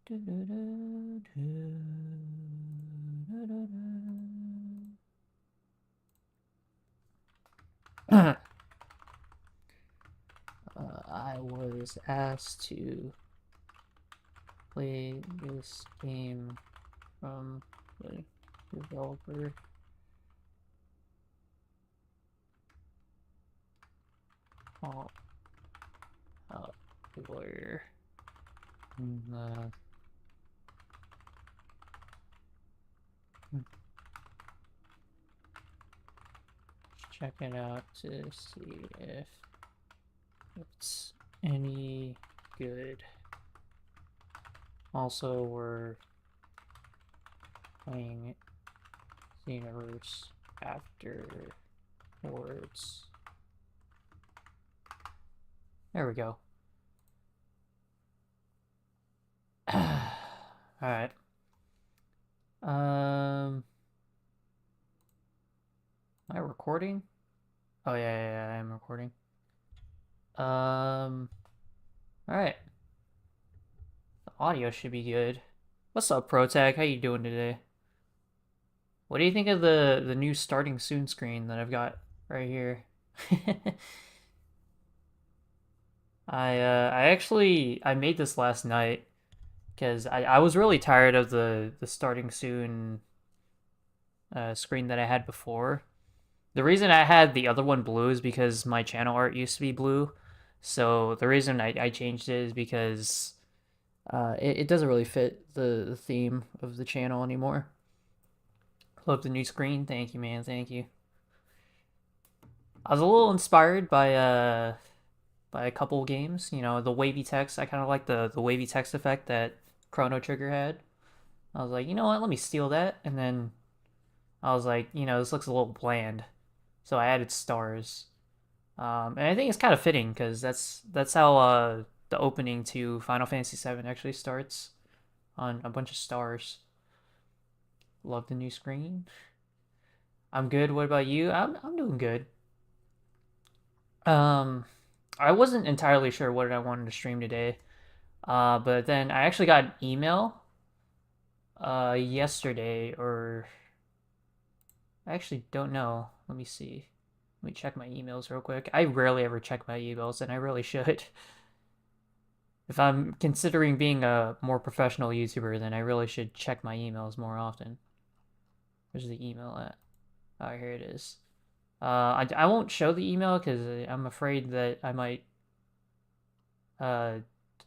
I was asked to play this game from the developer. Oh, lawyer. Check it out to see if it's any good. Also, we're playing Xenoverse afterwards. There we go. Alright. Am I recording? Oh yeah, I am recording. Alright. The audio should be good. What's up, ProTag? How you doing today? What do you think of the new starting soon screen that I've got right here? I made this last night because I was really tired of the starting soon screen that I had before. The reason I had the other one blue is because my channel art used to be blue. So the reason I changed it is because it doesn't really fit the theme of the channel anymore. Love the new screen. Thank you, man. Thank you. I was a little inspired by a couple games. You know, the wavy text. I kind of like the wavy text effect that Chrono Trigger had. I was like, you know what? Let me steal that. And then I was like, you know, this looks a little bland. So I added stars. And I think it's kind of fitting because that's how the opening to Final Fantasy VII actually starts, on a bunch of stars. Love the new screen. I'm good. What about you? I'm doing good. I wasn't entirely sure what I wanted to stream today. But then I actually got an email yesterday, or I actually don't know. Let me see. Let me check my emails real quick. I rarely ever check my emails, and I really should. If I'm considering being a more professional YouTuber, then I really should check my emails more often. Where's the email at? Oh, here it is. I won't show the email because I'm afraid that I might, I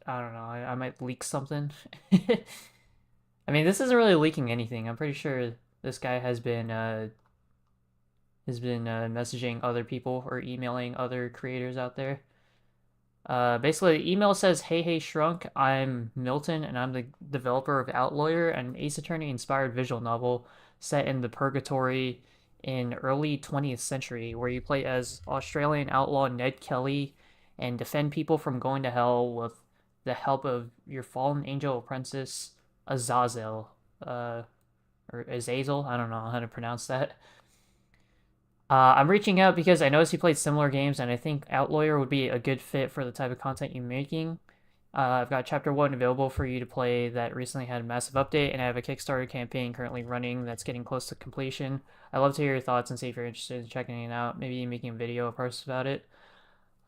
don't know, I might leak something. I mean, this isn't really leaking anything. I'm pretty sure this guy has been messaging other people or emailing other creators out there. Basically, the email says, "Hey, Shrunk, I'm Milton, and I'm the developer of Outlawyer, an Ace Attorney-inspired visual novel set in the Purgatory in early 20th century, where you play as Australian outlaw Ned Kelly and defend people from going to hell with the help of your fallen angel apprentice, Azazel, or Azazel, I don't know how to pronounce that. I'm reaching out because I noticed you played similar games, and I think Outlawyer would be a good fit for the type of content you're making. I've got Chapter 1 available for you to play that recently had a massive update, and I have a Kickstarter campaign currently running that's getting close to completion. I'd love to hear your thoughts and see if you're interested in checking it out, maybe making a video or post about it.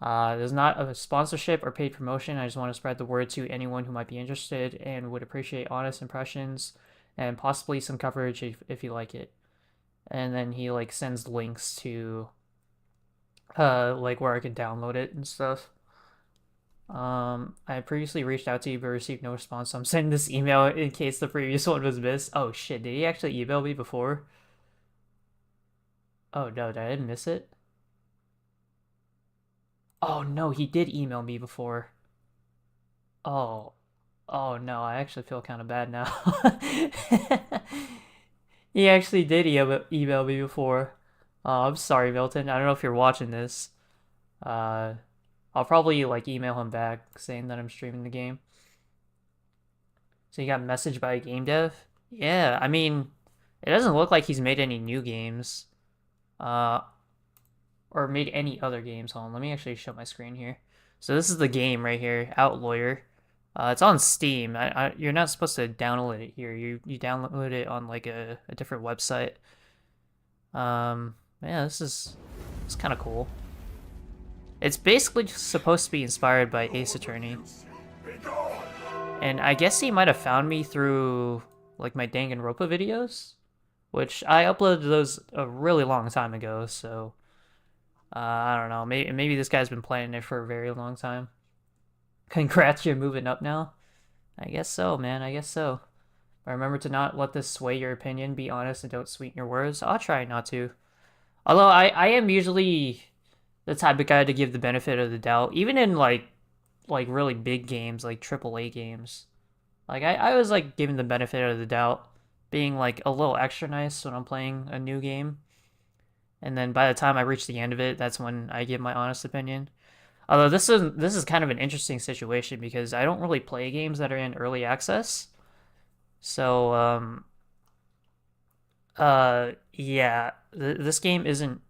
There's not a sponsorship or paid promotion. I just want to spread the word to anyone who might be interested and would appreciate honest impressions and possibly some coverage if you like it. And then he like sends links to like where I can download it and stuff. I previously reached out to you but received no response, so I'm sending this email in case the previous one was missed. Oh shit, did he actually email me before? Oh no, did I miss it? Oh no, he did email me before. Oh, oh no, I actually feel kind of bad now. He actually did email me before. I'm sorry, Milton. I don't know if you're watching this. Uh, I'll probably like email him back saying that I'm streaming the game. So you got messaged by a game dev? Yeah, I mean, it doesn't look like he's made any new games. Uh, or made any other games. Hold on, let me actually show my screen here. So this is the game right here, Outlawyer. It's on Steam. You're not supposed to download it here. You download it on like a different website. Yeah, it's kind of cool. It's basically just supposed to be inspired by Ace Attorney. And I guess he might have found me through like my Danganronpa videos, which I uploaded those a really long time ago, so I don't know. Maybe this guy's been playing it for a very long time. Congrats, you're moving up now. I guess so, man. I guess so. But remember to not let this sway your opinion. Be honest and don't sweeten your words. I'll try not to. Although I am usually the type of guy to give the benefit of the doubt, even in like really big games, like AAA games. Like I was like giving the benefit of the doubt, being like a little extra nice when I'm playing a new game. And then by the time I reach the end of it, that's when I give my honest opinion. Although this is kind of an interesting situation because I don't really play games that are in early access. So yeah, this game isn't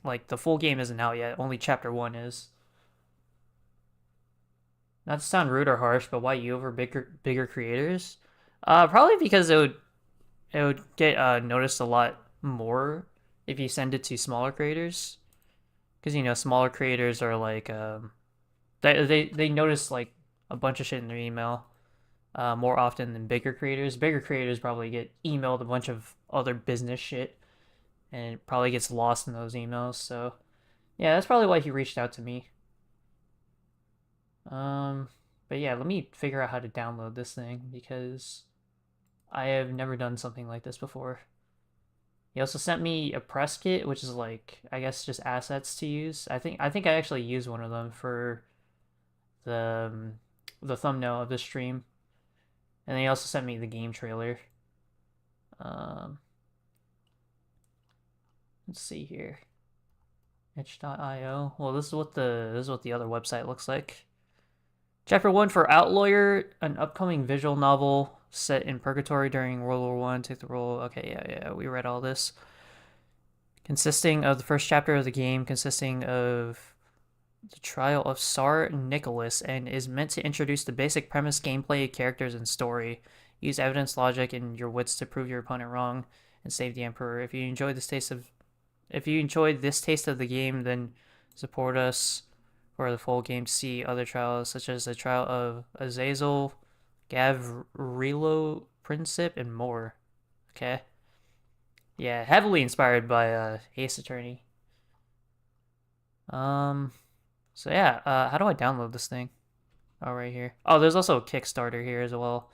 like the full game isn't out yet. Only chapter 1 is. Not to sound rude or harsh, but why you over bigger creators? Probably because it would get noticed a lot more if you send it to smaller creators. Because smaller creators are like they notice like a bunch of shit in their email more often than bigger creators. Bigger creators probably get emailed a bunch of other business shit, and it probably gets lost in those emails. So yeah, that's probably why he reached out to me. But yeah, let me figure out how to download this thing because I have never done something like this before. He also sent me a press kit, which is like I guess just assets to use. I think I actually used one of them for the thumbnail of the stream, and then he also sent me the game trailer. Um, let's see here, itch.io. Well, this is what the other website looks like. Chapter 1 for Outlawyer, an upcoming visual novel set in purgatory during World War One. Take the role. Okay, yeah, we read all this. Consisting of the first chapter of the game, consisting of the trial of Tsar Nicholas, and is meant to introduce the basic premise, gameplay, characters, and story. Use evidence, logic, and your wits to prove your opponent wrong and save the Emperor. If you enjoyed this taste of the game, then support us for the full game to see other trials, such as the trial of Azazel, Gavrilo Princip, and more. Okay. Yeah, heavily inspired by Ace Attorney. So yeah, how do I download this thing? Oh, right here. Oh, there's also a Kickstarter here as well.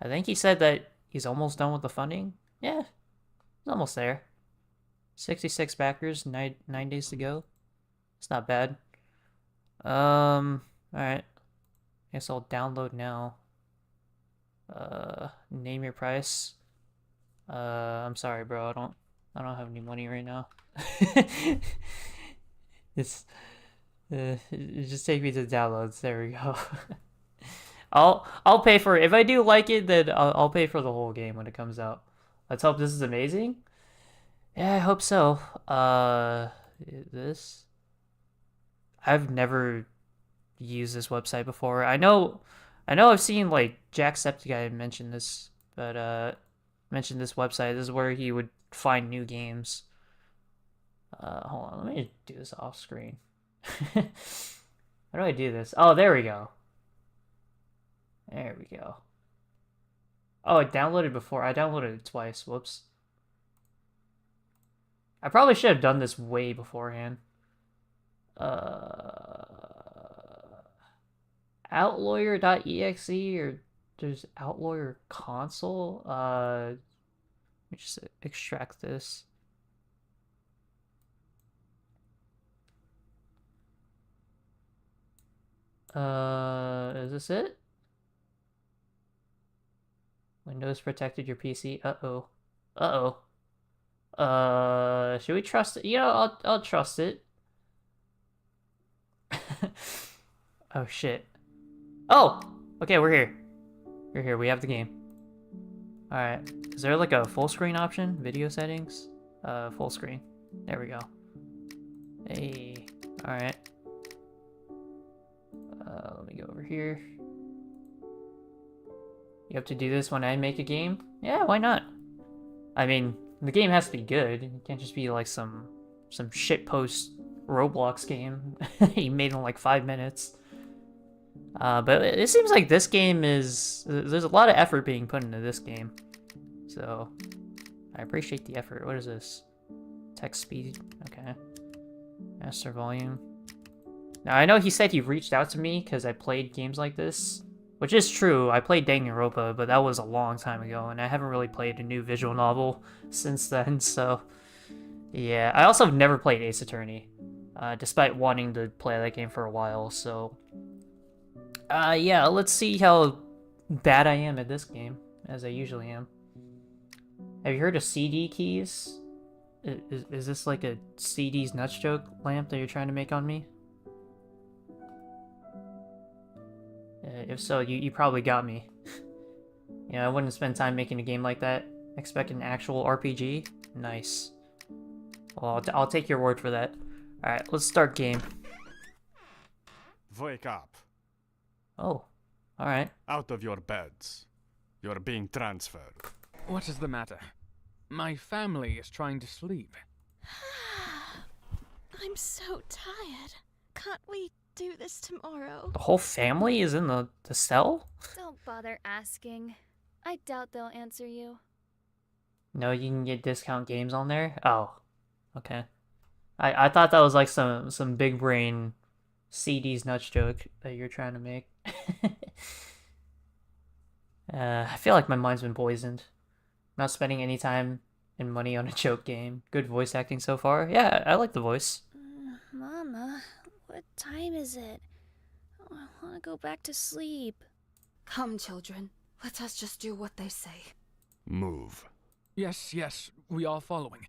I think he said that he's almost done with the funding. Yeah, he's almost there. 66 backers, nine days to go. It's not bad. Alright. Guess I'll download now. Name your price. I'm sorry, bro. I don't have any money right now. It's just take me to the downloads. There we go. I'll pay for it. If I do like it, then I'll pay for the whole game when it comes out. Let's hope this is amazing. Yeah, I hope so. This I've never used this website before. I know I've seen like Jacksepticeye mention this, but mentioned this website. This is where he would find new games. Hold on, let me do this off screen. How do I do this? Oh, there we go. There we go. Oh, it downloaded before. I downloaded it twice. Whoops. I probably should have done this way beforehand. Outlawyer.exe or there's Outlawyer console. Let me just extract this. Is this it? Windows protected your PC. Uh-oh. Uh-oh. Should we trust it? I'll trust it. Oh shit. Oh! Okay, we're here. We're here. We have the game. Alright. Is there like a full screen option? Video settings? Full screen. There we go. Hey. Alright. Let me go over here. You have to do this when I make a game? Yeah, why not? I mean, the game has to be good. It can't just be like some shitpost Roblox game you made in like 5 minutes. But it seems like this game is... There's a lot of effort being put into this game. So, I appreciate the effort. What is this? Text speed? Okay. Master volume. Now, I know he said he reached out to me because I played games like this. Which is true, I played Danganronpa, but that was a long time ago, and I haven't really played a new visual novel since then, so... Yeah, I also have never played Ace Attorney, despite wanting to play that game for a while, so... yeah, let's see how bad I am at this game, as I usually am. Have you heard of CD keys? Is this like a CD's nuts joke lamp that you're trying to make on me? If so, you probably got me. Yeah, I wouldn't spend time making a game like that. Expect an actual RPG? Nice. Well, I'll take your word for that. Alright, let's start game. Wake up. Oh, alright. Out of your beds. You're being transferred. What is the matter? My family is trying to sleep. I'm so tired. Can't we do this tomorrow? The whole family is in the cell? Don't bother asking. I doubt they'll answer you. No, you can get discount games on there? Oh, okay. I thought that was like some big brain CD's nuts joke that you're trying to make. I feel like my mind's been poisoned. Not spending any time and money on a joke game. Good voice acting so far. Yeah, I like the voice. Mama, what time is it? Oh, I want to go back to sleep. Come, children. Let us just do what they say. Move. Yes, we are following.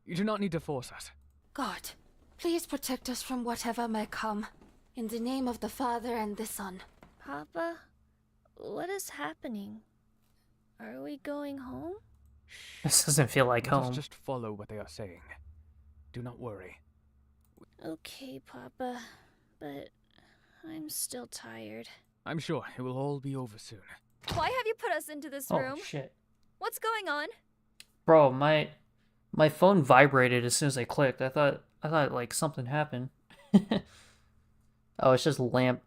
You do not need to force us. God, please protect us from whatever may come. In the name of the Father and the Son. Papa, what is happening? Are we going home? This doesn't feel like Let home. us just follow what they are saying. Do not worry. Okay, Papa, but I'm still tired. I'm sure it will all be over soon. Why have you put us into this Oh, room? shit. What's going on? Bro, my phone vibrated as soon as I clicked. I thought like something happened. Oh, it's just Lamp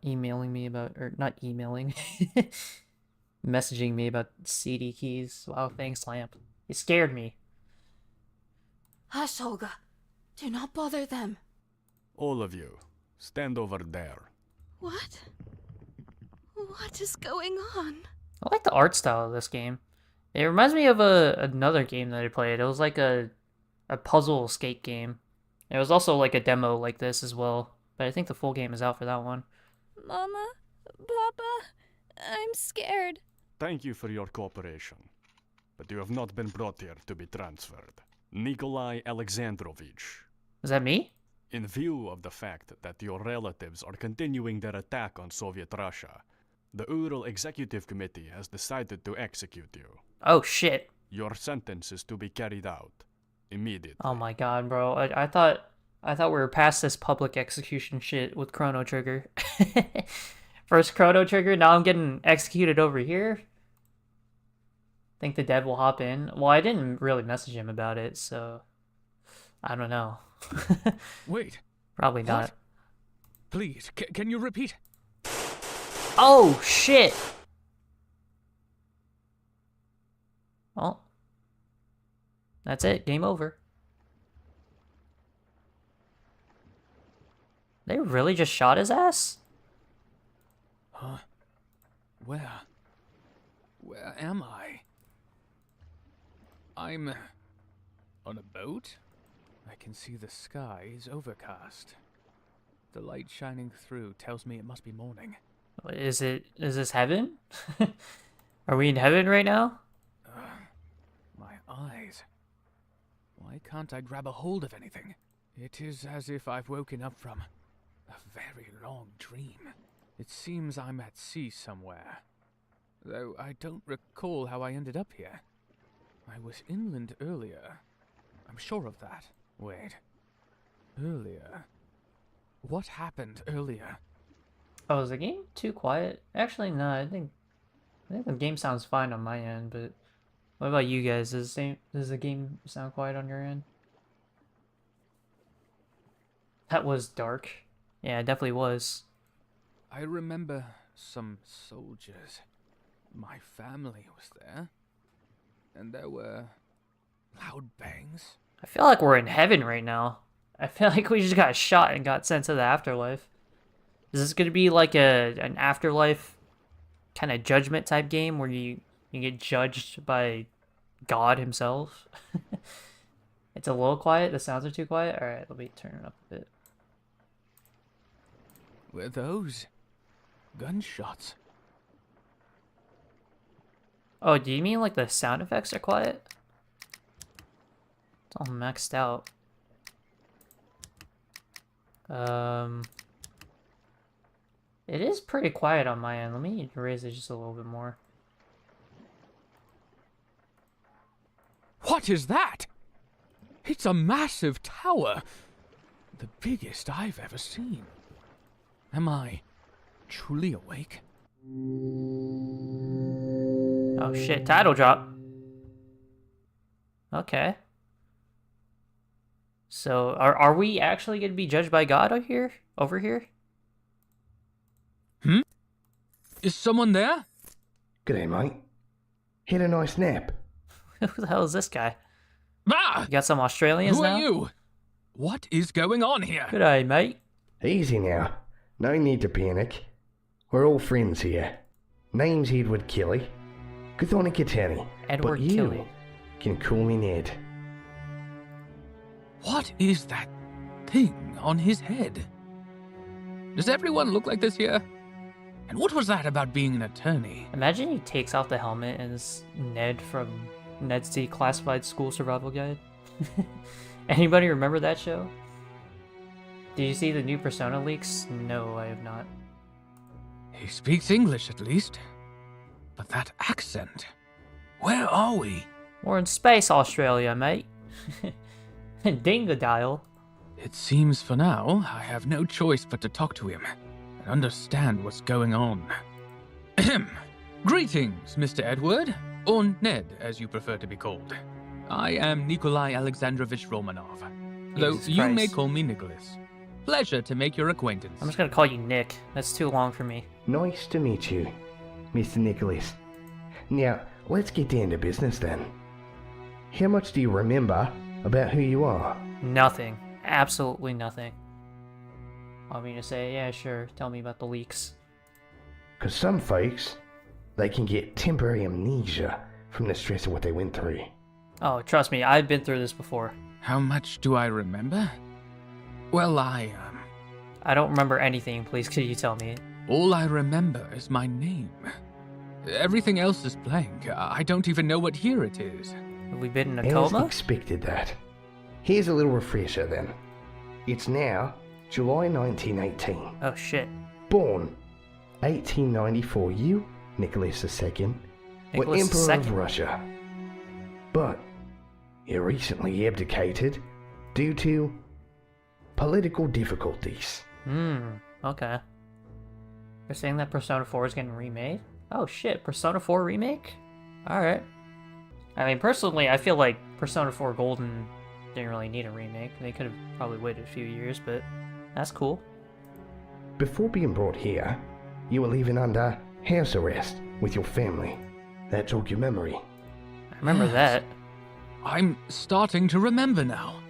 emailing me about, or not emailing, messaging me about CD keys. Wow, thanks, Lamp. You scared me. Hush, Olga. Do not bother them. All of you, stand over there. What? What is going on? I like the art style of this game. It reminds me of another game that I played. It was like a puzzle escape game. It was also like a demo like this as well, but I think the full game is out for that one. Mama? Papa? I'm scared. Thank you for your cooperation. But you have not been brought here to be transferred. Nikolai Alexandrovich. Is that me? In view of the fact that your relatives are continuing their attack on Soviet Russia, the Ural Executive Committee has decided to execute you. Oh shit. Your sentence is to be carried out immediately. Oh my god, bro. I thought we were past this public execution shit with Chrono Trigger. First Chrono Trigger, now I'm getting executed over here. Think the dead will hop in. Well, I didn't really message him about it, so I don't know. Wait. Probably What? not. Please, can you repeat? Oh shit. Well, that's it. Game over. They really just shot his ass? Huh? Where am I? I'm on a boat? I can see the sky is overcast. The light shining through tells me it must be morning. Is this heaven? Are we in heaven right now? My eyes. Why can't I grab a hold of anything? It is as if I've woken up from a very long dream. It seems I'm at sea somewhere, though I don't recall how I ended up here. I was inland earlier. I'm sure of that. Wait. Earlier? What happened earlier? Oh, is the game too quiet? Actually, no, I think I think the game sounds fine on my end, but what about you guys? Does the game sound quiet on your end? That was dark. Yeah, it definitely was. I remember some soldiers. My family was there. And there were loud bangs. I feel like we're in heaven right now. I feel like we just got shot and got sent to the afterlife. Is this gonna be like an afterlife kind of judgment type game where you get judged by God himself? It's a little quiet. The sounds are too quiet. All right, let me turn it up a bit. Were those gunshots? Oh, do you mean like the sound effects are quiet? It's all maxed out. It is pretty quiet on my end. Let me raise it just a little bit more. What is that? It's a massive tower. The biggest I've ever seen. Am I truly awake? Oh shit, title drop. Okay. So, are we actually going to be judged by God over here? Is someone there? G'day, mate. Had a nice nap. Who the hell is this guy? Ah! You got some Australians Who now? are you? What is going on here? G'day, mate. Easy now. No need to panic. We're all friends here. Name's Edward Kelly. Good on a Katani. Edward But you Kelly. can call me Ned. What is that thing on his head? Does everyone look like this here? And what was that about being an attorney? Imagine he takes off the helmet and it's Ned from Ned's Declassified School Survival Guide. Anybody remember that show? Did you see the new Persona leaks? No, I have not. He speaks English at least. But that accent. Where are we? We're in space, Australia, mate. Dingodile. It seems for now I have no choice but to talk to him and understand what's going on. Ahem. Greetings, Mr. Edward, or Ned as you prefer to be called. I am Nikolai Alexandrovich Romanov, though Jesus you may Christ. call me Nicholas. Pleasure to make your acquaintance. I'm just gonna call you Nick. That's too long for me. Nice to meet you, Mr. Nicholas. Now, let's get down to business then. How much do you remember about who you are? Nothing. Absolutely nothing. Want me to say, yeah, sure, tell me about the leaks. Because some folks, they can get temporary amnesia from the stress of what they went through. Oh, trust me, I've been through this before. How much do I remember? Well, I don't remember anything, please could you tell me? all I remember is my name. Everything else is blank. I don't even know what year it is. Have we been in a As coma? expected that. Here's a little refresher then. It's now July 1918. Oh shit. Born 1894, you, Nicholas II, were Nicholas Emperor of II. Russia. But you recently abdicated due to political difficulties. Okay. You're saying that Persona 4 is getting remade? Oh shit, Persona 4 remake? Alright. I mean, personally, I feel like Persona 4 Golden didn't really need a remake. They could have probably waited a few years, but that's cool. Before being brought here, you were living under house arrest with your family. That jogged your memory. I remember Yes. that. I'm starting to remember now.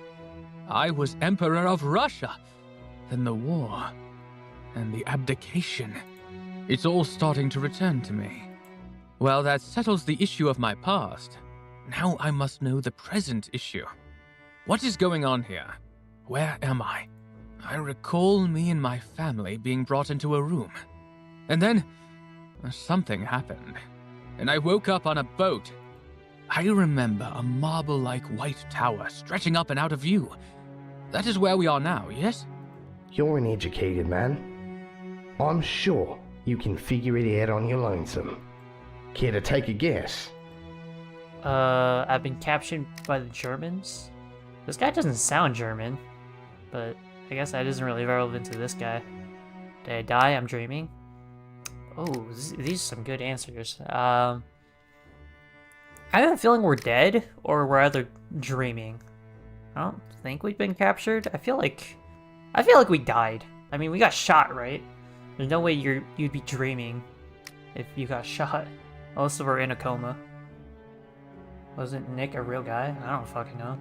I was Emperor of Russia, then the war, and the abdication. It's all starting to return to me. Well, that settles the issue of my past. Now I must know the present issue. What is going on here? Where am I? I recall me and my family being brought into a room. And then, something happened. And I woke up on a boat. I remember a marble-like white tower stretching up and out of view. That is where we are now, yes? You're an educated man. I'm sure you can figure it out on your lonesome. Care to take a guess? I've been captured by the Germans? This guy doesn't sound German, but I guess that isn't really relevant to this guy. Did I die? I'm dreaming. Oh, these are some good answers. I have a feeling we're dead, or we're either dreaming. I don't think we've been captured. I feel like we died. I mean, we got shot, right? There's no way you'd be dreaming if you got shot. Unless we're in a coma. Wasn't Nick a real guy? I don't fucking know.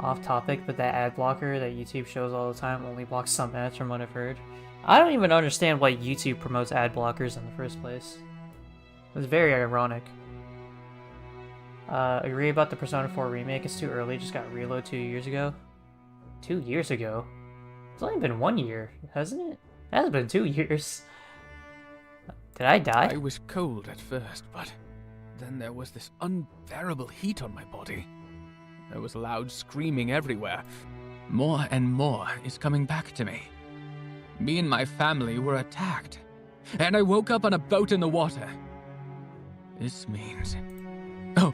Off topic, but that ad blocker that YouTube shows all the time only blocks some ads from what I've heard. I don't even understand why YouTube promotes ad blockers in the first place. It's very ironic. Agree about the Persona 4 remake. It's too early. Just got reload 2 years ago. 2 years ago? It's only been 1 year, hasn't it? It hasn't been 2 years. Did I die? I was cold at first, but then there was this unbearable heat on my body. There was loud screaming everywhere. More and more is coming back to me. Me and my family were attacked, and I woke up on a boat in the water. This means... Oh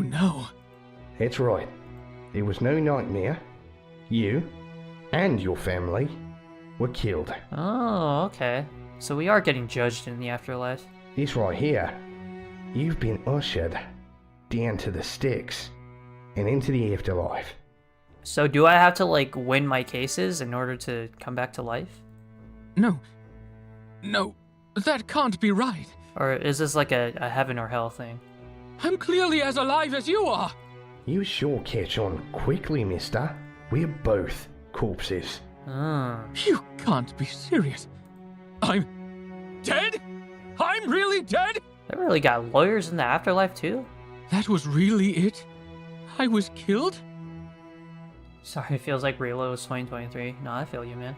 no. That's right. It was no nightmare. You and your family were killed. Oh, okay. So we are getting judged in the afterlife. This right here. You've been ushered down to the sticks and into the afterlife. So do I have to, like, win my cases in order to come back to life? No, that can't be right. Or is this like a heaven or hell thing? I'm clearly as alive as you are. You sure catch on quickly, mister. We're both corpses. You can't be serious. I'm dead? I'm really dead? They really got lawyers in the afterlife too? That was really it? I was killed? Sorry, it feels like Reload was 2023. No, I feel you, man.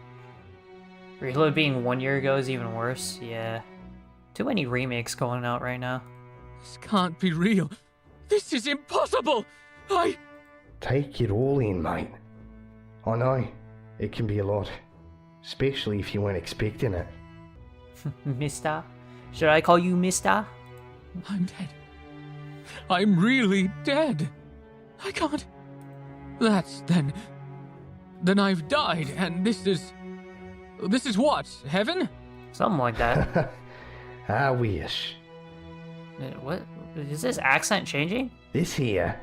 Reload being 1 year ago is even worse. Yeah. Too many remakes going out right now. This can't be real. This is impossible! Take it all in, mate. I know, it can be a lot. Especially if you weren't expecting it. Mister? Should I call you Mister? I'm dead. I'm really dead. I can't... Then I've died, and this is what? Heaven? Something like that. I wish. What? Is this accent changing? This here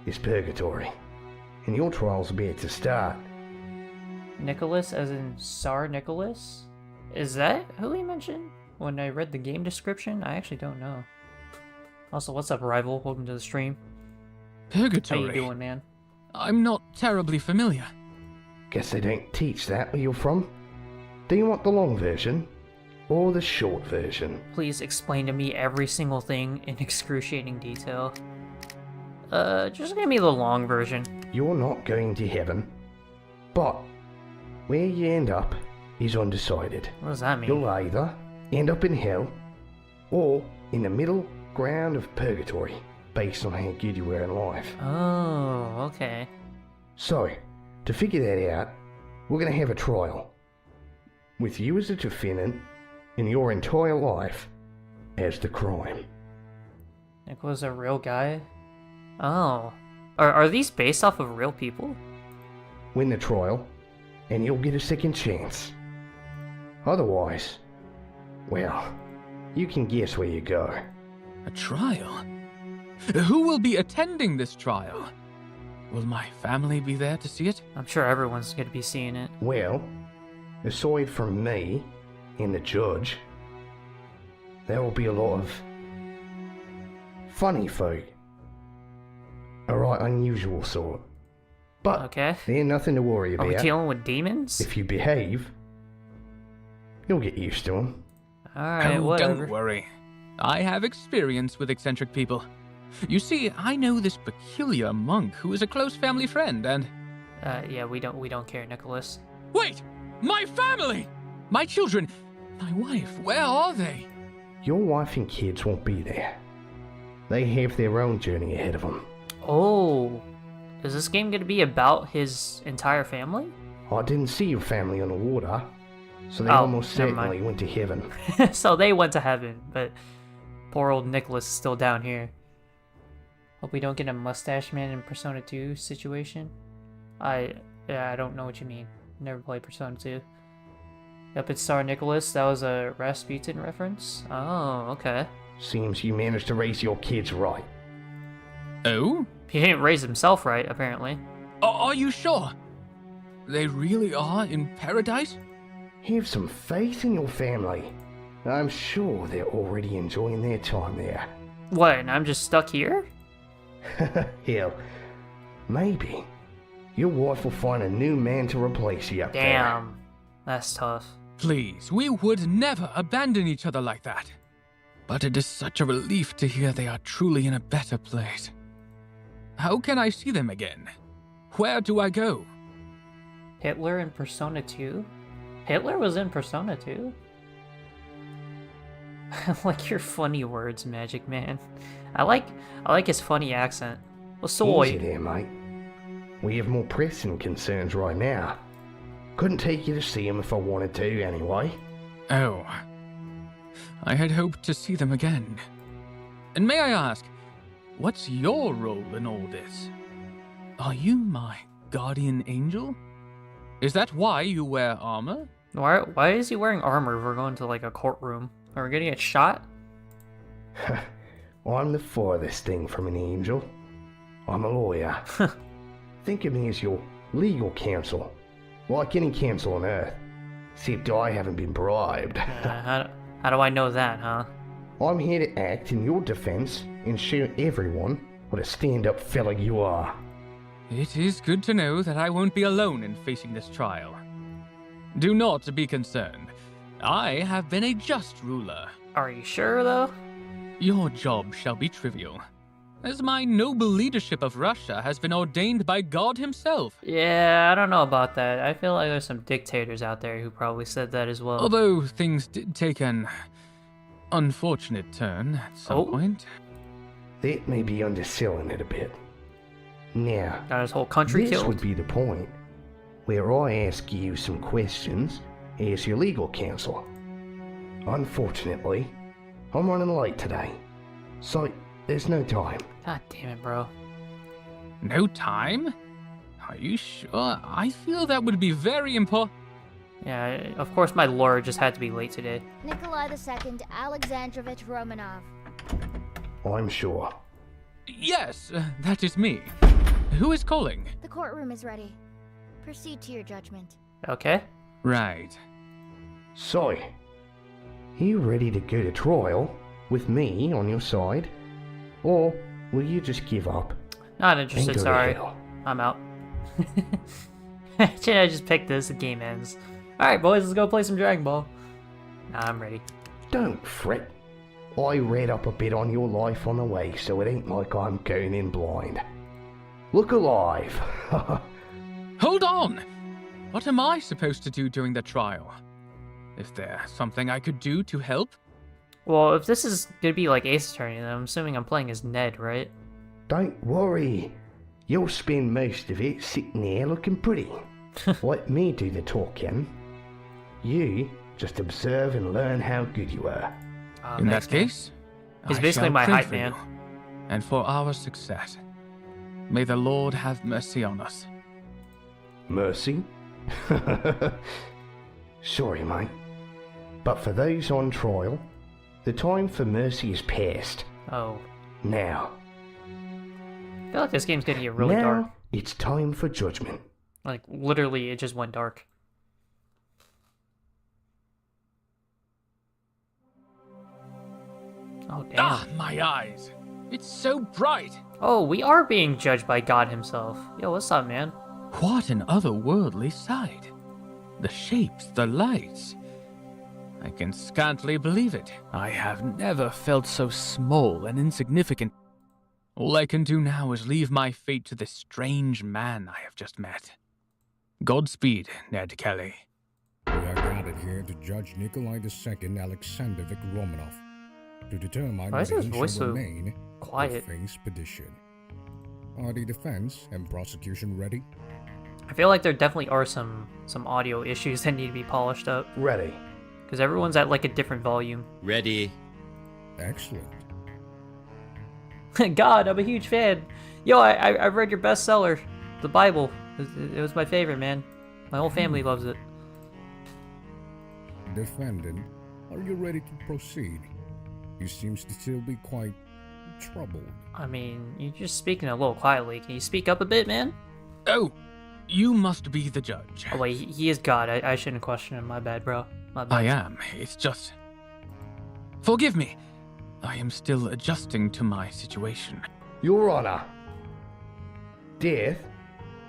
is purgatory. And your trial's about to start. Nicholas as in Tsar Nicholas? Is that who he mentioned? When I read the game description? I actually don't know. Also, what's up, Rival? Welcome to the stream. Purgatory? How you doing, man? I'm not terribly familiar. Guess they don't teach that where you're from. Do you want the long version? Or the short version? Please explain to me every single thing in excruciating detail. Just give me the long version. You're not going to heaven. But where you end up is undecided. What does that mean? You'll either end up in hell or in the middle ground of purgatory, based on how good you were in life. Oh, okay. So, to figure that out, we're going to have a trial. With you as the defendant and your entire life as the crime. Nick was a real guy? Oh. Are these based off of real people? Win the trial, and you'll get a second chance. Otherwise, well, you can guess where you go. A trial? Who will be attending this trial? Will my family be there to see it? I'm sure everyone's going to be seeing it. Well, aside from me and the judge, there will be a lot of funny folk. A right unusual sort. But Okay. they're nothing to worry Are we about. dealing with demons? If you behave, you'll get used to them. Alright, Oh, whatever. don't worry. I have experience with eccentric people. You see, I know this peculiar monk who is a close family friend, and... Yeah, we don't care, Nicholas. Wait! My family! My children! My wife, where are they? Your wife and kids won't be there. They have their own journey ahead of them. Oh, is this game going to be about his entire family? I didn't see your family on the water, so they Oh, almost never certainly mind. went to heaven. So they went to heaven, but poor old Nicholas is still down here. Hope we don't get a Mustache Man in Persona 2 situation. I don't know what you mean. Never played Persona 2. Yep, it's Tsar Nicholas. That was a Rasputin reference. Oh, okay. Seems you managed to raise your kids right. Oh? He didn't raise himself right, apparently. Are you sure? They really are in paradise? Have some faith in your family. I'm sure they're already enjoying their time there. What, and I'm just stuck here? Hell, maybe. Your wife will find a new man to replace you up there. Damn. That's tough. Please, we would never abandon each other like that. But it is such a relief to hear they are truly in a better place. How can I see them again? Where do I go? Hitler in Persona 2? Hitler was in Persona 2? I like your funny words, Magic Man. I like his funny accent. Well, Easy there, mate. We have more pressing concerns right now. Couldn't take you to see him if I wanted to, anyway. Oh. I had hoped to see them again. And may I ask, what's your role in all this? Are you my guardian angel? Is that why you wear armor? Why is he wearing armor if we're going to like a courtroom? Are we gonna get shot? I'm the farthest thing from an angel. I'm a lawyer. Think of me as your legal counsel. Like any counsel on Earth. Except I haven't been bribed. How do I know that, huh? I'm here to act in your defense and show everyone what a stand-up fella you are. It is good to know that I won't be alone in facing this trial. Do not be concerned. I have been a just ruler. Are you sure, though? Your job shall be trivial, as my noble leadership of Russia has been ordained by God himself. Yeah, I don't know about that. I feel like there's some dictators out there who probably said that as well. Although things did take an unfortunate turn at some point. That may be underselling it a bit. Now, Got his whole country this killed. would be the point where I ask you some questions as your legal counsel. Unfortunately, I'm running late today, so there's no time. God damn it, bro. No time? Are you sure? I feel that would be very important. Yeah, of course my lawyer just had to be late today. Nikolai II Alexandrovich Romanov. I'm sure. Yes, that is me. Who is calling? The courtroom is ready. Proceed to your judgment. Okay. Right. So, you ready to go to trial with me on your side? Or will you just give up? Not and interested, go to sorry. hell? I'm out. Should I just pick this? The game ends. Alright, boys, let's go play some Dragon Ball. Nah, I'm ready. Don't fret. I read up a bit on your life on the way, so it ain't like I'm going in blind. Look alive. Hold on! What am I supposed to do during the trial? Is there something I could do to help? Well, if this is gonna be like Ace Attorney, then I'm assuming I'm playing as Ned, right? Don't worry. You'll spend most of it sitting there looking pretty. Let me do the talking. You just observe and learn how good you are. In that thanks, man. case, He's I basically shall my pray hype for man. you, and for our success. May the Lord have mercy on us. Mercy? Sorry, mate. But for those on trial, the time for mercy is past. Oh. Now. I feel like this game's gonna get really now, dark. it's time for judgment. Like, literally, it just went dark. Oh, damn. Ah, my eyes! It's so bright! Oh, we are being judged by God himself. Yo, what's up, man? What an otherworldly sight! The shapes, the lights. I can scantly believe it. I have never felt so small and insignificant. All I can do now is leave my fate to this strange man I have just met. Godspeed, Ned Kelly. We are gathered here to judge Nikolai II Alexandrovich Romanov, to determine Why is whether his he voice shall so remain quiet? or face petition. Are the defense and prosecution ready? I feel like there definitely are some audio issues that need to be polished up. Ready. Because everyone's at like a different volume. Ready. Excellent. God, I'm a huge fan. Yo, I read your bestseller, the Bible. It was my favorite, man. My whole family loves it. Defendant, are you ready to proceed? You seems to still be quite troubled. I mean, you're just speaking a little quietly. Can you speak up a bit, man? Oh, you must be the judge. Oh wait, he is God. I shouldn't question him. My bad, bro. My bad. I am. It's just... Forgive me. I am still adjusting to my situation. Your Honor, death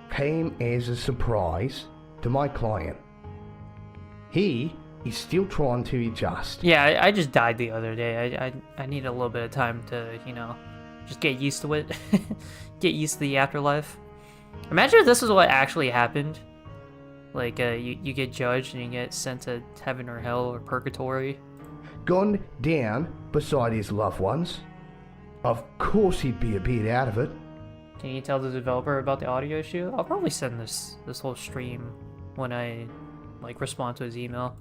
came as a surprise to my client. He is still trying to adjust. Yeah, I just died the other day. I need a little bit of time to, you know, just get used to it. Get used to the afterlife. Imagine if this is what actually happened. Like, you get judged and you get sent to heaven or hell or purgatory. Gone down beside his loved ones. Of course he'd be a bit out of it. Can you tell the developer about the audio issue? I'll probably send this whole stream when I, like, respond to his email.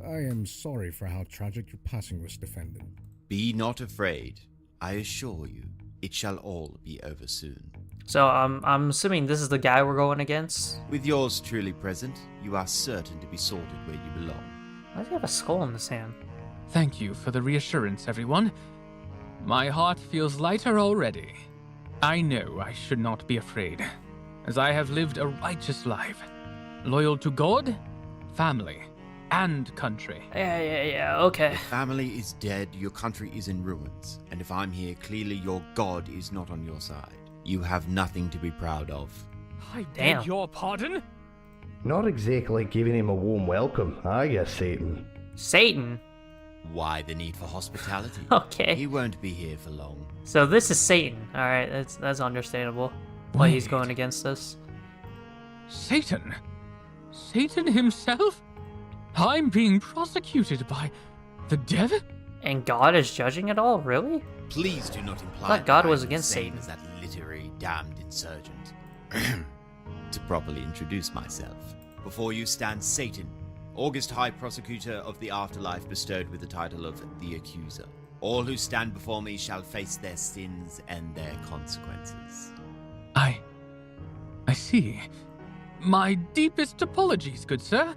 I am sorry for how tragic your passing was, Defendant. Be not afraid. I assure you, it shall all be over soon. So, I'm assuming this is the guy we're going against? With yours truly present, you are certain to be sorted where you belong. Why does he have a skull in his hand? Thank you for the reassurance, everyone. My heart feels lighter already. I know I should not be afraid, as I have lived a righteous life, loyal to God, family, and country. Yeah, okay. Your family is dead, your country is in ruins, and if I'm here, clearly your God is not on your side. You have nothing to be proud of. I Damn. beg your pardon? Not exactly giving him a warm welcome, are you, Satan? Satan? Why the need for hospitality? Okay. He won't be here for long. So this is Satan. Alright, that's understandable. Why he's Wait. going against us. Satan? Satan himself? I'm being prosecuted by the devil? And God is judging it all? Really? Please do not imply thought God that was I'm against the same Satan. as that literary damned insurgent. To properly introduce myself, before you stands Satan, August High Prosecutor of the Afterlife, bestowed with the title of the Accuser. All who stand before me shall face their sins and their consequences. I see. My deepest apologies, good sir.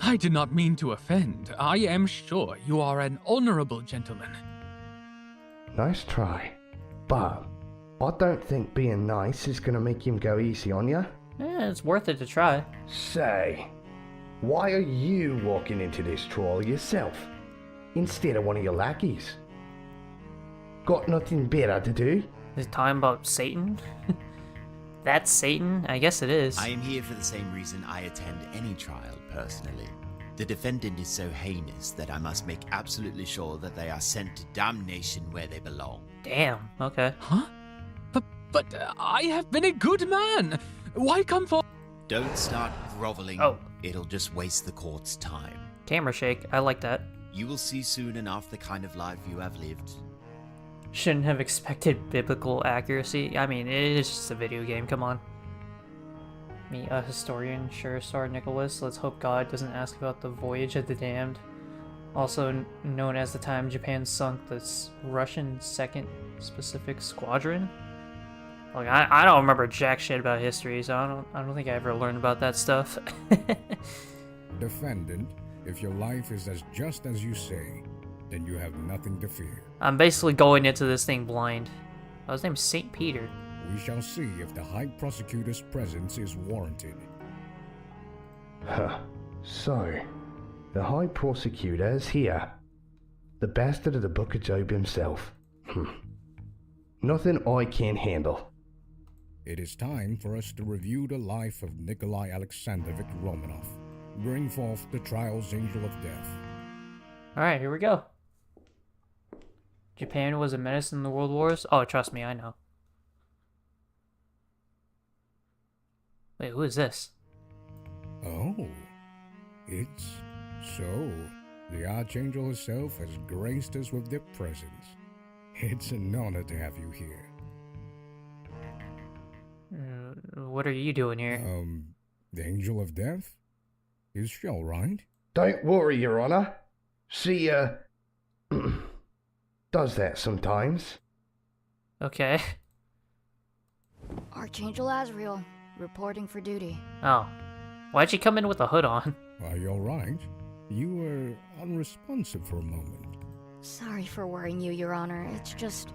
I did not mean to offend. I am sure you are an honorable gentleman. Nice try. But I don't think being nice is gonna make him go easy on you. Yeah, it's worth it to try. Say, why are you walking into this trial yourself, instead of one of your lackeys? Got nothing better to do? Is it talking about Satan? That's Satan? I guess it is. I am here for the same reason I attend any trial personally. The defendant is so heinous that I must make absolutely sure that they are sent to damnation where they belong. Damn, okay. Huh? But I have been a good man. Why come for... Don't start groveling. Oh. It'll just waste the court's time. Camera shake, I like that. You will see soon enough the kind of life you have lived. Shouldn't have expected biblical accuracy. I mean, it is just a video game, come on. Me, a historian, sure, Star Nicholas. Let's hope God doesn't ask about the voyage of the damned. Also known as the time Japan sunk the Russian 2nd Pacific Squadron. Like, I don't remember jack shit about history, so I don't think I ever learned about that stuff. Defendant, if your life is as just as you say, then you have nothing to fear. I'm basically going into this thing blind. Oh, his name's St. Peter. We shall see if the High Prosecutor's presence is warranted. Huh. So, the High Prosecutor is here. The bastard of the Book of Job himself. Nothing I can't handle. It is time for us to review the life of Nikolai Alexandrovich Romanov. Bring forth the trial's angel of death. Alright, here we go. Japan was a menace in the world wars? Oh, trust me, I know. Wait, who is this? Oh, it's so. The Archangel herself has graced us with their presence. It's an honor to have you here. What are you doing here? The Angel of Death? Is she alright? Don't worry, Your Honor. She, does that sometimes. Okay. Archangel Azrael, reporting for duty. Oh. Why'd she come in with a hood on? Are you alright? You were unresponsive for a moment. Sorry for worrying you, Your Honor. It's just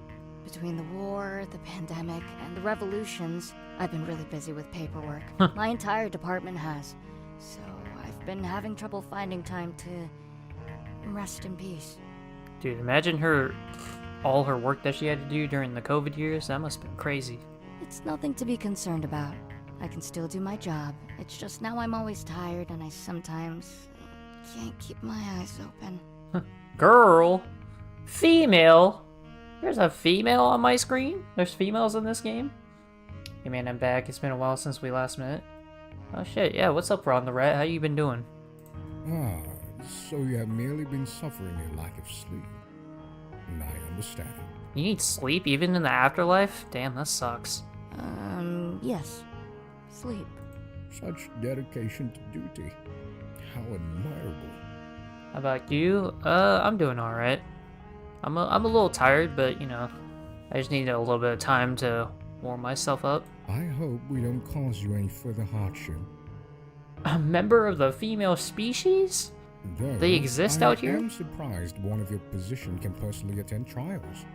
between the war, the pandemic, and the revolutions, I've been really busy with paperwork. My entire department has. So I've been having trouble finding time to rest in peace. Dude, imagine all her work that she had to do during the COVID years. That must have been crazy. It's nothing to be concerned about. I can still do my job. It's just now I'm always tired and I sometimes can't keep my eyes open. Girl! Female! There's a female on my screen? There's females in this game? Hey man, I'm back. It's been a while since we last met. Oh shit, yeah, what's up, Ron the Rat? How you been doing? Ah, so you have merely been suffering a lack of sleep. And I understand. You need sleep even in the afterlife? Damn, that sucks. Yes. Sleep. Such dedication to duty. How admirable. How about you? I'm doing alright. I'm a little tired, but, you know, I just need a little bit of time to warm myself up. I hope we don't cause you any further hardship. A member of the female species? Though, They exist out here? I am surprised one of your position can personally attend trials.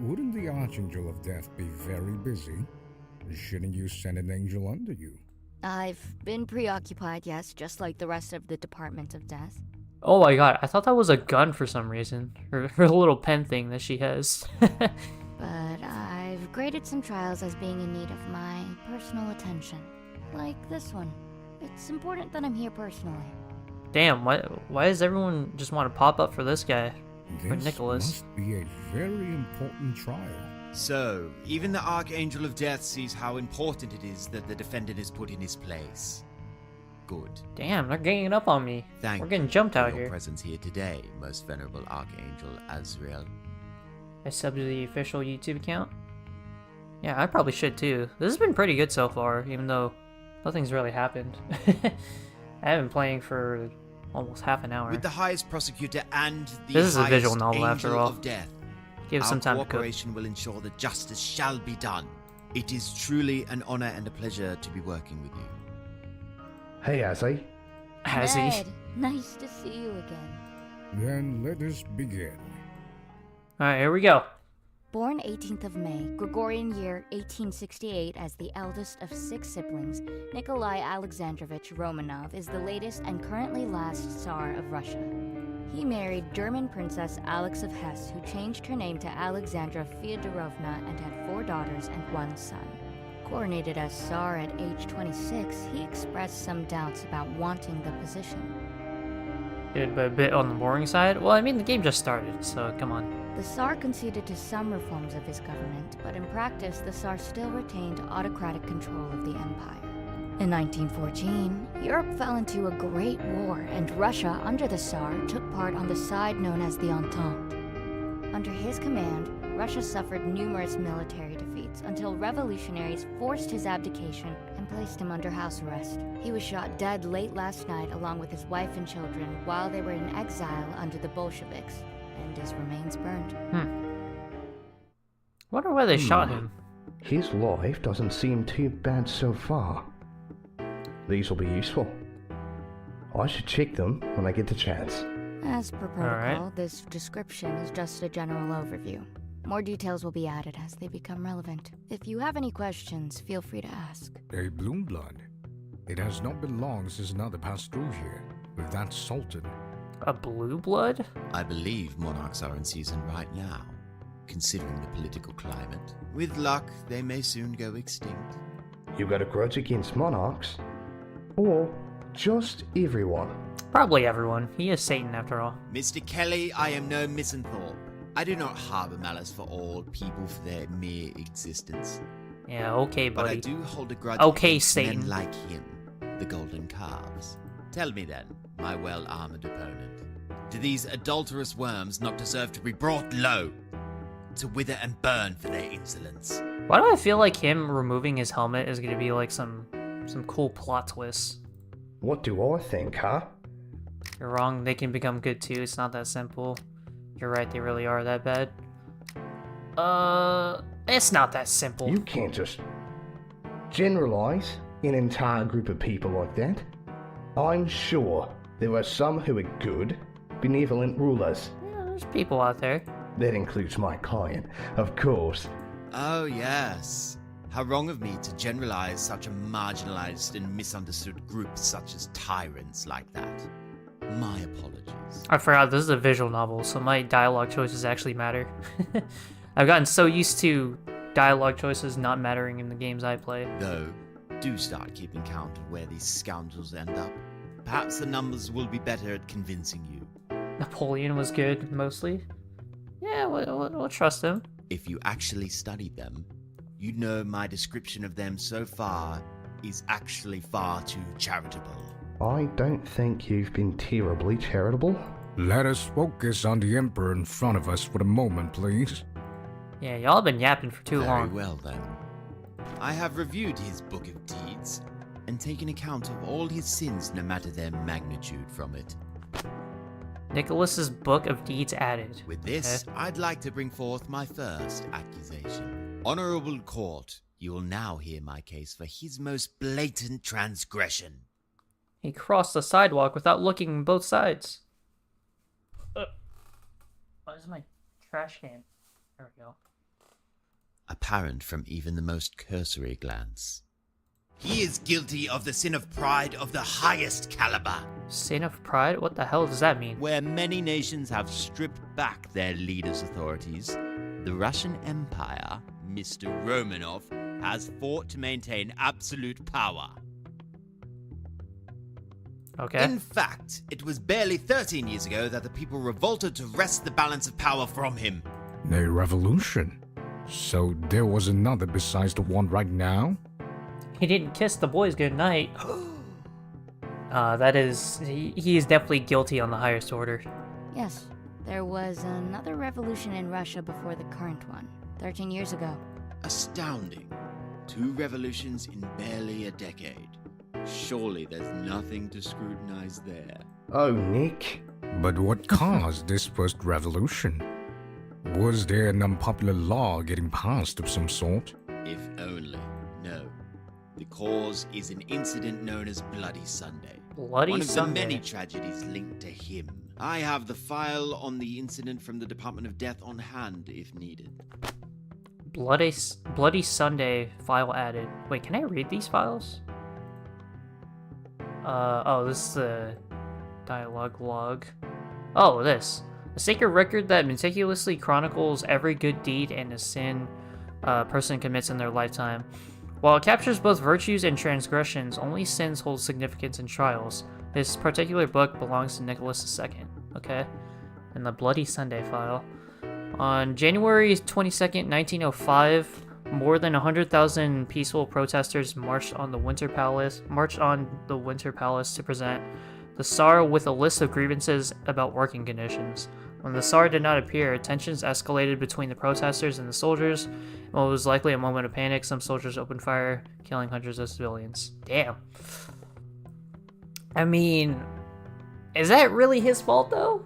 Wouldn't the Archangel of Death be very busy? Shouldn't you send an angel under you? I've been preoccupied, yes, just like the rest of the Department of Death. Oh my god, I thought that was a gun for some reason. Her little pen thing that she has. But I've graded some trials as being in need of my personal attention. Like this one. It's important that I'm here personally. Damn, why does everyone just want to pop up for this guy? For This Nicholas. must be a very important trial. So, even the Archangel of Death sees how important it is that the defendant is put in his place. Good. Damn, they're ganging up on me. Thank We're getting you jumped for out your here. presence here today, most venerable Archangel Azrael. I subbed to the official YouTube account. Yeah, I probably should too. This has been pretty good so far, even though nothing's really happened. I have been playing for almost half an hour. With the highest prosecutor and the This is a highest visual novel, angel after all. of death, Give it our some time to cook. cooperation will ensure that justice shall be done. It is truly an honor and a pleasure to be working with you. Hey, Azzy. Has he? Ned, nice to see you again. Then let us begin. Alright, here we go. Born 18th of May, Gregorian year 1868, as the eldest of 6 siblings, Nikolai Alexandrovich Romanov is the latest and currently last Tsar of Russia. He married German Princess Alex of Hesse, who changed her name to Alexandra Fyodorovna and had 4 daughters and 1 son. Coronated as Tsar at age 26, he expressed some doubts about wanting the position. Dude, but a bit on the boring side. Well, I mean, the game just started, so come on. The Tsar conceded to some reforms of his government, but in practice, the Tsar still retained autocratic control of the empire. In 1914, Europe fell into a great war, and Russia, under the Tsar, took part on the side known as the Entente. Under his command, Russia suffered numerous military defeats until revolutionaries forced his abdication and placed him under house arrest. He was shot dead late last night along with his wife and children while they were in exile under the Bolsheviks, and his remains burned. Wonder why they shot him. His life doesn't seem too bad so far. These will be useful. I should check them when I get the chance. As per protocol, Alright. this description is just a general overview. More details will be added as they become relevant. If you have any questions, feel free to ask. A bloom blood. It has not been long since another passed through here, with that sultan. A blue blood? I believe monarchs are in season right now, considering the political climate. With luck, they may soon go extinct. You got a grudge against monarchs? Or just everyone? Probably everyone. He is Satan after all. Mr. Kelly, I am no misanthrope. I do not harbor malice for all people for their mere existence. Yeah, okay, But I buddy. do hold a grudge Okay, against Satan. men like him, the Golden Calves. Tell me then, my well-armored opponent, do these adulterous worms not deserve to be brought low, to wither and burn for their insolence? Why do I feel like him removing his helmet is gonna be like some cool plot twist? What do I think, huh? You're wrong, they can become good too, it's not that simple. You're right, they really are that bad. It's not that simple. You can't just generalize an entire group of people like that. I'm sure There are some who are good, benevolent rulers. Yeah, there's people out there. That includes my client, of course. Oh, yes. How wrong of me to generalize such a marginalized and misunderstood group such as tyrants like that. My apologies. I forgot this is a visual novel, so my dialogue choices actually matter. I've gotten so used to dialogue choices not mattering in the games I play. Though, do start keeping count of where these scoundrels end up. Perhaps the numbers will be better at convincing you. Napoleon was good, mostly. Yeah, we'll trust him. If you actually studied them, you'd know my description of them so far is actually far too charitable. I don't think you've been terribly charitable. Let us focus on the Emperor in front of us for the moment, please. Yeah, y'all been yapping for too Very long. well, then. I have reviewed his book of deeds and taken account of all his sins, no matter their magnitude from it. Nicholas's book of deeds added. With this, Okay. I'd like to bring forth my first accusation. Honorable Court, you will now hear my case for his most blatant transgression. He crossed the sidewalk without looking on both sides. Where's my trash can? There we go. Apparent from even the most cursory glance. He is guilty of the sin of pride of the highest caliber, Sin of pride? What the hell does that mean? where many nations have stripped back their leaders' authorities. The Russian Empire, Mr. Romanov, has fought to maintain absolute power. Okay. In fact, it was barely 13 years ago that the people revolted to wrest the balance of power from him. A revolution? So there was another besides the one right now? He didn't kiss the boys goodnight. That is... He is definitely guilty on the highest order. Yes, there was another revolution in Russia before the current one, 13 years ago. Astounding. 2 revolutions in barely a decade. Surely there's nothing to scrutinize there. Oh, Nick. But what caused this first revolution? Was there an unpopular law getting passed of some sort? If only. No. The cause is an incident known as Bloody Sunday. Bloody One of Sunday. the many tragedies linked to him. I have the file on the incident from the Department of Death on hand if needed. Bloody Sunday file added. Wait, can I read these files? Oh, this is the dialogue log. Oh, this. A sacred record that meticulously chronicles every good deed and a sin a person commits in their lifetime. While it captures both virtues and transgressions, only sins hold significance in trials. This particular book belongs to Nicholas II. Okay? In the Bloody Sunday file. On January 22nd, 1905, more than 100,000 peaceful protesters marched on the Winter Palace to present the Tsar with a list of grievances about working conditions. When the Tsar did not appear, tensions escalated between the protesters and the soldiers. In what was likely a moment of panic, some soldiers opened fire, killing hundreds of civilians. Damn. I mean, is that really his fault, though?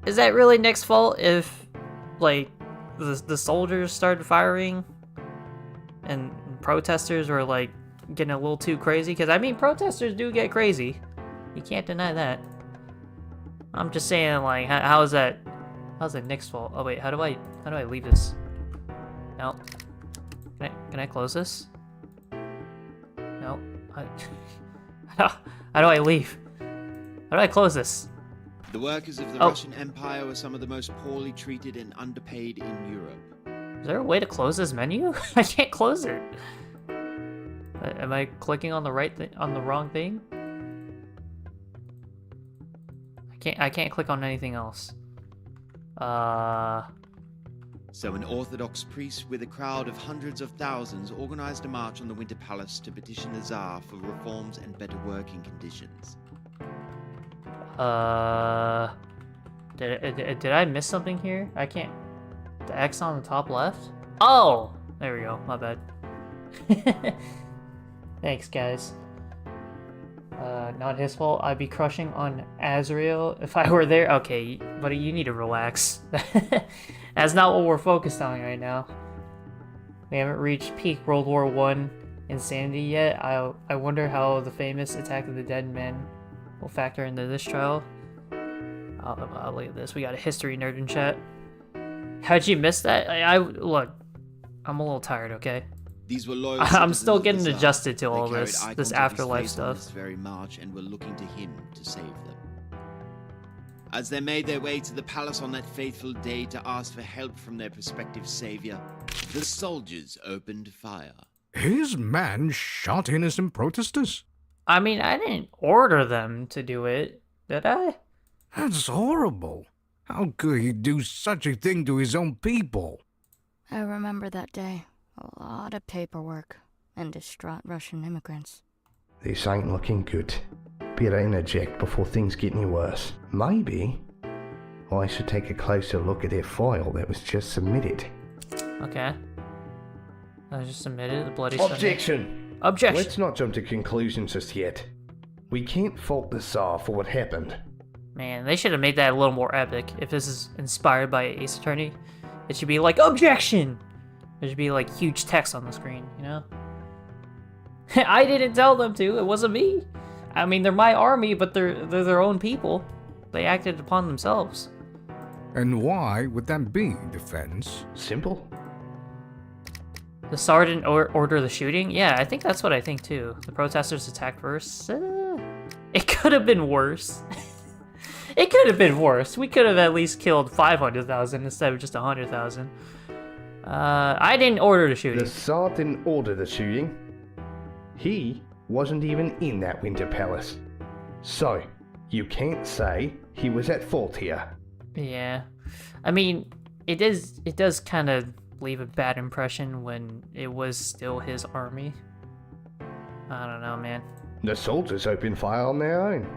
Is that really Nick's fault if, like, the soldiers started firing and protesters were, like, getting a little too crazy? Because, I mean, protesters do get crazy. You can't deny that. I'm just saying, like, how's that Nick's fault? Oh, wait, how do I leave this? No. Can I close this? No. How do I leave? How do I close this? The workers of the Russian Empire were some of the most poorly treated and underpaid in Europe. Is there a way to close this menu? I can't close it. Am I clicking on the wrong thing? I can't click on anything else. So an Orthodox priest with a crowd of hundreds of thousands organized a march on the Winter Palace to petition the Tsar for reforms and better working conditions. Did I miss something here? I can't... The X on the top left? Oh! There we go, my bad. Thanks, guys. Not his fault. I'd be crushing on Azrael if I were there. Okay, buddy, you need to relax. That's not what we're focused on right now. We haven't reached peak World War I insanity yet. I wonder how the famous Attack of the Dead Men will factor into this trial. I'll look at this. We got a history nerd in chat. How'd you miss that? I look. I'm a little tired. Okay. These were loyal I'm still citizens of getting the Tsar. adjusted to They all carried this icons of his afterlife face on stuff. this very march and were looking to him to save them. As they made their way to the palace on that fateful day to ask for help from their prospective savior, the soldiers opened fire. His man shot innocent protesters? I mean, I didn't order them to do it, did I? That's horrible. How could he do such a thing to his own people? I remember that day. A lot of paperwork and distraught Russian immigrants. This ain't looking good. Better interject before things get any worse. Maybe I should take a closer look at their file that was just submitted. Okay. I just submitted the bloody Objection! Objection! Let's not jump to conclusions just yet. We can't fault the Tsar for what happened. Man, they should have made that a little more epic. If this is inspired by Ace Attorney, it should be like, objection! There should be like huge text on the screen, you know? I didn't tell them to, it wasn't me. I mean, they're my army, but they're their own people. They acted upon themselves. And why would that be, Defense? Simple. The Tsar didn't order the shooting? Yeah, I think that's what I think too. The protesters attacked first. It could have been worse. It could have been worse. We could have at least killed 500,000 instead of just 100,000. I didn't order the shooting. The Tsar didn't order the shooting. He wasn't even in that Winter Palace. So, you can't say he was at fault here. Yeah. I mean, it does kind of leave a bad impression when it was still his army. I don't know, man. The soldiers opened fire on their own.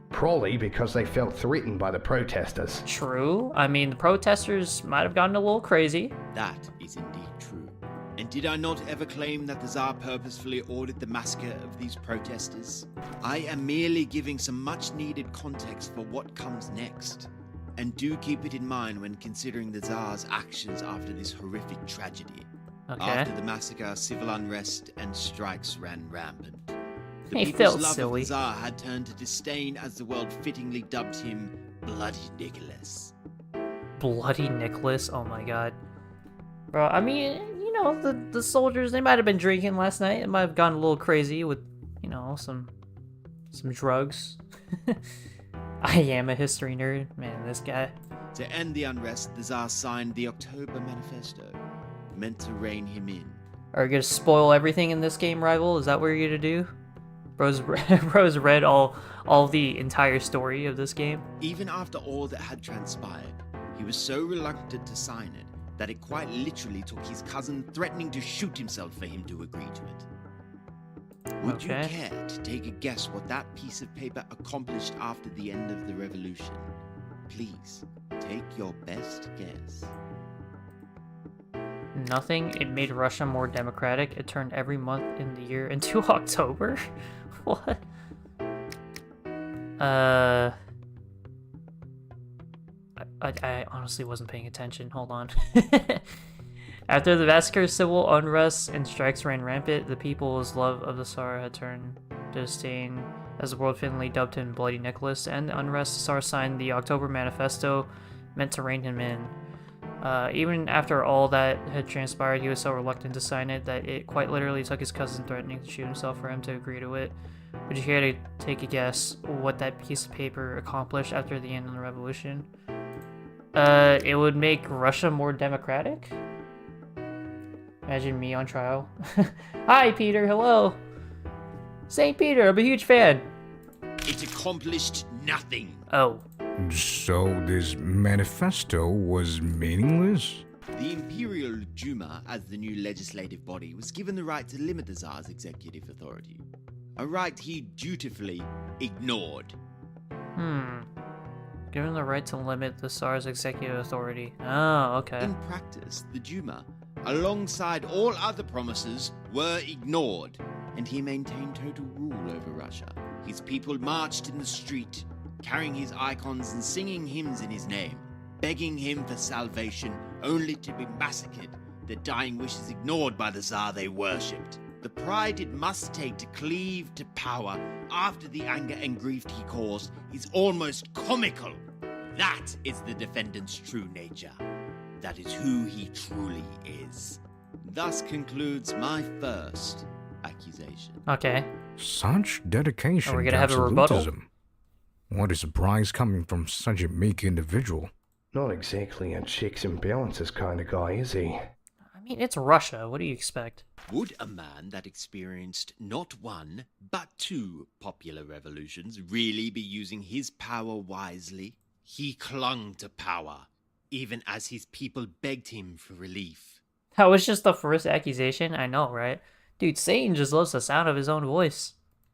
Probably because they felt threatened by the protesters. True. I mean, the protesters might have gotten a little crazy. That is indeed true. And did I not ever claim that the Tsar purposefully ordered the massacre of these protesters? I am merely giving some much-needed context for what comes next. And do keep it in mind when considering the Tsar's actions after this horrific tragedy. Okay. After the massacre, civil unrest and strikes ran rampant. The He people's felt love silly. of the Tsar had turned to disdain as the world fittingly dubbed him Bloody Nicholas. Bloody Nicholas. Oh my god. Bro, I mean, you know, the soldiers, they might have been drinking last night. It might have gone a little crazy with, you know, some drugs. I am a history nerd. Man, this guy. To end the unrest, the Tsar signed the October Manifesto, meant to rein him in. Are you gonna spoil everything in this game, Rival? Is that what you're gonna do? Bro's read all the entire story of this game. Even after all that had transpired, he was so reluctant to sign it that it quite literally took his cousin threatening to shoot himself for him to agree to it. Would you care to take a guess what that piece of paper accomplished after the end of the revolution? Please, take your best guess. Nothing. It made Russia more democratic. It turned every month in the year into October. What? I honestly wasn't paying attention. Hold on. After the massacre, civil unrest and strikes ran rampant, the people's love of the Tsar had turned to disdain as the world finally dubbed him Bloody Nicholas. To end the unrest, the Tsar signed the October Manifesto, meant to rein him in. Even after all that had transpired, he was so reluctant to sign it that it quite literally took his cousin threatening to shoot himself for him to agree to it. Would you care to take a guess what that piece of paper accomplished after the end of the revolution? It would make Russia more democratic? Imagine me on trial. Hi, Peter. Hello. St. Peter, I'm a huge fan. It accomplished nothing. Oh. So this manifesto was meaningless? The Imperial Duma, as the new legislative body, was given the right to limit the Tsar's executive authority. A right he dutifully ignored. Given the right to limit the Tsar's executive authority. Oh, okay. In practice, the Duma, alongside all other promises, were ignored, and he maintained total rule over Russia. His people marched in the street, carrying his icons and singing hymns in his name, begging him for salvation, only to be massacred, their dying wishes ignored by the Tsar they worshipped. The pride it must take to cleave to power after the anger and grief he caused is almost comical. That is the defendant's true nature. That is who he truly is. Thus concludes my first accusation. Okay. Such dedication Are we to gonna have a rebuttal? absolutism. What is a prize coming from such a meek individual? Not exactly a checks and balances kind of guy, is he? I mean, it's Russia. What do you expect? Would a man that experienced not one, but two popular revolutions really be using his power wisely? He clung to power, even as his people begged him for relief. That was just the first accusation? I know, right? Dude, Satan just loves the sound of his own voice.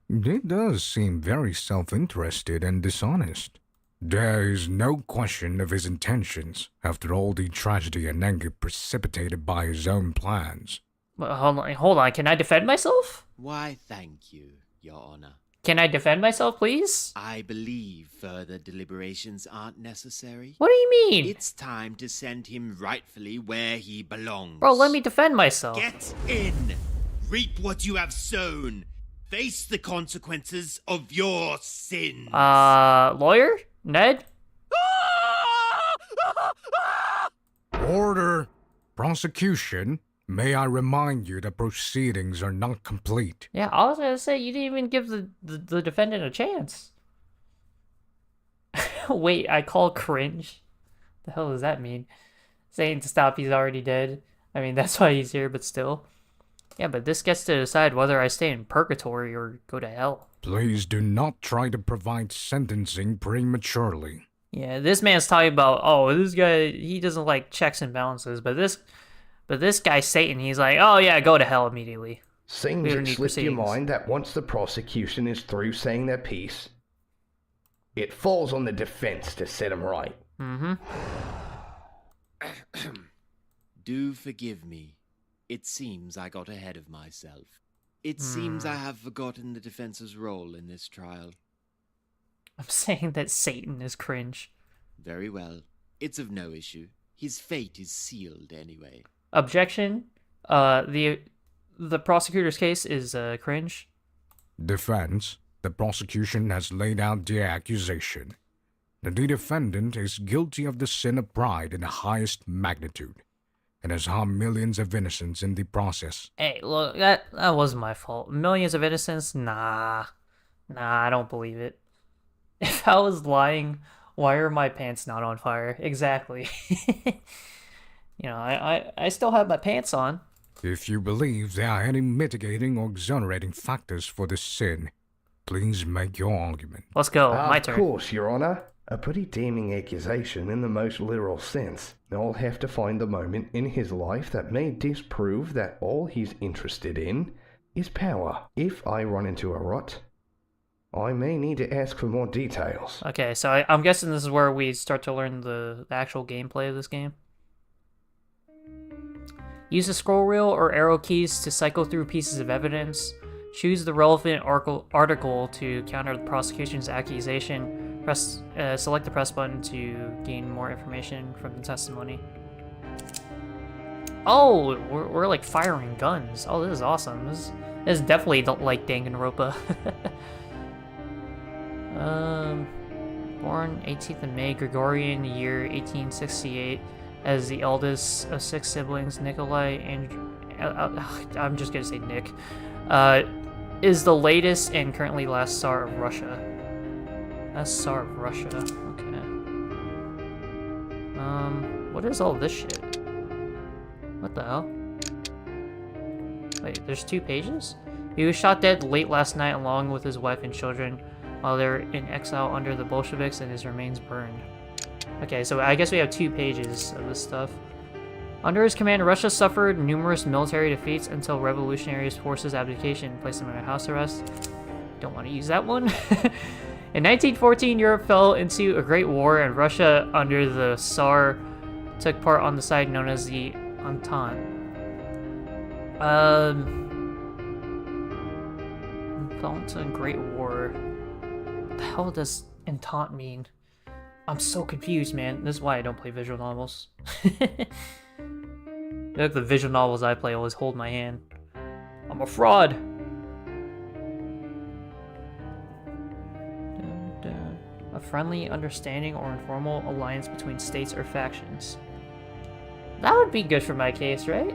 It does seem very self-interested and dishonest. There is no question of his intentions after all the tragedy and anger precipitated by his own plans. But hold on. Can I defend myself? Why, thank you, Your Honor. Can I defend myself, please? I believe further deliberations aren't necessary. What do you mean? It's time to send him rightfully where he belongs. Bro, let me defend myself. Get in! Reap what you have sown! Face the consequences of your sins! Lawyer? Ned? Order! Prosecution, may I remind you that proceedings are not complete. Yeah, I was gonna say, you didn't even give the defendant a chance. Wait, I call cringe? The hell does that mean? Saying to stop, he's already dead. I mean, that's why he's here, but still. Yeah, but this gets to decide whether I stay in purgatory or go to hell. Please do not try to provide sentencing prematurely. Yeah, this man's talking about, oh, this guy, he doesn't like checks and balances, but this guy Satan, he's like, oh yeah, go to hell immediately. Seems it slipped your mind that once the prosecution is through saying their piece, it falls on the defense to set them right. Mm-hmm. Do forgive me. It seems I got ahead of myself. It seems I have forgotten the defense's role in this trial. I'm saying that Satan is cringe. Very well. It's of no issue. His fate is sealed anyway. Objection. The prosecutor's case is cringe. Defense, the prosecution has laid out the accusation. The defendant is guilty of the sin of pride in the highest magnitude, and has harmed millions of innocents in the process. Hey, look, that wasn't my fault. Millions of innocents? Nah, I don't believe it. If I was lying, why are my pants not on fire? Exactly. You know, I still have my pants on. If you believe there are any mitigating or exonerating factors for this sin, please make your argument. Let's go, my turn. Of course, Your Honor. A pretty damning accusation in the most literal sense. I'll have to find the moment in his life that may disprove that all he's interested in is power. If I run into a rut, I may need to ask for more details. Okay, so I'm guessing this is where we start to learn the actual gameplay of this game. Use the scroll wheel or arrow keys to cycle through pieces of evidence. Choose the relevant article to counter the prosecution's accusation. Select the press button to gain more information from the testimony. Oh, we're like firing guns. Oh, this is awesome. This is definitely like Danganronpa. Born 18th of May, Gregorian year 1868, as the eldest of 6 siblings, Nikolai and I'm just gonna say Nick, is the latest and currently last Tsar of Russia. That's Tsar of Russia. Okay. What is all this shit? What the hell? Wait, there's 2 pages? He was shot dead late last night along with his wife and children while they're in exile under the Bolsheviks, and his remains burned. Okay, so I guess we have 2 pages of this stuff. Under his command, Russia suffered numerous military defeats until revolutionary forces' abdication placed him under house arrest. Don't want to use that one. In 1914, Europe fell into a great war, and Russia, under the Tsar, took part on the side known as the Entente. Fell into a great war. What the hell does Entente mean? I'm so confused, man. This is why I don't play visual novels. Like the visual novels I play always hold my hand. I'm a fraud. A friendly, understanding, or informal alliance between states or factions. That would be good for my case, right?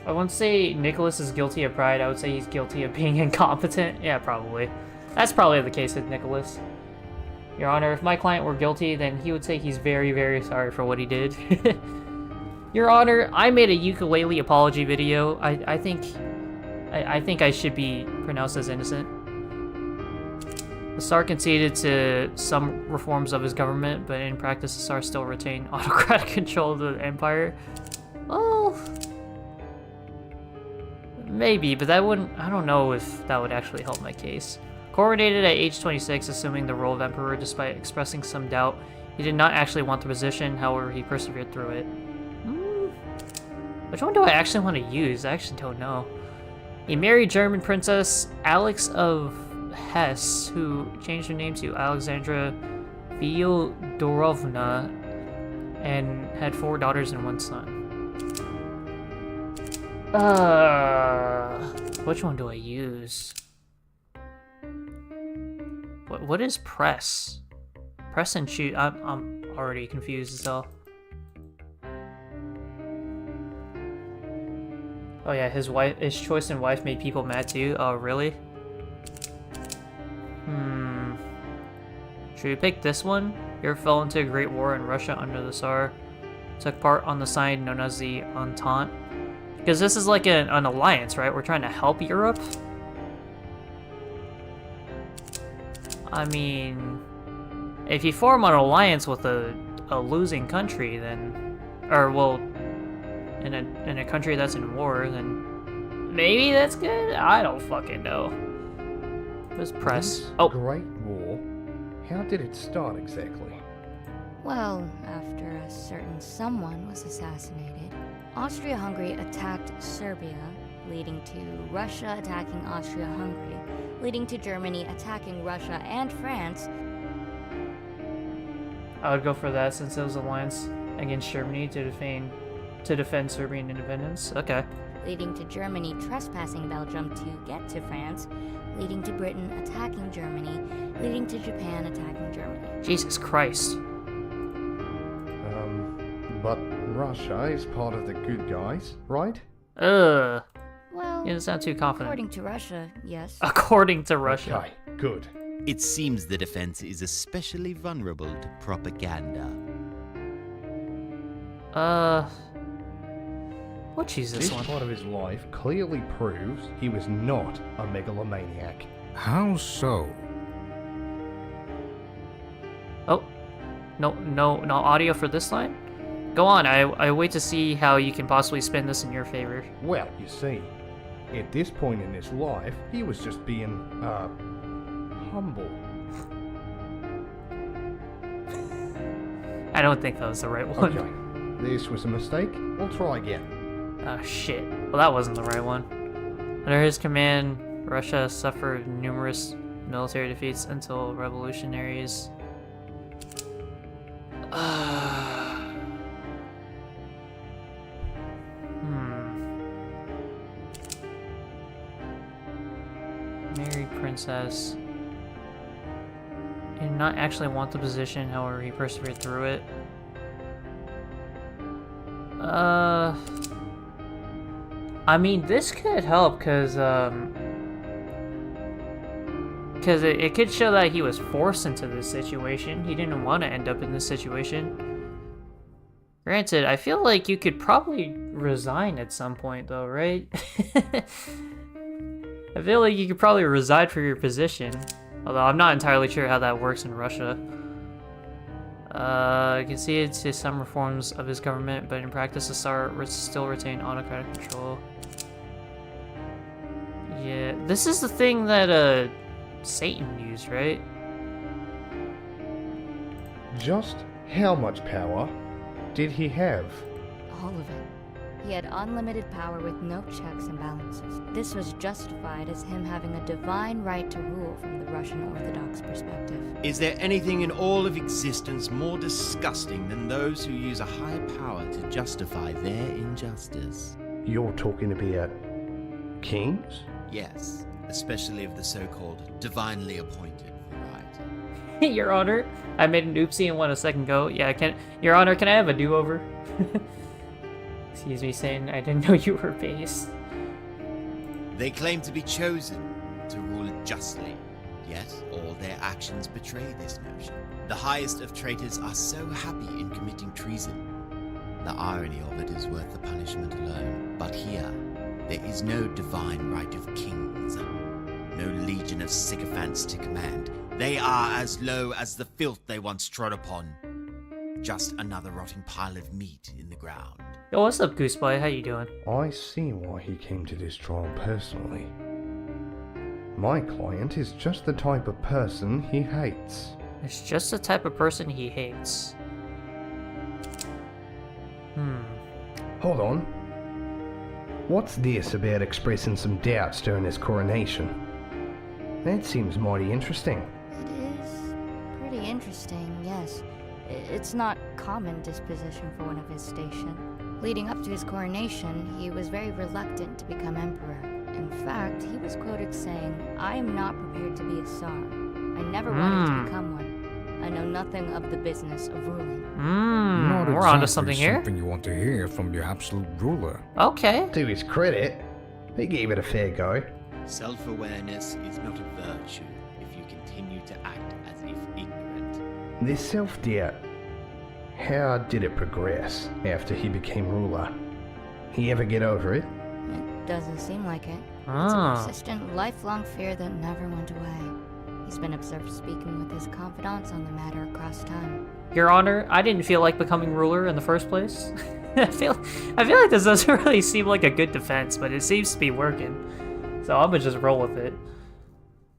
I wouldn't say Nicholas is guilty of pride. I would say he's guilty of being incompetent. Yeah, probably. That's probably the case with Nicholas. Your Honor, if my client were guilty, then he would say he's very, very sorry for what he did. Your Honor, I made a ukulele apology video. I think I should be pronounced as innocent. The Tsar conceded to some reforms of his government, but in practice the Tsar still retained autocratic control of the empire. Well, maybe, but that wouldn't... I don't know if that would actually help my case. Coronated at age 26, assuming the role of emperor despite expressing some doubt. He did not actually want the position, however he persevered through it. Which one do I actually want to use? I actually don't know. He married German princess Alex of Hesse, who changed her name to Alexandra Fyodorovna, and had 4 daughters and 1 son. Which one do I use? What is press? Press and shoot. I'm already confused as hell. Oh yeah, his choice in wife made people mad too. Oh really? Should we pick this one? Europe fell into a great war in Russia under the Tsar. Took part on the side known as the Entente. Because this is like an alliance, right? We're trying to help Europe. I mean, if you form an alliance with a losing country, then, or well, in a country that's in war, then maybe that's good. I don't fucking know. Let's press. This Oh, Great War? How did it start exactly? Well, after a certain someone was assassinated, Austria-Hungary attacked Serbia, leading to Russia attacking Austria-Hungary, leading to Germany attacking Russia and France. I would go for that since it was alliance against Germany to defend Serbian independence. Okay. Leading to Germany trespassing Belgium to get to France, leading to Britain attacking Germany, leading to Japan attacking Germany. Jesus Christ. But Russia is part of the good guys, right? Ugh. Well, You don't sound too confident. according to Russia, yes. According to Russia. Okay, good. It seems the defense is especially vulnerable to propaganda. We'll choose this This one. part of his life clearly proves he was not a megalomaniac. How so? Oh, no audio for this line? Go on, I wait to see how you can possibly spin this in your favor. Well, you see, at this point in his life, he was just being, humble. I don't think that was the right one. Okay, this was a mistake. We'll try again. Oh shit. Well, that wasn't the right one. Under his command, Russia suffered numerous military defeats until revolutionaries. Married princess. He did not actually want the position, however, he persevered through it. I mean, this could help, because it could show that he was forced into this situation. He didn't want to end up in this situation. Granted, I feel like you could probably resign at some point, though, right? I feel like you could probably resign for your position. Although I'm not entirely sure how that works in Russia. You can see it's some reforms of his government, but in practice the Tsar still retained autocratic control. Yeah, this is the thing that Satan used, right? Just how much power did he have? All of it. He had unlimited power with no checks and balances. This was justified as him having a divine right to rule from the Russian Orthodox perspective. Is there anything in all of existence more disgusting than those who use a higher power to justify their injustice? You're talking about kings? Yes, especially of the so-called divinely appointed variety. Your Honor, I made an oopsie and won a second go. Yeah, Your Honor, can I have a do-over? Excuse me, saying I didn't know you were based. They claim to be chosen to rule justly, yet all their actions betray this notion. The highest of traitors are so happy in committing treason. The irony of it is worth the punishment alone. But here, there is no divine right of kings, no legion of sycophants to command. They are as low as the filth they once trod upon. Just another rotting pile of meat in the ground. Yo, what's up, Gooseboy? How you doing? I see why he came to this trial personally. My client is just the type of person he hates. It's just the type of person he hates. Hold on. What's this about expressing some doubts during his coronation? That seems mighty interesting. It is pretty interesting, yes. It's not common disposition for one of his station. Leading up to his coronation, he was very reluctant to become emperor. In fact, he was quoted saying, "I am not prepared to be a Tsar. I never wanted to become one. I know nothing of the business of ruling." Not We're exactly onto something here. something you want to hear from your absolute ruler. Okay. To his credit, he gave it a fair go. Self-awareness is not a virtue if you continue to act as if ignorant. This self-doubt, how did it progress after he became ruler? He ever get over it? It doesn't seem like it. It's a persistent, lifelong fear that never went away. He's been observed speaking with his confidants on the matter across time. Your Honor, I didn't feel like becoming ruler in the first place. I feel like this doesn't really seem like a good defense, but it seems to be working. So I'm gonna just roll with it.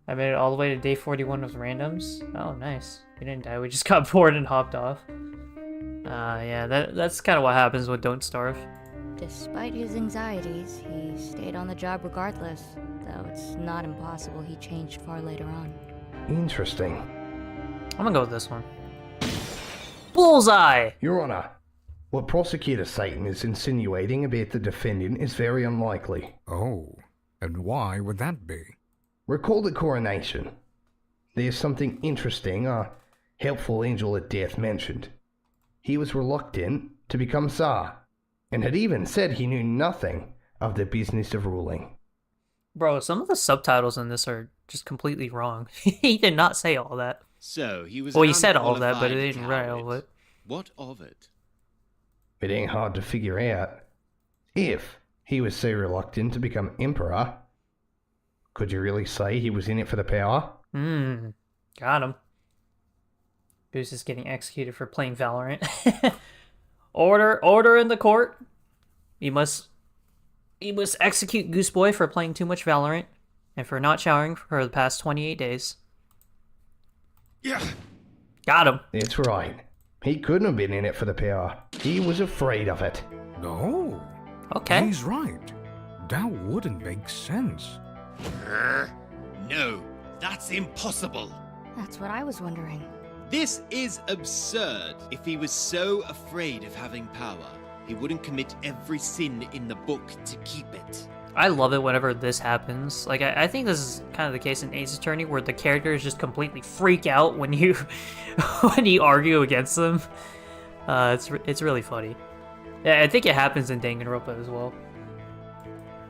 I made it all the way to day 41 with randoms. Oh, nice. We didn't die, we just got bored and hopped off. Yeah, that's kind of what happens with Don't Starve. Despite his anxieties, he stayed on the job regardless, though it's not impossible he changed far later on. Interesting. I'm gonna go with this one. Bullseye! Your Honor, what Prosecutor Satan is insinuating about the defendant is very unlikely. Oh, and why would that be? Recall the coronation. There's something interesting our helpful angel at death mentioned. He was reluctant to become Tsar, and had even said he knew nothing of the business of ruling. Bro, some of the subtitles in this are just completely wrong. He did not say all that. So he was. Well, he said all of that, but he didn't write coward. all of it. What of it? It ain't hard to figure out. If he was so reluctant to become emperor, could you really say he was in it for the power? Got him. Goose is getting executed for playing Valorant. Order in the court. You must execute Gooseboy for playing too much Valorant and for not showering for the past 28 days. Yeah. Got him. That's right. He couldn't have been in it for the power. He was afraid of it. No. Okay. He's right. That wouldn't make sense. No, that's impossible. That's what I was wondering. This is absurd. If he was so afraid of having power, he wouldn't commit every sin in the book to keep it. I love it whenever this happens. Like, I think this is kind of the case in Ace Attorney, where the characters just completely freak out when you when you argue against them. It's really funny. Yeah, I think it happens in Danganronpa as well.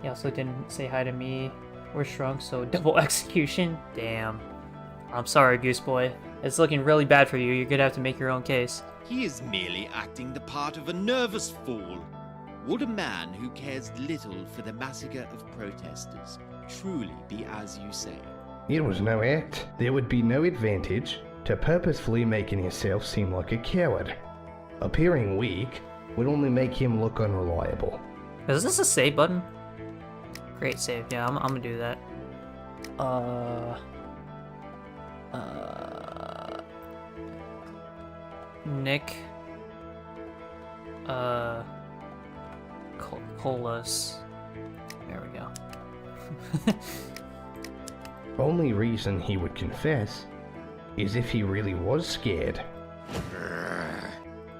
He also didn't say hi to me or Shrunk, so double execution. Damn. I'm sorry, Gooseboy. It's looking really bad for you. You're gonna have to make your own case. He is merely acting the part of a nervous fool. Would a man who cares little for the massacre of protesters truly be as you say? It was no act. There would be no advantage to purposefully making yourself seem like a coward. Appearing weak would only make him look unreliable. Is this a save button? Great save. Yeah, I'm gonna do that. Nick. Colas. There we go. Only reason he would confess is if he really was scared.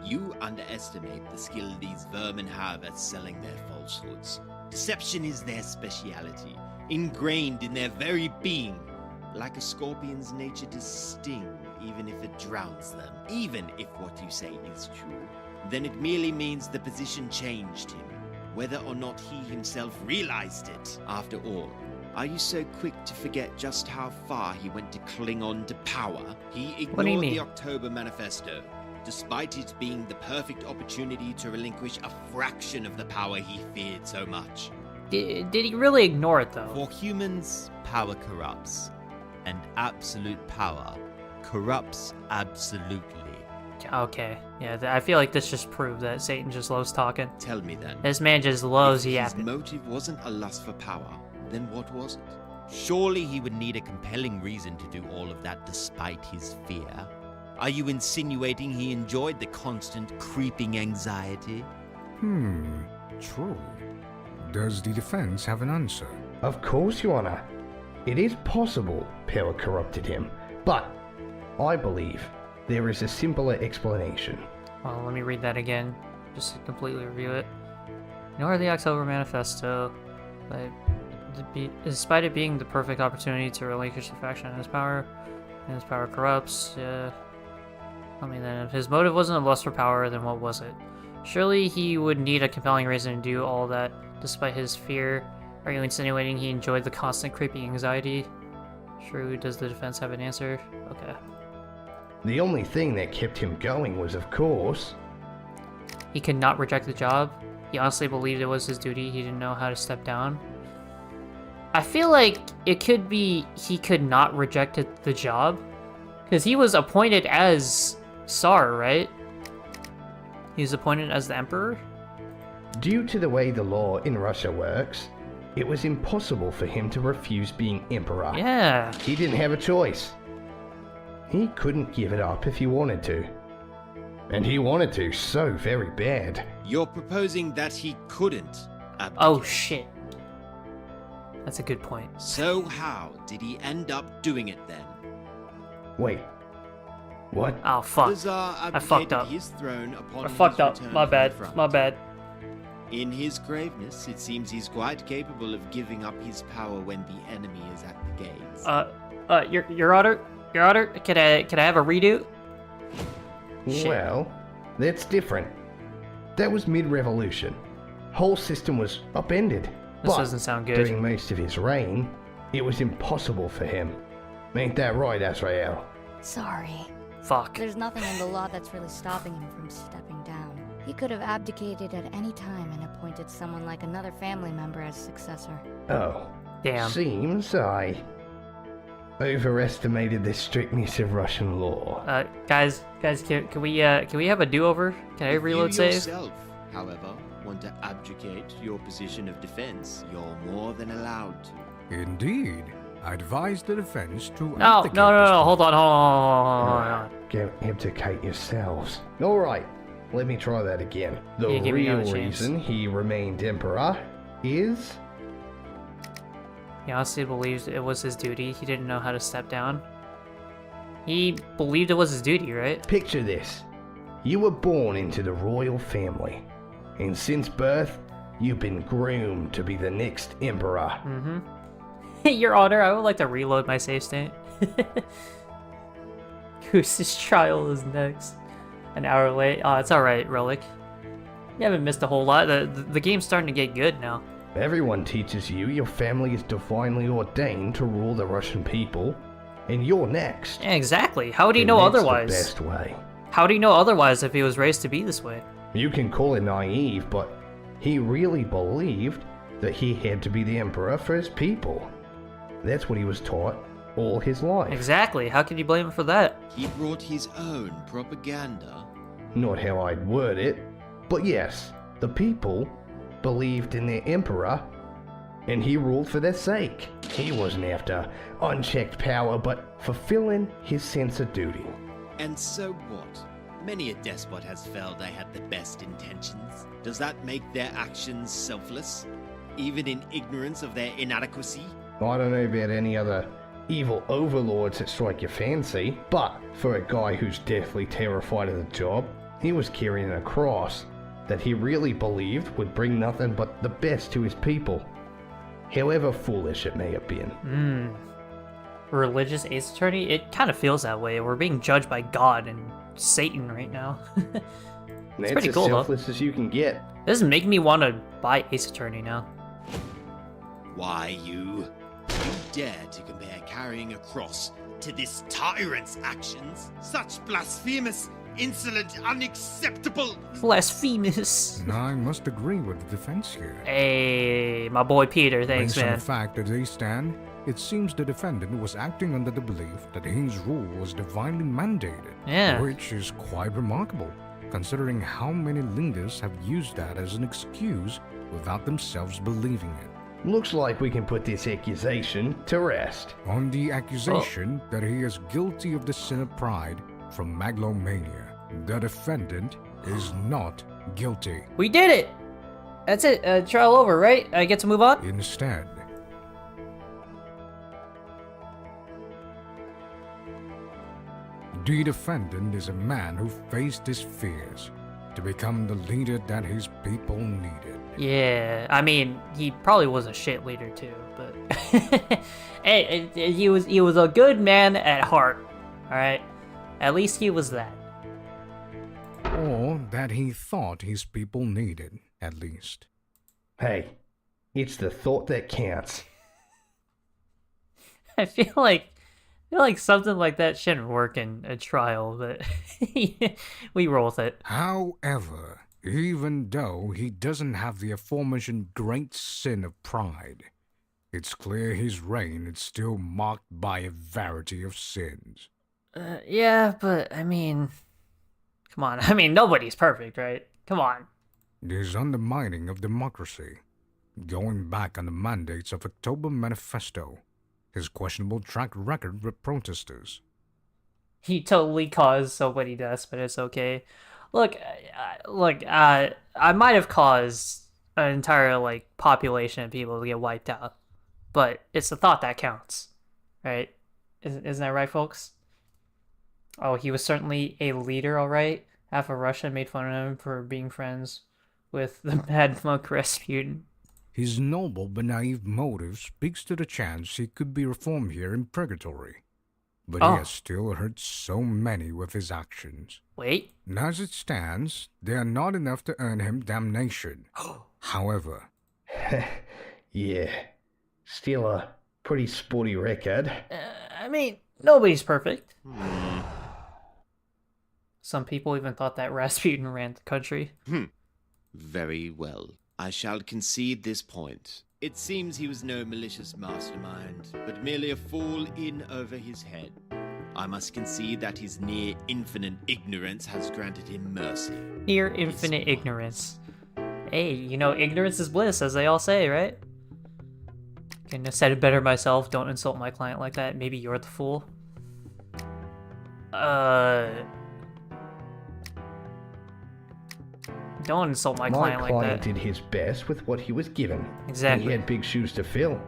You underestimate the skill these vermin have at selling their falsehoods. Deception is their speciality, ingrained in their very being. Like a scorpion's nature to sting, even if it drowns them. Even if what you say is true, then it merely means the position changed him, whether or not he himself realized it. After all, are you so quick to forget just how far he went to cling on to power? He What do you ignored mean? the October Manifesto, despite it being the perfect opportunity to relinquish a fraction of the power he feared so much. Did he really ignore it, though? For humans, power corrupts, and absolute power corrupts absolutely. Okay, yeah, I feel like this just proved that Satan just loves talking. Tell me then, This man just loves if his yapping. motive wasn't a lust for power, then what was it? Surely he would need a compelling reason to do all of that despite his fear. Are you insinuating he enjoyed the constant creeping anxiety? True. Does the defense have an answer? Of course, Your Honor. It is possible power corrupted him, but I believe there is a simpler explanation. Well, let me read that again, just to completely review it. Ignore the October Manifesto, but despite it being the perfect opportunity to relinquish the faction and his power corrupts, I mean, then if his motive wasn't a lust for power, then what was it? Surely he would need a compelling reason to do all that, despite his fear. Are you insinuating he enjoyed the constant creeping anxiety? True, does the defense have an answer? Okay. The only thing that kept him going was, of course, He could not reject the job. He honestly believed it was his duty. He didn't know how to step down. I feel like it could be he could not reject the job, because he was appointed as Tsar, right? He was appointed as the Emperor? due to the way the law in Russia works, it was impossible for him to refuse being emperor. Yeah. He didn't have a choice. He couldn't give it up if he wanted to. And he wanted to so very bad. You're proposing that he couldn't abdicate. Oh, shit. That's a good point. So how did he end up doing it then? Wait. What? Oh, fuck. The Tsar I fucked abdicated up. his throne upon I his fucked up. return My from the bad. front. My bad. In his graveness, it seems he's quite capable of giving up his power when the enemy is at the gates. Your Honor, can I have a redo? Shit. Well, that's different. That was mid-revolution. Whole system was upended. This But doesn't sound good. during most of his reign, it was impossible for him. Ain't that right, Azrael? Sorry. Fuck. There's nothing in the law that's really stopping him from stepping down. He could have abdicated at any time and appointed someone like another family member as successor. Oh. Damn. Seems I overestimated the strictness of Russian law. Guys, can we have a do-over? Can I reload If you save? yourself, however, want to abdicate your position of defense, you're more than allowed to. Indeed. I advise the defense to No, abdicate no, this hold on. Go abdicate yourselves. Alright, let me try that again. The Yeah, give me real another chance. reason he remained emperor is... He honestly believed it was his duty. He didn't know how to step down. He believed it was his duty, right? Picture this. You were born into the royal family, and since birth, you've been groomed to be the next emperor. Mm-hmm. Your Honor, I would like to reload my save state. Goose's trial is next. An hour late. Oh, it's alright, Relic. You haven't missed a whole lot. The game's starting to get good now. Everyone teaches you your family is divinely ordained to rule the Russian people, and you're next. Yeah, exactly. How would he And know that's otherwise? The best way. How do you know otherwise if he was raised to be this way? You can call it naive, but he really believed that he had to be the emperor for his people. That's what he was taught all his life. Exactly. How can you blame him for that? He brought his own propaganda. Not how I'd word it, but yes, the people believed in their emperor, and he ruled for their sake. He wasn't after unchecked power, but fulfilling his sense of duty. And so what? Many a despot has felt they had the best intentions. Does that make their actions selfless? Even in ignorance of their inadequacy? I don't know about any other evil overlords that strike your fancy, but for a guy who's deathly terrified of the job, He was carrying a cross that he really believed would bring nothing but the best to his people, however foolish it may have been. Religious Ace Attorney? It kind of feels that way. We're being judged by God and Satan right now. That's pretty as cool, though. selfless as you can get. This is making me want to buy Ace Attorney now. Why, you dare to compare carrying a cross to this tyrant's actions? Such blasphemous, insolent, unacceptable... Blasphemous. I must agree with the defense here. Hey, my boy Peter, thanks, Based on man. the fact that they stand, it seems the defendant was acting under the belief that his rule was divinely mandated. Yeah. Which is quite remarkable, considering how many leaders have used that as an excuse without themselves believing it. Looks like we can put this accusation to rest. On the accusation that he is guilty of the sin of pride from megalomania, the defendant is not guilty. We did it! That's it. Trial over, right? I get to move on? Instead, the defendant is a man who faced his fears to become the leader that his people needed. Yeah, I mean, he probably was a shit leader too, but hey, he was a good man at heart. All right, at least he was that. Or that he thought his people needed, at least. Hey, it's the thought that counts. I feel like something like that shouldn't work in a trial, but we roll with it. However, even though he doesn't have the aforementioned great sin of pride, it's clear his reign is still marked by a variety of sins. Yeah, but I mean, come on. I mean, nobody's perfect, right? Come on. His undermining of democracy, going back on the mandates of October Manifesto, his questionable track record with protesters. He totally caused somebody deaths, but it's okay. Look, I might have caused an entire population of people to get wiped out, but it's the thought that counts, right? Isn't that right, folks? Oh, he was certainly a leader, all right. Half of Russia made fun of him for being friends with the Mad Monk Rasputin. His noble but naive motive speaks to the chance he could be reformed here in purgatory. But he has still hurt so many with his actions. Wait. And as it stands, they are not enough to earn him damnation. However... Yeah, still a pretty sporty record. I mean, nobody's perfect. Some people even thought that Rasputin ran the country. Very well. I shall concede this point. It seems he was no malicious mastermind, but merely a fool in over his head. I must concede that his near infinite ignorance has granted him mercy. Near infinite ignorance. Hey, ignorance is bliss, as they all say, right? Couldn't have said it better myself. Don't insult my client like that. Maybe you're the fool. Don't insult my client like that. My client did his best with what he was given. Exactly. He had big shoes to fill.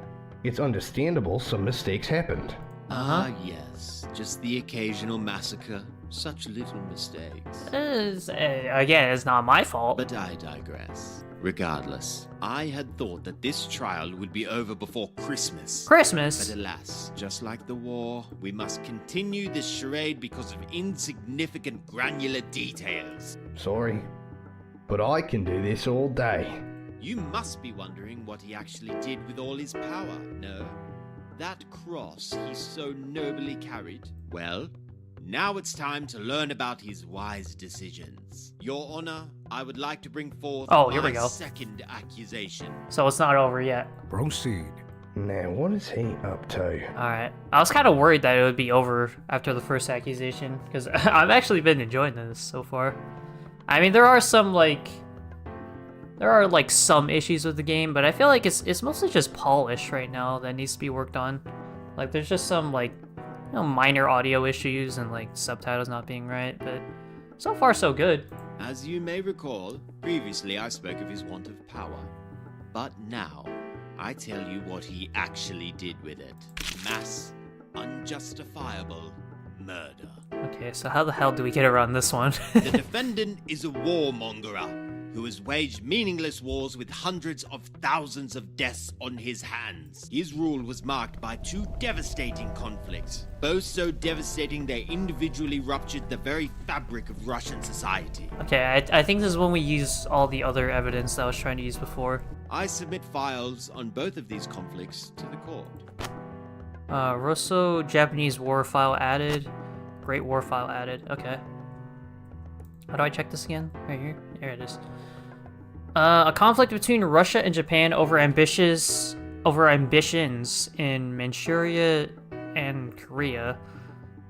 It's understandable some mistakes happened. Yes. Just the occasional massacre. Such little mistakes. Again, it's not my fault. But I digress. Regardless, I had thought that this trial would be over before Christmas. Christmas? But alas, just like the war, we must continue this charade because of insignificant granular details. Sorry, but I can do this all day. You must be wondering what he actually did with all his power, no? That cross he so nobly carried? Well, now it's time to learn about his wise decisions. Your Honor, I would like to bring forth here we my go. second accusation. So it's not over yet. Proceed. Now, what is he up to? Alright. I was kind of worried that it would be over after the first accusation, because I've actually been enjoying this so far. I mean, there are some, some issues with the game, but I feel like it's mostly just polish right now that needs to be worked on. There's just some, minor audio issues and, subtitles not being right, but so far so good. As you may recall, previously I spoke of his want of power. But now, I tell you what he actually did with it. Mass, unjustifiable murder. Okay, so how the hell do we get around this one? The defendant is a warmongerer who has waged meaningless wars with hundreds of thousands of deaths on his hands. His rule was marked by 2 devastating conflicts, both so devastating they individually ruptured the very fabric of Russian society. Okay, I think this is when we use all the other evidence that I was trying to use before. I submit files on both of these conflicts to the court. Russo-Japanese war file added. Great war file added. Okay. How do I check this again? Right here? There it is. A conflict between Russia and Japan over ambitions in Manchuria and Korea.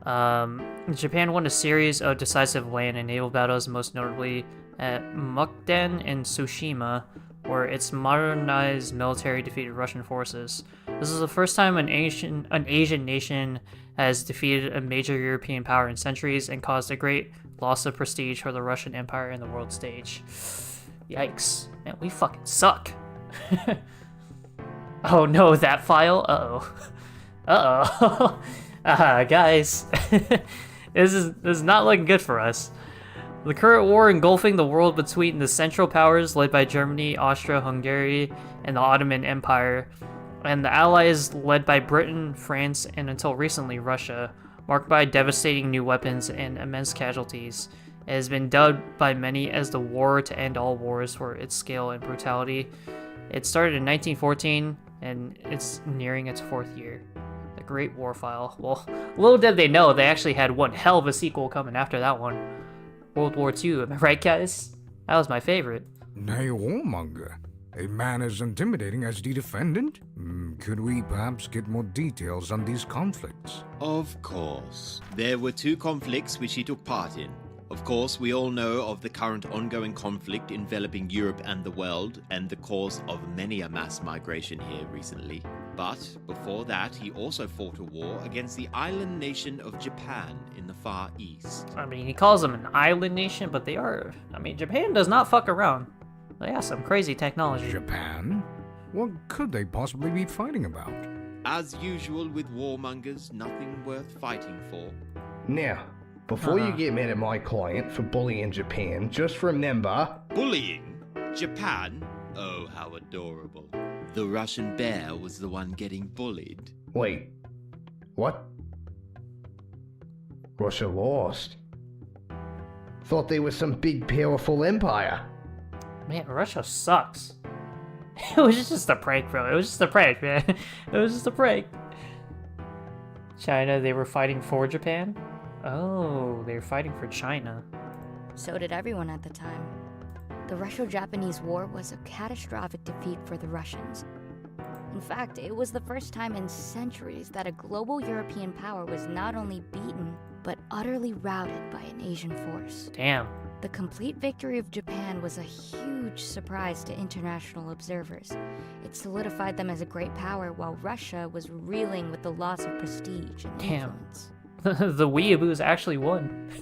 Japan won a series of decisive land and naval battles, most notably at Mukden and Tsushima, where its modernized military defeated Russian forces. This is the first time an Asian nation has defeated a major European power in centuries and caused a great loss of prestige for the Russian Empire in the world stage. Yikes. Man, we fucking suck. Oh no, that file? Uh-oh. Guys. This is not looking good for us. The current war engulfing the world between the Central Powers led by Germany, Austria-Hungary, and the Ottoman Empire, and the Allies led by Britain, France, and until recently Russia, marked by devastating new weapons and immense casualties. It has been dubbed by many as the war to end all wars for its scale and brutality. It started in 1914, and it's nearing its 4th year. The Great War File. Well, little did they know, they actually had one hell of a sequel coming after that one. World War II, am I right, guys? That was my favorite. Nay, warmonger. A man as intimidating as the defendant? Could we perhaps get more details on these conflicts? Of course. There were 2 conflicts which he took part in. Of course, we all know of the current ongoing conflict enveloping Europe and the world, and the cause of many a mass migration here recently. But before that, he also fought a war against the island nation of Japan in the Far East. I mean, he calls them an island nation, but they are... I mean, Japan does not fuck around. They have some crazy technology. Japan? What could they possibly be fighting about? As usual with warmongers, nothing worth fighting for. Now, before you get mad at my client for bullying Japan, just remember... Bullying? Japan? Oh, how adorable. The Russian bear was the one getting bullied. Wait. What? Russia lost. Thought they were some big, powerful empire. Man, Russia sucks. It was just a prank, bro. It was just a prank, man. It was just a prank. China, they were fighting for Japan? Oh, they were fighting for China. So did everyone at the time. The Russo-Japanese War was a catastrophic defeat for the Russians. In fact, it was the first time in centuries that a global European power was not only beaten, but utterly routed by an Asian force. Damn. The complete victory of Japan was a huge surprise to international observers. It solidified them as a great power while Russia was reeling with the loss of prestige and influence. The weeaboos actually won.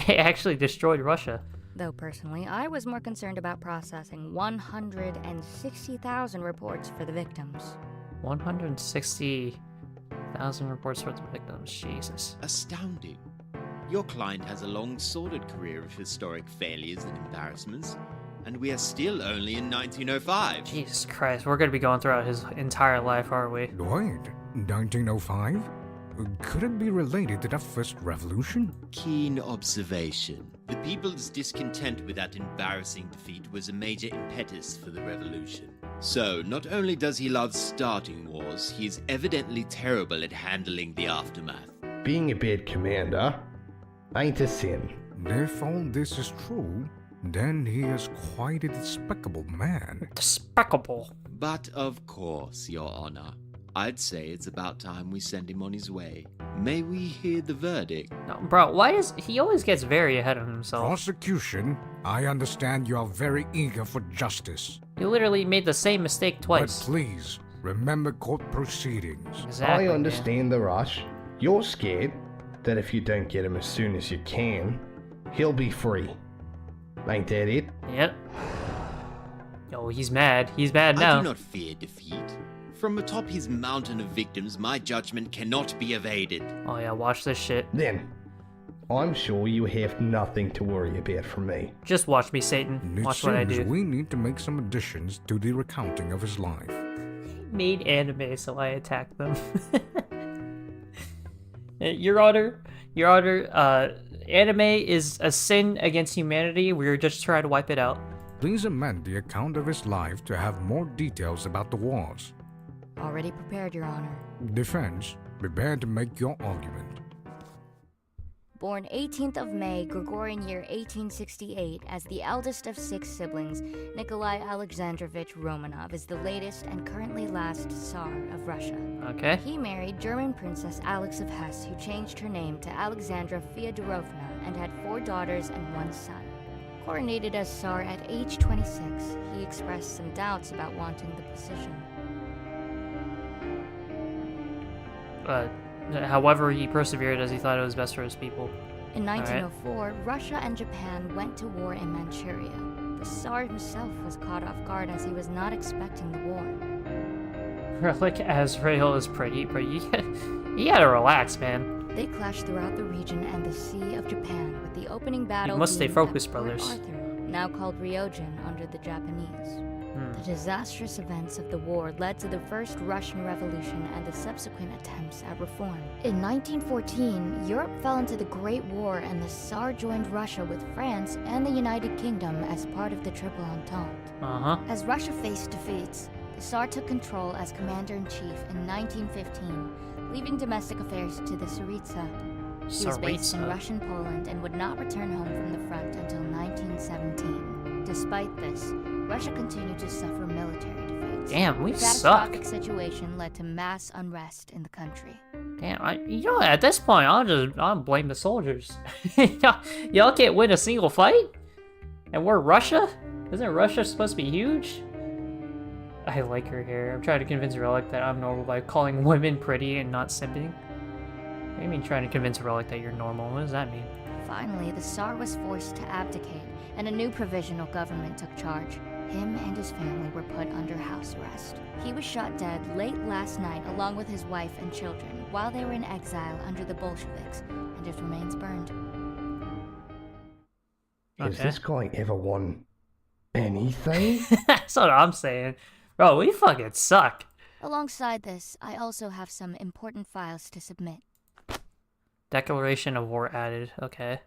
They actually destroyed Russia. Though personally, I was more concerned about processing 160,000 reports for the victims. 160,000 reports for the victims, Jesus. Astounding. Your client has a long sordid career of historic failures and embarrassments, and we are still only in 1905. Jesus Christ, we're gonna be going throughout his entire life, aren't we? Wait, 1905? Could it be related to the First Revolution? Keen observation. The people's discontent with that embarrassing defeat was a major impetus for the revolution. So, not only does he love starting wars, he is evidently terrible at handling the aftermath. Being a bad commander ain't a sin. If all this is true, then he is quite a despicable man. Despicable. But of course, Your Honor. I'd say it's about time we send him on his way. May we hear the verdict? No, bro, why is he always gets very ahead of himself? Prosecution, I understand you are very eager for justice. You literally made the same mistake twice. But please, remember court proceedings. Exactly, I understand the rush. You're scared that if you don't get him as soon as you can, he'll be free. Ain't that it? Yep. Oh, he's mad. He's mad now. I do not fear defeat. From atop his mountain of victims, my judgment cannot be evaded. Oh yeah, watch this shit. Then, I'm sure you have nothing to worry about from me. Just watch me, Satan. And it Watch what I seems do. we need to make some additions to the recounting of his life. Made anime, so I attacked them. Your Honor, anime is a sin against humanity. We're just trying to wipe it out. Please amend the account of his life to have more details about the wars. Already prepared, Your Honor. Defense, prepare to make your argument. Born 18th of May, Gregorian year 1868, as the eldest of 6 siblings, Nikolai Alexandrovich Romanov is the latest and currently last Tsar of Russia. Okay. He married German Princess Alex of Hesse, who changed her name to Alexandra Fyodorovna, and had 4 daughters and 1 son. Coronated as Tsar at age 26, he expressed some doubts about wanting the position. However, he persevered as he thought it was best for his people. In 1904, Russia and Japan went to war in Manchuria. The Tsar himself was caught off guard as he was not expecting the war. Relic Azrael is pretty, but you gotta relax, man. They clashed throughout the region and the Sea of Japan, with the opening battle must stay being focused, at Port brothers. Arthur, now called Ryojin under the Japanese. The disastrous events of the war led to the First Russian Revolution and the subsequent attempts at reform. In 1914, Europe fell into the Great War and the Tsar joined Russia with France and the United Kingdom as part of the Triple Entente. As Russia faced defeats, the Tsar took control as commander-in-chief in 1915, leaving domestic affairs to the Tsaritsa. He was based in Russian Poland and would not return home from the front until 1917. Despite this, Russia continued to suffer military defeats. Damn, we the suck. catastrophic situation led to mass unrest in the country. Damn, at this point, I'll blame the soldiers. Y'all can't win a single fight? And we're Russia? Isn't Russia supposed to be huge? I like her hair. I'm trying to convince Relic that I'm normal by calling women pretty and not simping. What do you mean trying to convince Relic that you're normal? What does that mean? Finally, the Tsar was forced to abdicate, and a new provisional government took charge. Him and his family were put under house arrest. He was shot dead late last night along with his wife and children while they were in exile under the Bolsheviks, and his remains burned. Has this guy ever won anything? That's what I'm saying. Bro, we fucking suck. Alongside this, I also have some important files to submit. Declaration of war added. Okay.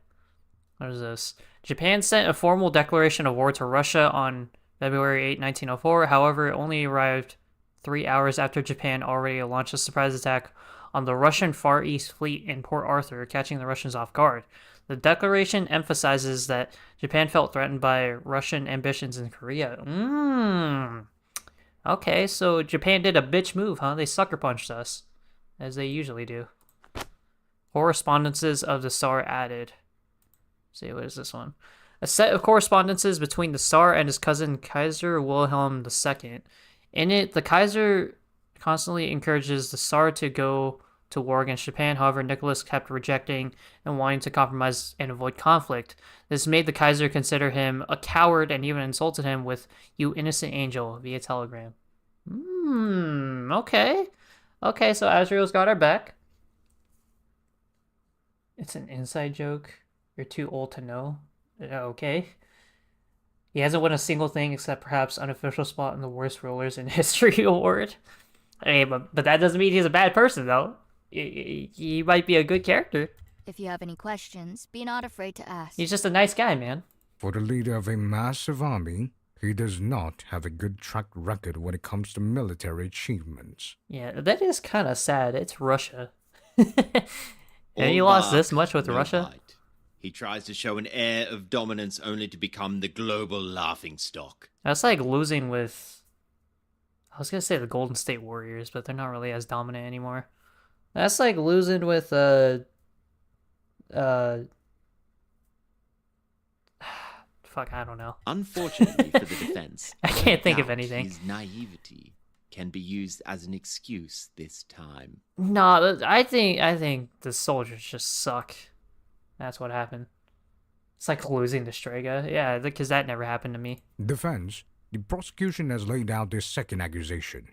What is this? Japan sent a formal declaration of war to Russia on February 8, 1904. However, it only arrived 3 hours after Japan already launched a surprise attack on the Russian Far East Fleet in Port Arthur, catching the Russians off guard. The declaration emphasizes that Japan felt threatened by Russian ambitions in Korea. Okay, so Japan did a bitch move, huh? They sucker punched us, as they usually do. Correspondences of the Tsar added. Let's see, what is this one? A set of correspondences between the Tsar and his cousin Kaiser Wilhelm II. In it, the Kaiser constantly encourages the Tsar to go to war against Japan. However, Nicholas kept rejecting and wanting to compromise and avoid conflict. This made the Kaiser consider him a coward and even insulted him with "you innocent angel" via telegram. Okay. Okay, so Azrael's got our back. It's an inside joke. You're too old to know. Okay. He hasn't won a single thing except perhaps unofficial spot in the Worst Rulers in History award. Hey, but that doesn't mean he's a bad person, though. He might be a good character. If you have any questions, be not afraid to ask. He's just a nice guy, man. For the leader of a massive army, he does not have a good track record when it comes to military achievements. Yeah, that is kind of sad. It's Russia. And he lost this much with Russia? Fight. He tries to show an air of dominance only to become the global laughingstock. That's like losing with... I was going to say the Golden State Warriors, but they're not really as dominant anymore. That's like losing with... Fuck, I don't know. Unfortunately for the defense, I can't think of doubt anything. His naivety can be used as an excuse this time. No, I think the soldiers just suck. That's what happened. It's like losing to Strega. Yeah, because that never happened to me. Defense, the prosecution has laid out their second accusation.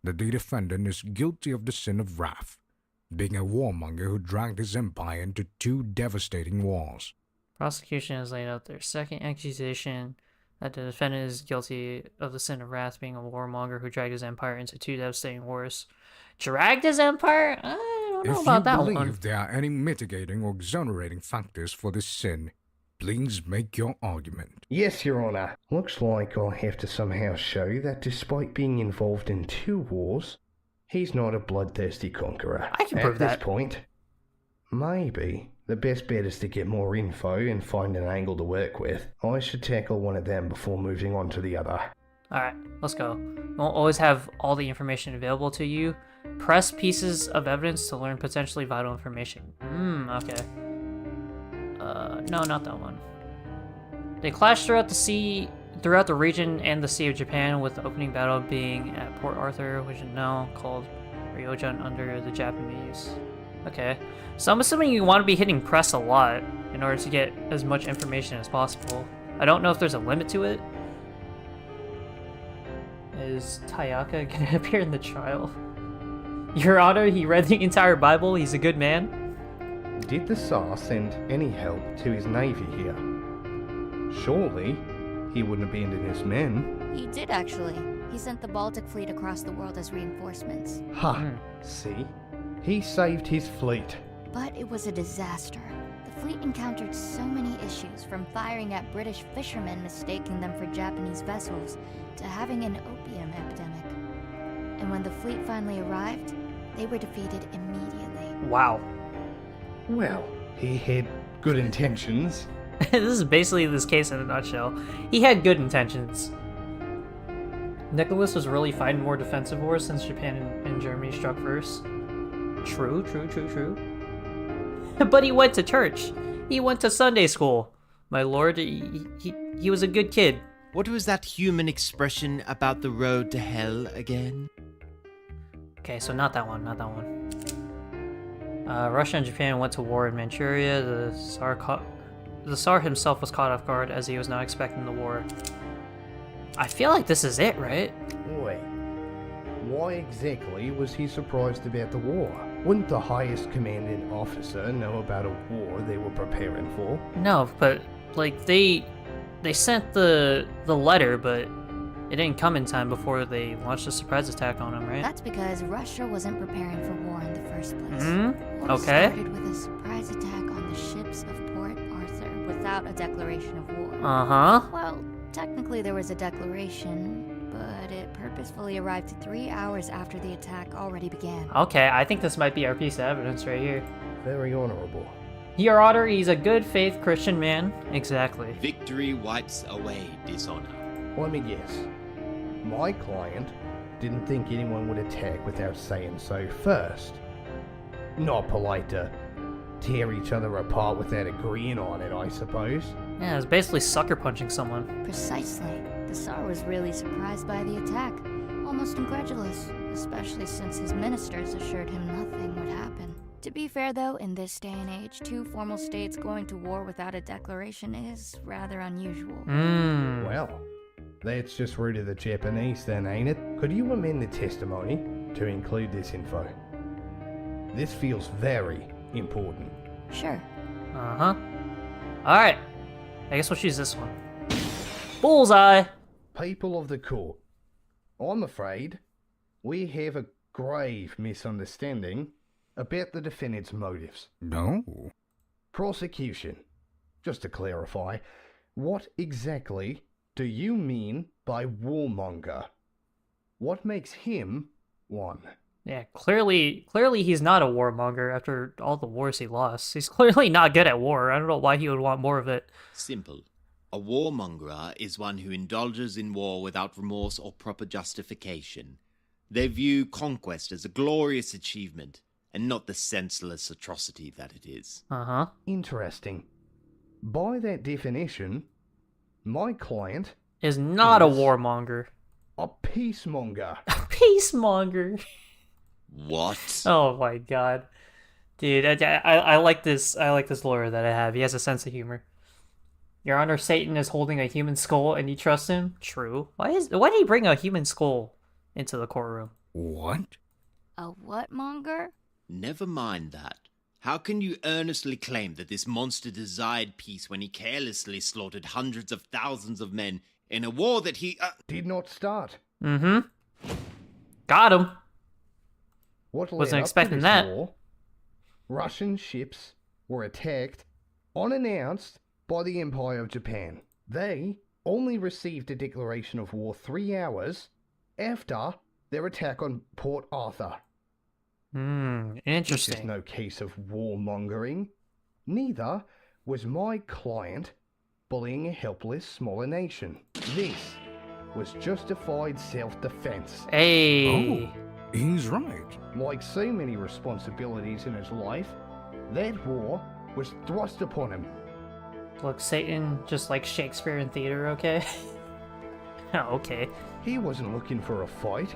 the defendant is guilty of the sin of wrath, being a warmonger who dragged his empire into 2 devastating wars. Prosecution has laid out their second accusation that the defendant is guilty of the sin of wrath, being a warmonger who dragged his empire into 2 devastating wars. Dragged his empire? I don't know about that one. If you believe there are any mitigating or exonerating factors for this sin, please make your argument. Yes, Your Honor. Looks like I'll have to somehow show that despite being involved in 2 wars, he's not a bloodthirsty conqueror. I can prove that. At this point, maybe the best bet is to get more info and find an angle to work with. I should tackle one of them before moving on to the other. Alright, let's go. You won't always have all the information available to you. Press pieces of evidence to learn potentially vital information. Okay. No, not that one. They clashed throughout the region and the Sea of Japan, with the opening battle being at Port Arthur, which is now called Ryojan under the Japanese. Okay. So I'm assuming you want to be hitting press a lot in order to get as much information as possible. I don't know if there's a limit to it. Is Tayaka gonna appear in the trial? Your Honor, he read the entire Bible, he's a good man. Did the Tsar send any help to his navy here? Surely, he wouldn't abandon his men. He did, actually. He sent the Baltic fleet across the world as reinforcements. See? He saved his fleet. But it was a disaster. The fleet encountered so many issues, from firing at British fishermen mistaking them for Japanese vessels, to having an opium epidemic. And when the fleet finally arrived, they were defeated immediately. Wow. Well, he had good intentions. This is basically this case in a nutshell. He had good intentions. Nicholas was really fighting more defensive wars since Japan and Germany struck first. True. But he went to church. He went to Sunday school. My lord, he was a good kid. What was that human expression about the road to hell again? Okay, so not that one. Russia and Japan went to war in Manchuria. The Tsar himself was caught off guard as he was not expecting the war. I feel like this is it, right? Wait. Why exactly was he surprised about the war? Wouldn't the highest commanding officer know about a war they were preparing for? No, but like they sent the letter, but it didn't come in time before they launched a surprise attack on him, right? That's because Russia wasn't preparing for war in the first place. War Okay. started with a surprise attack on the ships of Port Arthur without a declaration of war. Well, technically there was a declaration, but it purposefully arrived 3 hours after the attack already began. Okay, I think this might be our piece of evidence right here. Very honorable. Your Honor, he's a good faith Christian man. Exactly. Victory wipes away dishonor. Let me guess. My client didn't think anyone would attack without saying so first. Not polite to tear each other apart without agreeing on it, I suppose. Yeah, it's basically sucker punching someone. Precisely. The Tsar was really surprised by the attack, almost incredulous, especially since his ministers assured him nothing would happen. To be fair though, in this day and age, 2 formal states going to war without a declaration is rather unusual. Well, that's just rude of the Japanese then, ain't it? Could you amend the testimony to include this info? This feels very important. Sure. Alright. I guess we'll choose this one. Bullseye! People of the court, I'm afraid we have a grave misunderstanding about the defendant's motives. No. Prosecution. Just to clarify, what exactly do you mean by warmonger? What makes him one? Yeah, clearly he's not a warmonger after all the wars he lost. He's clearly not good at war. I don't know why he would want more of it. Simple. A warmonger is one who indulges in war without remorse or proper justification. They view conquest as a glorious achievement, and not the senseless atrocity that it is. Interesting. By that definition, my client is not a warmonger. A peacemonger. A peacemonger. What? Oh my god. Dude, I like this lawyer that I have. He has a sense of humor. Your Honor, Satan is holding a human skull and you trust him? True. Why did he bring a human skull into the courtroom? What? A what monger? Never mind that. How can you earnestly claim that this monster desired peace when he carelessly slaughtered hundreds of thousands of men in a war that he... Did not start. Mm-hmm. Got him. What led Wasn't up to expecting this that. war, Russian ships were attacked unannounced by the Empire of Japan. They only received a declaration of war 3 hours after their attack on Port Arthur. This is Interesting. no case of warmongering. Neither was my client bullying a helpless smaller nation. This was justified self-defense. Hey. Oh, he's right. Like so many responsibilities in his life, that war was thrust upon him. Look, Satan, just like Shakespeare in theater, okay? Oh, okay. He wasn't looking for a fight.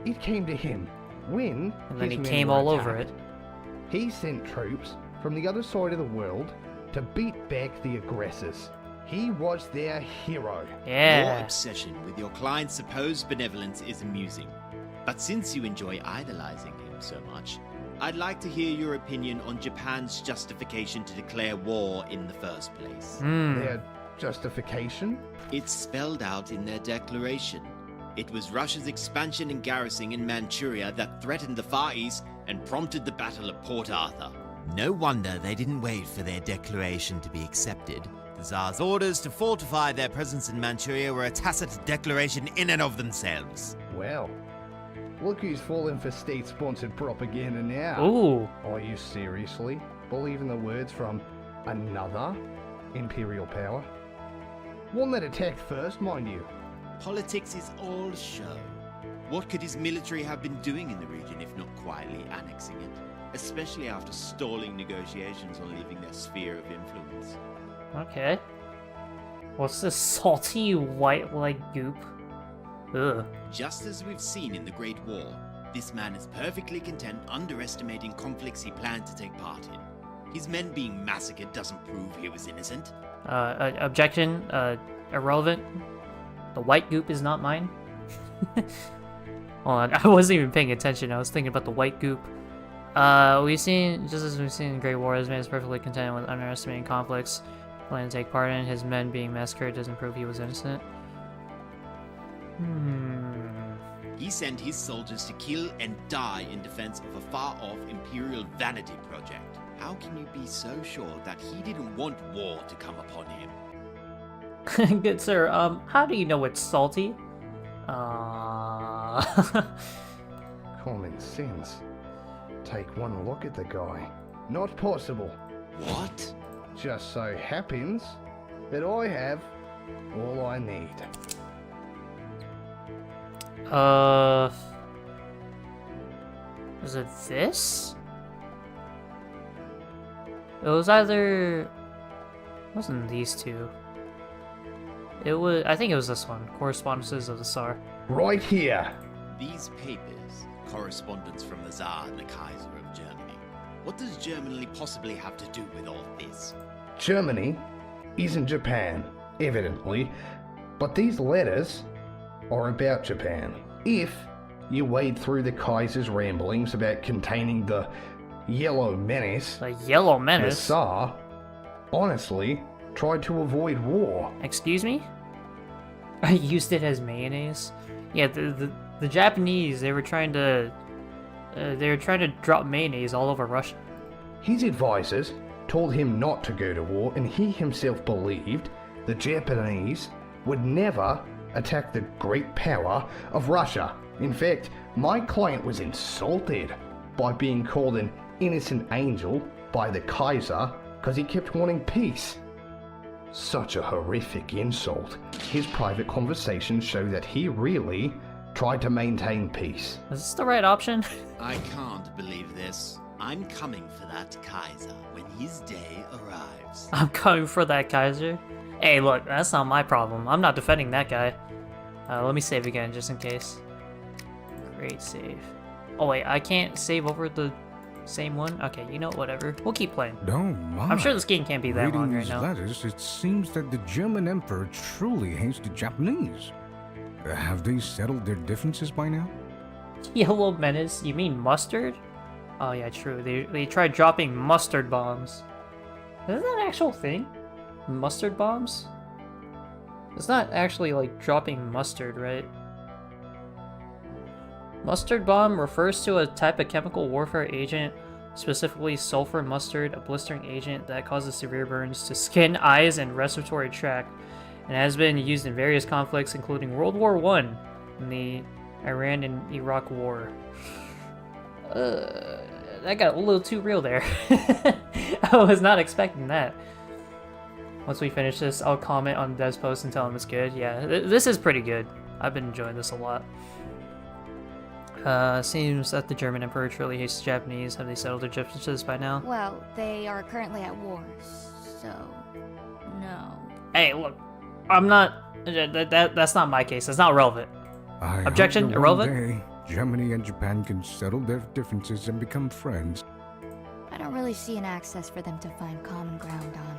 It came to him when And then his he men came were all over attacked. it. He sent troops from the other side of the world to beat back the aggressors. He was their hero. Your Yeah. obsession with your client's supposed benevolence is amusing. But since you enjoy idolizing him so much, I'd like to hear your opinion on Japan's justification to declare war in the first place. Their justification? It's spelled out in their declaration. It was Russia's expansion and garrisoning in Manchuria that threatened the Far East and prompted the Battle of Port Arthur. No wonder they didn't wait for their declaration to be accepted. The Tsar's orders to fortify their presence in Manchuria were a tacit declaration in and of themselves. Well, look who's falling for state-sponsored propaganda now. Ooh. Are you seriously believing the words from another imperial power? One that attacked first, mind you. Politics is all show. What could his military have been doing in the region if not quietly annexing it? Especially after stalling negotiations on leaving their sphere of influence. Okay. What's this salty white like goop? Ugh. Just as we've seen in the Great War, this man is perfectly content underestimating conflicts he planned to take part in. His men being massacred doesn't prove he was innocent. Objection. Irrelevant. The white goop is not mine. Hold on, I wasn't even paying attention. I was thinking about the white goop. We've seen, just as we've seen in the Great War, his man is perfectly content with underestimating conflicts. Planning to take part in his men being massacred doesn't prove he was innocent. He sent his soldiers to kill and die in defense of a far-off imperial vanity project. How can you be so sure that he didn't want war to come upon him? Good sir, how do you know it's salty? Common sense. Take one look at the guy. Not possible. What? Just so happens that I have all I need. Is it this? It was either... It wasn't these two. It was... I think it was this one. Correspondences of the Tsar. Right here. These papers, correspondence from the Tsar and the Kaiser of Germany. What does Germany possibly have to do with all this? Germany isn't Japan, evidently, but these letters are about Japan. If you wade through the Kaiser's ramblings about containing the Yellow Menace, The Yellow the Menace? Tsar honestly tried to avoid war. Excuse me? I used it as mayonnaise? Yeah, the Japanese, they were trying to drop mayonnaise all over Russia. His advisors told him not to go to war, and he himself believed the Japanese would never attack the great power of Russia. In fact, my client was insulted by being called an innocent angel by the Kaiser because he kept wanting peace. Such a horrific insult. His private conversations show that he really tried to maintain peace. Is this the right option? I can't believe this. I'm coming for that Kaiser when his day arrives. I'm coming for that Kaiser. Hey, look, that's not my problem. I'm not defending that guy. Let me save again, just in case. Great save. Oh wait, I can't save over the same one? Okay, you know what, whatever. We'll keep playing. Oh my. I'm sure this game can't be that Reading long right these now. letters, it seems that the German Emperor truly hates the Japanese. Have they settled their differences by now? Yellow menace? You mean mustard? Oh yeah, true. They tried dropping mustard bombs. Is that an actual thing? Mustard bombs? It's not actually like dropping mustard, right? Mustard bomb refers to a type of chemical warfare agent, specifically sulfur mustard, a blistering agent that causes severe burns to skin, eyes, and respiratory tract, and has been used in various conflicts, including World War I and the Iran and Iraq War. That got a little too real there. I was not expecting that. Once we finish this, I'll comment on Dev's post and tell him it's good. Yeah, this is pretty good. I've been enjoying this a lot. Seems that the German Emperor truly hates the Japanese. Have they settled their differences by now? Well, they are currently at war, so no. Hey, look, I'm not. That's not my case. That's not relevant. I Objection? hope that Irrelevant? one day, Germany and Japan can settle their differences and become friends. I don't really see an access for them to find common ground on.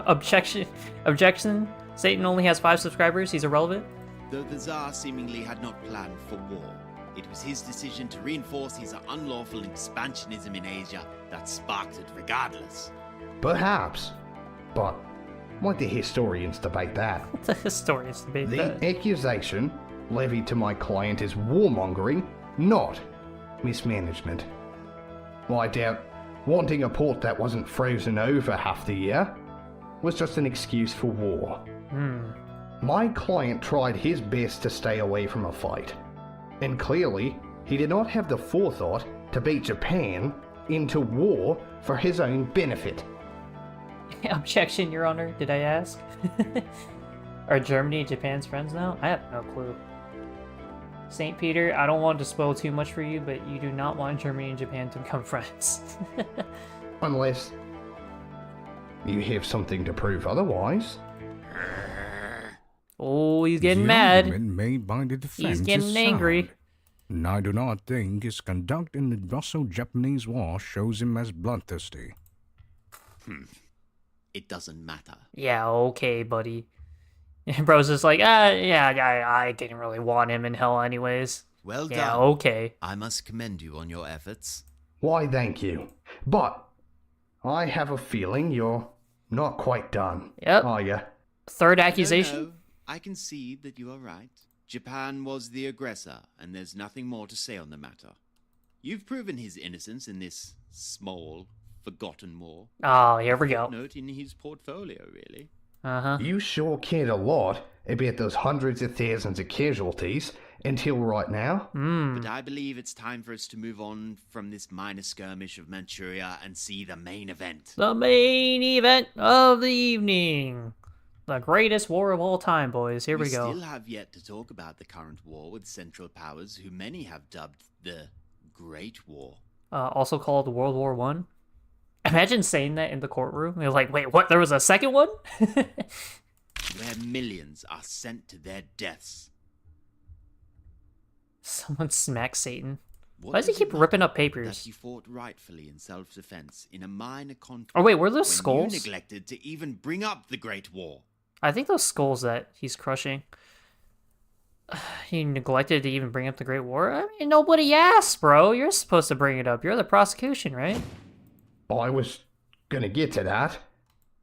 Objection. Objection. Satan only has 5 subscribers. He's irrelevant. Though the Tsar seemingly had not planned for war, it was his decision to reinforce his unlawful expansionism in Asia that sparked it regardless. Perhaps. But why the historians debate that? The historians debate The that. accusation levied to my client is warmongering, not mismanagement. Well, I doubt wanting a port that wasn't frozen over half the year was just an excuse for war. My client tried his best to stay away from a fight, and clearly he did not have the forethought to bait Japan into war for his own benefit. Objection, Your Honor. Did I ask? Are Germany and Japan's friends now? I have no clue. St. Peter, I don't want to spoil too much for you, but you do not want Germany and Japan to become friends. Unless you have something to prove otherwise. Oh, he's getting The mad. argument made by the defense He's getting is angry. sound, and I do not think his conduct in the Russo-Japanese War shows him as bloodthirsty. It doesn't matter. Yeah, okay, buddy. And bro's just like, yeah, I didn't really want him in hell anyways. Well Yeah, done. okay. I must commend you on your efforts. Why, thank you. But I have a feeling you're not quite done, Yep. are you? Third accusation? No, I can see that you are right. Japan was the aggressor, and there's nothing more to say on the matter. You've proven his innocence in this small, forgotten war. Oh, here we go. Note in his portfolio, really. Uh-huh. You sure cared a lot about those hundreds of thousands of casualties until right now. But I believe it's time for us to move on from this minor skirmish of Manchuria and see the main event. The main event of the evening. The greatest war of all time, boys. Here we go. still have yet to talk about the current war with Central Powers, who many have dubbed the Great War. Also called World War One. Imagine saying that in the courtroom. They're like, wait, what? There was a second one? Where millions are sent to their deaths. Someone smack Satan. What Why does he it keep ripping up matter papers? That you fought rightfully in self-defense in a minor conflict. Oh, wait, were those when skulls? You neglected to even bring up the Great War. I think those skulls that he's crushing. He neglected to even bring up the Great War? I mean, nobody asked, bro. You're supposed to bring it up. You're the prosecution, right? I was gonna get to that.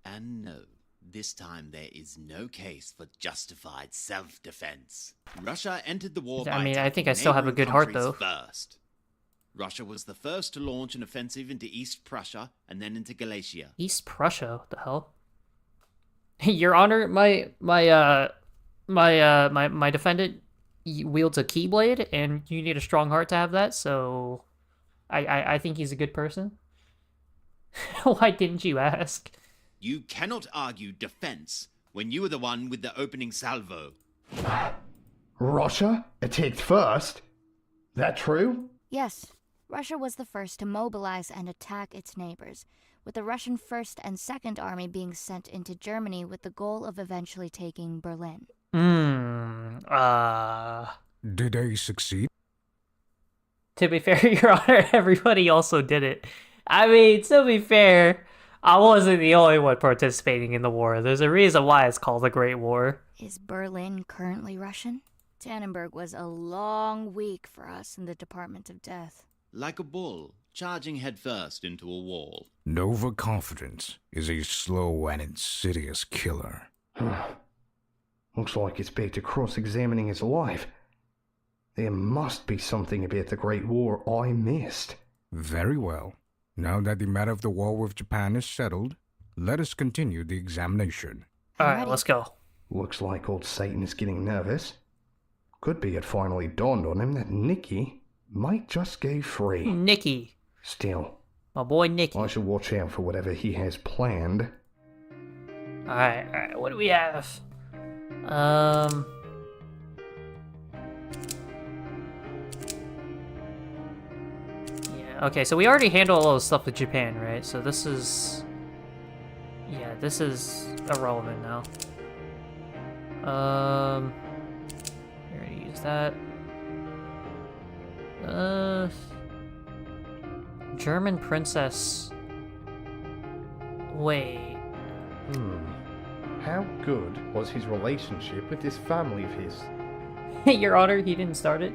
And no, this time there is no case for justified self-defense. Russia entered the war I by mean, I think attacking I still have a neighboring good heart, countries though. First. Russia was the first to launch an offensive into East Prussia and then into Galicia. East Prussia? What the hell? Your Honor, my defendant wields a keyblade, and you need a strong heart to have that. So, I think he's a good person. Why didn't you ask? You cannot argue defense when you were the one with the opening salvo. Russia attacked first? That true? Yes, Russia was the first to mobilize and attack its neighbors, with the Russian First and Second Army being sent into Germany with the goal of eventually taking Berlin. Did they succeed? To be fair, Your Honor, everybody also did it. I mean, to be fair, I wasn't the only one participating in the war. There's a reason why it's called the Great War. Is Berlin currently Russian? Tannenberg was a long week for us in the Department of Death. Like a bull, charging headfirst into a wall. Overconfidence is a slow and insidious killer. Looks like it's back to cross-examining his life. There must be something about the Great War I missed. Very well. Now that the matter of the war with Japan is settled, let us continue the examination. Alright, let's go. Looks like old Satan is getting nervous. Could be it finally dawned on him that Nikki might just go free. Nikki. Still, My boy Nikki. I should watch out for whatever he has planned. Alright, what do we have? Yeah, okay, so we already handled all the stuff with Japan, right? So this is... Yeah, this is irrelevant now. We already used that. German princess... Wait... How good was his relationship with this family of his? Your Honor, he didn't start it.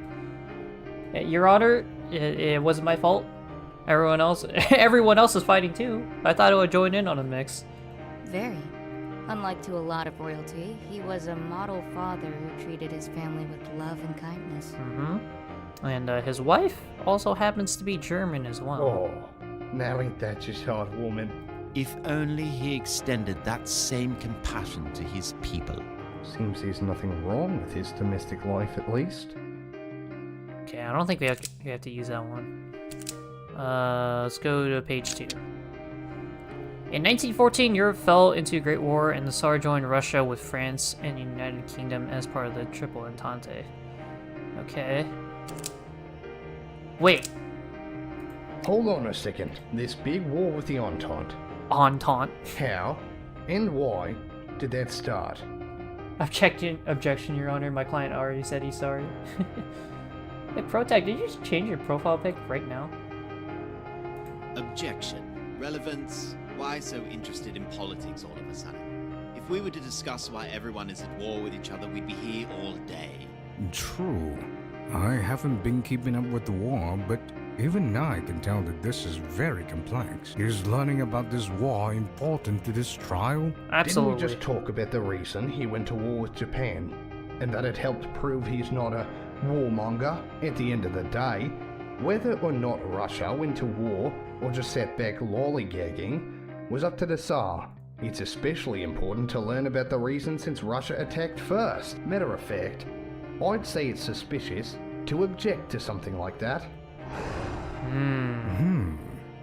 Your Honor, it wasn't my fault. Everyone else is fighting too. I thought I would join in on the mix. Very. Unlike to a lot of royalty, he was a model father who treated his family with love and kindness. And his wife also happens to be German as well. Oh, now ain't that just hard, woman? If only he extended that same compassion to his people. Seems there's nothing wrong with his domestic life, at least. Okay, I don't think we have to use that one. Let's go to page 2. In 1914, Europe fell into a Great War, and the Tsar joined Russia with France and United Kingdom as part of the Triple Entente. Okay. Wait. Hold on a second. This big war with the Entente. Entente. How and why did that start? Objection, Your Honor. My client already said he's sorry. Hey, Protag, did you just change your profile pic right now? Objection. Relevance. Why so interested in politics all of a sudden? If we were to discuss why everyone is at war with each other, we'd be here all day. True. I haven't been keeping up with the war, but even I can tell that this is very complex. Is learning about this war important to this trial? Absolutely. Didn't we just talk about the reason he went to war with Japan, and that it helped prove he's not a warmonger? At the end of the day, whether or not Russia went to war or just sat back lollygagging was up to the Tsar. It's especially important to learn about the reason since Russia attacked first. Matter of fact, I'd say it's suspicious to object to something like that.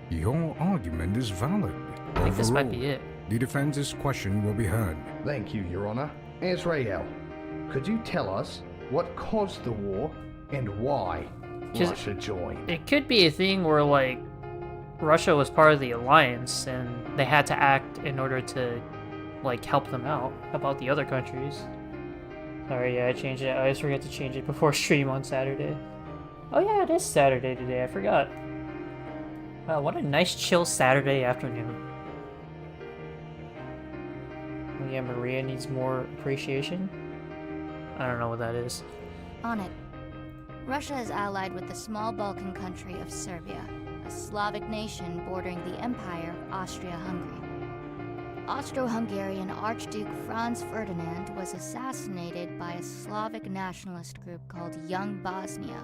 Your argument is valid. I think this might be it. The defense's question will be heard. Thank you, Your Honor. Azrael, could you tell us what caused the war and why Russia joined? It could be a thing where, like, Russia was part of the alliance and they had to act in order to, like, help them out about the other countries. Sorry, yeah, I changed it. I always forget to change it before stream on Saturday. Oh yeah, it is Saturday today, I forgot. Wow, what a nice chill Saturday afternoon. Oh yeah, Maria needs more appreciation? I don't know what that is. On it. Russia is allied with the small Balkan country of Serbia, a Slavic nation bordering the Empire of Austria-Hungary. Austro-Hungarian Archduke Franz Ferdinand was assassinated by a Slavic nationalist group called Young Bosnia,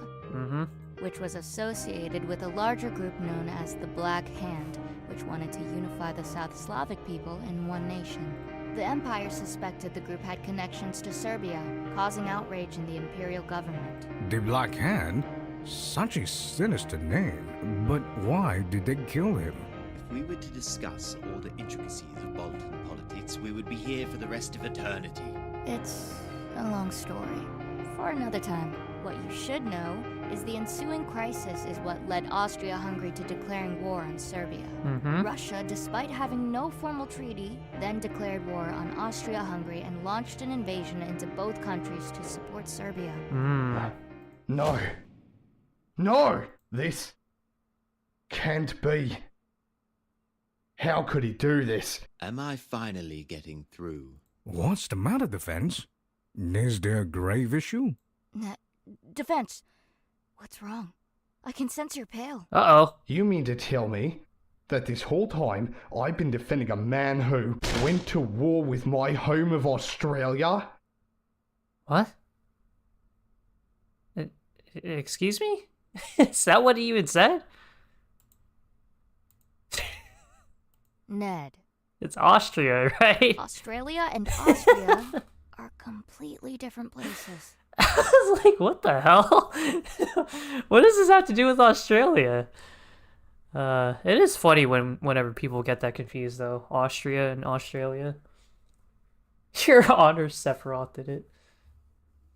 which was associated with a larger group known as the Black Hand, which wanted to unify the South Slavic people in one nation. The Empire suspected the group had connections to Serbia, causing outrage in the imperial government. The Black Hand? Such a sinister name. But why did they kill him? If we were to discuss all the intricacies of Balkan politics, we would be here for the rest of eternity. It's a long story. For another time. What you should know is the ensuing crisis is what led Austria-Hungary to declaring war on Serbia. Russia, despite having no formal treaty, then declared war on Austria-Hungary and launched an invasion into both countries to support Serbia. No. No! This can't be. How could he do this? Am I finally getting through? What's the matter, defense? Is there a grave issue? Defense, what's wrong? I can sense you're pale. Uh-oh. You mean to tell me that this whole time I've been defending a man who went to war with my home of Australia? What? Excuse me? Is that what he even said? Ned, It's Austria, right? Australia and Austria are completely different places. I was like, what the hell? What does this have to do with Australia? It is funny whenever people get that confused, though. Austria and Australia. Your Honor, Sephiroth did it.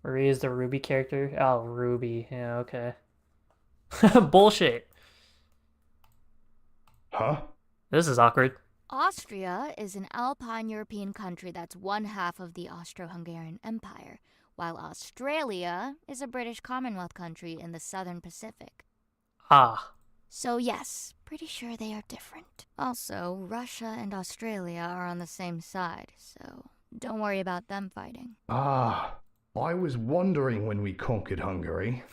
Marie is the Ruby character. Oh, Ruby. Yeah, okay. Bullshit. Huh? This is awkward. Austria is an Alpine European country that's one half of the Austro-Hungarian Empire, while Australia is a British Commonwealth country in the Southern Pacific. Ah. So yes, pretty sure they are different. Also, Russia and Australia are on the same side, so don't worry about them fighting. Ah, I was wondering when we conquered Hungary.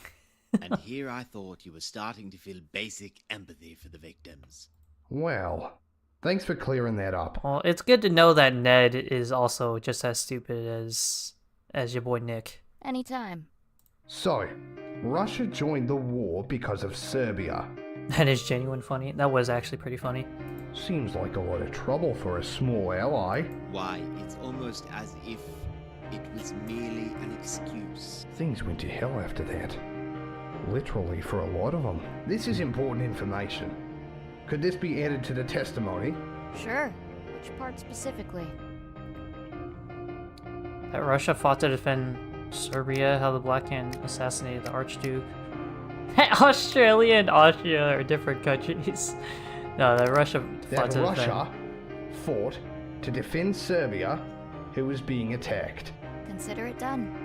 And here I thought you were starting to feel basic empathy for the victims. Well, thanks for clearing that up. Well, it's good to know that Ned is also just as stupid as your boy Nick. Anytime. So, Russia joined the war because of Serbia. That is genuine funny. That was actually pretty funny. Seems like a lot of trouble for a small ally. Why, it's almost as if it was merely an excuse. Things went to hell after that. Literally for a lot of them. This is important information. Could this be added to the testimony? Sure. Which part specifically? That Russia fought to defend Serbia, how the Black Hand assassinated the Archduke. Australia and Austria are different countries. No, that Russia fought That to Russia fought to defend Serbia, who was being attacked. Consider it done.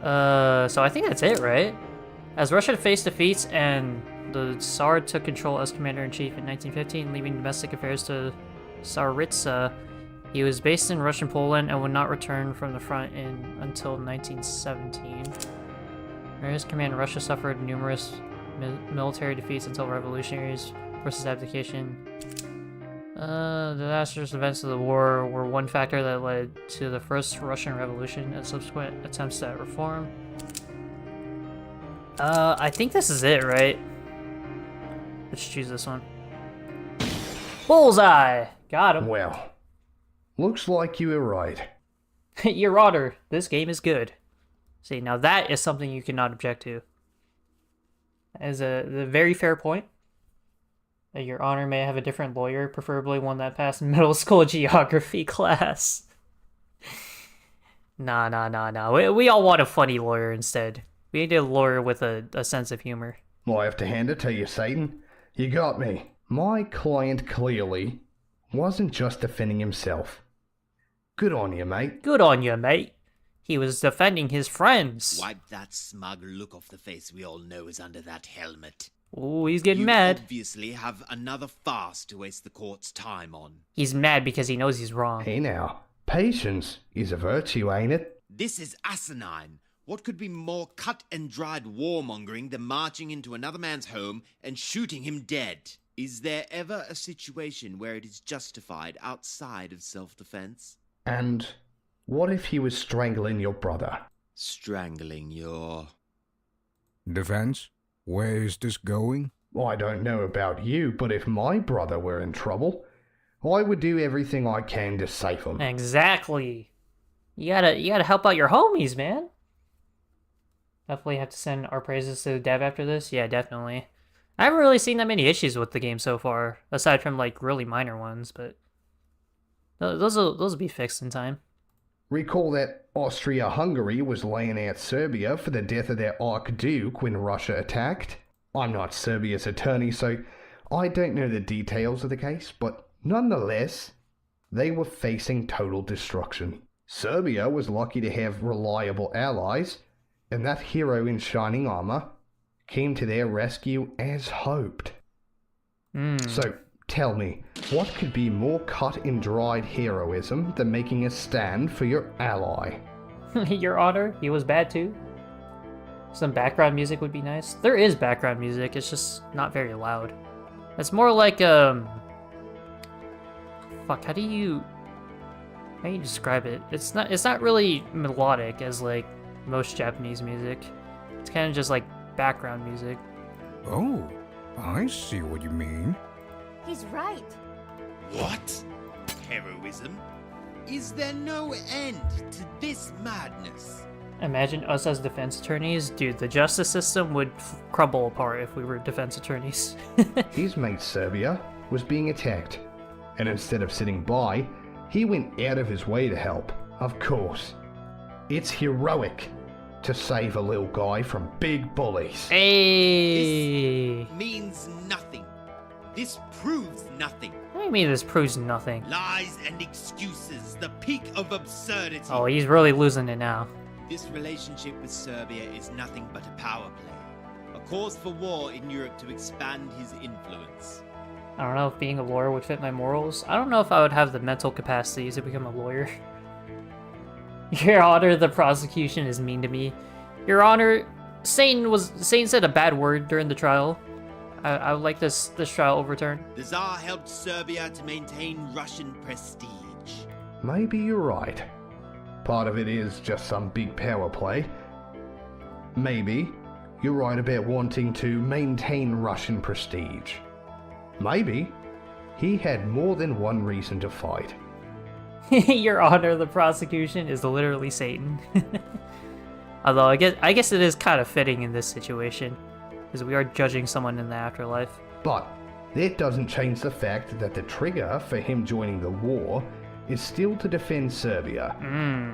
So I think that's it, right? As Russia faced defeats and the Tsar took control as commander-in-chief in 1915, leaving domestic affairs to Tsaritsa, he was based in Russian Poland and would not return from the front until 1917. Under his command, Russia suffered numerous military defeats until revolutionaries forced abdication. The disastrous events of the war were one factor that led to the First Russian Revolution and subsequent attempts at reform. I think this is it, right? Let's choose this one. Bullseye! Got him. Well, looks like you were right. Your Honor, this game is good. See, now that is something you cannot object to. That is a very fair point. Your Honor may have a different lawyer, preferably one that passed middle school geography class. Nah. We all want a funny lawyer instead. We need a lawyer with a sense of humor. Well, I have to hand it to you, Satan. You got me. My client clearly wasn't just defending himself. Good on you, mate. Good on you, mate. He was defending his friends. Wipe that smug look off the face we all know is under that helmet. Ooh, he's getting You mad. obviously have another farce to waste the court's time on. He's mad because he knows he's wrong. Hey now, patience is a virtue, ain't it? This is asinine. What could be more cut-and-dried warmongering than marching into another man's home and shooting him dead? Is there ever a situation where it is justified outside of self-defense? And what if he was strangling your brother? Strangling your... Defense? Where is this going? I don't know about you, but if my brother were in trouble, I would do everything I can to save him. Exactly. You gotta help out your homies, man. Definitely have to send our praises to the dev after this. Yeah, definitely. I haven't really seen that many issues with the game so far, aside from like really minor ones, but those will be fixed in time. Recall that Austria-Hungary was laying out Serbia for the death of their Archduke when Russia attacked. I'm not Serbia's attorney, so I don't know the details of the case, but nonetheless, they were facing total destruction. Serbia was lucky to have reliable allies, and that hero in shining armor came to their rescue as hoped. So, tell me, what could be more cut and dried heroism than making a stand for your ally? Your Honor, he was bad too. Some background music would be nice. There is background music, it's just not very loud. It's more like, fuck, how do you describe it? It's not really melodic as, like, most Japanese music. It's kind of just, like, background music. Oh, I see what you mean. He's right. What? Heroism? Is there no end to this madness? Imagine us as defense attorneys. Dude, the justice system would crumble apart if we were defense attorneys. His mate Serbia was being attacked, and instead of sitting by, he went out of his way to help. Of course. It's heroic to save a little guy from big bullies. Hey! This means nothing. This proves nothing. What do you mean this proves nothing? Lies and excuses, the peak of absurdity. Oh, he's really losing it now. This relationship with Serbia is nothing but a power play. A cause for war in Europe to expand his influence. I don't know if being a lawyer would fit my morals. I don't know if I would have the mental capacity to become a lawyer. Your Honor, the prosecution is mean to me. Your Honor, Satan said a bad word during the trial. I would like this trial overturned. The Tsar helped Serbia to maintain Russian prestige. Maybe you're right. Part of it is just some big power play. Maybe you're right about wanting to maintain Russian prestige. Maybe he had more than one reason to fight. Your Honor, the prosecution is literally Satan. Although I guess it is kind of fitting in this situation, because we are judging someone in the afterlife. But that doesn't change the fact that the trigger for him joining the war is still to defend Serbia.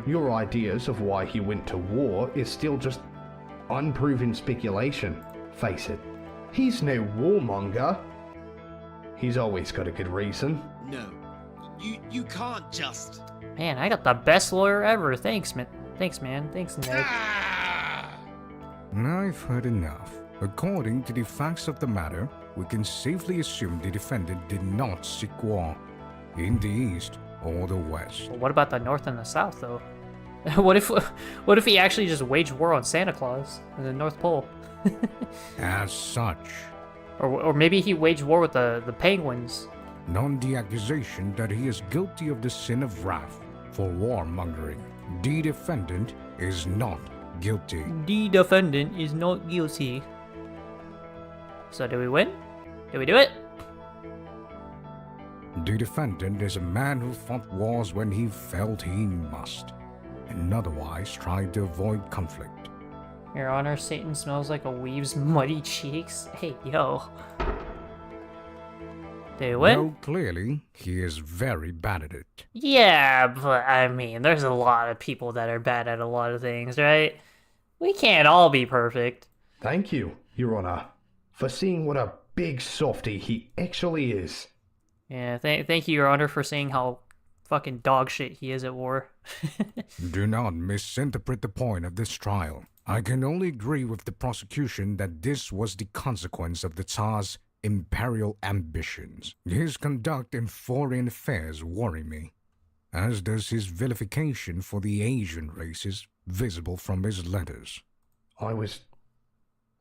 Your ideas of why he went to war is still just unproven speculation. Face it, he's no warmonger. He's always got a good reason. No, you can't just... Man, I got the best lawyer ever. Thanks, man. Thanks, man. Thanks, Ned. I've heard enough. According to the facts of the matter, we can safely assume the defendant did not seek war in the East or the West. Well, what about the North and the South, though? What if he actually just waged war on Santa Claus in the North Pole? As such, Or maybe he waged war with the Penguins. on the accusation that he is guilty of the sin of wrath for warmongering, the defendant is not guilty. The defendant is not guilty. So did we win? Did we do it? The defendant is a man who fought wars when he felt he must, and otherwise tried to avoid conflict. Your Honor, Satan smells like a weave's muddy cheeks. Hey, yo. Did we win? Though clearly, he is very bad at it. Yeah, but I mean, there's a lot of people that are bad at a lot of things, right? We can't all be perfect. Thank you, Your Honor, for seeing what a big softy he actually is. Yeah, thank you, Your Honor, for seeing how fucking dog shit he is at war. Do not misinterpret the point of this trial. I can only agree with the prosecution that this was the consequence of the Tsar's imperial ambitions. His conduct in foreign affairs worry me, as does his vilification for the Asian races visible from his letters. I was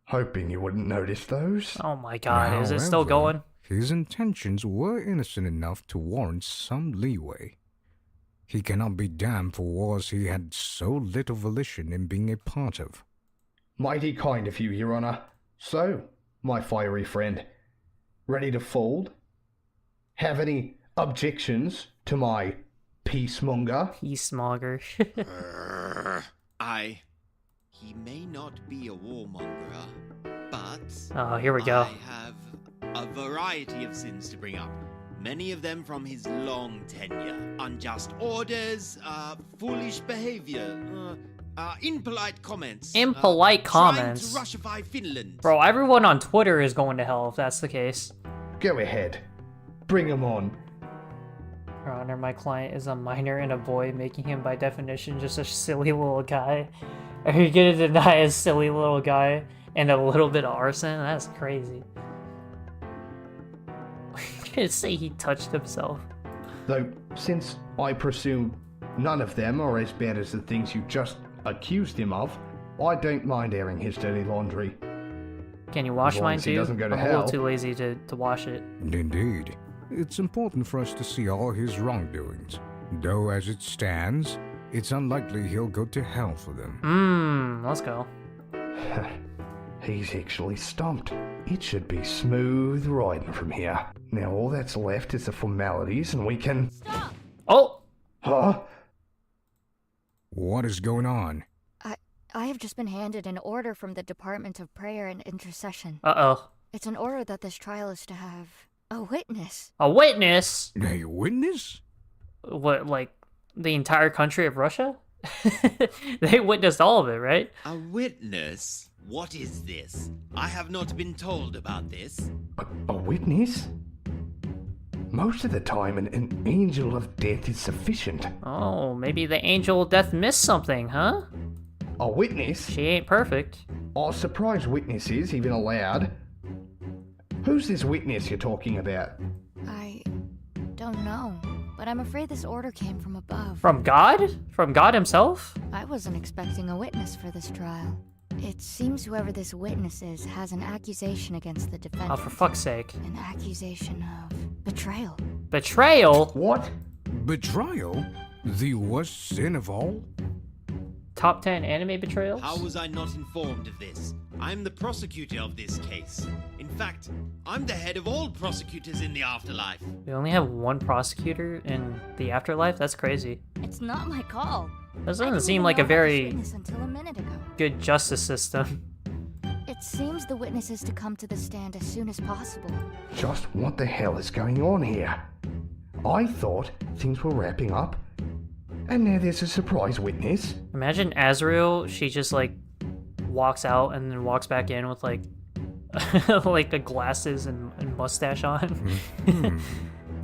hoping you wouldn't notice those. Oh my god, is it still going? His intentions were innocent enough to warrant some leeway. He cannot be damned for wars he had so little volition in being a part of. Mighty kind of you, Your Honor. So, my fiery friend, ready to fold? Have any objections to my peacemonger? Peacemonger. He may not be a warmonger, but... Oh, here we go. I have a variety of sins to bring up. Many of them from his long tenure. Unjust orders, foolish behavior, impolite comments. Impolite comments? Trying to Russify Finland. Bro, everyone on Twitter is going to hell if that's the case. Go ahead. Bring him on. Your Honor, my client is a minor and a boy, making him by definition just a silly little guy. Are you gonna deny a silly little guy and a little bit of arson? That's crazy. You're gonna say he touched himself. Though, since I presume none of them are as bad as the things you just accused him of, I don't mind airing his dirty laundry. Can you wash As long mine as he too? doesn't go to I'm a little hell. too lazy to wash it. Indeed. It's important for us to see all his wrongdoings. Though as it stands, it's unlikely he'll go to hell for them. Let's go. He's actually stumped. It should be smooth riding from here. Now all that's left is the formalities and we can... Stop! Oh! Huh? What is going on? I have just been handed an order from the Department of Prayer and Intercession. Uh-oh. It's an order that this trial is to have a witness. A witness? A witness? What, like, the entire country of Russia? They witnessed all of it, right? A witness? What is this? I have not been told about this. A witness? Most of the time, an angel of death is sufficient. Oh, maybe the angel of death missed something, huh? A witness? She ain't perfect. Are surprise witnesses even allowed? Who's this witness you're talking about? I don't know, but I'm afraid this order came from above. From God? From God himself? I wasn't expecting a witness for this trial. It seems whoever this witness is has an accusation against the defendant. Oh, for fuck's sake. An accusation of betrayal. Betrayal? What? Betrayal? The worst sin of all? Top 10 anime betrayals? How was I not informed of this? I'm the prosecutor of this case. In fact, I'm the head of all prosecutors in the afterlife. We only have one prosecutor in the afterlife? That's crazy. It's not my call. That I doesn't didn't seem even like know a about this very witness until a minute ago. good justice system. It seems the witness is to come to the stand as soon as possible. Just what the hell is going on here? I thought things were wrapping up, and now there's a surprise witness. Imagine Azrael, she just like walks out and then walks back in with like like the glasses and mustache on.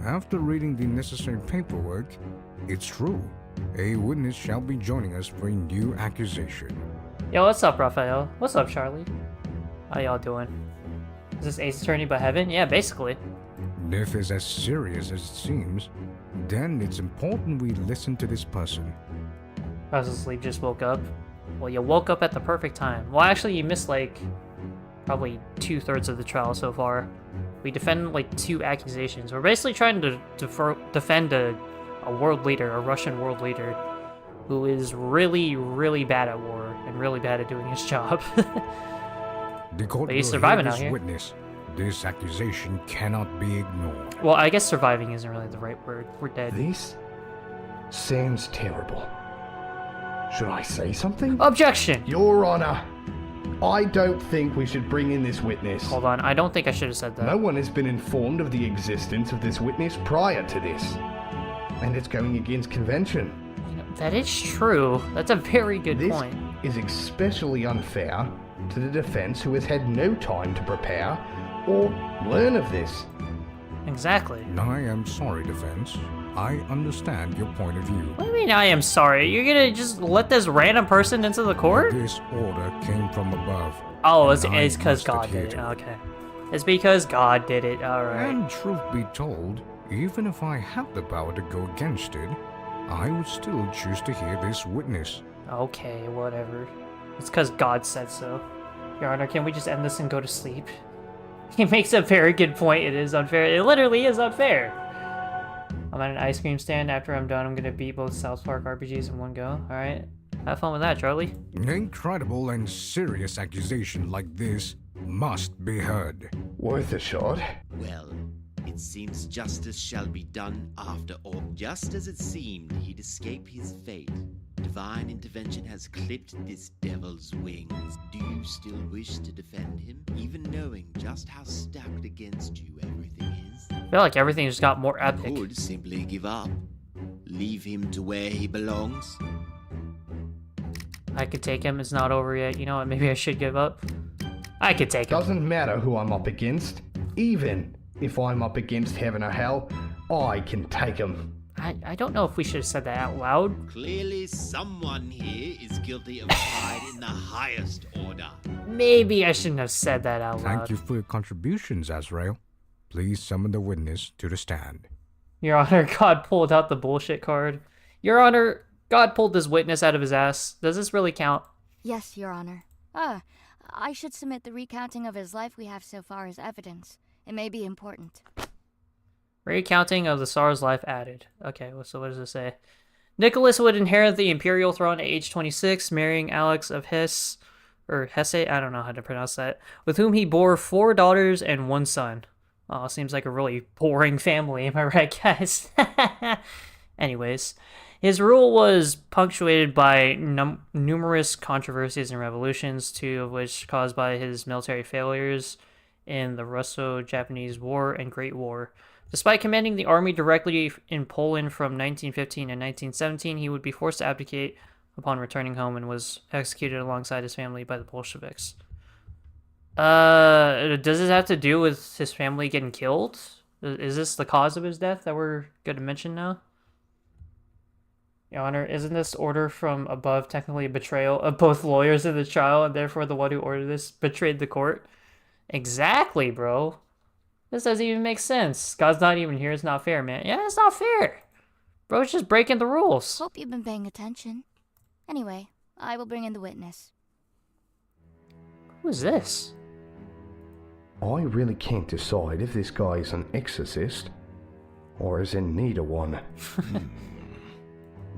After reading the necessary paperwork, it's true. A witness shall be joining us for a new accusation. Yo, what's up, Raphael? What's up, Charlie? How y'all doing? Is this Ace Attorney by Heaven? Yeah, basically. If it's as serious as it seems, then it's important we listen to this person. I was asleep, just woke up. Well, you woke up at the perfect time. Well, actually, you missed like probably 2/3 of the trial so far. We defend like 2 accusations. We're basically trying to defend a world leader, a Russian world leader, who is really, really bad at war and really bad at doing his job. The court But he's will surviving hear out this here. witness. This accusation cannot be ignored. Well, I guess surviving isn't really the right word. We're dead. This sounds terrible. Should I say something? Objection! Your Honor, I don't think we should bring in this witness. Hold on, I don't think I should have said that. No one has been informed of the existence of this witness prior to this. And it's going against convention. You know, that is true. That's a very good This point. is especially unfair to the defense who has had no time to prepare or learn of this. Exactly. I am sorry, defense. I understand your point of view. What do you mean I am sorry? You're gonna just let this random person into the court? This order came from above. Oh, and I it's because must God adhere did it. to Okay. It's because God did it. Alright. And truth be told, even if I had the power to go against it, I would still choose to hear this witness. Okay, whatever. It's because God said so. Your Honor, can we just end this and go to sleep? He makes a very good point. It is unfair. It literally is unfair. I'm at an ice cream stand. After I'm done, I'm gonna beat both South Park RPGs in one go. Alright. Have fun with that, Charlie. An incredible and serious accusation like this must be heard. Worth a shot. Well, it seems justice shall be done after all. Just as it seemed he'd escape his fate, divine intervention has clipped this devil's wings. Do you still wish to defend him, even knowing just how stacked against you everything is? I feel like everything just got more epic. Could simply give up. Leave him to where he belongs. I could take him. It's not over yet. You know what? Maybe I should give up. I could take him. Doesn't matter who I'm up against. Even if I'm up against heaven or hell, I can take him. I don't know if we should have said that out loud. Clearly someone here is guilty of pride in the highest order. Maybe I shouldn't have said that out loud. Thank you for your contributions, Azrael. Please summon the witness to the stand. Your Honor, God pulled out the bullshit card. Your Honor, God pulled this witness out of his ass. Does this really count? Yes, Your Honor. Ah, I should submit the recounting of his life we have so far as evidence. It may be important. Recounting of the Tsar's life added. Okay, well, so what does it say? Nicholas would inherit the imperial throne at age 26, marrying Alex of Hesse, or Hesse, I don't know how to pronounce that, with whom he bore 4 daughters and 1 son. Oh, seems like a really boring family, am I right, guys? Anyways, his rule was punctuated by numerous controversies and revolutions, 2 of which caused by his military failures in the Russo-Japanese War and Great War. Despite commanding the army directly in Poland from 1915 and 1917, he would be forced to abdicate upon returning home and was executed alongside his family by the Bolsheviks. Does this have to do with his family getting killed? Is this the cause of his death that we're going to mention now? Your Honor, isn't this order from above technically a betrayal of both lawyers in the trial, and therefore the one who ordered this betrayed the court? Exactly, bro. This doesn't even make sense. God's not even here. It's not fair, man. Yeah, it's not fair. Bro's just breaking the rules. Hope you've been paying attention. Anyway, I will bring in the witness. Who is this? I really can't decide if this guy is an exorcist or is in need of one.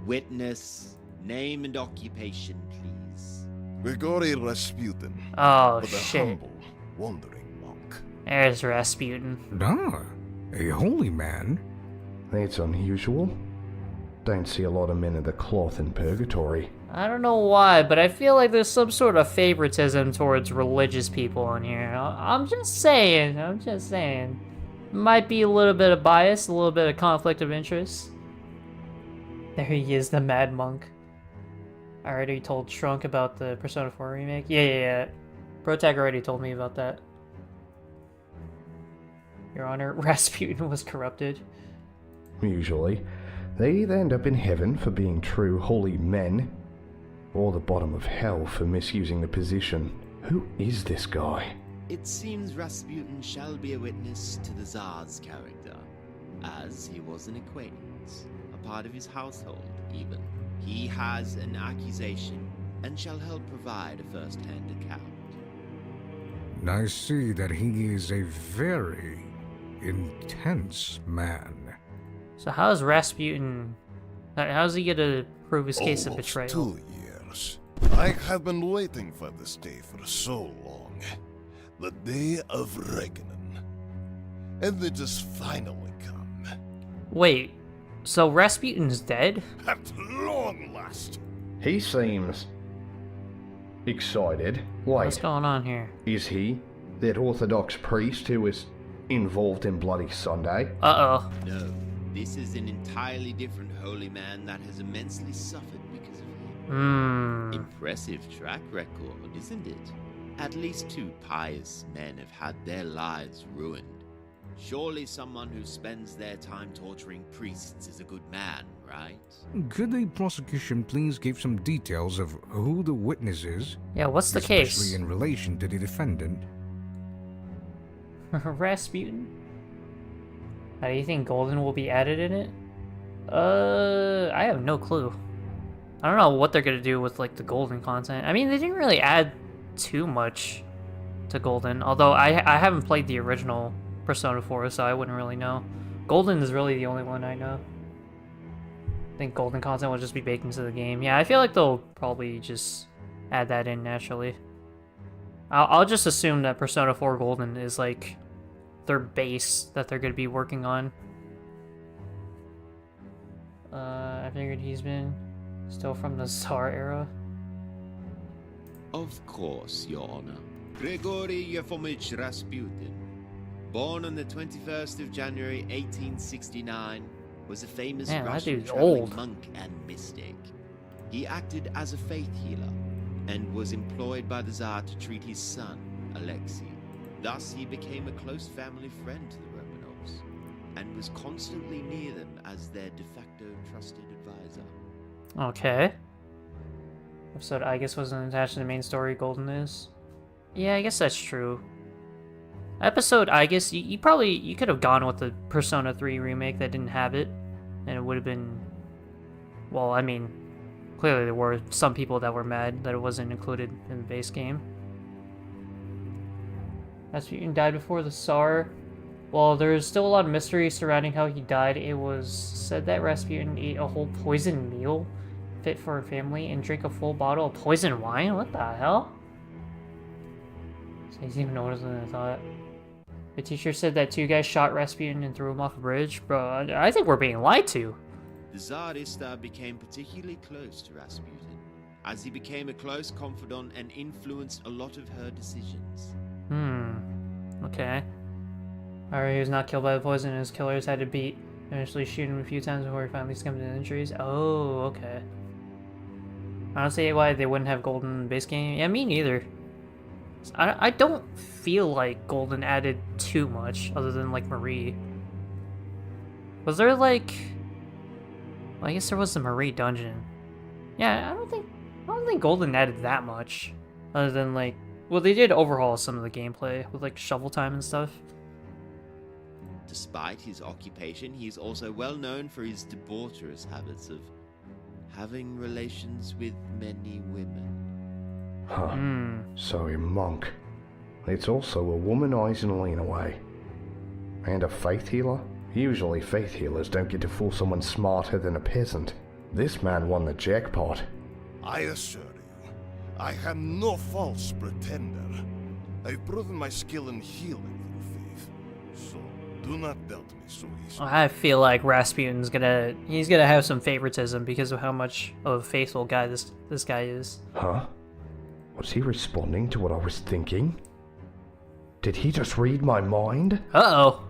Witness, name and occupation, please. Grigory Rasputin. Oh, but a shit. humble, wandering monk. There's Rasputin. Ah, a holy man. That's unusual. Don't see a lot of men of the cloth in purgatory. I don't know why, but I feel like there's some sort of favoritism towards religious people in here. I'm just saying. Might be a little bit of bias, a little bit of conflict of interest. There he is, the Mad Monk. I already told Shrunk about the Persona 4 remake. Yeah. Protag already told me about that. Your Honor, Rasputin was corrupted. Usually, they either end up in heaven for being true holy men, or the bottom of hell for misusing the position. Who is this guy? It seems Rasputin shall be a witness to the Tsar's character, as he was an acquaintance, a part of his household even. He has an accusation, and shall help provide a first-hand account. I see that he is a very intense man. So how's Rasputin... How's he gonna prove his case of Almost betrayal? 2 years. I have been waiting for this day for so long. The day of reckoning. And it just finally come. Wait, so Rasputin's dead? At long last. He seems excited. What's Wait, going on here? is he that Orthodox priest who was involved in Bloody Sunday? Uh-oh. No, this is an entirely different holy man that has immensely suffered because of him. Impressive track record, isn't it? At least 2 pious men have had their lives ruined. Surely someone who spends their time torturing priests is a good man, right? Could the prosecution please give some details of who the witness is? Yeah, what's the case? Especially in relation to the defendant. Rasputin? How do you think Golden will be added in it? I have no clue. I don't know what they're gonna do with, like, the Golden content. I mean, they didn't really add too much to Golden, although I haven't played the original Persona 4, so I wouldn't really know. Golden is really the only one I know. I think Golden content will just be baked into the game. Yeah, I feel like they'll probably just add that in naturally. I'll just assume that Persona 4 Golden is, like, their base that they're going to be working on. I figured he's been still from the Tsar era. Of course, Your Honor. Grigory Yefimovich Rasputin, born on the 21st of January 1869, was a famous Man, that Russian dude's traveling old. monk and mystic. He acted as a faith healer and was employed by the Tsar to treat his son, Alexei. Thus, he became a close family friend to the Romanovs and was constantly near them as their de facto trusted advisor. Okay. Episode I guess wasn't attached to the main story, Golden is. Yeah, I guess that's true. Episode I guess you could have gone with the Persona 3 remake that didn't have it, and it would have been, well, I mean, clearly there were some people that were mad that it wasn't included in the base game. Rasputin died before the Tsar. While there's still a lot of mystery surrounding how he died, it was said that Rasputin ate a whole poisoned meal fit for a family and drank a full bottle of poisoned wine? What the hell? So he's even older than I thought. The teacher said that 2 guys shot Rasputin and threw him off a bridge. Bro, I think we're being lied to. The Tsarista became particularly close to Rasputin, as he became a close confidant and influenced a lot of her decisions. Okay. Alright, he was not killed by the poison, and his killers had to beat, eventually shoot him a few times before he finally succumbed to injuries. Oh, okay. I don't see why they wouldn't have Golden in the base game. Yeah, me neither. I don't feel like Golden added too much, other than, like, Marie. Was there, like... Well, I guess there was the Marie dungeon. Yeah, I don't think Golden added that much. Other than, like... Well, they did overhaul some of the gameplay with, like, shovel time and stuff. Despite his occupation, he is also well known for his debaucherous habits of having relations with many women. Huh. So a monk. It's also a womanizing lean away. And a faith healer? Usually faith healers don't get to fool someone smarter than a peasant. This man won the jackpot. I assure you, I am no false pretender. I've proven my skill in healing through faith. So, do not doubt me so easily. I feel like Rasputin's he's gonna have some favoritism because of how much of a faithful guy this guy is. Huh? Was he responding to what I was thinking? Did he just read my mind? Uh-oh.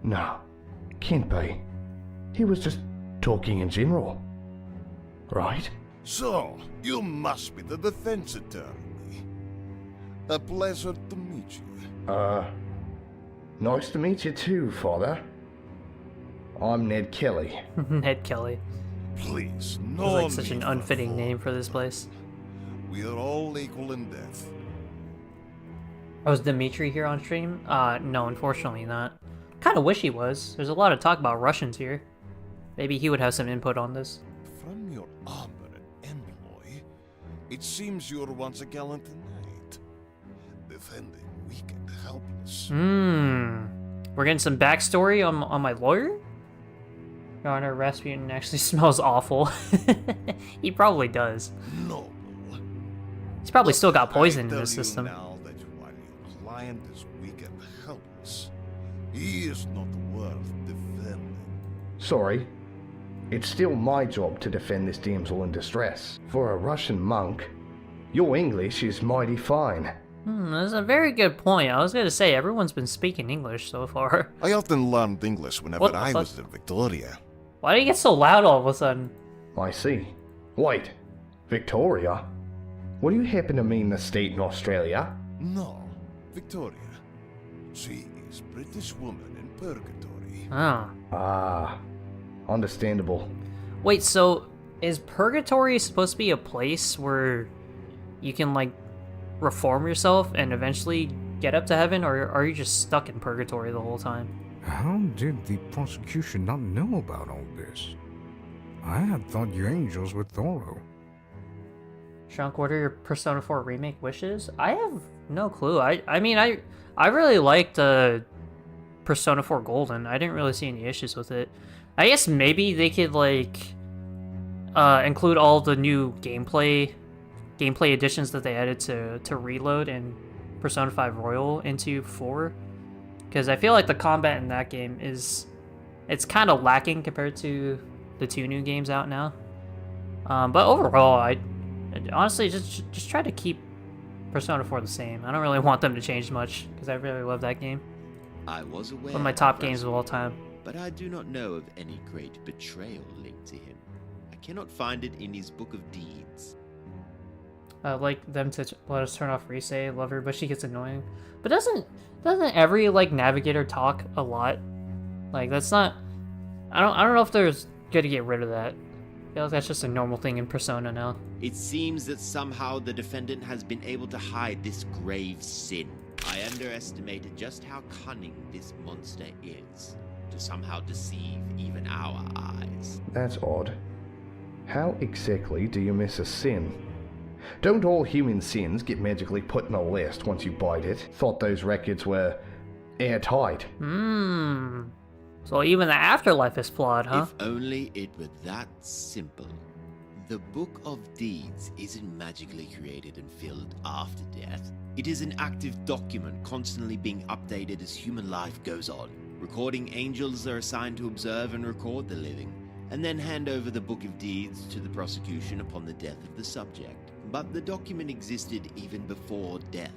No, can't be. He was just talking in general. Right? So, you must be the defense attorney. A pleasure to meet you. Nice to meet you too, Father. I'm Ned Kelly. Ned Kelly. Please, It's no like such need an for unfitting form. name for this place. We are all equal in death. Oh, is Dimitri here on stream? No, unfortunately not. Kinda wish he was. There's a lot of talk about Russians here. Maybe he would have some input on this. From your armor and employ, it seems you are once a gallant knight, defending weak and helpless. We're getting some backstory on my lawyer? Your Honor, Rasputin actually smells awful. He probably does. Noble. He's probably still got poison I in his tell you system. now that while your client is weak and helpless, he is not worth defending. Sorry. It's still my job to defend this damsel in distress. For a Russian monk, your English is mighty fine. That's a very good point. I was gonna say, everyone's been speaking English so far. I often learned English whenever What the I fuck? was in Victoria. Why do you get so loud all of a sudden? I see. Wait, Victoria? What do you happen to mean the state in Australia? No, Victoria. She is British woman in purgatory. Oh. Ah, understandable. Wait, so is purgatory supposed to be a place where you can, like, reform yourself and eventually get up to heaven, or are you just stuck in purgatory the whole time? How did the prosecution not know about all this? I had thought you angels were thorough. Shrunk, what are your Persona 4 remake wishes? I have no clue. I mean, I really liked Persona 4 Golden. I didn't really see any issues with it. I guess maybe they could, like, include all the new gameplay additions that they added to Reload and Persona 5 Royal into 4. Because I feel like the combat in that game it's kind of lacking compared to the 2 new games out now. But overall, I honestly just try to keep Persona 4 the same. I don't really want them to change much, because I really love that game. I was aware One of my top games of all time. but I do not know of any great betrayal linked to him. I cannot find it in his book of deeds. I'd like them to let us turn off Risei, love her, but she gets annoying. But doesn't every, like, navigator talk a lot? Like, that's not... I don't know if there's good to get rid of that. I feel like that's just a normal thing in Persona now. It seems that somehow the defendant has been able to hide this grave sin. I underestimated just how cunning this monster is, to somehow deceive even our eyes. That's odd. How exactly do you miss a sin? Don't all human sins get magically put in a list once you bite it? Thought those records were airtight. So even the afterlife is flawed, huh? If only it were that simple. The Book of Deeds isn't magically created and filled after death. It is an active document constantly being updated as human life goes on. Recording angels are assigned to observe and record the living, and then hand over the Book of Deeds to the prosecution upon the death of the subject. But the document existed even before death.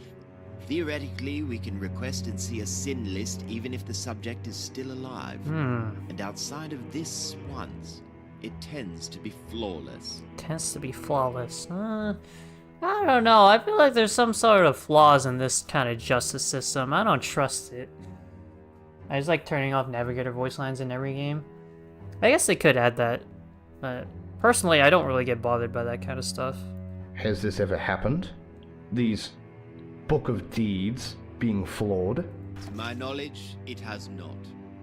Theoretically, we can request and see a sin list even if the subject is still alive. And outside of this once, it tends to be flawless. Tends to be flawless. I don't know. I feel like there's some sort of flaws in this kind of justice system. I don't trust it. I just like turning off navigator voice lines in every game. I guess they could add that, but personally, I don't really get bothered by that kind of stuff. Has this ever happened? These Book of Deeds being flawed? To my knowledge, it has not.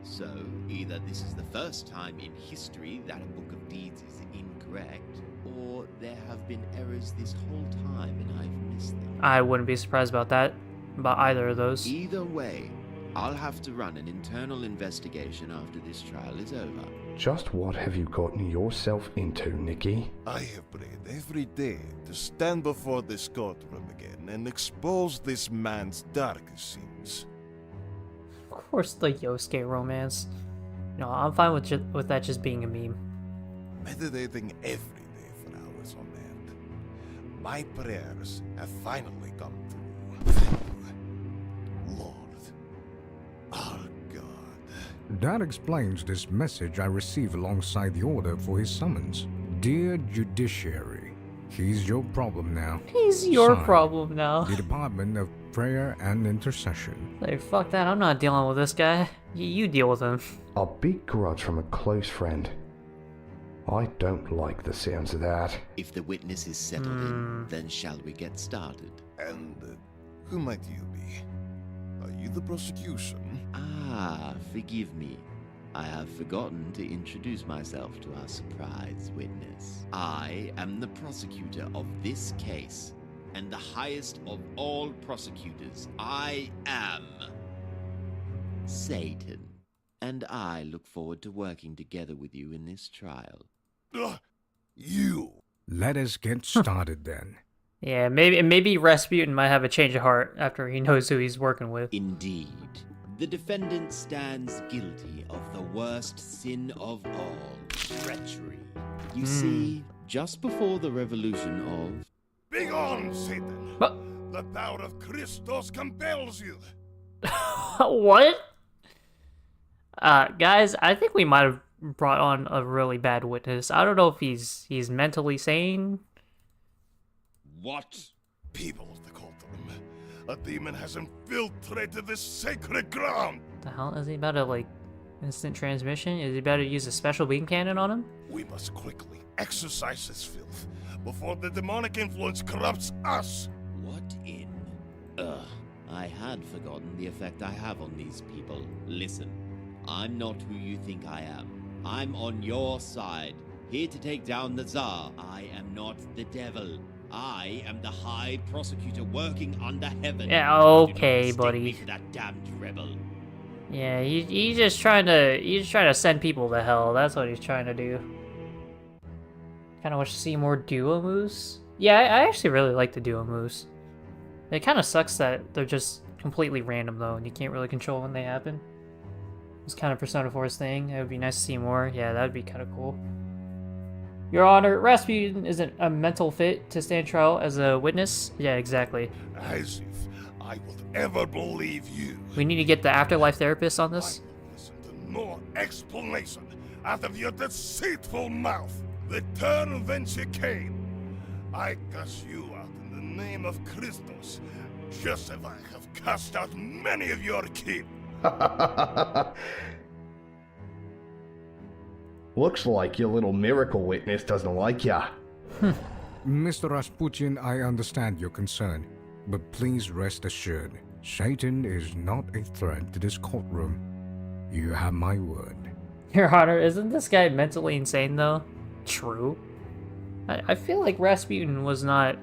So, either this is the first time in history that a Book of Deeds is incorrect, or there have been errors this whole time and I've missed them. I wouldn't be surprised about that, about either of those. Either way, I'll have to run an internal investigation after this trial is over. Just what have you gotten yourself into, Nikki? I have prayed every day to stand before this courtroom again and expose this man's darkest sins. Of course, the Yosuke romance. No, I'm fine with that just being a meme. Meditating every day for hours on end. My prayers have finally come through. Thank you, Lord. Our God. That explains this message I received alongside the order for his summons. Dear Judiciary, he's your problem now. He's your Signed, problem now. The Department of Prayer and Intercession. Like, fuck that, I'm not dealing with this guy. You deal with him. A big grudge from a close friend. I don't like the sounds of that. If the witness is settled in, then shall we get started? And who might you be? Are you the prosecution? Ah, forgive me. I have forgotten to introduce myself to our surprise witness. I am the prosecutor of this case, and the highest of all prosecutors. I am Satan, and I look forward to working together with you in this trial. You! Let us get started then. Yeah, maybe Rasputin might have a change of heart after he knows who he's working with. Indeed. The defendant stands guilty of the worst sin of all, treachery. You see, just before the revolution of... Begone, Satan! What? The power of Christos compels you! What? Guys, I think we might have brought on a really bad witness. I don't know if he's mentally sane. What? People of the courtroom, a demon has infiltrated this sacred ground! The hell? Is he about to, like, instant transmission? Is he about to use a special beam cannon on him? We must quickly exorcise this filth before the demonic influence corrupts us! What in... I had forgotten the effect I have on these people. Listen, I'm not who you think I am. I'm on your side, here to take down the Tsar. I am not the devil. I am the High Prosecutor working under heaven. Yeah, okay, Do not buddy. stick me to that damned rebel. Yeah, he's just trying to send people to hell. That's what he's trying to do. Kind of wish to see more duo moves. Yeah, I actually really like the duo moves. It kind of sucks that they're just completely random though, and you can't really control when they happen. It's kind of Persona 4's thing. It would be nice to see more. Yeah, that would be kind of cool. Your Honor, Rasputin isn't a mental fit to stand trial as a witness. Yeah, exactly. As if I would ever believe you. We need to get the afterlife therapist on this. I will listen to no explanation out of your deceitful mouth. Return whence you came. I cast you out in the name of Christos, just as I have cast out many of your kin. Looks like your little miracle witness doesn't like ya. Mr. Rasputin, I understand your concern, but please rest assured, Satan is not a threat to this courtroom. You have my word. Your Honor, isn't this guy mentally insane though? True. I feel like Rasputin was not...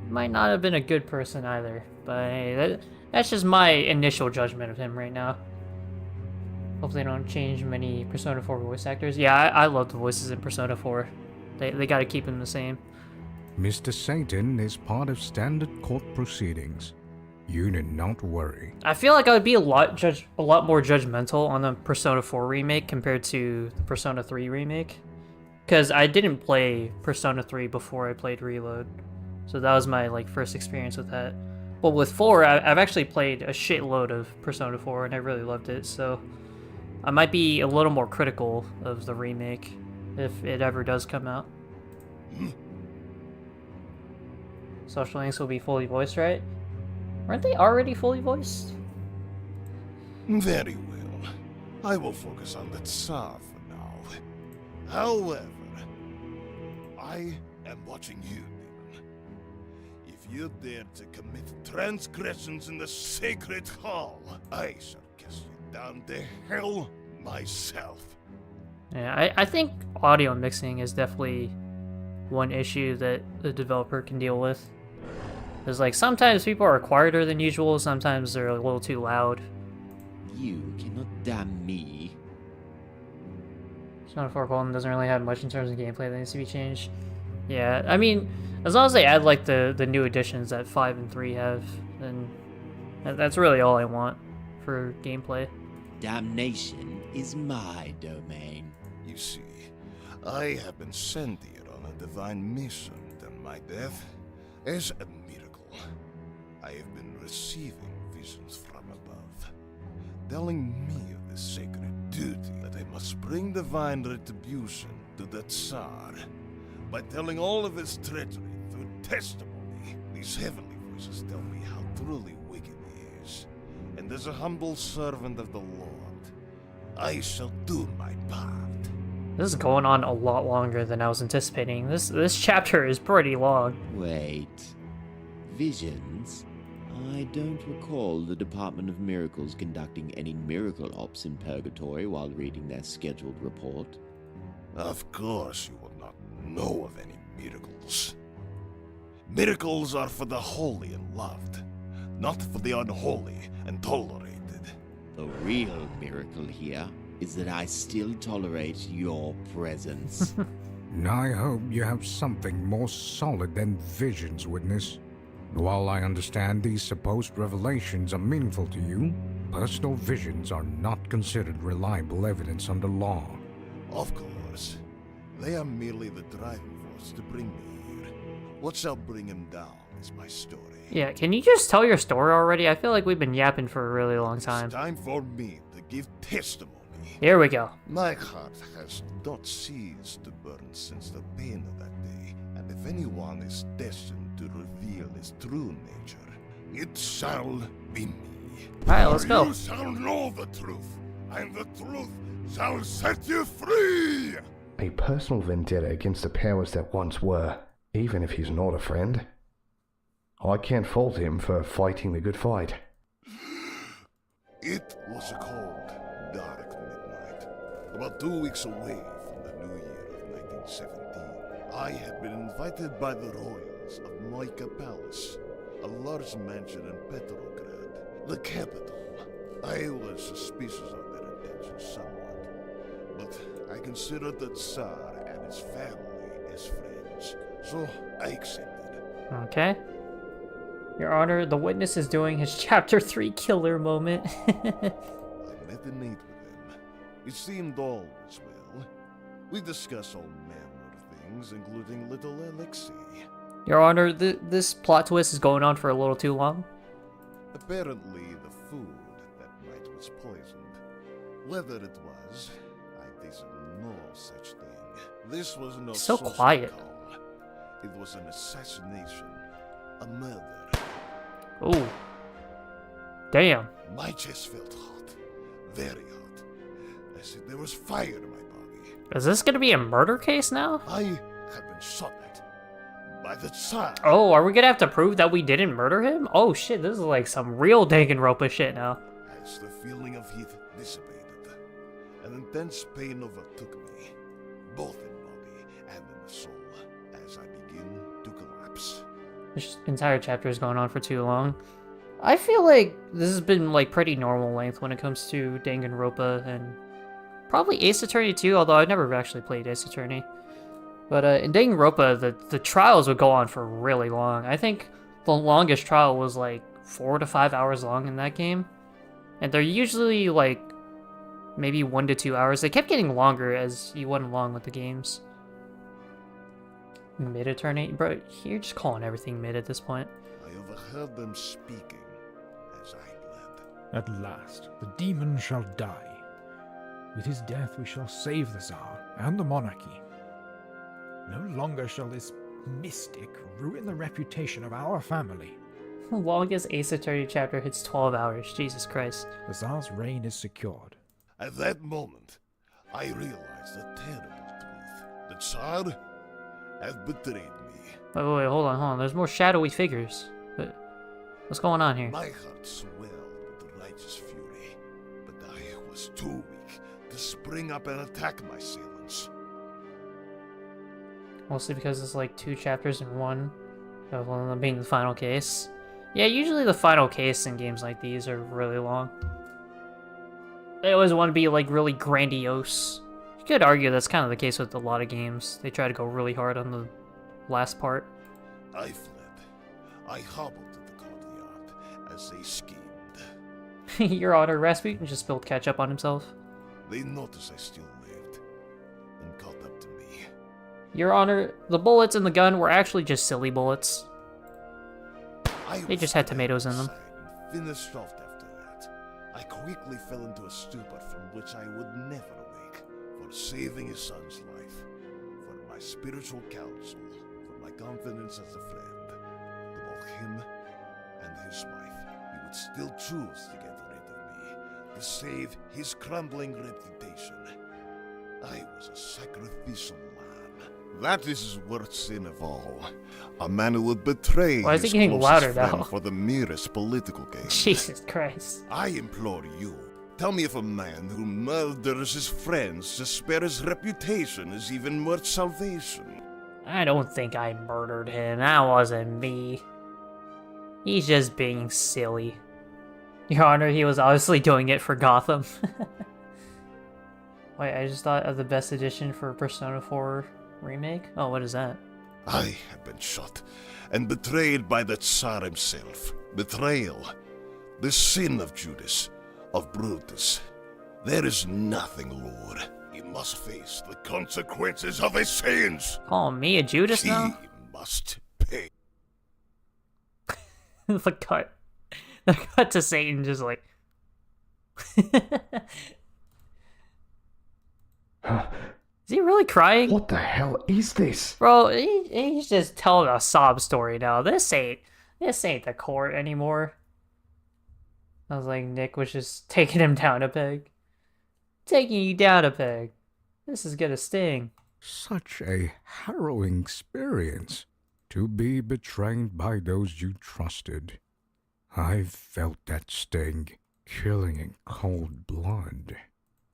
might not have been a good person either, but hey, that's just my initial judgment of him right now. Hopefully they don't change many Persona 4 voice actors. Yeah, I love the voices in Persona 4. They gotta keep them the same. Mr. Satan is part of standard court proceedings. You need not worry. I feel like I would be a lot more judgmental on the Persona 4 remake compared to the Persona 3 remake. Because I didn't play Persona 3 before I played Reload. So that was my first experience with that. But with 4, I've actually played a shitload of Persona 4 and I really loved it, so I might be a little more critical of the remake if it ever does come out. Social links will be fully voiced, right? Weren't they already fully voiced? Very well. I will focus on the Tsar for now. However, I am watching you, demon. If you dare to commit transgressions in the sacred hall, I shall cast you down to hell myself. Yeah, I think audio mixing is definitely one issue that the developer can deal with. Because, sometimes people are quieter than usual, sometimes they're a little too loud. You cannot damn me. Persona 4 Golden doesn't really have much in terms of gameplay that needs to be changed. Yeah, I mean, as long as they add, the new additions that 5 and 3 have, then that's really all I want for gameplay. Damnation is my domain. You see, I have been sent here on a divine mission to my death as a miracle. I have been receiving visions from above, telling me of the sacred duty that I must bring divine retribution to the Tsar by telling all of his treachery through testimony. These heavenly voices tell me how truly wicked he is, and as a humble servant of the Lord, I shall do my part. This is going on a lot longer than I was anticipating. This chapter is pretty long. Wait. Visions? I don't recall the Department of Miracles conducting any miracle ops in Purgatory while reading their scheduled report. Of course you will not know of any miracles. Miracles are for the holy and loved, not for the unholy and tolerated. The real miracle here is that I still tolerate your presence. I hope you have something more solid than visions, witness. While I understand these supposed revelations are meaningful to you, personal visions are not considered reliable evidence under law. Of course. They are merely the driving force to bring me here. What shall bring him down is my story. Yeah, can you just tell your story already? I feel like we've been yapping for a really long time. It's time for me to give testimony. Here we go. My heart has not ceased to burn since the pain of that day, and if anyone is destined to reveal his true nature, it shall be me. Alright, let's go. You shall know the truth, and the truth shall set you free! A personal vendetta against the powers that once were, even if he's not a friend. I can't fault him for fighting the good fight. It was a cold, dark midnight, about 2 weeks away from the new year of 1917. I had been invited by the royals of Moika Palace, a large mansion in Petrograd, the capital. I was suspicious of their intentions somewhat, but I considered the Tsar and his family as friends, so I accepted. Okay. Your Honor, the witness is doing his Chapter 3 killer moment. I met and ate with him. It seemed all was well. We discussed all manner of things, including little Alexei. Your Honor, this plot twist is going on for a little too long. Apparently, the food that night was poisoned. Whether it was, I tasted no such thing. This was no So social quiet. calm. It was an assassination, a murder. Ooh. Damn. My chest felt hot, very hot. As if there was fire in my body. Is this gonna be a murder case now? I had been shot at by the Tsar. Oh, are we gonna have to prove that we didn't murder him? Oh shit, this is like some real Danganronpa shit now. As the feeling of heat dissipated, an intense pain overtook me, both in body and in the soul. as I begin to collapse. This entire chapter is going on for too long. I feel like this has been like pretty normal length when it comes to Danganronpa and probably Ace Attorney too, although I've never actually played Ace Attorney. But in Danganronpa, the trials would go on for really long. I think the longest trial was like 4 to 5 hours long in that game. And they're usually like maybe 1 to 2 hours. They kept getting longer as you went along with the games. Mid-Attorney? Bro, you're just calling everything mid at this point. I overheard them speaking as I bled. At last, the demon shall die. With his death we shall save the Tsar and the monarchy. No longer shall this mystic ruin the reputation of our family. The longest Ace Attorney chapter hits 12 hours. Jesus Christ. The Tsar's reign is secured. At that moment, I realized a terrible truth. The Tsar had betrayed me. Wait, hold on. There's more shadowy figures. What's going on here? My heart swelled with righteous fury, but I was too weak to spring up and attack my assailants. Mostly because it's like 2 chapters in one, of one of them being the final case. Yeah, usually the final case in games like these are really long. They always want to be like really grandiose. You could argue that's kind of the case with a lot of games. They try to go really hard on the last part. I fled. I hobbled to the courtyard as they schemed. Your Honor, Rasputin just spilled ketchup on himself. They noticed I still lived and caught up to me. Your Honor, the bullets in the gun were actually just silly bullets. They just had tomatoes in them. Finished off after that. I quickly fell into a stupor from which I would never awake. For saving his son's life, for my spiritual counsel, for my confidence as a friend, to both him and his wife, he would still choose to get rid of me, to save his crumbling reputation. I was a sacrificial lamb. That is his worst sin of all. A man who would betray Why is his it getting closest louder friend now? for the merest political gain. Jesus Christ. I implore you, tell me if a man who murders his friends to spare his reputation is even worth salvation. I don't think I murdered him. That wasn't me. He's just being silly. Your Honor, he was obviously doing it for Gotham. Wait, I just thought of the best edition for Persona 4 Remake? Oh, what is that? I have been shot and betrayed by the Tsar himself. Betrayal. The sin of Judas, of Brutus. There is nothing, Lord. He must face the consequences of his sins. Call me a Judas He now? must pay. The cut. The cut to Satan just like... Is he really crying? What the hell is this? Bro, he's just telling a sob story now. This ain't the court anymore. I was like, Nick was just taking him down a peg. Taking you down a peg. This is gonna sting. Such a harrowing experience. To be betrayed by those you trusted. I've felt that sting, killing in cold blood.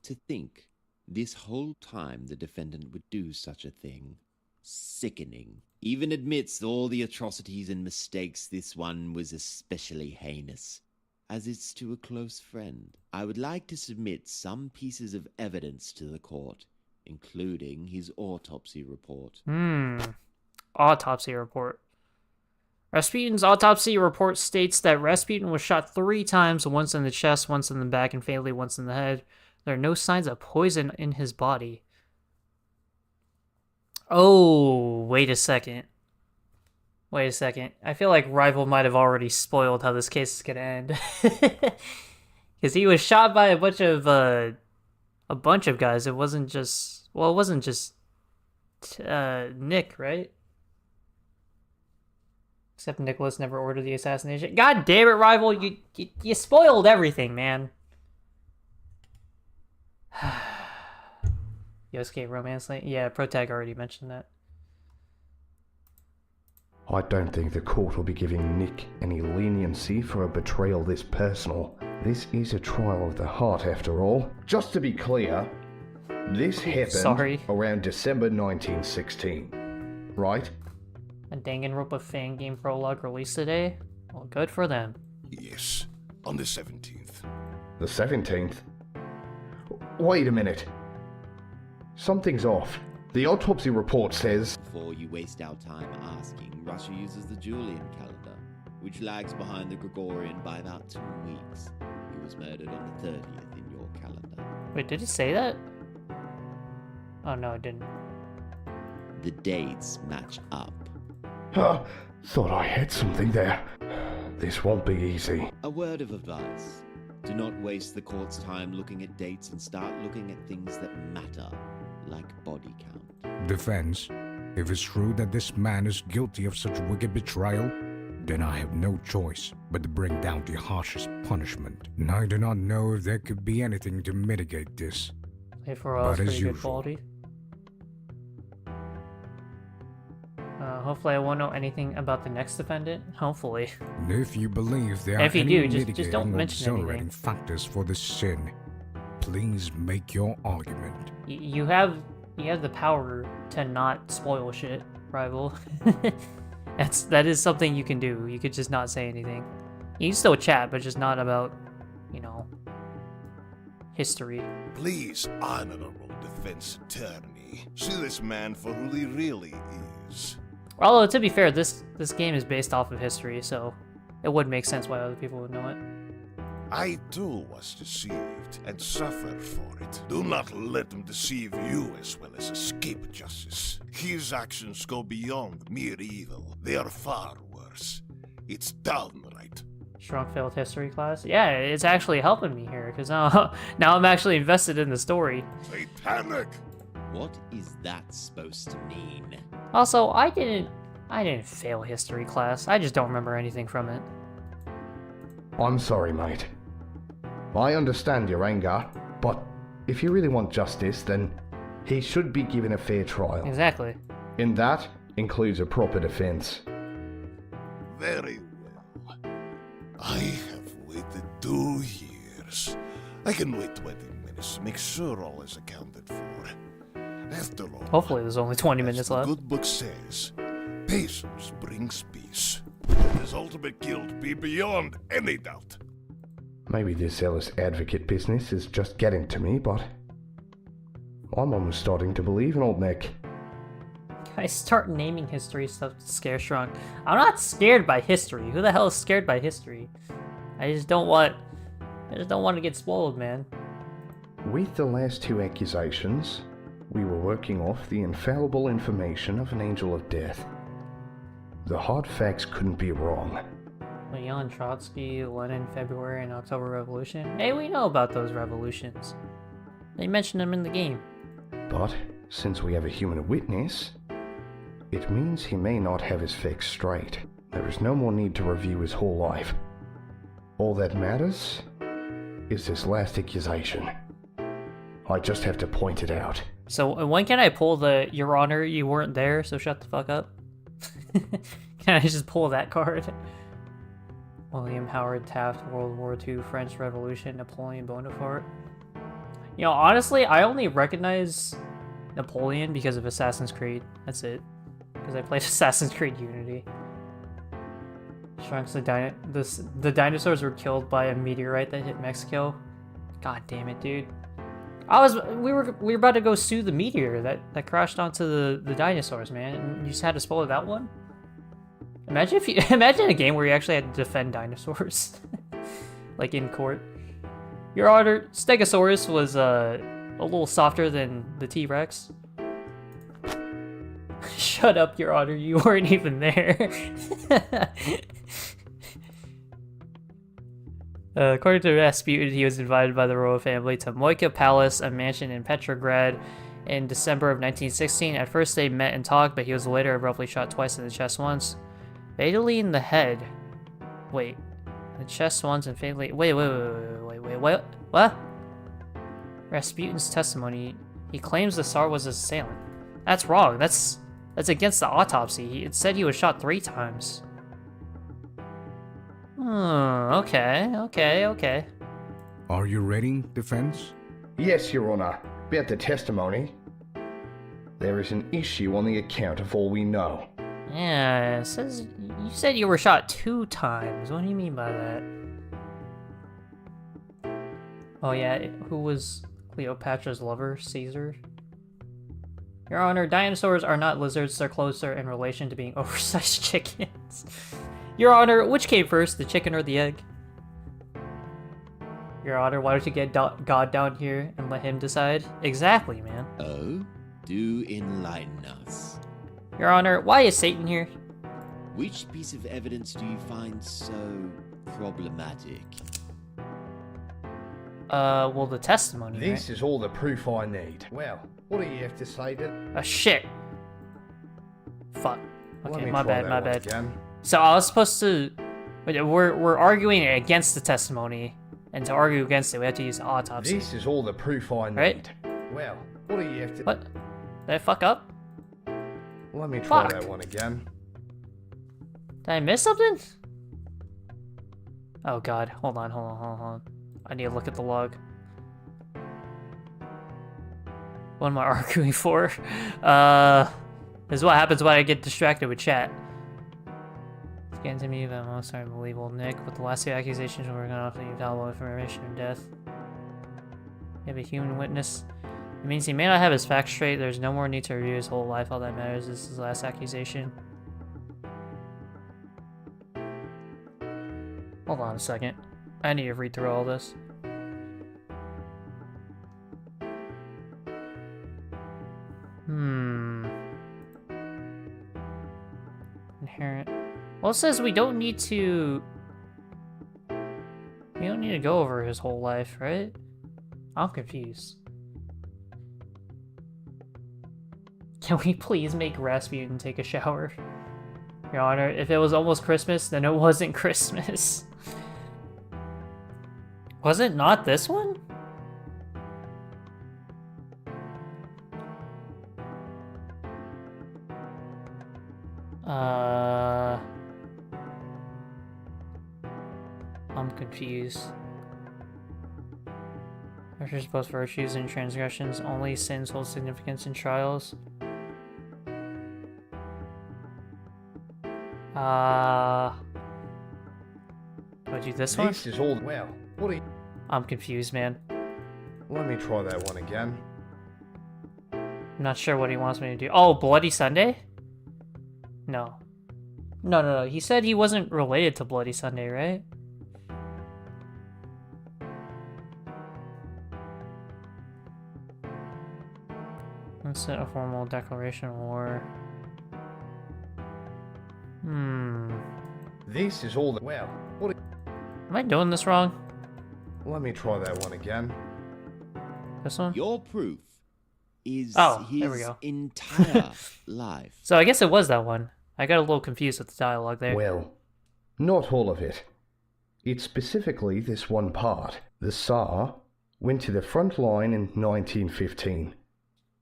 To think, this whole time the defendant would do such a thing. Sickening. Even amidst all the atrocities and mistakes, this one was especially heinous. As it's to a close friend, I would like to submit some pieces of evidence to the court, including his autopsy report. Autopsy report. Rasputin's autopsy report states that Rasputin was shot 3 times, once in the chest, once in the back, and fatally once in the head. There are no signs of poison in his body. Oh, wait a second. Wait a second. I feel like Rival might have already spoiled how this case is gonna end. Because he was shot by a bunch of guys. It wasn't just... Well, it wasn't just Nick, right? Except Nicholas never ordered the assassination. God damn it, Rival! You spoiled everything, man. Yosuke romance lane? Yeah, Protag already mentioned that. I don't think the court will be giving Nick any leniency for a betrayal this personal. This is a trial of the heart, after all. Just to be clear, this happened around December 1916, right? A Danganronpa fan game prologue released today? Well, good for them. Yes, on the 17th. The 17th? Wait a minute. Something's off. The autopsy report says... Before you waste our time asking, Russia uses the Julian calendar, which lags behind the Gregorian by about 2 weeks. He was murdered on the 30th in your calendar. Wait, did it say that? Oh no, it didn't. The dates match up. Thought I had something there. This won't be easy. A word of advice. Do not waste the court's time looking at dates and start looking at things that matter, like body count. Defense. If it's true that this man is guilty of such wicked betrayal, then I have no choice but to bring down the harshest punishment. And I do not know if there could be anything to mitigate this. Hey, for us, But as pretty good usual. quality. Hopefully I won't know anything about the next defendant. Hopefully. And if you believe there And are if you any do, just don't mitigating or mention exonerating anything. factors for this sin, please make your argument. You have the power to not spoil shit, rival. That is something you can do. You could just not say anything. You can still chat, but just not about, you know, history. Please, honorable defense attorney, see this man for who he really is. Although, to be fair, this game is based off of history, so it would make sense why other people would know it. I too was deceived and suffered for it. Do not let him deceive you as well as escape justice. His actions go beyond mere evil. They are far worse. It's downright. Shrunk failed history class? Yeah, it's actually helping me here, because now I'm actually invested in the story. Satanic! What is that supposed to mean? Also, I didn't fail history class. I just don't remember anything from it. I'm sorry, mate. I understand your anger, but if you really want justice, then he should be given a fair trial. Exactly. And that includes a proper defense. Very well. I have waited 2 years. I can wait 20 minutes to make sure all is accounted for. After all, Hopefully there's only 20 minutes as the left. good book says, patience brings peace. Let his ultimate guilt be beyond any doubt. Maybe this Ellis advocate business is just getting to me, but I'm almost starting to believe in old Nick. I start naming history stuff to scare Shrunk. I'm not scared by history. Who the hell is scared by history? I just don't want to get spoiled, man. With the last 2 accusations, we were working off the infallible information of an angel of death. The hard facts couldn't be wrong. Leon Trotsky, Lenin, February, and October Revolution. Hey, we know about those revolutions. They mentioned them in the game. But since we have a human witness, it means he may not have his facts straight. There is no more need to review his whole life. All that matters is this last accusation. I just have to point it out. So when can I pull the Your Honor, you weren't there, so shut the fuck up? Can I just pull that card? William Howard Taft, World War II, French Revolution, Napoleon Bonaparte. You know, honestly, I only recognize Napoleon because of Assassin's Creed. That's it. Because I played Assassin's Creed Unity. Shrunk's the dinosaurs were killed by a meteorite that hit Mexico. God damn it, dude. We were about to go sue the meteor that crashed onto the dinosaurs, man. And you just had to spoil that one. Imagine a game where you actually had to defend dinosaurs, like in court. Your Honor, Stegosaurus was a little softer than the T-Rex. Shut up, Your Honor. You weren't even there. According to Rasputin, he was invited by the royal family to Moika Palace, a mansion in Petrograd, in December of 1916. At first they met and talked, but he was later abruptly shot twice in the chest once. Fatally in the head. Wait. The chest once and fatally... Wait, what? Rasputin's testimony. He claims the Tsar was his assailant. That's wrong. That's against the autopsy. It said he was shot 3 times. Okay. Are you ready, defense? Yes, Your Honor. About the testimony. There is an issue on the account of all we know. Yeah, it says you said you were shot 2 times. What do you mean by that? Oh yeah, who was Cleopatra's lover, Caesar? Your Honor, dinosaurs are not lizards, they're closer in relation to being oversized chickens. Your Honor, which came first, the chicken or the egg? Your Honor, why don't you get God down here and let him decide? Exactly, man. Oh? Do enlighten us. Your Honor, why is Satan here? Which piece of evidence do you find so problematic? Well, the testimony, This right? is all the proof I need. Well, what do you have to say to... Shit. Fuck. Let Okay, me my try bad, that my one bad. again. So I was supposed to... We're arguing against the testimony, and to argue against it, we have to use the autopsy. This is all the proof I need. Right? Well, what do you have to... What? Did I fuck up? Let me try Fuck. that one again. Did I miss something? Oh god, hold on. I need to look at the log. What am I arguing for? This is what happens when I get distracted with chat. It's getting to me that most unbelievable, Nick. With the last 2 accusations, we're gonna offer you valuable information of death. You have a human witness. It means he may not have his facts straight. There's no more need to review his whole life. All that matters is his last accusation. Hold on a second. I need to read through all this. Inherent. Well, it says we don't need to... We don't need to go over his whole life, right? I'm confused. Can we please make Rasputin take a shower? Your Honor, if it was almost Christmas, then it wasn't Christmas. Was it not this one? I'm confused. Measures both virtues and transgressions. Only sins hold significance in trials. Do I do this one? This is all... Well, what do you... I'm confused, man. Let me try that one again. I'm not sure what he wants me to do. Oh, Bloody Sunday? No. No. He said he wasn't related to Bloody Sunday, right? Let's set a formal declaration of war. This is all the... Well, what do Am I doing this wrong? Let me try that one again. This one? Your proof is Oh, there we his go. entire life. So I guess it was that one. I got a little confused with the dialogue there. Well, not all of it. It's specifically this one part. The Tsar went to the front line in 1915,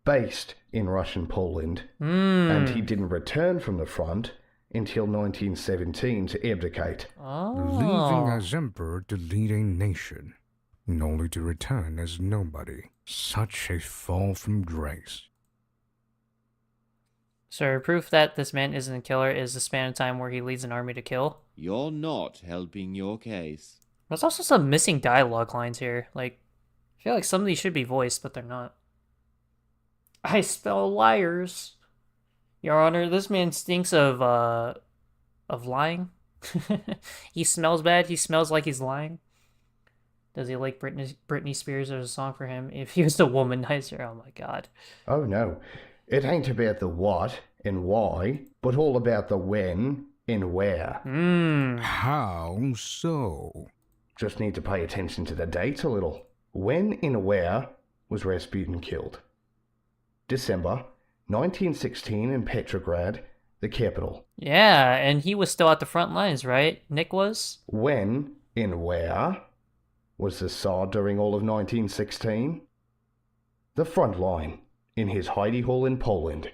based in Russian Poland, and he didn't return from the front until 1917 to abdicate. Leaving as emperor to lead a nation, only to return as nobody. Such a fall from grace. So proof that this man isn't a killer is the span of time where he leads an army to kill. You're not helping your case. There's also some missing dialogue lines here. Like, I feel like some of these should be voiced, but they're not. I spell liars. Your Honor, this man stinks of lying. He smells bad. He smells like he's lying. Does he like Britney Spears? There's a song for him. If he was a womanizer, oh my god. Oh no, it ain't about the what and why, but all about the when and where. How so? Just need to pay attention to the dates a little. When and where was Rasputin killed? December 1916 in Petrograd, the capital. Yeah, and he was still at the front lines, right? Nick was? When and where was the Tsar during all of 1916? The front line, in his hidey hole in Poland.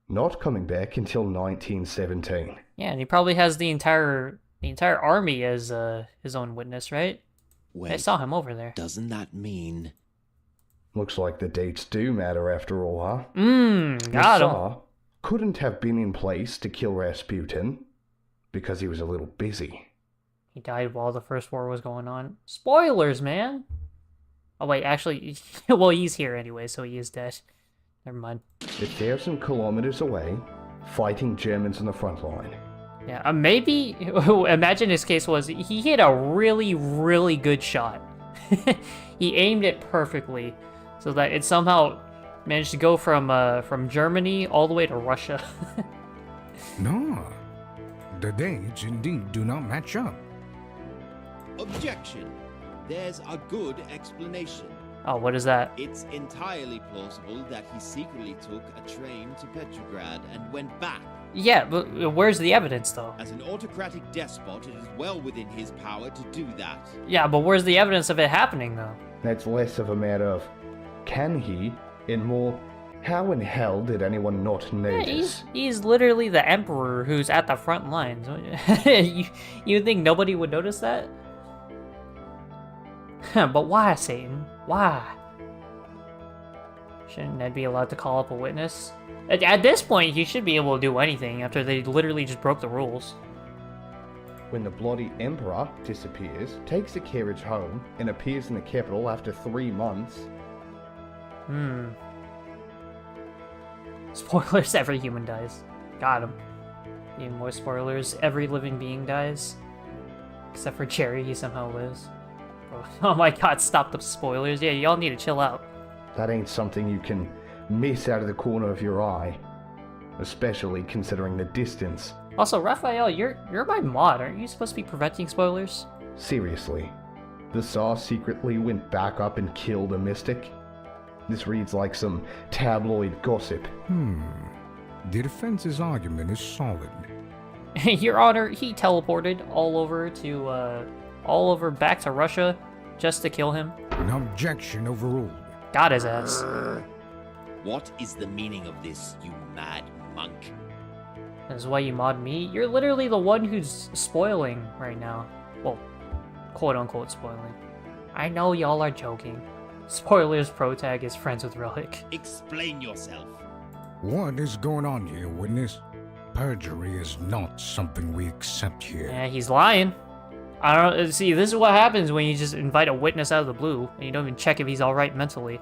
Not coming back until 1917. Yeah, and he probably has the entire army as his own witness, right? Wait, I saw him over there. Doesn't that mean... Looks like the dates do matter after all, huh? Got the him. Tsar couldn't have been in place to kill Rasputin because he was a little busy. He died while the First War was going on. Spoilers, man! Oh wait, actually, well, he's here anyway, so he is dead. Never mind. 1,000 kilometers away, fighting Germans on the front line. Yeah, maybe, imagine his case was, he hit a really, really good shot. He aimed it perfectly, so that it somehow managed to go from Germany all the way to Russia. No, the dates indeed do not match up. Objection. There's a good explanation. Oh, what is that? It's entirely plausible that he secretly took a train to Petrograd and went back. Yeah, but where's the evidence, though? As an autocratic despot, it is well within his power to do that. Yeah, but where's the evidence of it happening, though? That's less of a matter of can he, and more how in hell did anyone not notice? Yeah, he's literally the emperor who's at the front lines. You think nobody would notice that? But why, Satan? Why? Shouldn't Ned be allowed to call up a witness? At this point, he should be able to do anything after they literally just broke the rules. When the bloody emperor disappears, takes a carriage home, and appears in the capital after 3 months. Spoilers, every human dies. Got him. Even more spoilers, every living being dies. Except for Jerry, he somehow lives. Oh my god, stop the spoilers. Yeah, y'all need to chill out. That ain't something you can miss out of the corner of your eye. Especially considering the distance. Also, Raphael, you're my mod. Aren't you supposed to be preventing spoilers? Seriously. The Tsar secretly went back up and killed a mystic? This reads like some tabloid gossip. The defense's argument is solid. Your Honor, he teleported all over back to Russia just to kill him. An objection overruled. Got his ass. What is the meaning of this, you mad monk? That's why you mod me? You're literally the one who's spoiling right now. Well, quote-unquote spoiling. I know y'all are joking. Spoilers protag is friends with Relic. Explain yourself. What is going on here, witness? Perjury is not something we accept here. Yeah, he's lying. I don't see, this is what happens when you just invite a witness out of the blue, and you don't even check if he's alright mentally.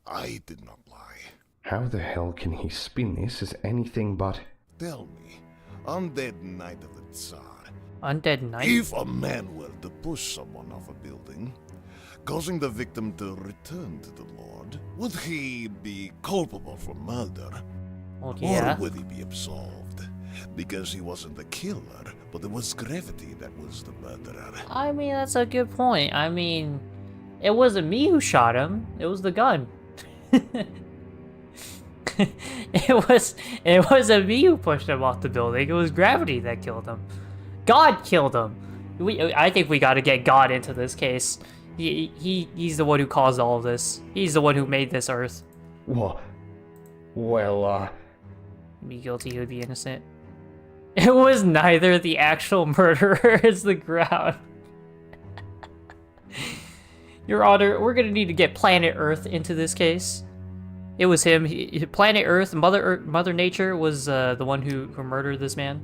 I did not lie. How the hell can he spin this as anything but... Tell me, undead knight of the Tsar. Undead knight? If a man were to push someone off a building, causing the victim to return to the Lord, would he be culpable for murder? Well, yeah. Or would he be absolved? Because he wasn't the killer, but it was gravity that was the murderer. I mean, that's a good point. I mean, it wasn't me who shot him. It was the gun. It wasn't me who pushed him off the building. It was gravity that killed him. God killed him. I think we gotta get God into this case. He's the one who caused all of this. He's the one who made this earth. What? Well, Be guilty, he would be innocent. It was neither the actual murderer as the ground. Your Honor, we're gonna need to get Planet Earth into this case. It was him. Planet Earth, Mother Nature was the one who murdered this man.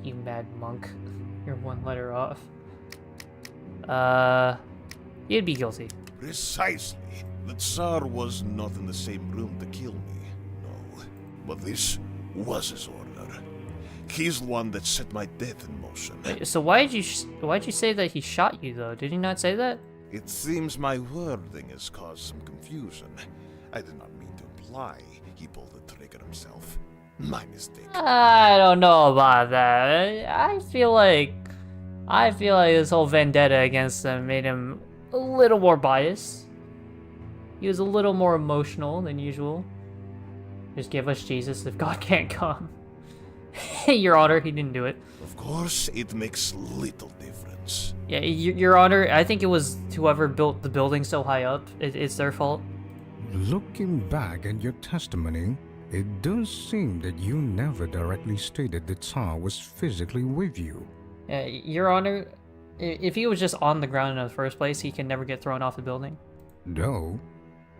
You mad monk. You're one letter off. He'd be guilty. Precisely. The Tsar was not in the same room to kill me, no. But this was his order. He's the one that set my death in motion. Wait, so why'd you say that he shot you, though? Did he not say that? It seems my wording has caused some confusion. I did not mean to imply he pulled the trigger himself. My mistake. I don't know about that. I feel like this whole vendetta against him made him a little more biased. He was a little more emotional than usual. Just give us Jesus if God can't come. Your Honor, he didn't do it. Of course, it makes little difference. Yeah, Your Honor, I think it was whoever built the building so high up. It's their fault. Looking back at your testimony, it does seem that you never directly stated the Tsar was physically with you. Your Honor, if he was just on the ground in the first place, he can never get thrown off the building. No.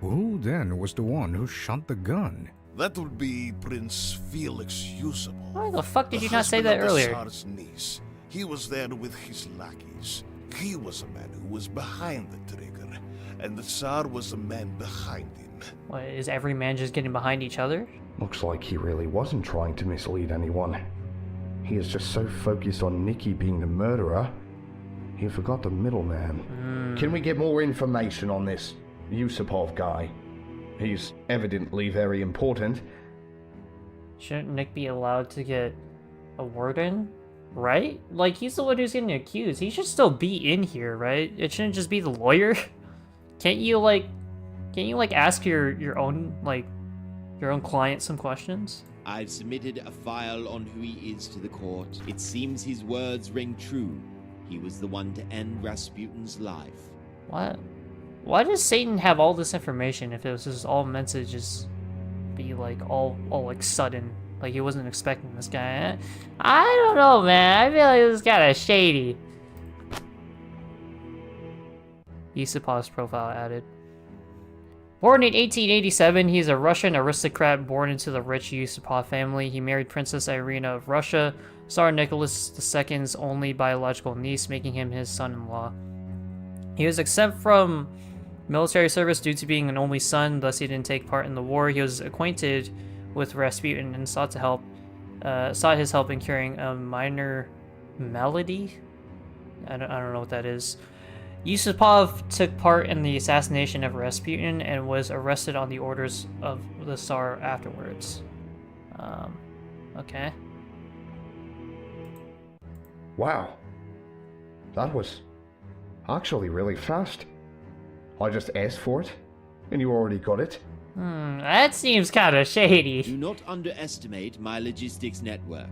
Who then was the one who shot the gun? That would be Prince Felix Usable. Why the fuck did the you not say that husband of earlier? The Tsar's niece. He was there with his lackeys. He was a man who was behind the trigger, and the Tsar was a man behind him. What, is every man just getting behind each other? Looks like he really wasn't trying to mislead anyone. He is just so focused on Nikki being the murderer, he forgot the middleman. Can we get more information on this Yusupov guy? He's evidently very important. Shouldn't Nick be allowed to get a word in? Right? Like, he's the one who's getting accused. He should still be in here, right? It shouldn't just be the lawyer. Can't you ask your own client some questions? I've submitted a file on who he is to the court. It seems his words ring true. He was the one to end Rasputin's life. What? Why does Satan have all this information if it was just all meant to just be like all like sudden? Like he wasn't expecting this guy. I don't know, man. I feel like this is kind of shady. Yusupov's profile added. Born in 1887, he is a Russian aristocrat born into the rich Yusupov family. He married Princess Irina of Russia, Tsar Nicholas II's only biological niece, making him his son-in-law. He was exempt from military service due to being an only son, thus he didn't take part in the war. He was acquainted with Rasputin and sought his help in curing a minor malady. I don't know what that is. Yusupov took part in the assassination of Rasputin and was arrested on the orders of the Tsar afterwards. Okay. Wow. That was actually really fast. I just asked for it, and you already got it. That seems kind of shady. Do not underestimate my logistics network.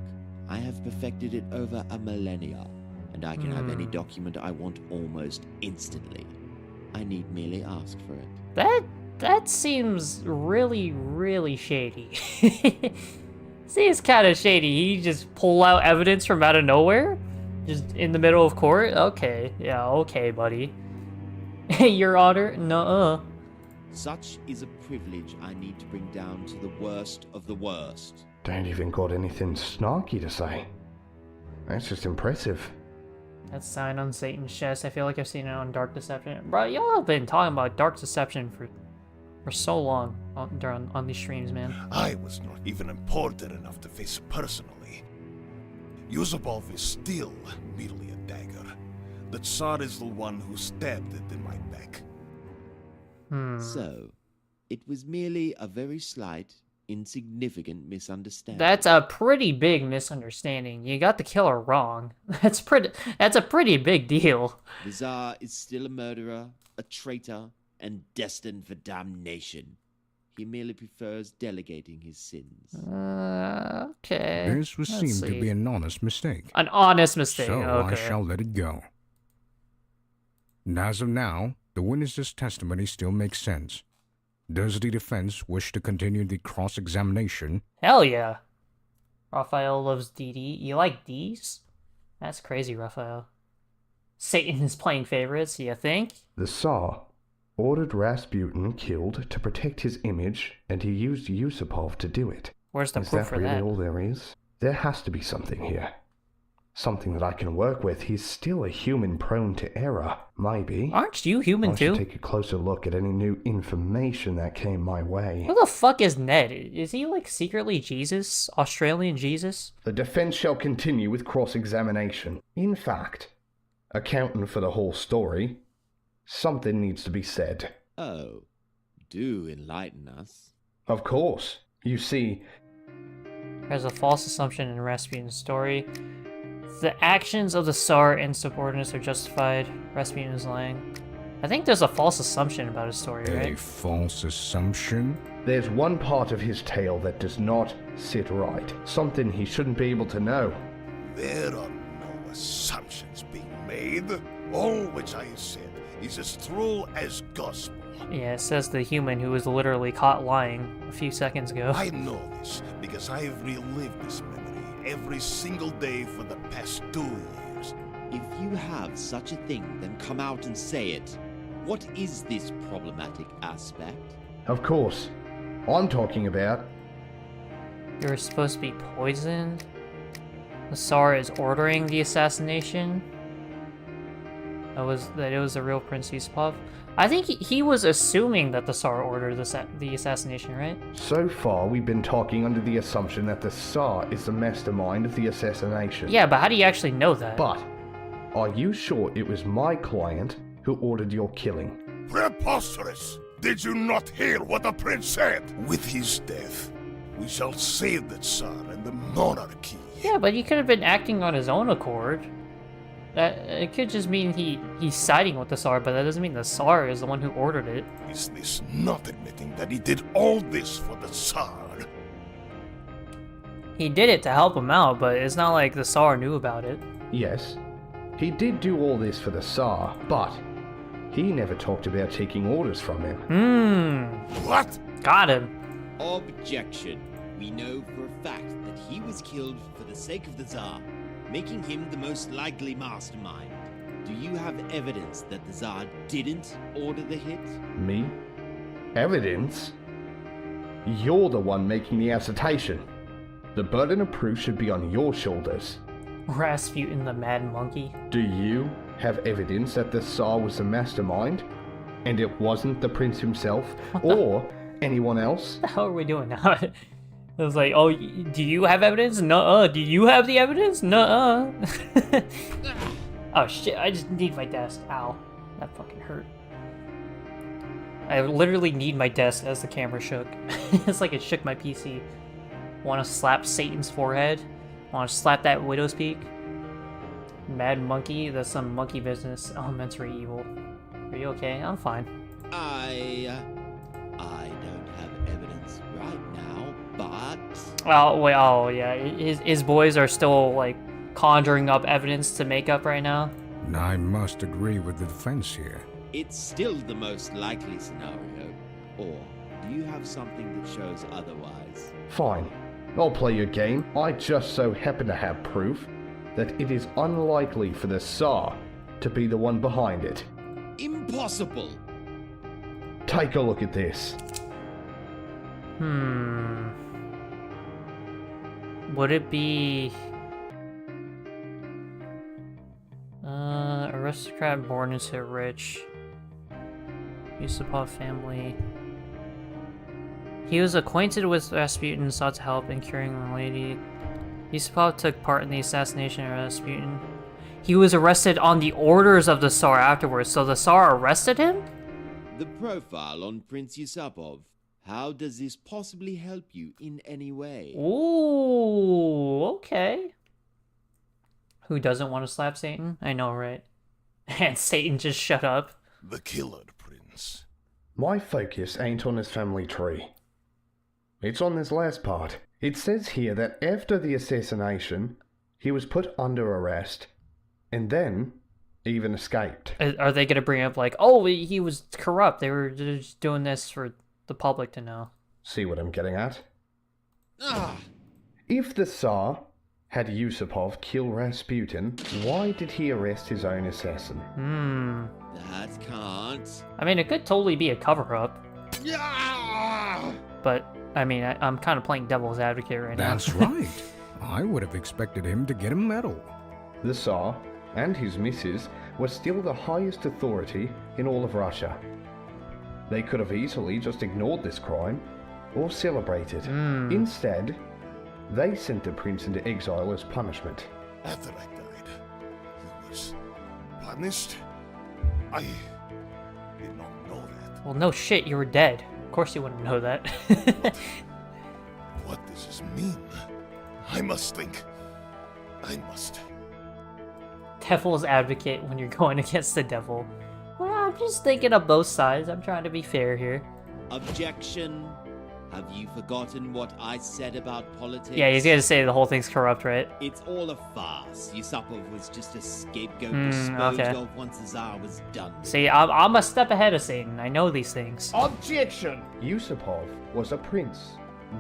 I have perfected it over a millennia, and I can have any document I want almost instantly. I need merely ask for it. That seems really, really shady. Seems kind of shady. He just pull out evidence from out of nowhere? Just in the middle of court? Okay. Yeah, okay, buddy. Your Honor? Nuh-uh. Such is a privilege I need to bring down to the worst of the worst. Don't even got anything snarky to say. That's just impressive. That sign on Satan's chest, I feel like I've seen it on Dark Deception. Bro, y'all have been talking about Dark Deception for so long on these streams, man. I was not even important enough to face personally. Yusupov is still merely a dagger. The Tsar is the one who stabbed it in my back. So, it was merely a very slight, insignificant misunderstanding. That's a pretty big misunderstanding. You got the killer wrong. That's a pretty big deal. The Tsar is still a murderer, a traitor, and destined for damnation. He merely prefers delegating his sins. Okay. This would seem to be an honest mistake. An honest mistake, So okay. I shall let it go. And as of now, the witness's testimony still makes sense. Does the defense wish to continue the cross-examination? Hell yeah. Raphael loves DD. You like Ds? That's crazy, Raphael. Satan is playing favorites, you think? The Tsar ordered Rasputin killed to protect his image, and he used Yusupov to do it. Where's the Is proof that for really that? all there is? There has to be something here. Something that I can work with. He's still a human prone to error, maybe. Aren't you human I too? should take a closer look at any new information that came my way. Who the fuck is Ned? Is he like secretly Jesus? Australian Jesus? The defense shall continue with cross-examination. In fact, accounting for the whole story, something needs to be said. Oh, do enlighten us. Of course. You see, There's a false assumption in Rasputin's story. The actions of the Tsar and subordinates are justified. Rasputin is lying. I think there's a false assumption about his story, A right? false assumption? there's one part of his tale that does not sit right. Something he shouldn't be able to know. There are no assumptions being made. All which I have said is as true as gospel. Yeah, it says the human who was literally caught lying a few seconds ago. I know this because I have relived this memory every single day for the past 2 years. If you have such a thing, then come out and say it. What is this problematic aspect? Of course, I'm talking about You're supposed to be poisoned. The Tsar is ordering the assassination. That it was the real Prince Yusupov. I think he was assuming that the Tsar ordered the assassination, right? So far, we've been talking under the assumption that the Tsar is the mastermind of the assassination. Yeah, but how do you actually know that? But, are you sure it was my client who ordered your killing? Preposterous! Did you not hear what the prince said? With his death, we shall save the Tsar and the monarchy. Yeah, but he could have been acting on his own accord. It could just mean he's siding with the Tsar, but that doesn't mean the Tsar is the one who ordered it. Is this not admitting that he did all this for the Tsar? He did it to help him out, but it's not like the Tsar knew about it. Yes, he did do all this for the Tsar, but he never talked about taking orders from him. What? Got him. Objection. We know for a fact that he was killed for the sake of the Tsar, making him the most likely mastermind. Do you have evidence that the Tsar didn't order the hit? Me? Evidence? You're the one making the assertion. The burden of proof should be on your shoulders. Rasputin the Mad Monkey. Do you have evidence that the Tsar was the mastermind, and it wasn't the prince himself, or anyone else? What the hell are we doing now? I was like, oh, do you have evidence? Nuh-uh. Do you have the evidence? Nuh-uh. Oh shit, I just need my desk. Ow. That fucking hurt. I literally need my desk as the camera shook. It's like it shook my PC. Want to slap Satan's forehead? Want to slap that widow's peak? Mad Monkey? That's some monkey business. Elementary evil. Are you okay? I'm fine. I don't have evidence right now, but... Oh, wait, oh, yeah. His boys are still, like, conjuring up evidence to make up right now. I must agree with the defense here. It's still the most likely scenario. Or do you have something that shows otherwise? Fine. I'll play your game. I just so happen to have proof that it is unlikely for the Tsar to be the one behind it. Impossible! Take a look at this. Would it be... aristocrat born into rich. Yusupov family. He was acquainted with Rasputin and sought to help in curing the lady. Yusupov took part in the assassination of Rasputin. He was arrested on the orders of the Tsar afterwards, so the Tsar arrested him? The profile on Prince Yusupov. How does this possibly help you in any way? Ooh, okay. Who doesn't want to slap Satan? I know, right? And Satan just shut up. The killer prince. My focus ain't on his family tree. It's on this last part. It says here that after the assassination, he was put under arrest, and then even escaped. Are they going to bring up like, oh, he was corrupt, they were just doing this for the public to know? See what I'm getting at? Ah! If the Tsar had Yusupov kill Rasputin, why did he arrest his own assassin? That can't. I mean, it could totally be a cover-up. Yeah! But, I mean, I'm kind of playing devil's advocate right now. That's right. I would have expected him to get a medal. The Tsar and his missus were still the highest authority in all of Russia. They could have easily just ignored this crime or celebrated. Instead, they sent the prince into exile as punishment. After I died, he was punished? I did not know that. Well, no shit, you were dead. Of course you wouldn't know that. What does this mean? I must think. I must. Devil's advocate when you're going against the devil. Well, I'm just thinking of both sides. I'm trying to be fair here. Objection. Have you forgotten what I said about politics? Yeah, he's gonna say the whole thing's corrupt, right? It's all a farce. Yusupov was just a scapegoat disposed of once the Tsar was done. See, I'm a step ahead of Satan. I know these things. Objection! Yusupov was a prince,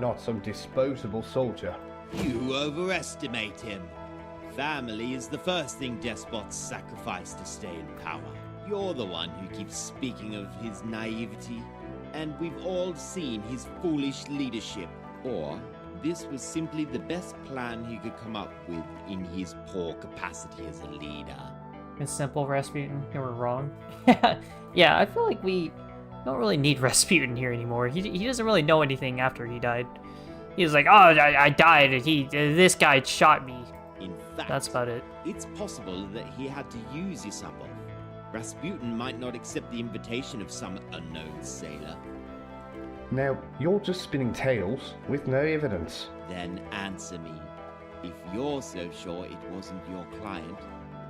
not some disposable soldier. You overestimate him. Family is the first thing despots sacrifice to stay in power. You're the one who keeps speaking of his naivety. And we've all seen his foolish leadership. Or this was simply the best plan he could come up with in his poor capacity as a leader. It's simple, Rasputin. You were wrong. Yeah, I feel like we don't really need Rasputin here anymore. He doesn't really know anything after he died. He was like, oh, I died, and this guy shot me. In fact, that's about it. It's possible that he had to use Yusupov. Rasputin might not accept the invitation of some unknown sailor. Now, you're just spinning tales with no evidence. Then answer me. If you're so sure it wasn't your client,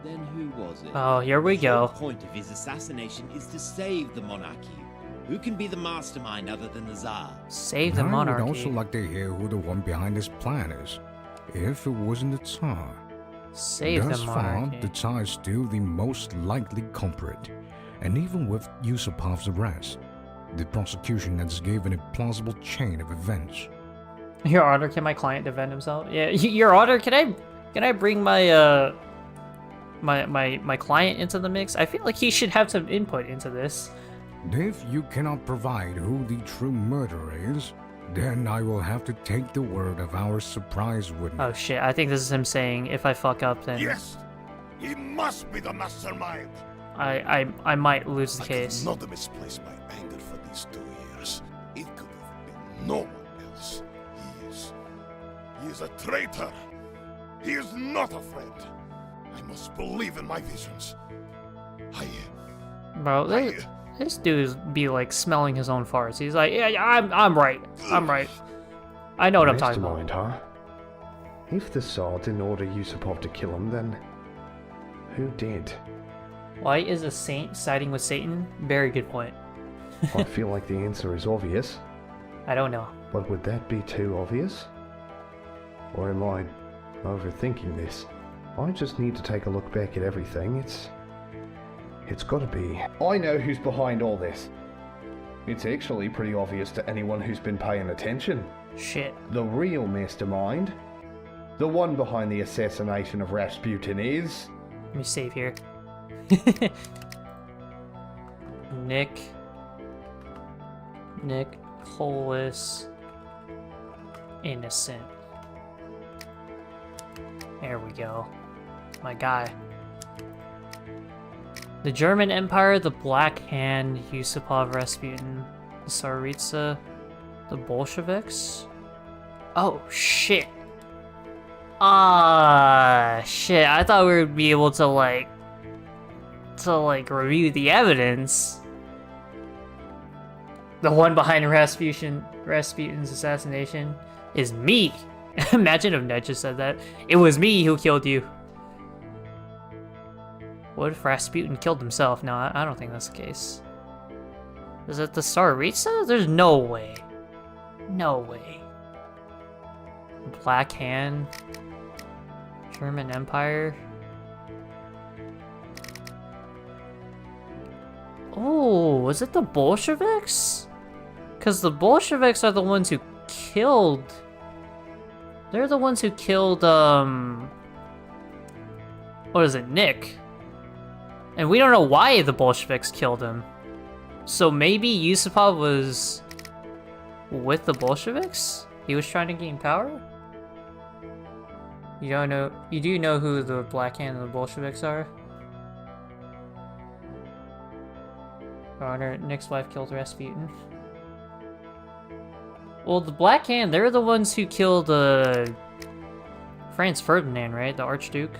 then who was it? Oh, here we go. The point of his assassination is to save the monarchy. Who can be the mastermind other than the Tsar? Save the monarchy. I would also like to hear who the one behind this plan is, if it wasn't the Tsar. Save Thus the far, monarchy. the Tsar is still the most likely culprit, and even with Yusupov's arrest, the prosecution has given a plausible chain of events. Your Honor, can my client defend himself? Yeah, Your Honor, can I bring my my client into the mix? I feel like he should have some input into this. If you cannot provide who the true murderer is, then I will have to take the word of our surprise witness. Oh shit, I think this is him saying, if I fuck up, then Yes! He must be the mastermind! I might lose the case. I could not misplace my anger for these 2 years. It could have been no one else. He is a traitor. He is not a friend. I must believe in my visions. Bro, this dude be like smelling his own farts. He's like, yeah, I'm right. I'm right. I know what I'm talking about. Mastermind, huh? If the Tsar didn't order Yusupov to kill him, then who did? Why is a saint siding with Satan? Very good point. I feel like the answer is obvious. I don't know. But would that be too obvious? Or am I overthinking this? I just need to take a look back at everything. It's gotta be. I know who's behind all this. It's actually pretty obvious to anyone who's been paying attention. Shit. The real mastermind, the one behind the assassination of Rasputin is... Let me save here. Nicholas Innocent. There we go. My guy. The German Empire, the Black Hand, Yusupov, Rasputin, the Tsaritsa, the Bolsheviks. Oh, shit. Ah, shit. I thought we would be able to, like, review the evidence. The one behind Rasputin's assassination is me. Imagine if Ned just said that. It was me who killed you. What if Rasputin killed himself? No, I don't think that's the case. Is it the Tsaritsa? There's no way. No way. Black Hand. German Empire. Oh, was it the Bolsheviks? Because the Bolsheviks are the ones who killed... They're the ones who killed, what is it, Nick? And we don't know why the Bolsheviks killed him. So maybe Yusupov was with the Bolsheviks? He was trying to gain power? You do know who the Black Hand and the Bolsheviks are? Your Honor, Nick's wife killed Rasputin. Well, the Black Hand, they're the ones who killed, Franz Ferdinand, right? The Archduke?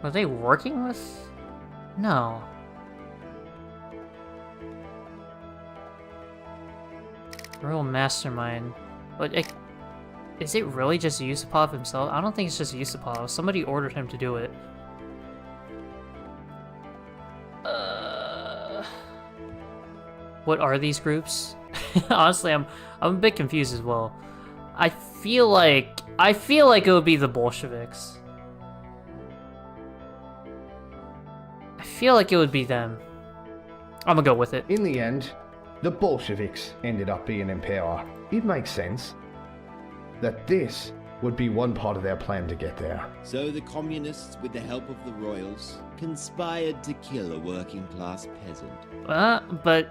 Were they working with... No. Real mastermind. But, is it really just Yusupov himself? I don't think it's just Yusupov. Somebody ordered him to do it. What are these groups? Honestly, I'm a bit confused as well. I feel like it would be the Bolsheviks. I feel like it would be them. I'm gonna go with it. In the end, the Bolsheviks ended up being in power. It makes sense that this would be one part of their plan to get there. So the communists, with the help of the royals, conspired to kill a working-class peasant. But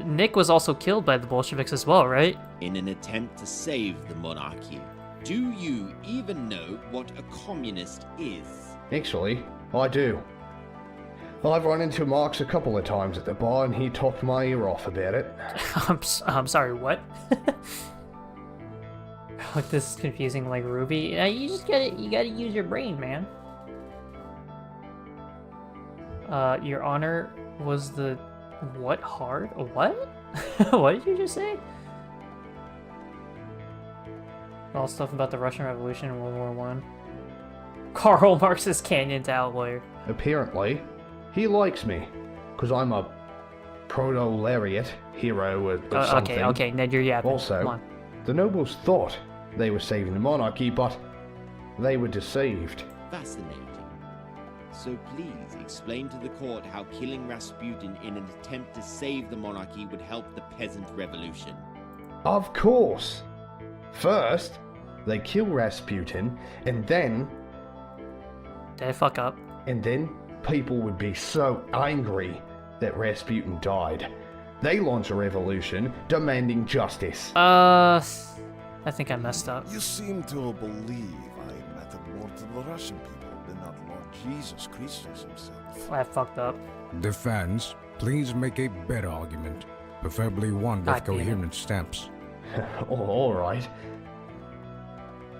Nick was also killed by the Bolsheviks as well, right? In an attempt to save the monarchy. Do you even know what a communist is? Actually, I do. I've run into Marx a couple of times at the bar and he talked my ear off about it. I'm sorry, what? Like, this is confusing like Ruby. You just gotta use your brain, man. Your honor was the... What? Hard? What? What did you just say? All stuff about the Russian Revolution and World War One. Karl Marx's Canyon to Outlier. Apparently, he likes me, because I'm a proto-lariat hero or something. Okay, Ned, you're yapping. Also, come on. The nobles thought they were saving the monarchy, but they were deceived. Fascinating. So please explain to the court how killing Rasputin in an attempt to save the monarchy would help the peasant revolution. Of course. First, they kill Rasputin, and then... Did I fuck up? And then people would be so angry that Rasputin died. They launch a revolution demanding justice. I think I messed up. You seem to believe I met the Lord of the Russian people, but not Lord Jesus Christus himself. I fucked up. Defense, please make a better argument, preferably one with coherent steps. Alright.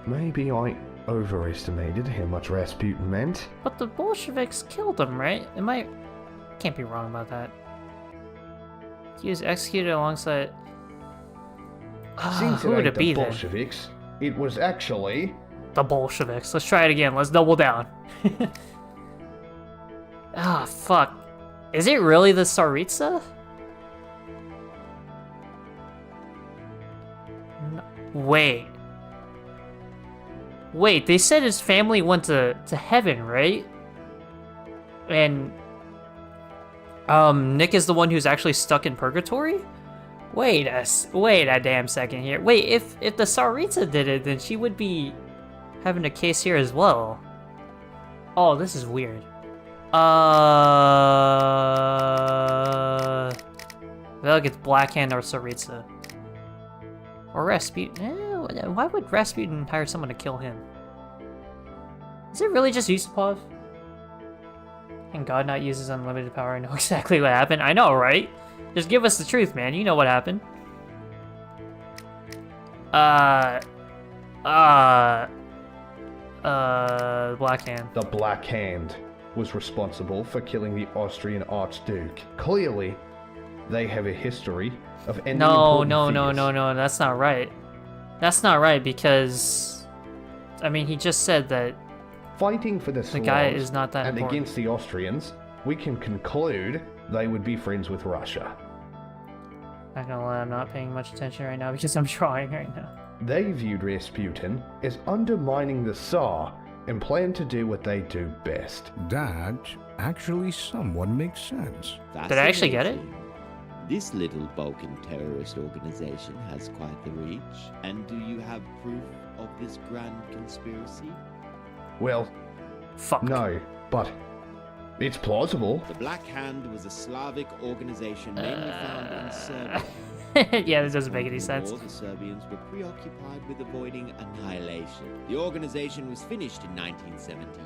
Maybe I overestimated how much Rasputin meant. But the Bolsheviks killed him, right? Can't be wrong about that. He was executed alongside... Since who would it it be the then? Bolsheviks, it was actually... The Bolsheviks. Let's try it again. Let's double down. Fuck. Is it really the Tsaritsa? No. Wait, they said his family went to heaven, right? And Nick is the one who's actually stuck in purgatory? Wait a damn second here. Wait, if the Tsaritsa did it, then she would be having a case here as well. Oh, this is weird. I feel like it's Blackhand or Tsaritsa. Or Rasputin. Why would Rasputin hire someone to kill him? Is it really just Yusupov? Can God not use his unlimited power? I know exactly what happened. I know, right? Just give us the truth, man. You know what happened. Black Hand. The Black Hand was responsible for killing the Austrian Archduke. Clearly, they have a history of ending No, important figures. that's not right. That's not right because, I mean, he just said that Fighting for the guy Slavs is not that and important. against the Austrians, we can conclude they would be friends with Russia. Not gonna lie, I'm not paying much attention right now because I'm trying right now. They viewed Rasputin as undermining the Tsar and planned to do what they do best. That actually somewhat makes sense. Did I actually get it? This little Balkan terrorist organization has quite the reach. And do you have proof of this grand conspiracy? Well, fuck. No, but it's plausible. The Black Hand was a Slavic organization mainly found in Serbia. Yeah, this doesn't make any sense. The Serbians were preoccupied with avoiding annihilation. The organization was finished in 1917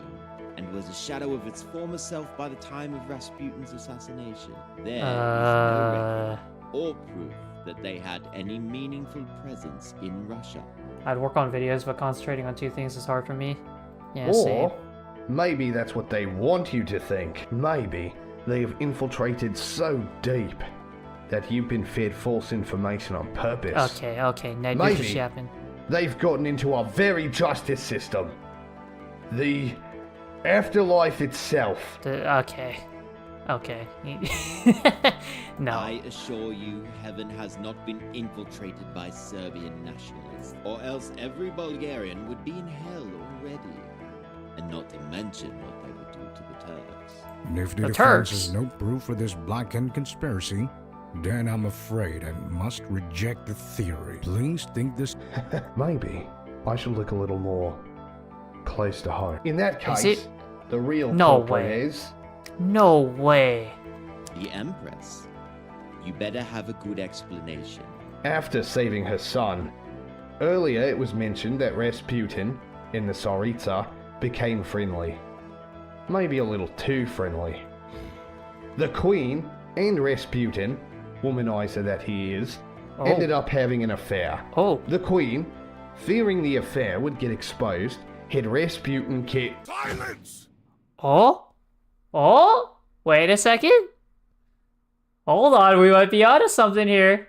and was a shadow of its former self by the time of Rasputin's assassination. There is no record or proof that they had any meaningful presence in Russia. I'd work on videos, but concentrating on two things is hard for me. Yeah, Or same. maybe that's what they want you to think. Maybe they have infiltrated so deep that you've been fed false information on purpose. Okay, Ned, you're just yapping. They've gotten into our very justice system. The afterlife itself. Okay. No. I assure you, heaven has not been infiltrated by Serbian nationalists, or else every Bulgarian would be in hell already. And not to mention what they would do to the Turks. And if the The defense Turks. has no proof for this Black Hand conspiracy, then I'm afraid I must reject the theory. Please think this... Maybe I should look a little more close to home. In that Is case, it- the real No culprit way. is... No way. The Empress. You better have a good explanation. After saving her son, earlier it was mentioned that Rasputin, in the Tsaritsa, became friendly. Maybe a little too friendly. The Queen and Rasputin, womanizer that he is, ended up having an affair. The Queen, fearing the affair would get exposed, had Rasputin kicked. Silence! Oh? Wait a second. Hold on, we might be onto something here.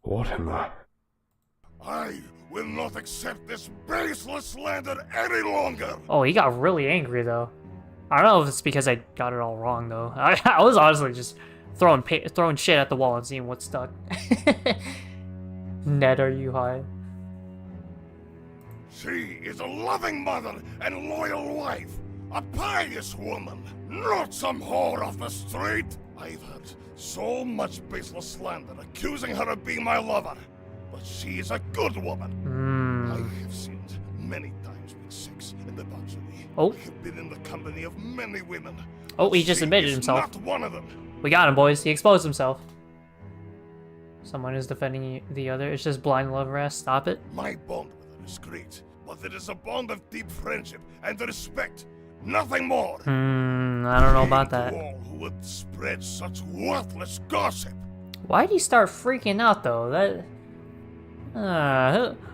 What am I? I will not accept this baseless slander any longer! Oh, he got really angry, though. I don't know if it's because I got it all wrong, though. I was honestly just throwing shit at the wall and seeing what stuck. Ned, are you high? She is a loving mother and loyal wife. A pious woman, not some whore off the street. I've heard so much baseless slander accusing her of being my lover. But she is a good woman. I have seen many times with sex in the debauchery. I have been in the company of many women. Oh, he just admitted himself. Not one of them. We got him, boys. He exposed himself. Someone is defending the other. It's just blind love, Ras. Stop it. My bond with her is great, but it is a bond of deep friendship and respect. Nothing more. I don't know about that. All who would spread such worthless gossip. Why'd he start freaking out, though?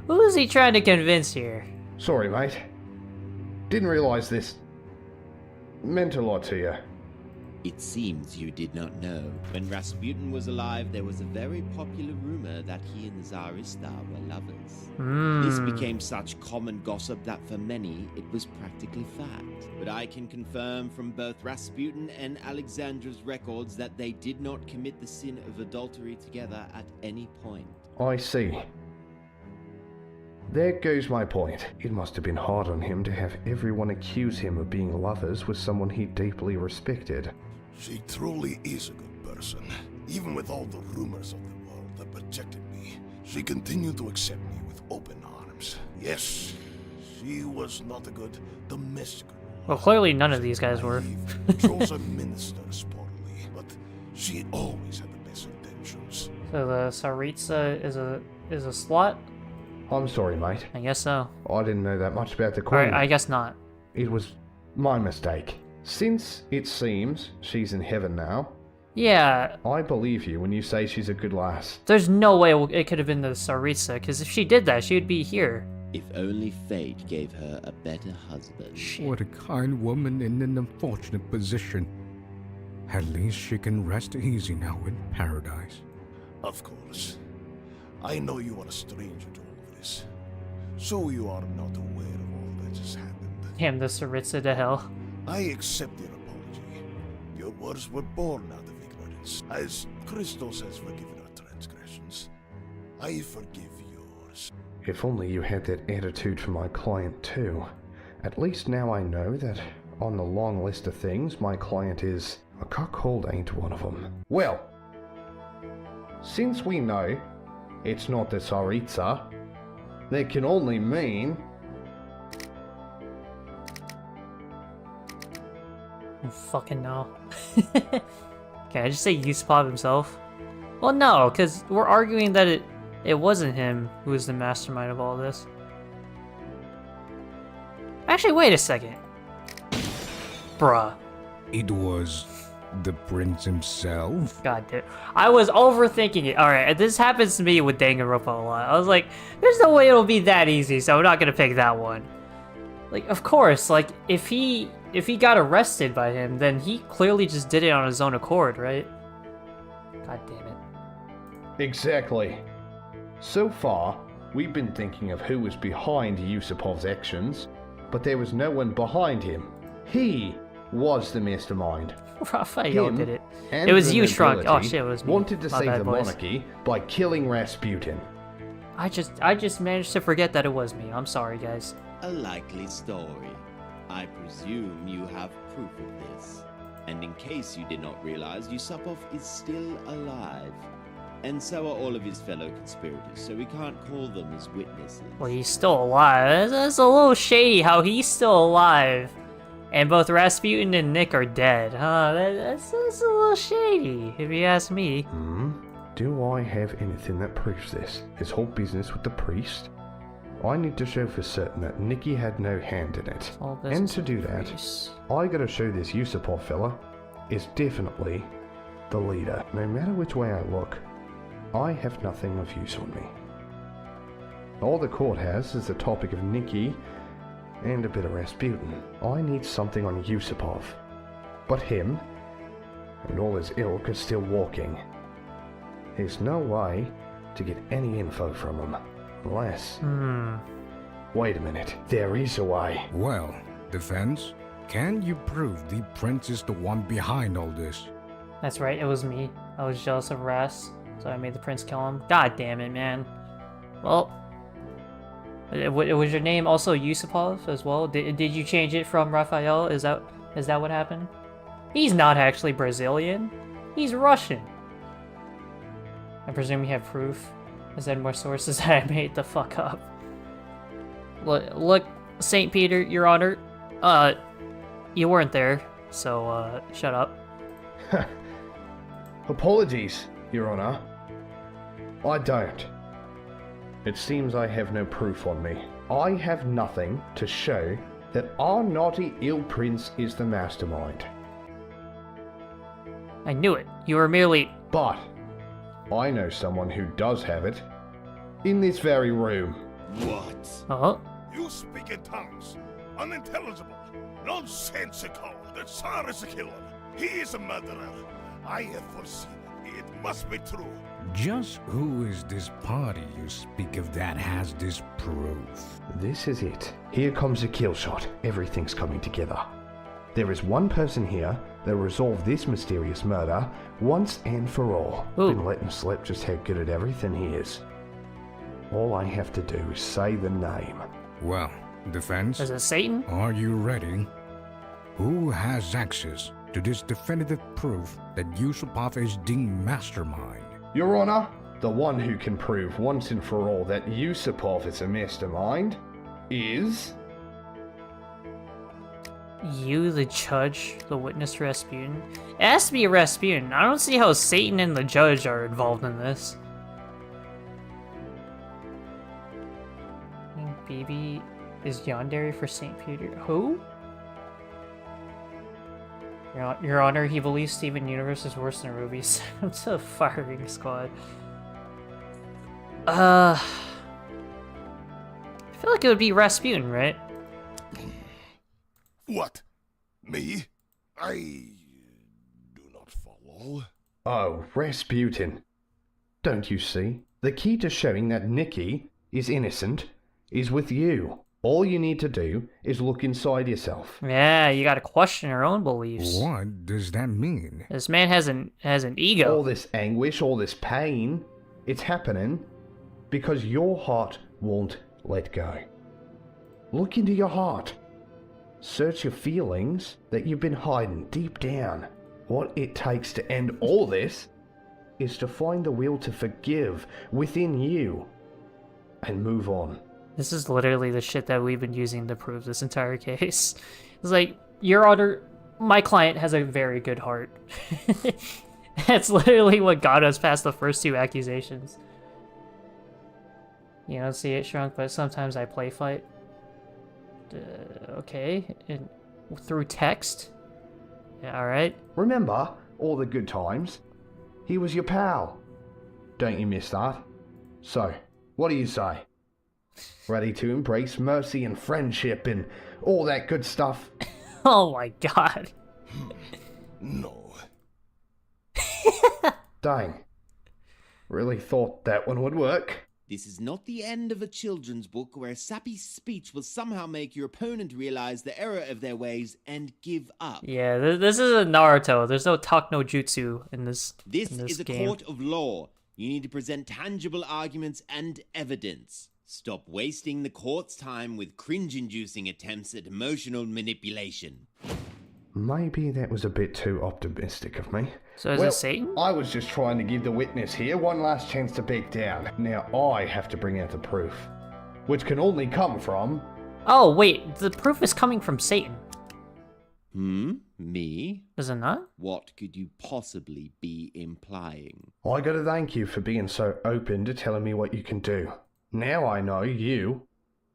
Who is he trying to convince here? Sorry, mate. Didn't realize this meant a lot to you. It seems you did not know. When Rasputin was alive, there was a very popular rumor that he and the Tsarista were lovers. This became such common gossip that for many, it was practically fact. But I can confirm from both Rasputin and Alexandra's records that they did not commit the sin of adultery together at any point. I see. There goes my point. It must have been hard on him to have everyone accuse him of being lovers with someone he deeply respected. She truly is a good person. Even with all the rumors of the world that rejected me, she continued to accept me with open arms. Yes, she was not a good domestic ruler. Well, clearly none of these guys were. Chose a minister sporadically, but she always had the best intentions. So the Tsaritsa is a slut? I'm sorry, mate. I guess so. I didn't know that much about the Queen. Alright, I guess not. It was my mistake. Since it seems she's in heaven now, yeah, I believe you when you say she's a good lass. There's no way it could have been the Tsaritsa, because if she did that, she would be here. If only fate gave her a better husband. What a kind woman in an unfortunate position. At least she can rest easy now in paradise. Of course. I know you are a stranger to all of this, so you are not aware of all that has happened. Damn the Tsaritsa to hell. I accept your apology. Your words were born out of ignorance. As Christos has forgiven our transgressions, I forgive yours. If only you had that attitude for my client too. At least now I know that on the long list of things, my client is... a cuckold ain't one of them. Well, since we know it's not the Tsaritsa, that can only mean... I fucking know. Can I just say Yusupov himself? Well, no, because we're arguing that it wasn't him who was the mastermind of all this. Actually, wait a second. Bruh. It was the prince himself? God damn. I was overthinking it. Alright, this happens to me with Danganronpa a lot. I was like, there's no way it'll be that easy, so I'm not gonna pick that one. Like, of course, like, if he got arrested by him, then he clearly just did it on his own accord, right? God damn it. Exactly. So far, we've been thinking of who was behind Yusupov's actions, but there was no one behind him. He was the mastermind. Raphael did it. It was you, Shrunk. Oh shit, it was me. Wanted to My save bad, the boys. monarchy by killing Rasputin. I just managed to forget that it was me. I'm sorry, guys. A likely story. I presume you have proof of this. And in case you did not realize, Yusupov is still alive. And so are all of his fellow conspirators, so we can't call them as witnesses. Well, he's still alive. That's a little shady how he's still alive. And both Rasputin and Nick are dead. Huh, that's a little shady, if you ask me. Do I have anything that proves this? His whole business with the priest? I need to show for certain that Nikki had no hand in it. And to do that, I gotta show this Yusupov fella is definitely the leader. No matter which way I look, I have nothing of use on me. All the court has is the topic of Nikki and a bit of Rasputin. I need something on Yusupov. But him, and all his ilk, are still walking. There's no way to get any info from him, unless... Wait a minute, there is a way. Well, defense, can you prove the prince is the one behind all this? That's right, it was me. I was jealous of Ras, so I made the prince kill him. God damn it, man. Well, was your name also Yusupov as well? Did you change it from Raphael? Is that what happened? He's not actually Brazilian. He's Russian. I presume you have proof. Is there more sources that I made the fuck up? Look, St. Peter, Your Honor. You weren't there, so shut up. Apologies, Your Honor. I don't. It seems I have no proof on me. I have nothing to show that our naughty ill prince is the mastermind. I knew it. You were merely... But I know someone who does have it. In this very room. What? Uh-huh. You speak in tongues. Unintelligible. Nonsensical. The Tsar is a killer. He is a murderer. I have foreseen it. It must be true. Just who is this party you speak of that has this proof? This is it. Here comes the kill shot. Everything's coming together. There is one person here that will resolve this mysterious murder once and for all. Been letting slip just how good at everything he is. All I have to do is say the name. Well, defense? Is it Satan? Are you ready? Who has access to this definitive proof that Yusupov is the mastermind? Your Honor, the one who can prove once and for all that Yusupov is a mastermind is... You, the judge, the witness Rasputin? It has to be Rasputin. I don't see how Satan and the judge are involved in this. Baby is yandere for St. Peter. Who? Your Honor, he believes Steven Universe is worse than Ruby. Sent to a firing squad. I feel like it would be Rasputin, right? What? Me? I do not follow. Oh, Rasputin. Don't you see? The key to showing that Nikki is innocent is with you. All you need to do is look inside yourself. Yeah, you gotta question your own beliefs. What does that mean? This man has an ego. All this anguish, all this pain, it's happening because your heart won't let go. Look into your heart. Search your feelings that you've been hiding deep down. What it takes to end all this is to find the will to forgive within you and move on. This is literally the shit that we've been using to prove this entire case. It's like, Your Honor, my client has a very good heart. That's literally what got us past the first two accusations. You don't see it, Shrunk, but sometimes I play fight. Okay, and through text? Yeah, alright. Remember all the good times? He was your pal. Don't you miss that? So, what do you say? Ready to embrace mercy and friendship and all that good stuff? Oh my god. No. Dang. Really thought that one would work. This is not the end of a children's book where sappy speech will somehow make your opponent realize the error of their ways and give up. Yeah, this is a Naruto. There's no talk no jutsu in this This in this is a game. court of law. You need to present tangible arguments and evidence. Stop wasting the court's time with cringe-inducing attempts at emotional manipulation. Maybe that was a bit too optimistic of me. So is it Satan? I was just trying to give the witness here one last chance to back down. Now I have to bring out the proof. Which can only come from... Oh, wait, the proof is coming from Satan. Me? Is it not? What could you possibly be implying? I gotta thank you for being so open to telling me what you can do. Now I know you,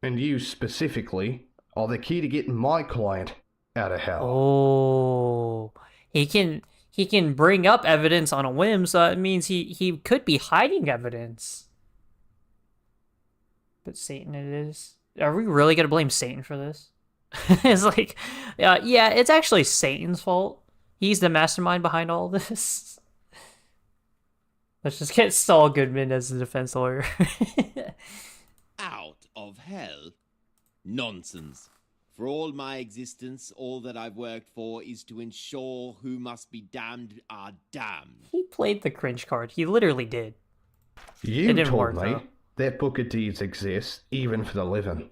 and you specifically, are the key to getting my client out of hell. Oh, he can bring up evidence on a whim, so it means he could be hiding evidence. But Satan it is. Are we really gonna blame Satan for this? It's like, yeah, it's actually Satan's fault. He's the mastermind behind all this. Let's just get Saul Goodman as the defense lawyer. Out of hell? Nonsense. For all my existence, all that I've worked for is to ensure who must be damned are damned. He played the cringe card. He literally did. You told me that Book of Deeds exists even for the living.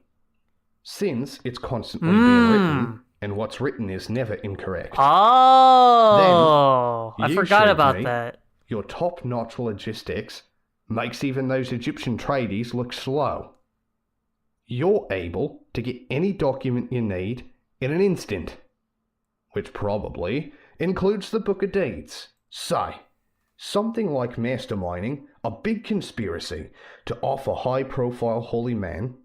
Since it's constantly being written, and what's written is never incorrect. Oh, then I forgot about me that. Your top-notch logistics makes even those Egyptian tradies look slow. You're able to get any document you need in an instant, which probably includes the Book of Deeds. Say, something like masterminding a big conspiracy to off a high-profile holy man,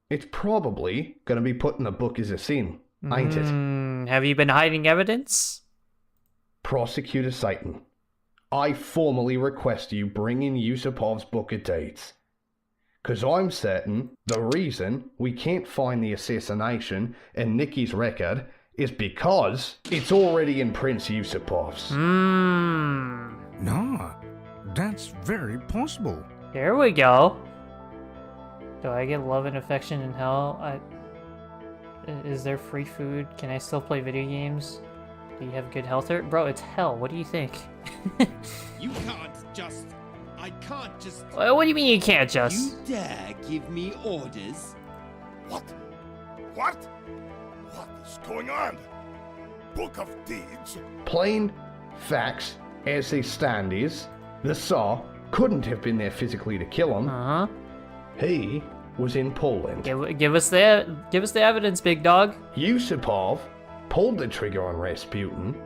it's probably going to be put in the book as a sin, ain't it? Have you been hiding evidence? Prosecutor Satan, I formally request you bring in Yusupov's Book of Deeds. Because I'm certain the reason we can't find the assassination in Nikki's record is because it's already in Prince Yusupov's. No, that's very possible. There we go. Do I get love and affection in hell? Is there free food? Can I still play video games? Do you have good health? Bro, it's hell. What do you think? You can't just... I can't just... What do you mean you can't just? You dare give me orders? What? What? What is going on? Book of Deeds? Plain facts as they stand is, the Tsar couldn't have been there physically to kill him. He was in Poland. Give us the evidence, big dog. Yusupov pulled the trigger on Rasputin.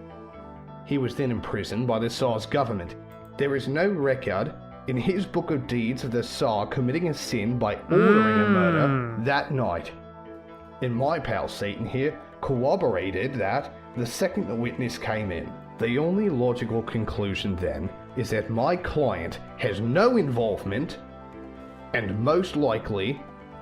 He was then imprisoned by the Tsar's government. There is no record in his Book of Deeds of the Tsar committing a sin by ordering a murder that night. And my pal Satan here corroborated that the second the witness came in. The only logical conclusion then is that my client has no involvement, and most likely,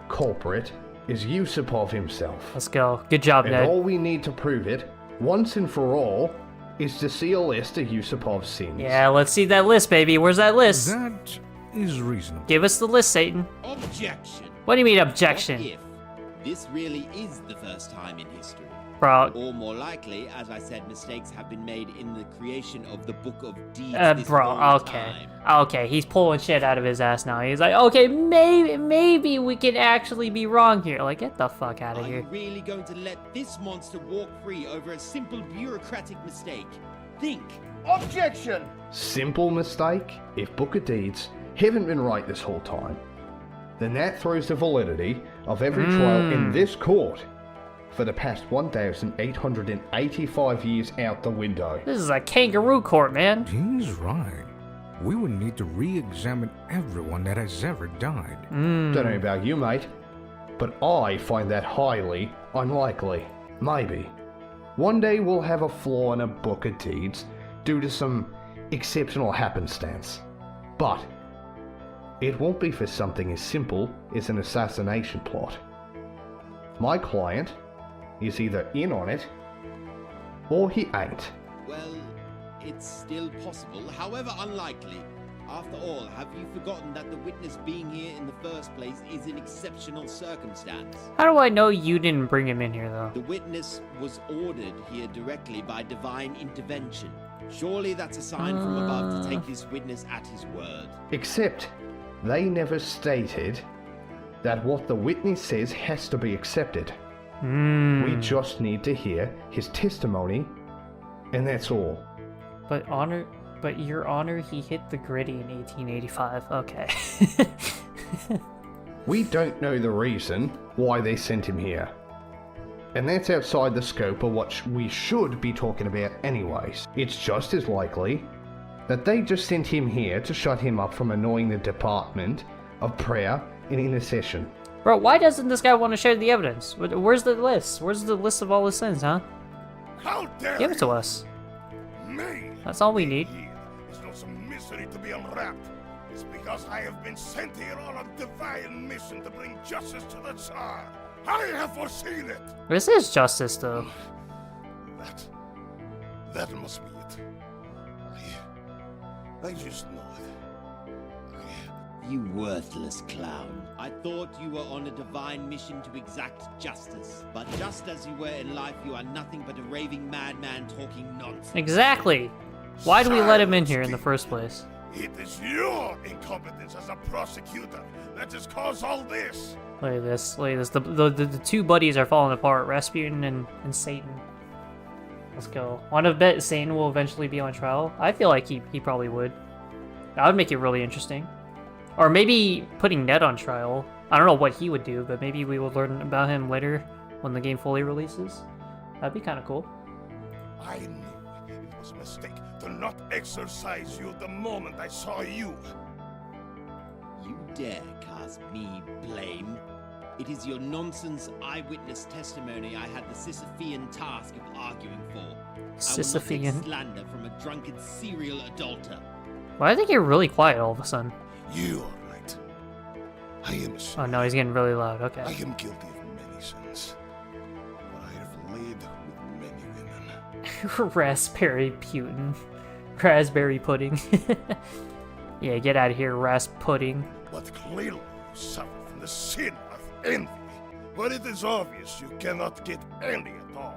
culprit is Yusupov himself. Let's go. Good job, Ned. And all we need to prove it, once and for all, is to see a list of Yusupov's sins. Yeah, let's see that list, baby. Where's that list? That is reasonable. Give us the list, Satan. Objection. What do you mean, objection? What if this really is the first time in history? Bro. Or more likely, as I said, mistakes have been made in the creation of the Book of Deeds this bro, whole okay. time. Okay, he's pulling shit out of his ass now. He's like, okay, maybe we can actually be wrong here. Like, get the fuck out of Are here. you really going to let this monster walk free over a simple bureaucratic mistake? Think. Objection! Simple mistake? If Book of Deeds haven't been right this whole time, then that throws the validity of every trial in this court for the past 1,885 years out the window. This is a kangaroo court, man. He's right. We would need to re-examine everyone that has ever died. Don't know about you, mate, but I find that highly unlikely. Maybe. One day we'll have a flaw in a Book of Deeds due to some exceptional happenstance. But it won't be for something as simple as an assassination plot. My client is either in on it, or he ain't. Well, it's still possible, however unlikely. After all, have you forgotten that the witness being here in the first place is an exceptional circumstance? How do I know you didn't bring him in here, though? The witness was ordered here directly by divine intervention. Surely that's a sign from above to take this witness at his word. Except, they never stated that what the witness says has to be accepted. We just need to hear his testimony, and that's all. But your honor, he hit the gritty in 1885. Okay. We don't know the reason why they sent him here. And that's outside the scope of what we should be talking about anyways. It's just as likely that they just sent him here to shut him up from annoying the Department of Prayer and Intercession. Bro, why doesn't this guy want to share the evidence? Where's the list? Where's the list of all his sins, huh? How dare Give it to you? us. Me? That's all we need. Here is not some mystery to be unwrapped. It's because I have been sent here on a divine mission to bring justice to the Tsar. I have foreseen it. This is justice, though. That must be it. I just know it. You worthless clown. I thought you were on a divine mission to exact justice. But just as you were in life, you are nothing but a raving madman talking nonsense. Exactly. Why do we let him in here in the first place? It is your incompetence as a prosecutor that has caused all this. Look at this. Look at this. The two buddies are falling apart. Rasputin and Satan. Let's go. Want to bet Satan will eventually be on trial? I feel like he probably would. That would make it really interesting. Or maybe putting Ned on trial. I don't know what he would do, but maybe we will learn about him later when the game fully releases. That'd be kind of cool. I knew it was a mistake to not exercise you the moment I saw you. You dare cast me blame? It is your nonsense eyewitness testimony I had the Sisyphean task of arguing for. I will not Sisyphean. take slander from a drunken serial adulterer. Why do I think you're really quiet all of a sudden? You are right. I am a sinner. Oh no, he's getting really loud. Okay. I am guilty of many sins. But I have laid with many women. Raspberry Putin. Raspberry pudding. Yeah, get out of here, Raspudding. But clearly you suffer from the sin of envy. But it is obvious you cannot get any at all.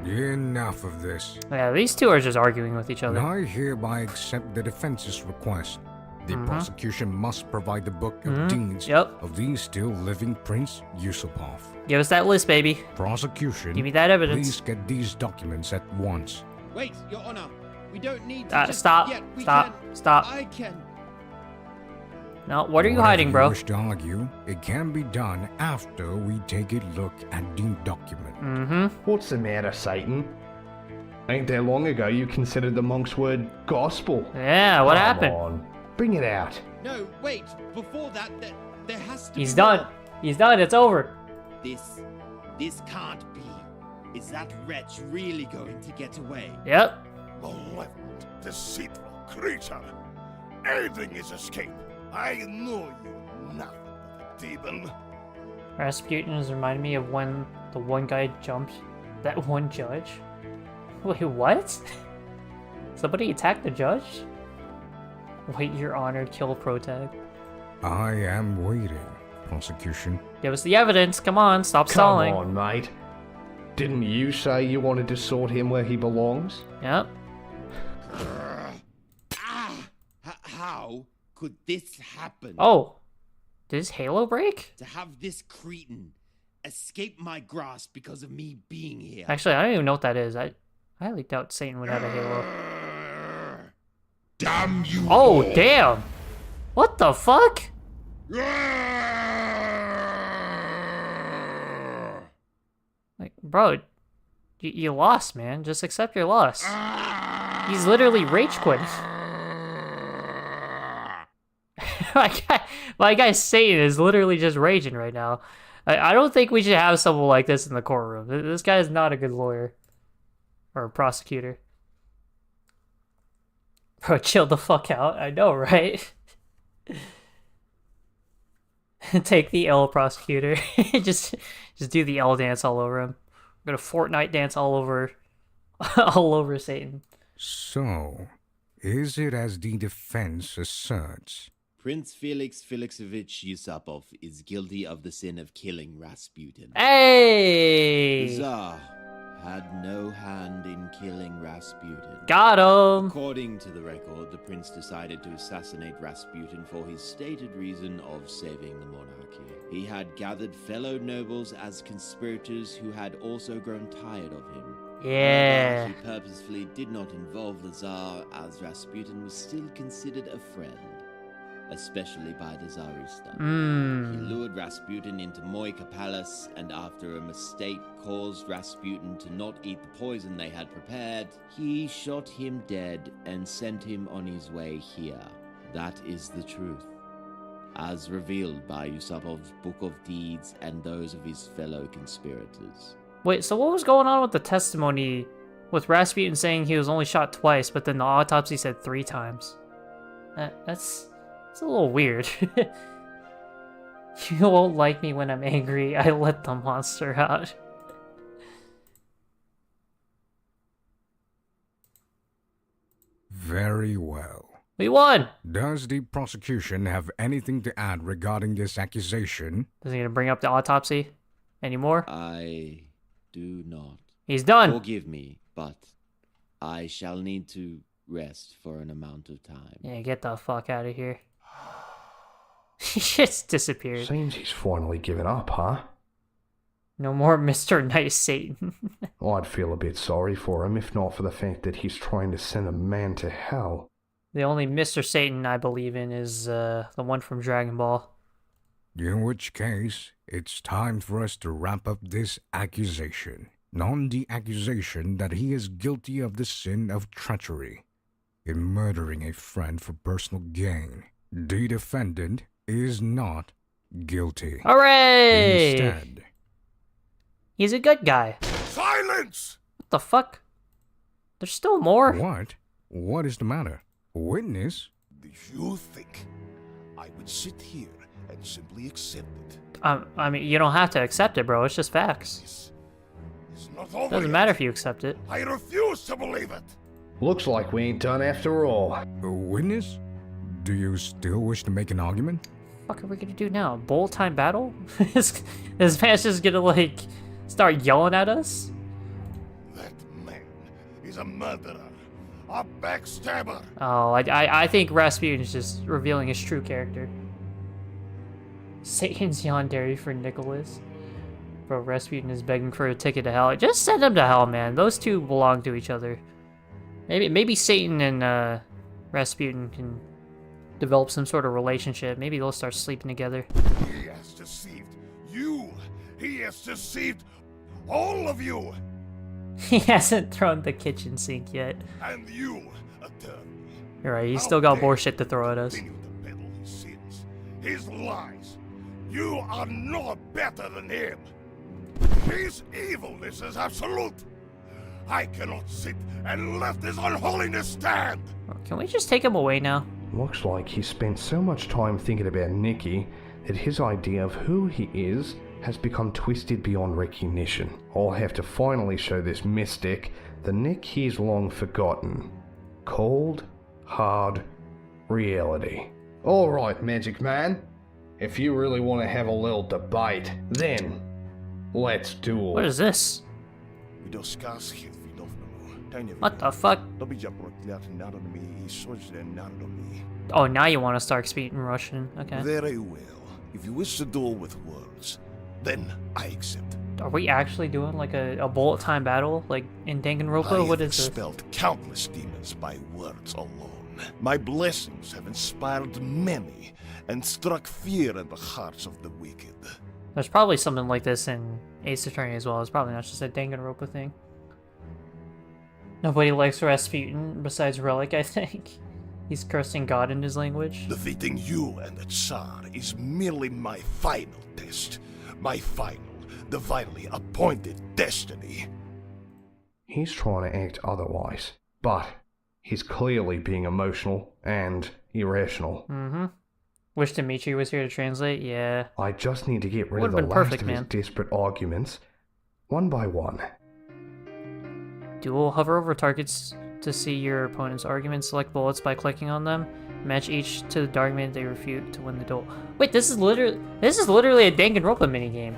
Enough of this. Yeah, these two are just arguing with each other. I hereby accept the defense's request. The prosecution must provide the book of deeds of the still living Prince Yusupov. Give us that list, baby. Prosecution, give me that evidence. Please get these documents at once. Wait, Your Honor. We don't need to just stop. yet. We Stop. can. Stop. I can. No, what are you Whatever hiding, bro? You wish to argue, it can be done after we take a look at the document. What's the matter, Satan? Ain't that long ago you considered the monk's word gospel? Yeah, what Come happened? on, bring it out. No, wait. Before that, there has to be He's done. more. He's done. It's over. This can't be. Is that wretch really going to get away? Yep. Malevolent, deceitful creature. Aiding his escape. I know you are nothing but a demon. Rasputin is reminding me of when the one guy jumped that one judge. Wait, what? Somebody attacked the judge? Wait, your honor, kill Protag. I am waiting, prosecution. Give us the evidence. Come on, stop stalling. Come on, mate. Didn't you say you wanted to sort him where he belongs? Yep. How could this happen? Oh, did his halo break? To have this cretin escape my grasp because of me being here. Actually, I don't even know what that is. I highly doubt Satan would have a halo. Damn you! Oh, damn! What the fuck? Like, bro, you lost, man. Just accept your loss. He's literally rage quit. my guy Satan is literally just raging right now. I don't think we should have someone like this in the courtroom. This guy is not a good lawyer. Or a prosecutor. Bro, chill the fuck out. I know, right? Take the L, prosecutor. just do the L dance all over him. I'm gonna Fortnite dance all over Satan. So, is it as the defense asserts? Prince Felix Felixovich Yusupov is guilty of the sin of killing Rasputin. Hey! The Tsar had no hand in killing Rasputin. Got him! According to the record, the prince decided to assassinate Rasputin for his stated reason of saving the monarchy. He had gathered fellow nobles as conspirators who had also grown tired of him. Yeah. However, he purposefully did not involve the Tsar, as Rasputin was still considered a friend. especially by the Tsarista. He Mmm. lured Rasputin into Moika Palace, and after a mistake caused Rasputin to not eat the poison they had prepared, he shot him dead and sent him on his way here. That is the truth, as revealed by Yusupov's Book of Deeds and those of his fellow conspirators. Wait, so what was going on with the testimony with Rasputin saying he was only shot twice, but then the autopsy said 3 times? That's a little weird. You won't like me when I'm angry. I let the monster out. Very well. We won! Does the prosecution have anything to add regarding this accusation? Is he gonna bring up the autopsy anymore? I do not. He's done! Forgive me, but I shall need to rest for an amount of time. Yeah, get the fuck out of here. He just disappeared. Seems he's finally given up, huh? No more Mr. Nice Satan. I'd feel a bit sorry for him if not for the fact that he's trying to send a man to hell. The only Mr. Satan I believe in is the one from Dragon Ball. In which case, it's time for us to wrap up this accusation. On the accusation that he is guilty of the sin of treachery in murdering a friend for personal gain. The defendant is not guilty. Hooray! Instead, he's a good guy. Silence! What the fuck? There's still more? What? What is the matter? Witness? Do you think I would sit here and simply accept it? I mean, you don't have to accept it, bro. It's just facts. It's not over Doesn't yet. matter if you accept it. I refuse to believe it! Looks like we ain't done after all. Witness? Do you still wish to make an argument? What the fuck are we gonna do now? Bowl time battle? This man's just gonna, like, start yelling at us? That man is a murderer, a backstabber. Oh, I think Rasputin is just revealing his true character. Satan's yandere for Nicholas. Bro, Rasputin is begging for a ticket to hell. Just send him to hell, man. Those two belong to each other. Maybe Satan and Rasputin can develop some sort of relationship. Maybe they'll start sleeping together. He has deceived you. He has deceived all of you. He hasn't thrown the kitchen sink yet. And you, attorney. You're right, he's still got more shit to throw at us. Continue to peddle his sins, his lies. You are not better than him. His evilness is absolute. I cannot sit and let this unholiness stand. Can we just take him away now? Looks like he spent so much time thinking about Nikki that his idea of who he is has become twisted beyond recognition. I'll have to finally show this mystic the Nick he's long forgotten. Cold, hard reality. Alright, Magic Man. If you really want to have a little debate, then let's duel. What is this? What the fuck? Oh, now you want to start speaking Russian. Okay. Very well. If you wish to duel with words, then I accept. Are we actually doing like a bullet time battle? Like in Danganronpa? What is this? I have expelled countless demons by words alone. My blessings have inspired many and struck fear in the hearts of the wicked. There's probably something like this in Ace Attorney as well. It's probably not just a Danganronpa thing. Nobody likes Rasputin besides Relic, I think. He's cursing God in his language. Defeating you and the Tsar is merely my final test. My final, divinely appointed destiny. He's trying to act otherwise, but he's clearly being emotional and irrational. Mm-hmm. Wish Dimitri was here to translate? Yeah. I just need to get rid of Would've the been last perfect, of man. his desperate arguments, one by one. Duel. Hover over targets to see your opponent's arguments. Select bullets by clicking on them. Match each to the argument they refute to win the duel. Wait, this is literally a Danganronpa minigame.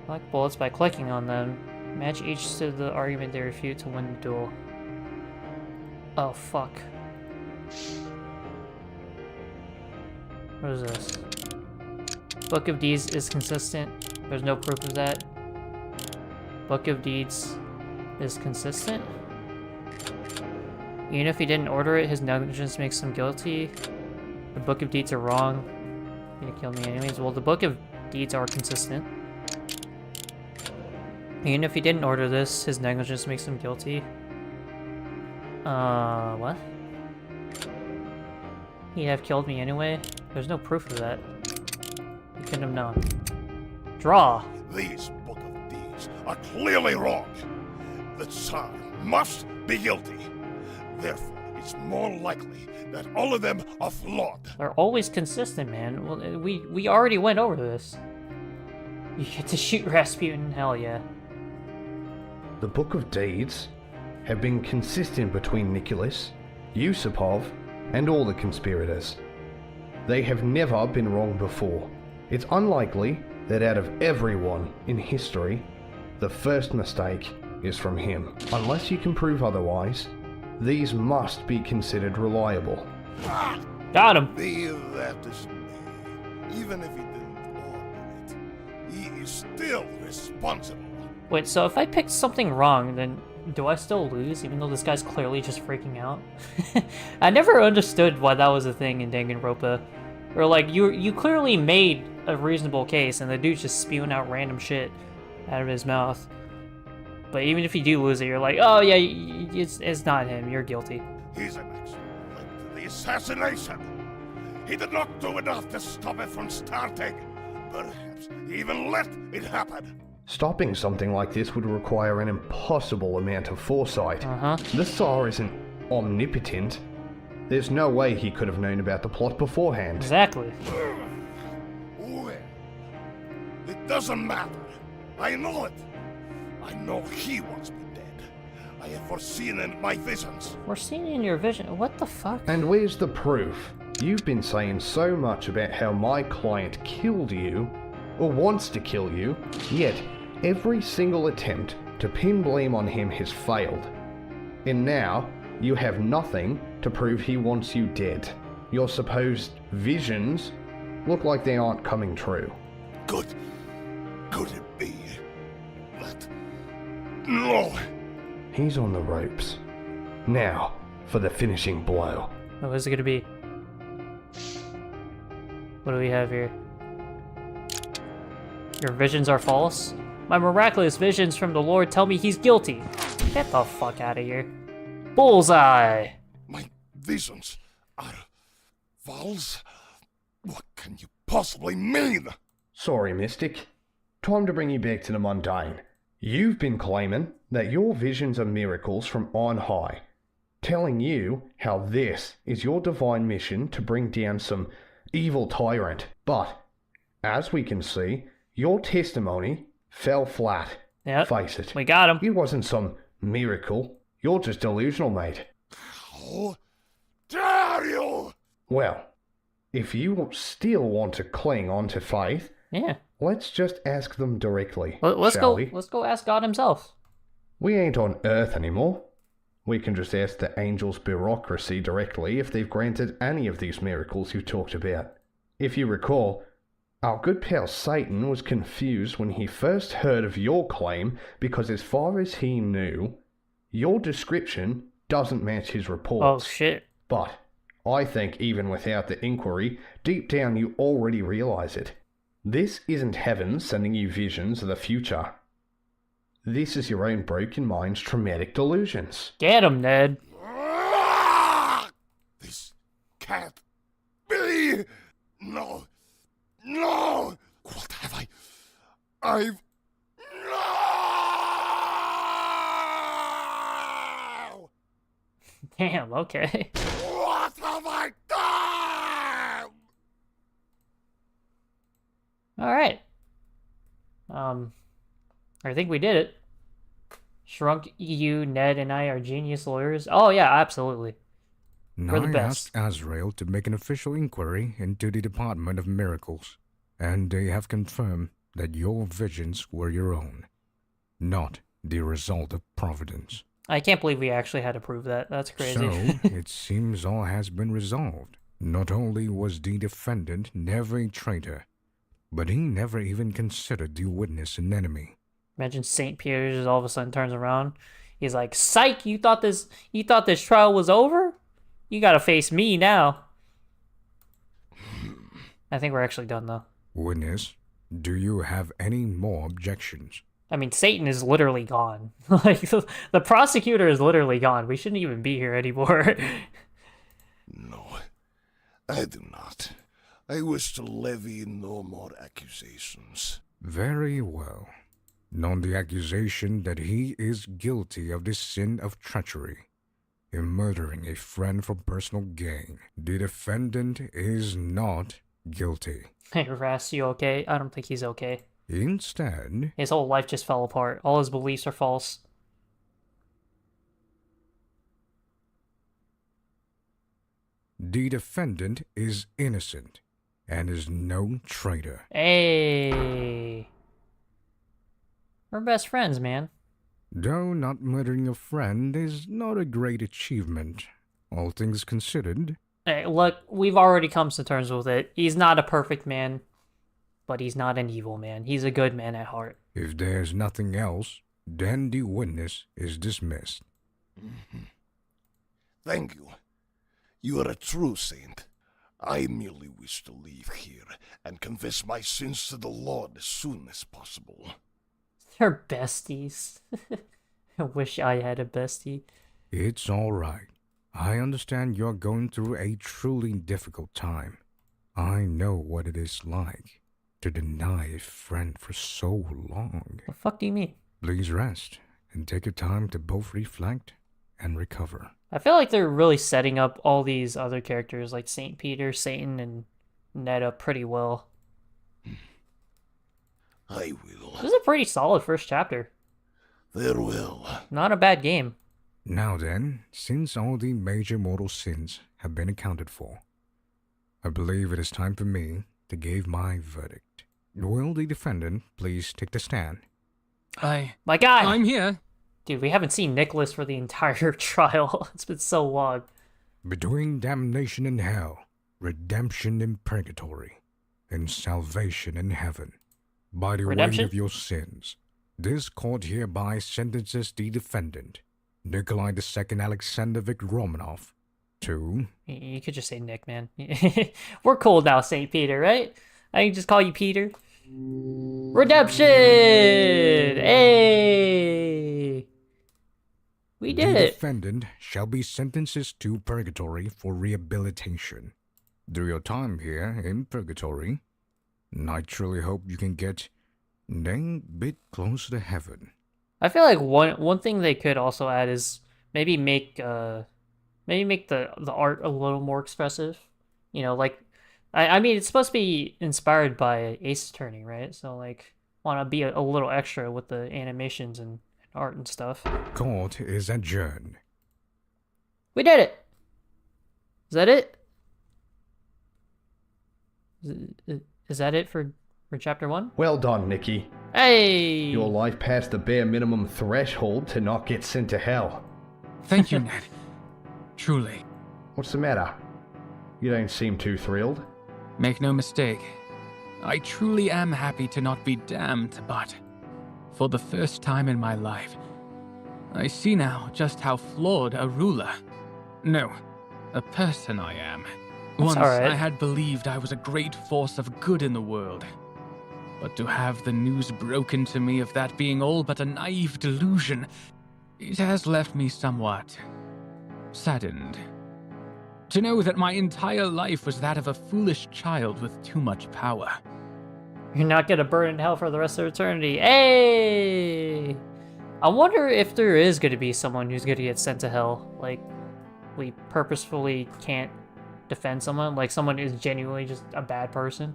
Select bullets by clicking on them. Match each to the argument they refute to win the duel. Oh fuck. What is this? Book of Deeds is consistent. There's no proof of that. Book of Deeds is consistent. Even if he didn't order it, his negligence makes him guilty. The Book of Deeds are wrong. You're gonna kill me anyways. Well, the Book of Deeds are consistent. Even if he didn't order this, his negligence makes him guilty. What? He'd have killed me anyway? There's no proof of that. He couldn't have known. Draw! These Book of Deeds are clearly wrong. The Tsar must be guilty. Therefore, it's more likely that all of them are flawed. They're always consistent, man. Well, we already went over this. You get to shoot Rasputin, hell yeah. The Book of Deeds have been consistent between Nicholas, Yusupov, and all the conspirators. They have never been wrong before. It's unlikely that out of everyone in history, the first mistake is from him. Unless you can prove otherwise, these must be considered reliable. Got him! Be that as may, even if he didn't order it, he is still responsible. Wait, so if I picked something wrong, then do I still lose, even though this guy's clearly just freaking out? I never understood why that was a thing in Danganronpa. Or like, you clearly made a reasonable case, and the dude's just spewing out random shit out of his mouth. But even if you do lose it, you're like, oh yeah, it's not him, you're guilty. He's an expert to the assassination. He did not do enough to stop it from starting. Perhaps he even let it happen. Stopping something like this would require an impossible amount of foresight. The Tsar isn't omnipotent. There's no way he could have known about the plot beforehand. Exactly. Well, it doesn't matter. I know it. I know he wants me dead. I have foreseen in my visions. Foreseen in your vision? What the fuck? And where's the proof? You've been saying so much about how my client killed you, or wants to kill you, yet every single attempt to pin blame on him has failed. And now, you have nothing to prove he wants you dead. Your supposed visions look like they aren't coming true. Could it be that... No! He's on the ropes. Now, for the finishing blow. What is it gonna be? What do we have here? Your visions are false? My miraculous visions from the Lord tell me he's guilty. Get the fuck out of here. Bullseye! My visions are false? What can you possibly mean? Sorry, Mystic. Time to bring you back to the mundane. You've been claiming that your visions are miracles from on high, telling you how this is your divine mission to bring down some evil tyrant. But, as we can see, your testimony fell flat. Yep, face it. we got him. It wasn't some miracle. You're just delusional, mate. How dare you! Well, if you still want to cling on to faith, yeah, let's just ask them directly. Let's shall go. we? Let's go ask God himself. We ain't on Earth anymore. We can just ask the angels' bureaucracy directly if they've granted any of these miracles you talked about. If you recall, our good pal Satan was confused when he first heard of your claim because as far as he knew, your description doesn't match his reports. Oh shit. But I think even without the inquiry, deep down you already realize it. This isn't heaven sending you visions of the future. This is your own broken mind's traumatic delusions. Get him, Ned. This can't be. No. No! What have I've... No! Damn, okay. What have I done? Alright. I think we did it. Shrunk, you, Ned, and I are genius lawyers. Oh yeah, absolutely. Now We're the I best. asked Azrael to make an official inquiry into the Department of Miracles, and they have confirmed that your visions were your own, not the result of Providence. I can't believe we actually had to prove that. That's crazy. So, it seems all has been resolved. Not only was the defendant never a traitor, but he never even considered the witness an enemy. Imagine St. Peter just all of a sudden turns around. He's like, "Psych! You thought this trial was over? You gotta face me now." I think we're actually done, though. Witness, do you have any more objections? I mean, Satan is literally gone. Like, the prosecutor is literally gone. We shouldn't even be here anymore. No, I do not. I wish to levy no more accusations. Very well. On the accusation that he is guilty of the sin of treachery, in murdering a friend for personal gain, the defendant is not guilty. Hey, Ras, you okay? I don't think he's okay. Instead, His whole life just fell apart. All his beliefs are false. the defendant is innocent and is no traitor. Hey. We're best friends, man. Though not murdering a friend is not a great achievement, all things considered. Hey, look, we've already come to terms with it. He's not a perfect man, but he's not an evil man. He's a good man at heart. If there's nothing else, then the witness is dismissed. Thank you. You are a true saint. I merely wish to leave here and confess my sins to the Lord as soon as possible. They're besties. I wish I had a bestie. It's all right. I understand you're going through a truly difficult time. I know what it is like to deny a friend for so long. The fuck do you mean? Please rest and take your time to both reflect and recover. I feel like they're really setting up all these other characters like Saint Peter, Satan, and Ned up pretty well. I will. This is a pretty solid first chapter. Farewell. Not a bad game. Now then, since all the major mortal sins have been accounted for, I believe it is time for me to give my verdict. Will the defendant please take the stand? My guy! I'm here. Dude, we haven't seen Nicholas for the entire trial. It's been so long. Between damnation in hell, redemption in purgatory, and salvation in heaven, by the weight of your sins, this court hereby sentences the defendant, Nikolai II Alexandrovich Romanov, to... You could just say Nick, man. We're cool now, St. Peter, right? I can just call you Peter. Redemption! Hey! We did the it! The defendant shall be sentenced to purgatory for rehabilitation. Through your time here in purgatory, I truly hope you can get a bit closer to heaven. I feel like one thing they could also add is maybe make the art a little more expressive. You know, like I mean it's supposed to be inspired by Ace Attorney, right? So like want to be a little extra with the animations and art and stuff. Court is adjourned. We did it. Is that it? Is that it for chapter 1? Well done, Nikki. Hey! Your life passed the bare minimum threshold to not get sent to hell. Thank you, Ned. Truly. What's the matter? You don't seem too thrilled. Make no mistake. I truly am happy to not be damned, but for the first time in my life, I see now just how flawed a ruler, no, a person I am. Once I had believed I was a great force of good in the world. But to have the news broken to me of that being all but a naive delusion, it has left me somewhat saddened. To know that my entire life was that of a foolish child with too much power. You're not gonna burn in hell for the rest of eternity. Hey! I wonder if there is gonna be someone who's gonna get sent to hell. Like, we purposefully can't defend someone. Like, someone who's genuinely just a bad person.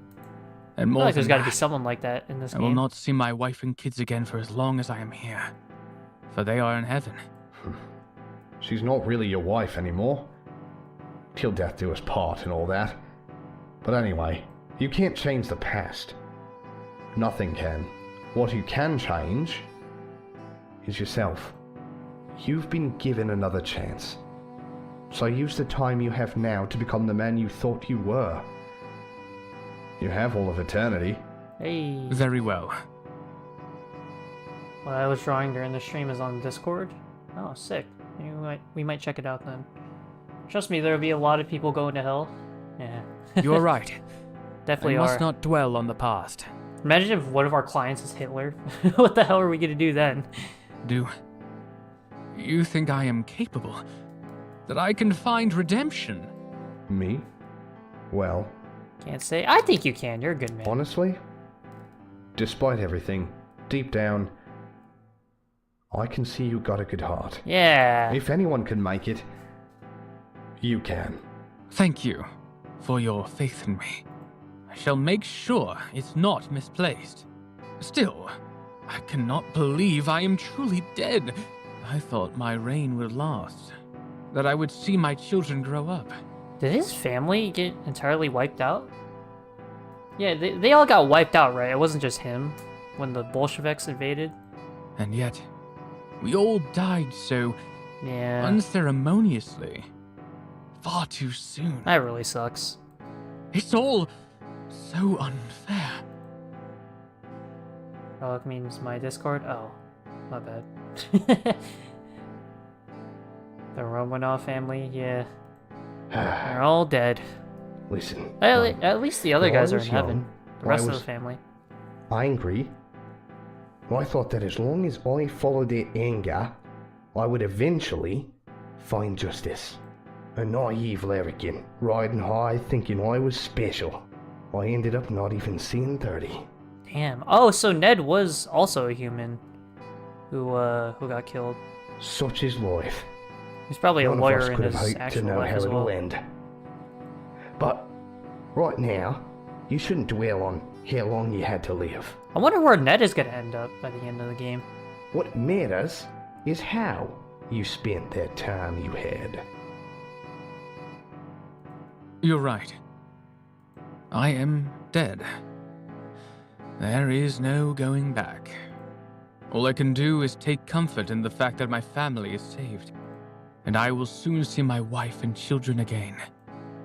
And more I feel like there's gotta that, be someone like that in this game. I will not see my wife and kids again for as long as I am here. For they are in heaven. She's not really your wife anymore. Till death do us part and all that. But anyway, you can't change the past. Nothing can. What you can change is yourself. You've been given another chance. So use the time you have now to become the man you thought you were. You have all of eternity. Hey. Very well. What I was drawing during the stream is on Discord. Oh, sick. We might check it out then. Trust me, there'll be a lot of people going to hell. Yeah. You're right. Definitely I must are. not dwell on the past. Imagine if one of our clients is Hitler. What the hell are we gonna do then? Do you think I am capable? That I can find redemption? Me? Well, Can't say. I think you can. You're a good man. honestly, despite everything, deep down, I can see you got a good heart. Yeah. If anyone can make it, you can. Thank you for your faith in me. I shall make sure it's not misplaced. Still, I cannot believe I am truly dead. I thought my reign would last, that I would see my children grow up. Did his family get entirely wiped out? Yeah, they all got wiped out, right? It wasn't just him when the Bolsheviks invaded. And yet, we all died so Yeah. unceremoniously. Far too soon. That really sucks. It's all so unfair. Oh, it means my Discord? Oh, my bad. The Romanov family, yeah. They're all dead. Listen, At least the other when I guys are in was heaven. young, The rest I of was the family. angry. I thought that as long as I followed their anger, I would eventually find justice. A naive larrikin, riding high thinking I was special. I ended up not even seeing 30. Damn. Oh, so Ned was also a human who got killed. Such is life. He's probably a None of lawyer us in could have his hoped to actual know life how as it'll well. end. But right now, you shouldn't dwell on how long you had to live. I wonder where Ned is gonna end up by the end of the game. What matters is how you spent that time you had. You're right. I am dead. There is no going back. All I can do is take comfort in the fact that my family is saved. And I will soon see my wife and children again.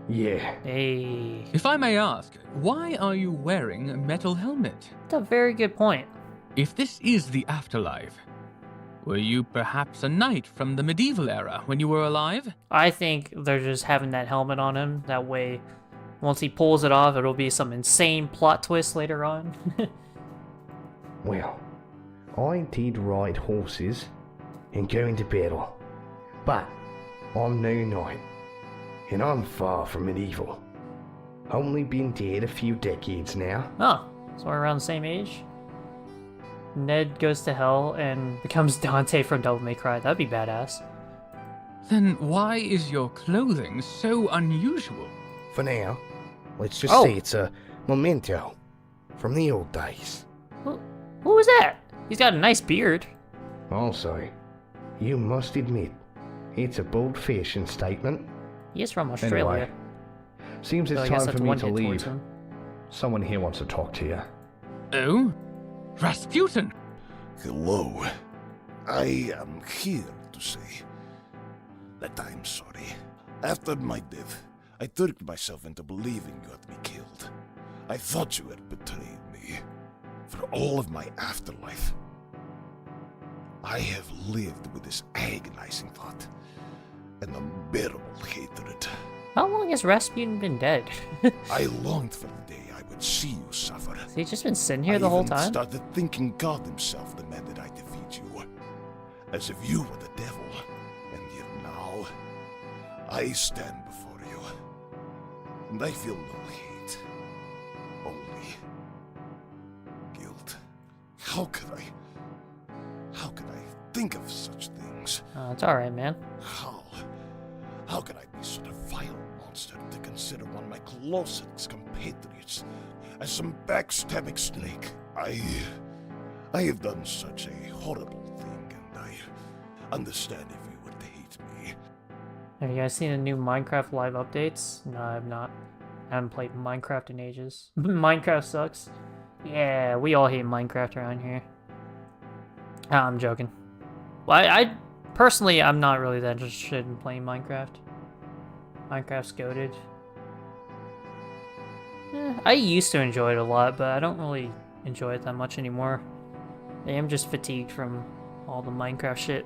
Yeah. Hey. If I may ask, why are you wearing a metal helmet? That's a very good point. If this is the afterlife, were you perhaps a knight from the medieval era when you were alive? I think they're just having that helmet on him. That way, once he pulls it off, it'll be some insane plot twist later on. Well, I did ride horses and go into battle. But I'm no knight. And I'm far from medieval. Only been dead a few decades now. Oh, so we're around the same age? Ned goes to hell and becomes Dante from Devil May Cry. That'd be badass. Then why is your clothing so unusual? For now, let's just Oh. say it's a memento from the old days. Who was that? He's got a nice beard. Also, you must admit, it's a bold fashion statement. He is from Australia. Anyway, seems So it's I guess time that's for me one to hit towards leave. him. Someone here wants to talk to you. Oh? Rasputin! Hello. I am here to say that I'm sorry. After my death, I tricked myself into believing you had me killed. I thought you had betrayed me. For all of my afterlife, I have lived with this agonizing thought, an unbearable hatred. How long has Rasputin been dead? I longed for the day I would see you suffer. Has he just been sitting here the whole time? I even started thinking God himself demanded I defeat you. As if you were the devil. And yet now, I stand before you. And I feel no hate. Only guilt. How could I think of such things? It's alright, man. How could I be such a vile monster to consider one of my closest compatriots as some backstabbing snake? I have done such a horrible thing, and I understand if you would hate me. Have you guys seen the new Minecraft live updates? No, I have not. I haven't played Minecraft in ages. Minecraft sucks. Yeah, we all hate Minecraft around here. I'm joking. Well, I personally, I'm not really that interested in playing Minecraft. Minecraft's goated. I used to enjoy it a lot, but I don't really enjoy it that much anymore. I am just fatigued from all the Minecraft shit.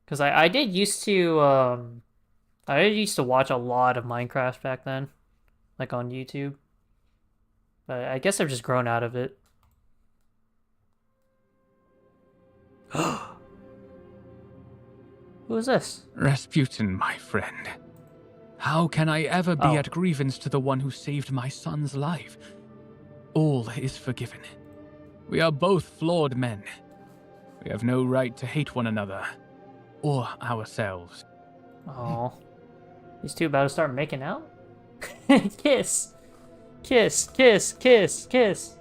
Because I did used to watch a lot of Minecraft back then. like on YouTube. But I guess I've just grown out of it. Who is this? Rasputin, my friend. How can I ever be Oh. at grievance to the one who saved my son's life? All is forgiven. We are both flawed men. We have no right to hate one another. Or ourselves. Oh. These two about to start making out? Kiss! Kiss, kiss, kiss, kiss!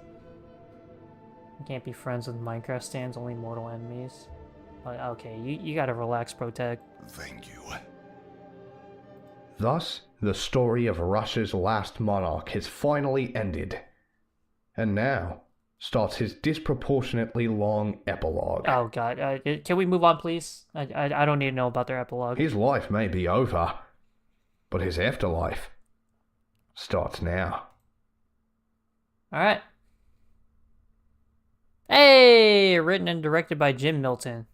You can't be friends with Minecraft stands, only mortal enemies. Okay, you gotta relax, Protect. Thank you. Thus, the story of Russia's last monarch has finally ended. And now starts his disproportionately long epilogue. Oh god, can we move on, please? I don't need to know about their epilogue. His life may be over, but his afterlife starts now. Alright. Hey! Written and directed by Jim Milton.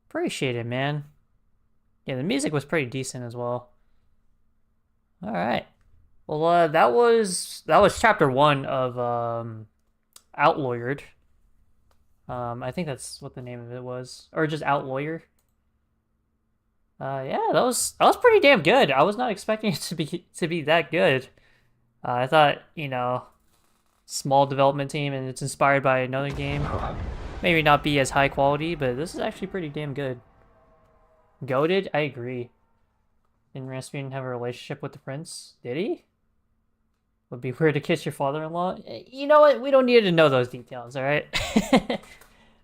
Appreciate it, man. Yeah, the music was pretty decent as well. Alright. Well, that was chapter 1 of Outlawyered. I think that's what the name of it was. Or just Outlawyer. Yeah, that was pretty damn good. I was not expecting it to be that good. I thought, you know, small development team and it's inspired by another game. Maybe not be as high quality, but this is actually pretty damn good. Goated? I agree. Didn't Rasputin have a relationship with the prince? Did he? Would be weird to kiss your father-in-law. You know what? We don't need to know those details, alright?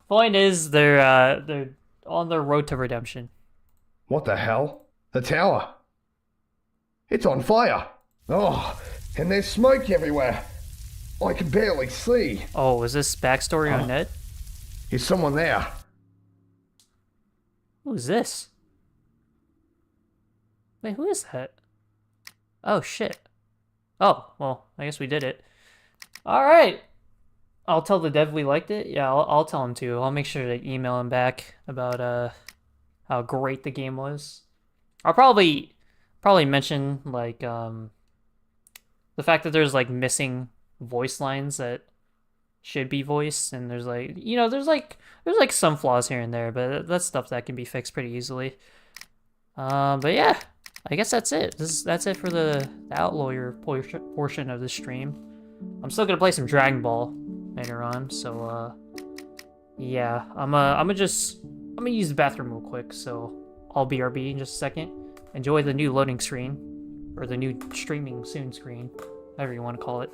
Point is, they're on their road to redemption. What the hell? The tower! It's on fire! Oh, and there's smoke everywhere! I can barely see. Oh, is this backstory on Ned? Is someone there? Who is this? Wait, who is that? Oh, shit. Oh, well, I guess we did it. Alright! I'll tell the dev we liked it. Yeah, I'll tell him too. I'll make sure to email him back about how great the game was. I'll probably mention, like, the fact that there's, like, missing voice lines that should be voiced, and there's, like, you know, there's some flaws here and there, but that's stuff that can be fixed pretty easily. But yeah, I guess that's it. That's it for the Outlawyer portion of the stream. I'm still gonna play some Dragon Ball later on, so yeah, I'm gonna use the bathroom real quick, so I'll BRB in just a second. Enjoy the new loading screen, or the new streaming soon screen, however you want to call it.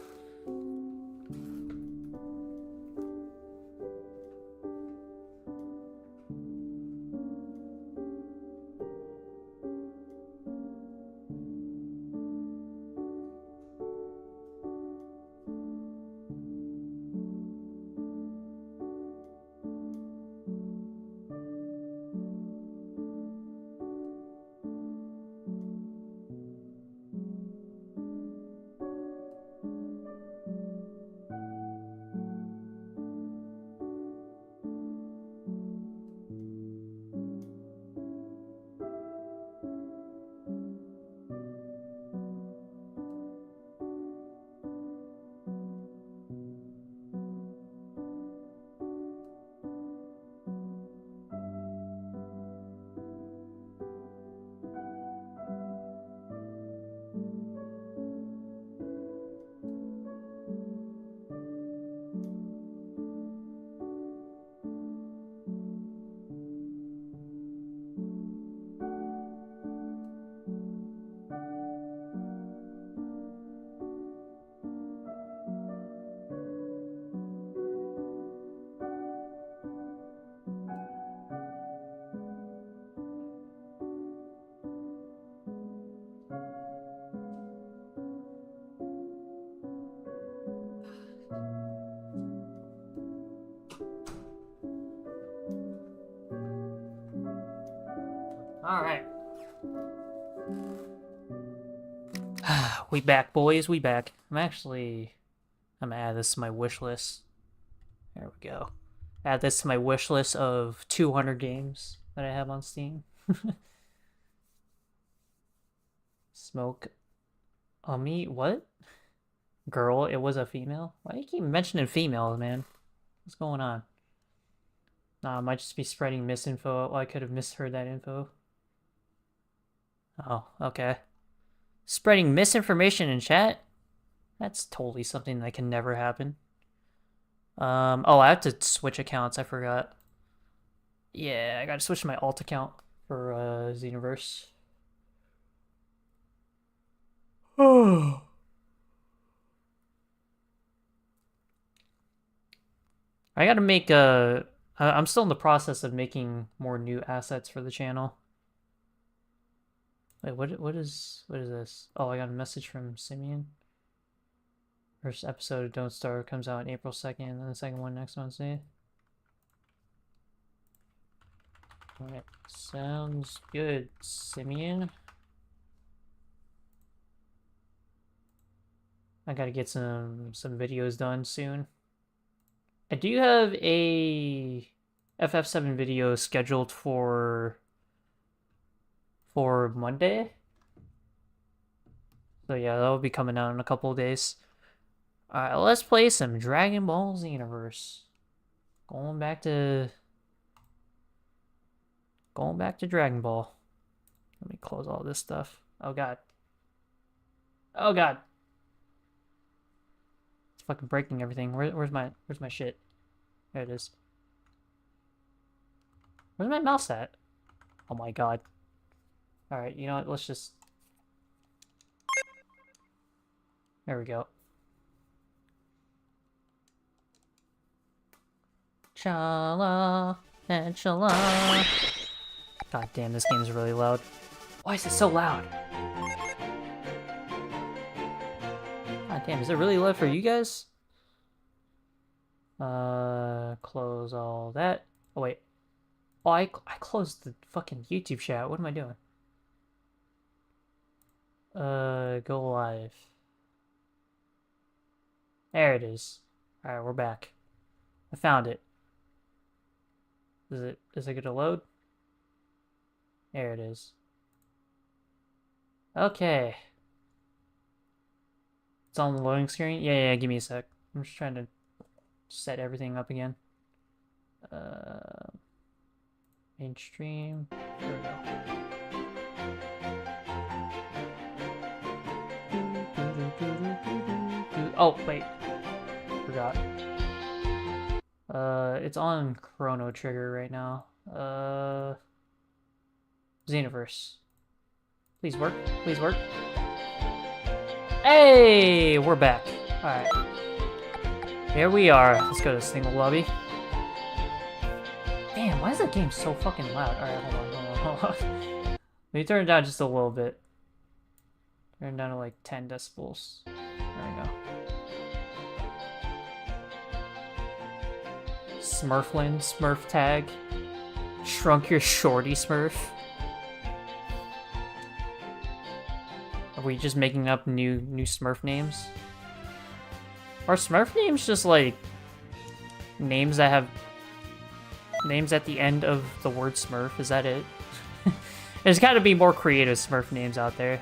Alright. We back, boys, we back. I'm gonna add this to my wish list. There we go. Add this to my wish list of 200 games that I have on Steam. Smoke Me, what? Girl, it was a female? Why do you keep mentioning females, man? What's going on? Nah, I might just be spreading misinfo. Oh, I could have misheard that info. Oh, okay. Spreading misinformation in chat? That's totally something that can never happen. Oh, I have to switch accounts, I forgot. Yeah, I gotta switch my alt account for, Xenoverse. Oh. I gotta make I'm still in the process of making more new assets for the channel. Wait, what is this? Oh, I got a message from Simeon. First episode of Don't Starve comes out on April 2nd, and then the second one next Wednesday. Alright, sounds good, Simeon. I gotta get some videos done soon. I do have a FF7 video scheduled for Monday. So yeah, that'll be coming out in a couple of days. Alright, let's play some Dragon Ball Xenoverse. Going back to Dragon Ball. Let me close all this stuff. Oh god. Oh god. It's fucking breaking everything. Where's my shit? There it is. Where's my mouse at? Oh my god. Alright, you know what? Let's just... There we go. Chala and chala. God damn, this game is really loud. Why is it so loud? God damn, is it really loud for you guys? Close all that. Oh wait. Oh, I closed the fucking YouTube chat. What am I doing? Go live. There it is. Alright, we're back. I found it. Is it gonna load? There it is. Okay. It's on the loading screen? Yeah, give me a sec. I'm just trying to set everything up again. Mainstream. There we go. Oh, wait. Forgot. It's on Chrono Trigger right now. Xenoverse. Please work. Please work. Hey! We're back. Alright. Here we are. Let's go to single lobby. Damn, why is that game so fucking loud? Alright, hold on. Let me turn it down just a little bit. Turn it down to like 10 decibels. There we go. Smurflin, Smurf tag. Shrunk your shorty Smurf. Are we just making up new Smurf names? Are Smurf names just like names that have names at the end of the word Smurf? Is that it? There's got to be more creative Smurf names out there.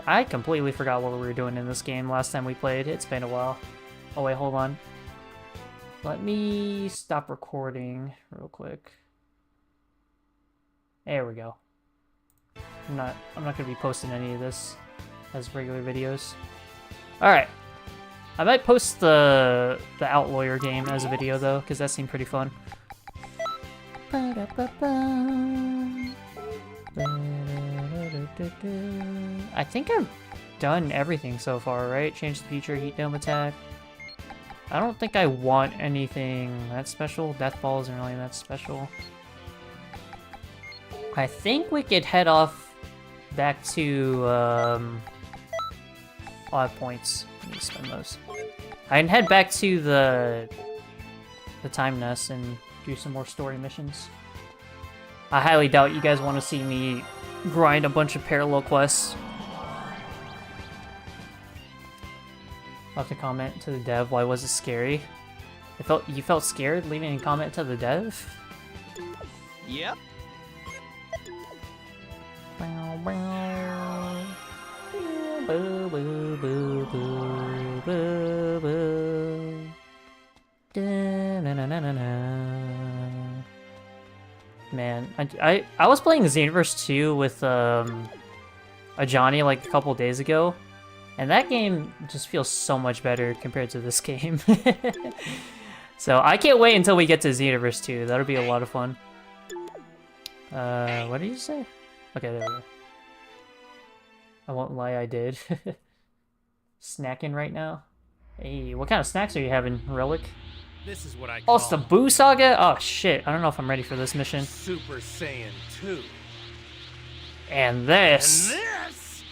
I completely forgot what we were doing in this game last time we played. It's been a while. Oh wait, hold on. Let me stop recording real quick. There we go. I'm not gonna be posting any of this as regular videos. Alright. I might post the Outlawyer game as a video though, because that seemed pretty fun. I think I've done everything so far, right? Change the feature, heat dome attack. I don't think I want anything that special. Death Ball isn't really that special. I think we could head off back to odd points. Let me spend those. I can head back to the time nest and do some more story missions. I highly doubt you guys want to see me grind a bunch of parallel quests. I'll have to comment to the dev, why was it scary? You felt scared leaving a comment to the dev? Yep. Boo, boo, boo, boo, boo, boo. Da-na-na-na-na. Man, I was playing Xenoverse 2 with a Johnny like a couple days ago, and that game just feels so much better compared to this game. So I can't wait until we get to Xenoverse 2. That'll be a lot of fun. What did you say? Okay, there we go. I won't lie, I did. Snacking right now. Hey, what kind of snacks are you having, Relic? This is what I Oh, call it's the Boo Saga? Oh, shit. I don't know if I'm ready for this mission. Super Saiyan 2. And this... And this!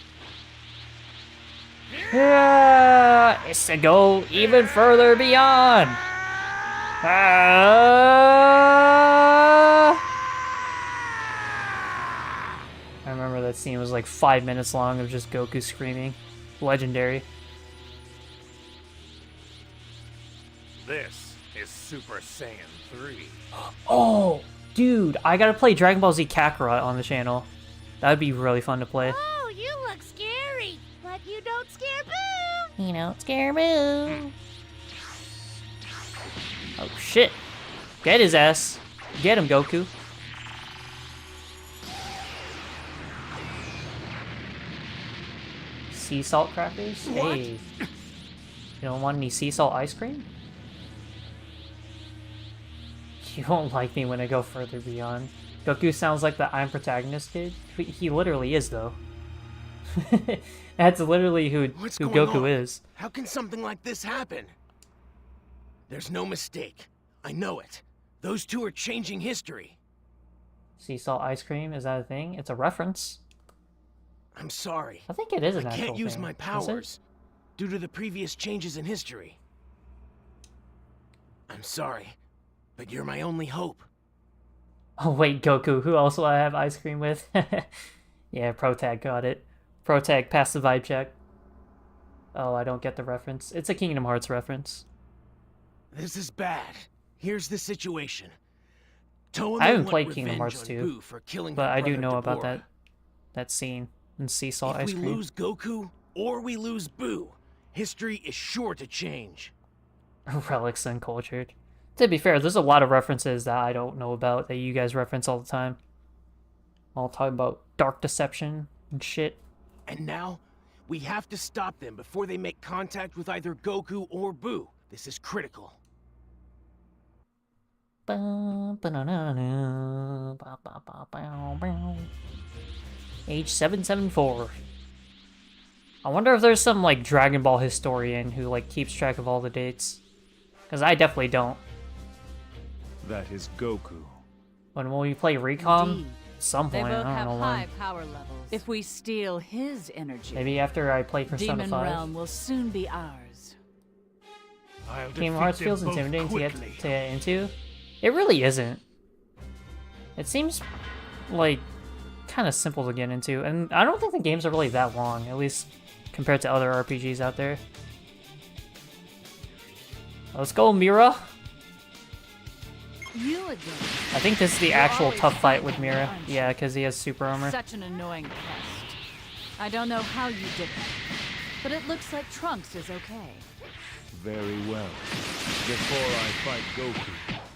Yeah, it's to go even further beyond. I remember that scene was like 5 minutes long of just Goku screaming. Legendary. This is Super Saiyan 3. Oh, dude, I gotta play Dragon Ball Z Kakarot on the channel. That'd be really fun to play. Oh, you look scary, but you don't scare Boo. You don't scare Boo. Oh shit. Get his ass. Get him, Goku. Sea salt crackers? What? Hey. You don't want any sea salt ice cream? You won't like me when I go further beyond. Goku sounds like the I'm protagonist kid. He literally is, though. That's literally who Goku is. How can something like this happen? There's no mistake. I know it. Those two are changing history. Sea salt ice cream, is that a thing? It's a reference. I'm sorry. I think it is an I actual can't use thing. my Is it? powers due to the previous changes in history. I'm sorry, but you're my only hope. Oh wait, Goku, who else will I have ice cream with? Yeah, Protag got it. Protag passed the vibe check. Oh, I don't get the reference. It's a Kingdom Hearts reference. This is bad. Here's the situation. I haven't played Kingdom Hearts 2, but I do know about that scene in sea salt If ice we cream. lose Goku or we lose Boo, history is sure to change. Relics Uncultured. To be fair, there's a lot of references that I don't know about that you guys reference all the time. I'll talk about Dark Deception and shit. And now, we have to stop them before they make contact with either Goku or Boo. This is critical. Age 774. I wonder if there's some like Dragon Ball historian who like keeps track of all the dates. Because I definitely don't. That is Goku. When will we play Recom? Indeed. At some They point, both I have don't know high when. power levels. If we steal his energy, Maybe after I play Persona Demon 5. Realm will soon be ours. Kingdom Hearts feels intimidating to get into. It really isn't. It seems like kind of simple to get into, and I don't think the games are really that long, at least compared to other RPGs out there. Let's go, Mira. You again. I think this is the You're actual always tough fight fighting with me, Mira. aren't you? Yeah, because he has super armor. Such an annoying pest. I don't know how you did that, but it looks like Trunks is okay. Very well. Before I fight Goku,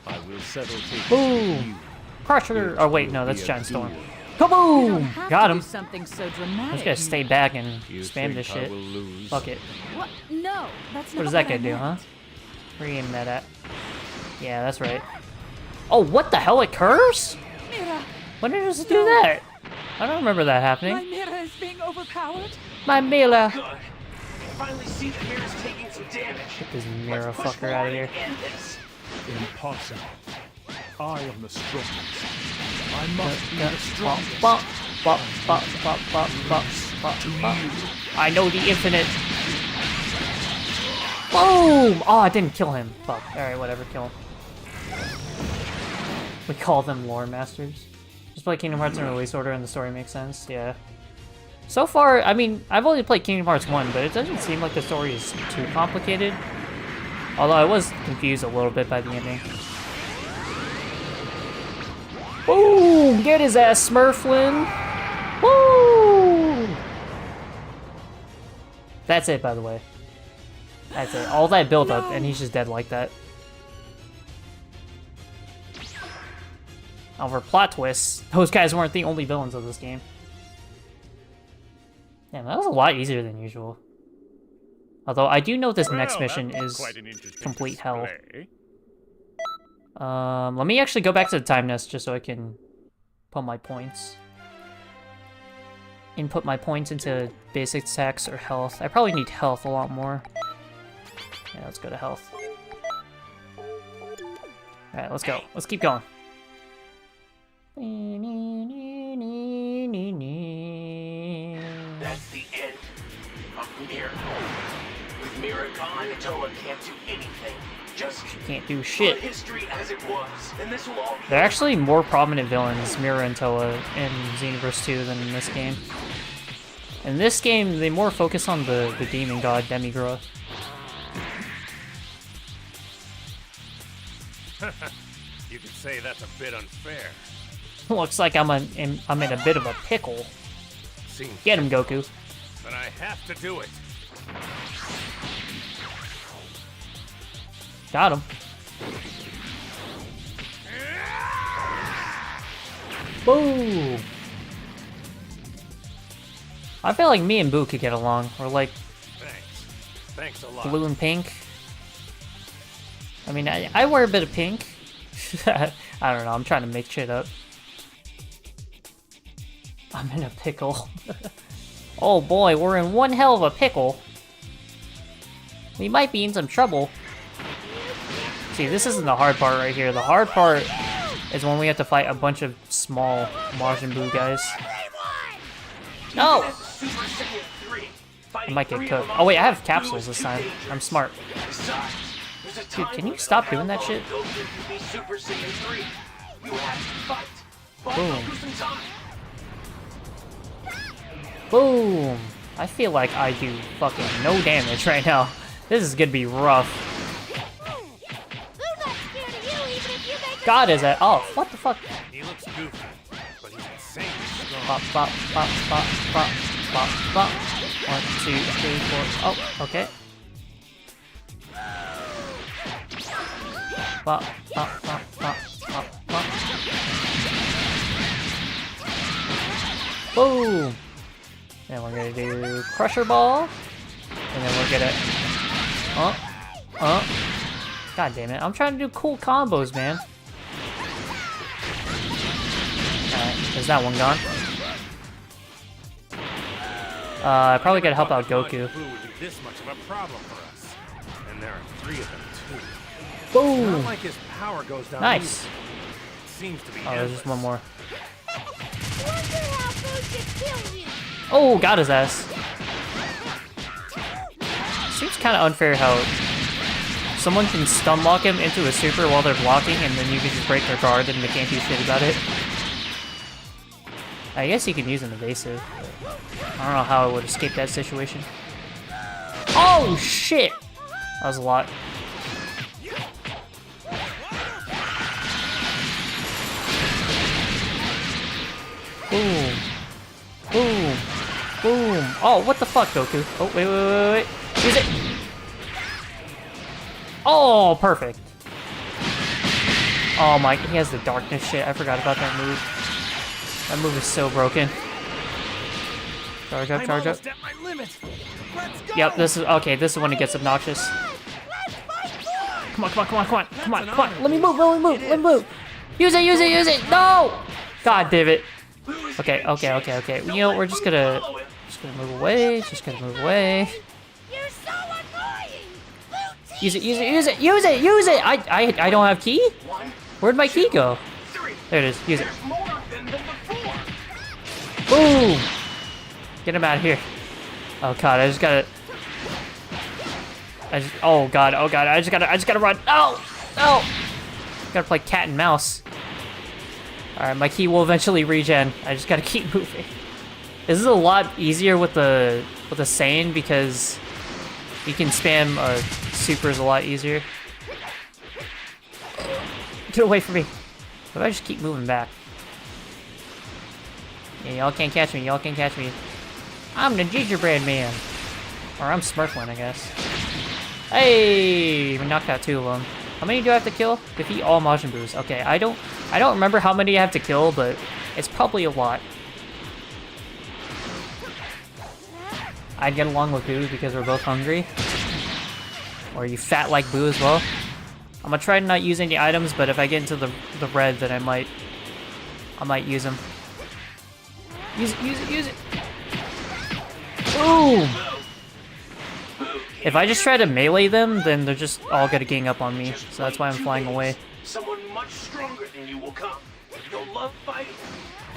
I will settle things. Boom! Crusher! Oh wait, no, that's Giant Storm. You don't Kaboom! have Got to him. do something so I'm just dramatic. gonna stay back and You spam think this I shit. will lose? Fuck it. What? No, that's What not does that what I guy do, huh? meant. Where are you aiming that at? Yeah, that's right. Oh, what the hell? It curves? Mira, When did it do that? I don't remember that my happening. Mira is being overpowered. My Mila. Good. Finally see that Mira's taking some damage. Get this Mira fucker out of here. Impossible. I am the strongest. I must be the Bop, strongest. bop, bop, bop, bop, bop, bop, bop, bop. I know the infinite. Boom! Oh, I didn't kill him. Fuck. Alright, whatever, kill him. We call them lore masters. Just play Kingdom Hearts in release order and the story makes sense, yeah. So far, I mean, I've only played Kingdom Hearts 1, but it doesn't seem like the story is too complicated. Although I was confused a little bit by the ending. Boom! Get his ass, Smurflin! Woo! That's it, by the way. That's it. All that build up, and he's just dead like that. Over plot twists, those guys weren't the only villains of this game. Damn, that was a lot easier than usual. Although I do know this next mission is complete hell. Let me actually go back to the time nest just so I can put my points. Input my points into basic attacks or health. I probably need health a lot more. Yeah, let's go to health. Alright, let's go. Let's keep going. That's the end of Mira. With Mira gone, Toa can't do anything. Just can't do shit. History as it was, and this will all be. They're actually more prominent villains, Mira and Toa, in Xenoverse 2 than in this game. In this game, they more focus on the demon god, Demigra. You could say that's a bit unfair. Looks like I'm in a bit of a pickle. Get him, Goku. But I have to do it. Got him. Boom! I feel like me and Boo could get along. We're like Thanks a lot. blue and pink. I mean, I wear a bit of pink. I don't know, I'm trying to make shit up. I'm in a pickle. Oh boy, we're in one hell of a pickle. We might be in some trouble. See, this isn't the hard part right here. The hard part is when we have to fight a bunch of small Majin Buu guys. No! I might get cooked. Oh wait, I have capsules this time. I'm smart. Dude, can you stop doing that shit? Boom. Boom! I feel like I do fucking no damage right now. This is gonna be rough. God is that? Oh, what the fuck? He looks goofy, but he's insanely strong. Bop, bop, bop, bop, bop, bop, bop. 1, 2, 3, 4. Oh, okay. Bop, bop, bop, bop, bop, bop. Boom! Then we're gonna do Crusher Ball. And then we're gonna... God damn it. I'm trying to do cool combos, man. Alright, is that one gone? I probably gotta help out Goku. This much of a problem for us. And there are 3 of them too. Boom! Not like his power goes down. Nice! It seems to be there's just one more. Kill you. Oh, got his ass. Seems kind of unfair how someone can stun lock him into a super while they're blocking, and then you can just break their guard and they can't do shit about it. I guess you can use an evasive, but I don't know how I would escape that situation. Oh, shit! That was a lot. Boom. Boom. Boom. Oh, what the fuck, Goku? Oh, wait. Use it. Oh, perfect. Oh my, he has the darkness shit. I forgot about that move. That move is so broken. Charge up, charge up. Yep, this is, okay, this is when it gets obnoxious. Come on. Let me move. Use it. No! God damn it. Okay. You know, we're just gonna move away. You're so annoying. Use it. I don't have key? Where'd my key go? There it is. Use it. Boom! Get him out of here. Oh god, I just gotta... oh god, I just gotta run. No! Gotta play cat and mouse. Alright, my key will eventually regen. I just gotta keep moving. This is a lot easier with the Saiyan because you can spam supers a lot easier. Get away from me. If I just keep moving back. Yeah, y'all can't catch me. I'm the gingerbread man. Or I'm Smurfling, I guess. Hey! We knocked out 2 of them. How many do I have to kill? Defeat all Majin Boos. Okay, I don't remember how many I have to kill, but it's probably a lot. I'd get along with Boo because we're both hungry. Or you fat like Boo as well. I'm gonna try to not use any items, but if I get into the red, then I might use them. Use it! Boom! If I just try to melee them, then they're just all gonna gang up on me. So that's why I'm flying away. Someone much stronger than you will come. You'll love fighting.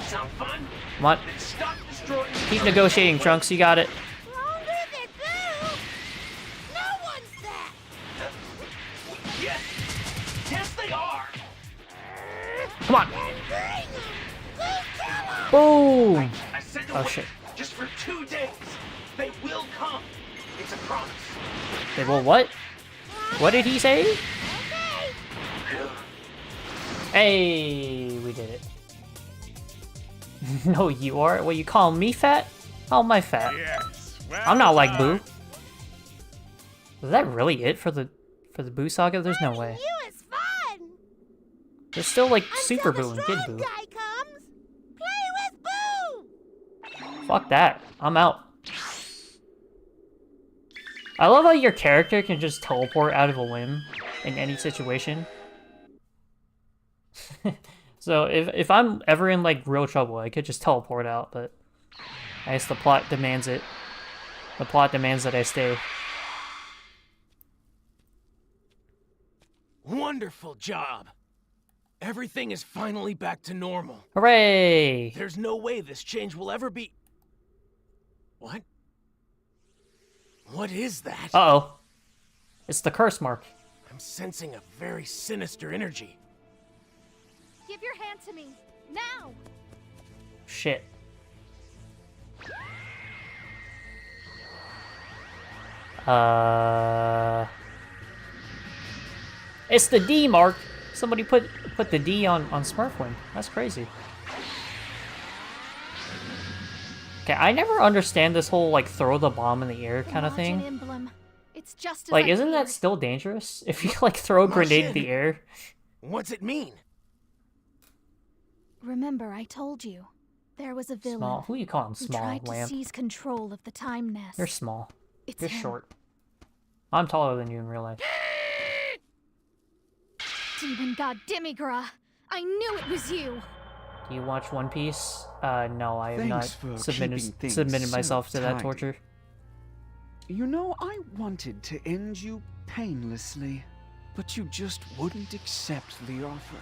Sound fun? Come on. Then stop destroying. Keep negotiating, Trunks. You got it. Yes. Yes, they are. Come on. Boom! I said Oh shit. Just for 2 days. They will come. It's a promise. They will what? What did he say? Hey, we did it. No, you are. What, you call me fat? How am I fat? Yes, well I'm not like Boo. Is that really it for the Boo saga? There's no way. There's still like Super Boo and Kid Boo. Fuck that. I'm out. I love how your character can just teleport out of a whim in any situation. So if I'm ever in like real trouble, I could just teleport out, but I guess the plot demands it. The plot demands that I stay. Wonderful job. Everything is finally back to normal. Hooray! There's no way this change will ever be... What? What is that? Uh-oh. It's the curse mark. I'm sensing a very sinister energy. Give your hand to me, now! Shit. It's the D mark. Somebody put the D on Smurfwing. That's crazy. Okay, I never understand this whole like throw the bomb in the air kind of thing. Emblem. It's just Like, isn't that still dangerous if you like throw a grenade in the air? What's it mean? Remember, I told you. There was a villain. Small. Who you calling who small, tried to lamp? seize control of the time nest. You're small. It's You're him. short. I'm taller than you in real life. Demon God Demigra! I knew it was you! Do you watch One Piece? No, I have Thanks for not keeping things submitted so myself to that tidy. torture. You know, I wanted to end you painlessly, but you just wouldn't accept the offer.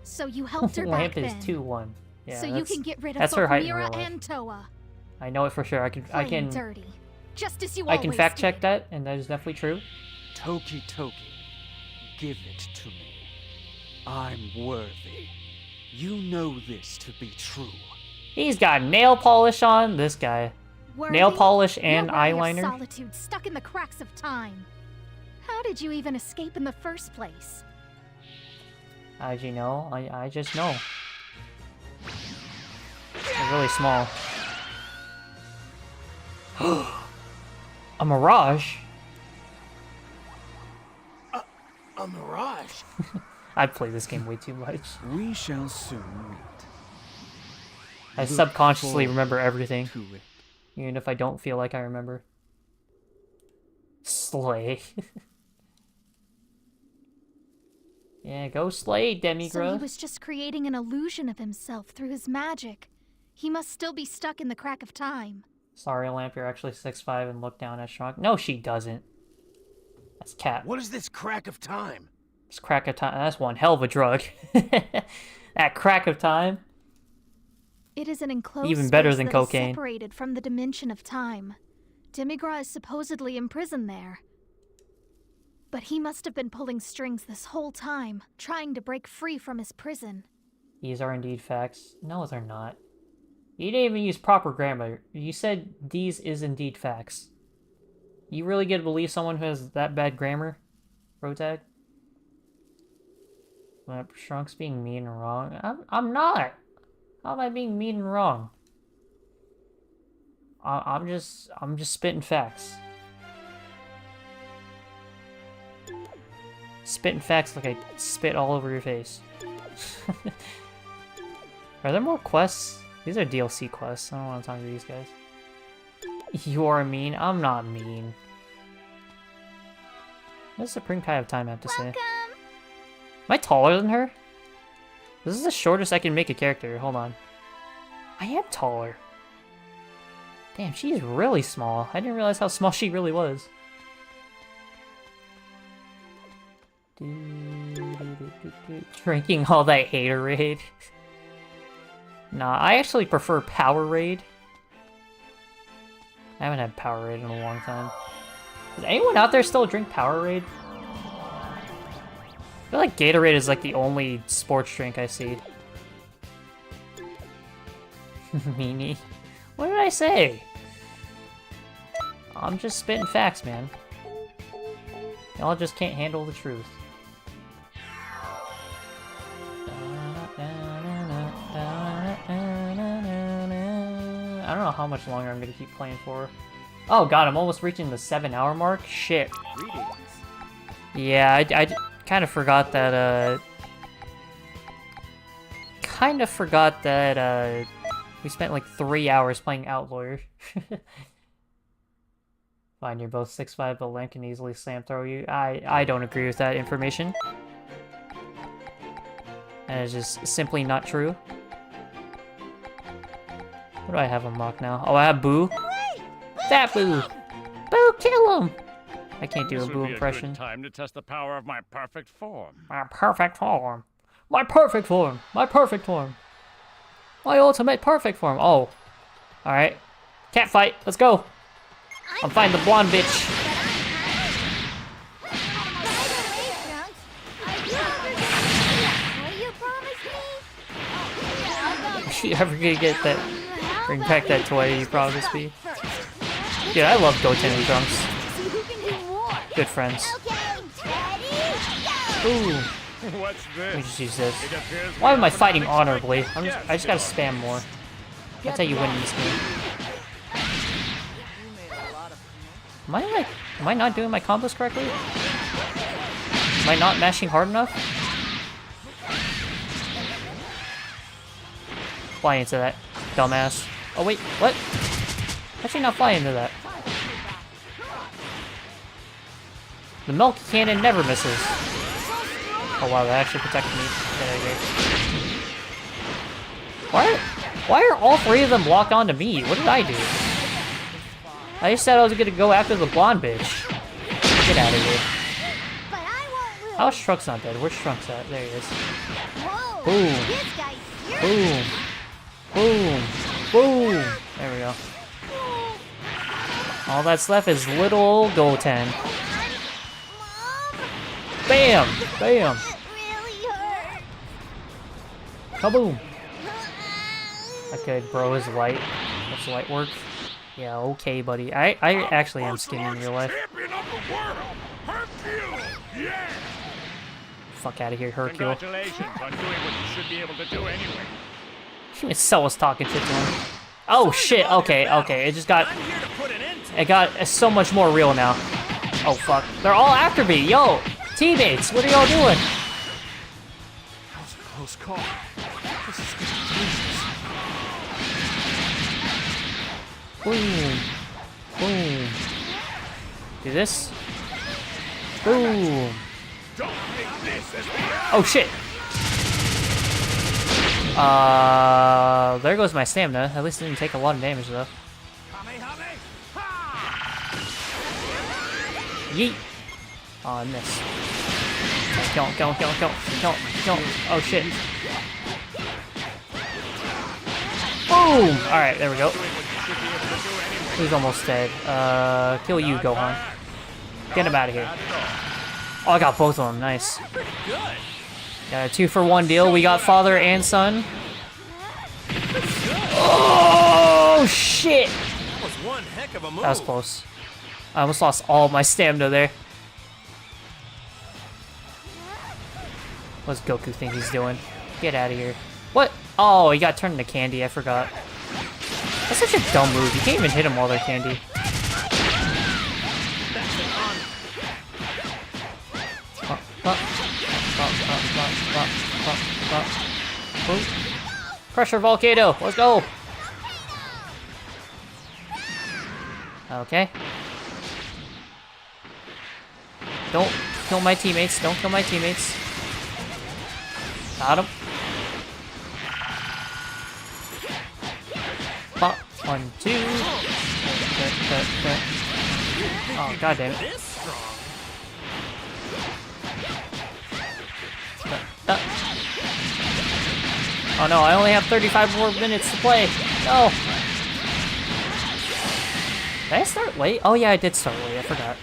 So you helped her Lamp back is then. 2-1. Yeah, so you can get rid of that's her both height in Mira real life. and Toa. I know it for sure. I Playing dirty. Just as you I can always fact did. check that, and that is definitely true. Toki Toki, give it to me. I'm worthy. You know this to be true. He's got nail polish on. This guy, Worthy? nail polish and Your ray of eyeliner. solitude stuck in the cracks of time. How did you even escape in the first place? How'd you know? I just know. They're really small. A mirage? A mirage? I've played this game way too much. We shall soon meet. I Look subconsciously forward remember everything. to it. Even if I don't feel like I remember. Slay. Yeah, go slay, Demigra. So he was just creating an illusion of himself through his magic. He must still be stuck in the crack of time. Sorry, Lamp, you're actually 6'5" and look down at Shrunk. No, she doesn't. That's Cat. What is this crack of time? It's crack of time. That's one hell of a drug. That crack of time. It is an enclosed Even better space than that is cocaine. separated from the dimension of time. Demigra is supposedly imprisoned there. But he must have been pulling strings this whole time, trying to break free from his prison. These are indeed facts. No, they're not. You didn't even use proper grammar. You said these is indeed facts. You really get to believe someone who has that bad grammar? Rotag? Shrunk's being mean and wrong. I'm not! How am I being mean and wrong? I'm just spitting facts. Spitting facts like I spit all over your face. Are there more quests? These are DLC quests. I don't want to talk to these guys. You are mean. I'm not mean. What does Supreme Kai of Time have to say? Am I taller than her? This is the shortest I can make a character. Hold on. I am taller. Damn, she's really small. I didn't realize how small she really was. Drinking all that haterade. Nah, I actually prefer Powerade. I haven't had Powerade in a long time. Does anyone out there still drink Powerade? I feel like Gatorade is like the only sports drink I see. Meanie. What did I say? I'm just spitting facts, man. Y'all just can't handle the truth. I don't know how much longer I'm gonna keep playing for. Oh god, I'm almost reaching the 7-hour mark? Shit. Yeah, I kind of forgot that, we spent like 3 hours playing Outlawyer. Fine, you're both 6'5", but Len can easily slam throw you. I don't agree with that information. That is just simply not true. What do I have unlocked now? Oh, I have Boo. That Boo! Boo, kill him! I can't do a Boo impression. Good time to test the power of my perfect form. My perfect form. My perfect form. My perfect form. My ultimate perfect form. Oh. Alright. Cat fight. Let's go. I'm fighting the blonde bitch. If you ever gonna get that, bring back that toy you promised me. Dude, I love Goten and Trunks. Good friends. Ooh. What's this? Let me just use this. Why am I fighting honorably? I just gotta spam more. That's how you win in this game. Am I not doing my combos correctly? Am I not mashing hard enough? Fly into that, dumbass. Oh wait, what? Actually not fly into that. The milk cannon never misses. Oh wow, that actually protected me. Why are all three of them locked onto me? What did I do? I just said I was gonna go after the blonde bitch. Get out of here. How's Shrunk's not dead? Where's Shrunk's at? There he is. Boom. Boom. Boom. Boom. There we go. All that's left is little old Goten. Bam! Bam! Kaboom! Okay, bro is light. What's light work? Yeah, okay, buddy. I actually am skinny in real life. Fuck out of here, Hercule. Congratulations on doing what you should be able to do anyway. So was talking shit to him. Oh shit, okay, okay. It just got... It got so much more real now. Oh fuck. They're all after me, yo! Teammates, what are y'all doing? That was a close call. This is dangerous. Boom. Boom. Do this. Boom. Oh shit. There goes my stamina. At least it didn't take a lot of damage though. Yeet. Oh, I missed. Don't. Oh shit. Boom! Alright, there we go. He's almost dead. Kill you, Gohan. Get him out of here. Oh, I got both of them. Nice. Got a 2-for-1 deal. We got father and son. Oh, shit! That was one heck of a move. That was close. I almost lost all my stamina there. What's Goku think he's doing? Get out of here. What? Oh, he got turned into candy. I forgot. That's such a dumb move. You can't even hit them while they're candy. Pressure volcano. Let's go. Okay. Don't kill my teammates. Don't kill my teammates. Got him. Pop. 1, 2. Oh, god damn it. Oh no, I only have 35 more minutes to play. No. Did I start late? Oh yeah, I did start late. I forgot.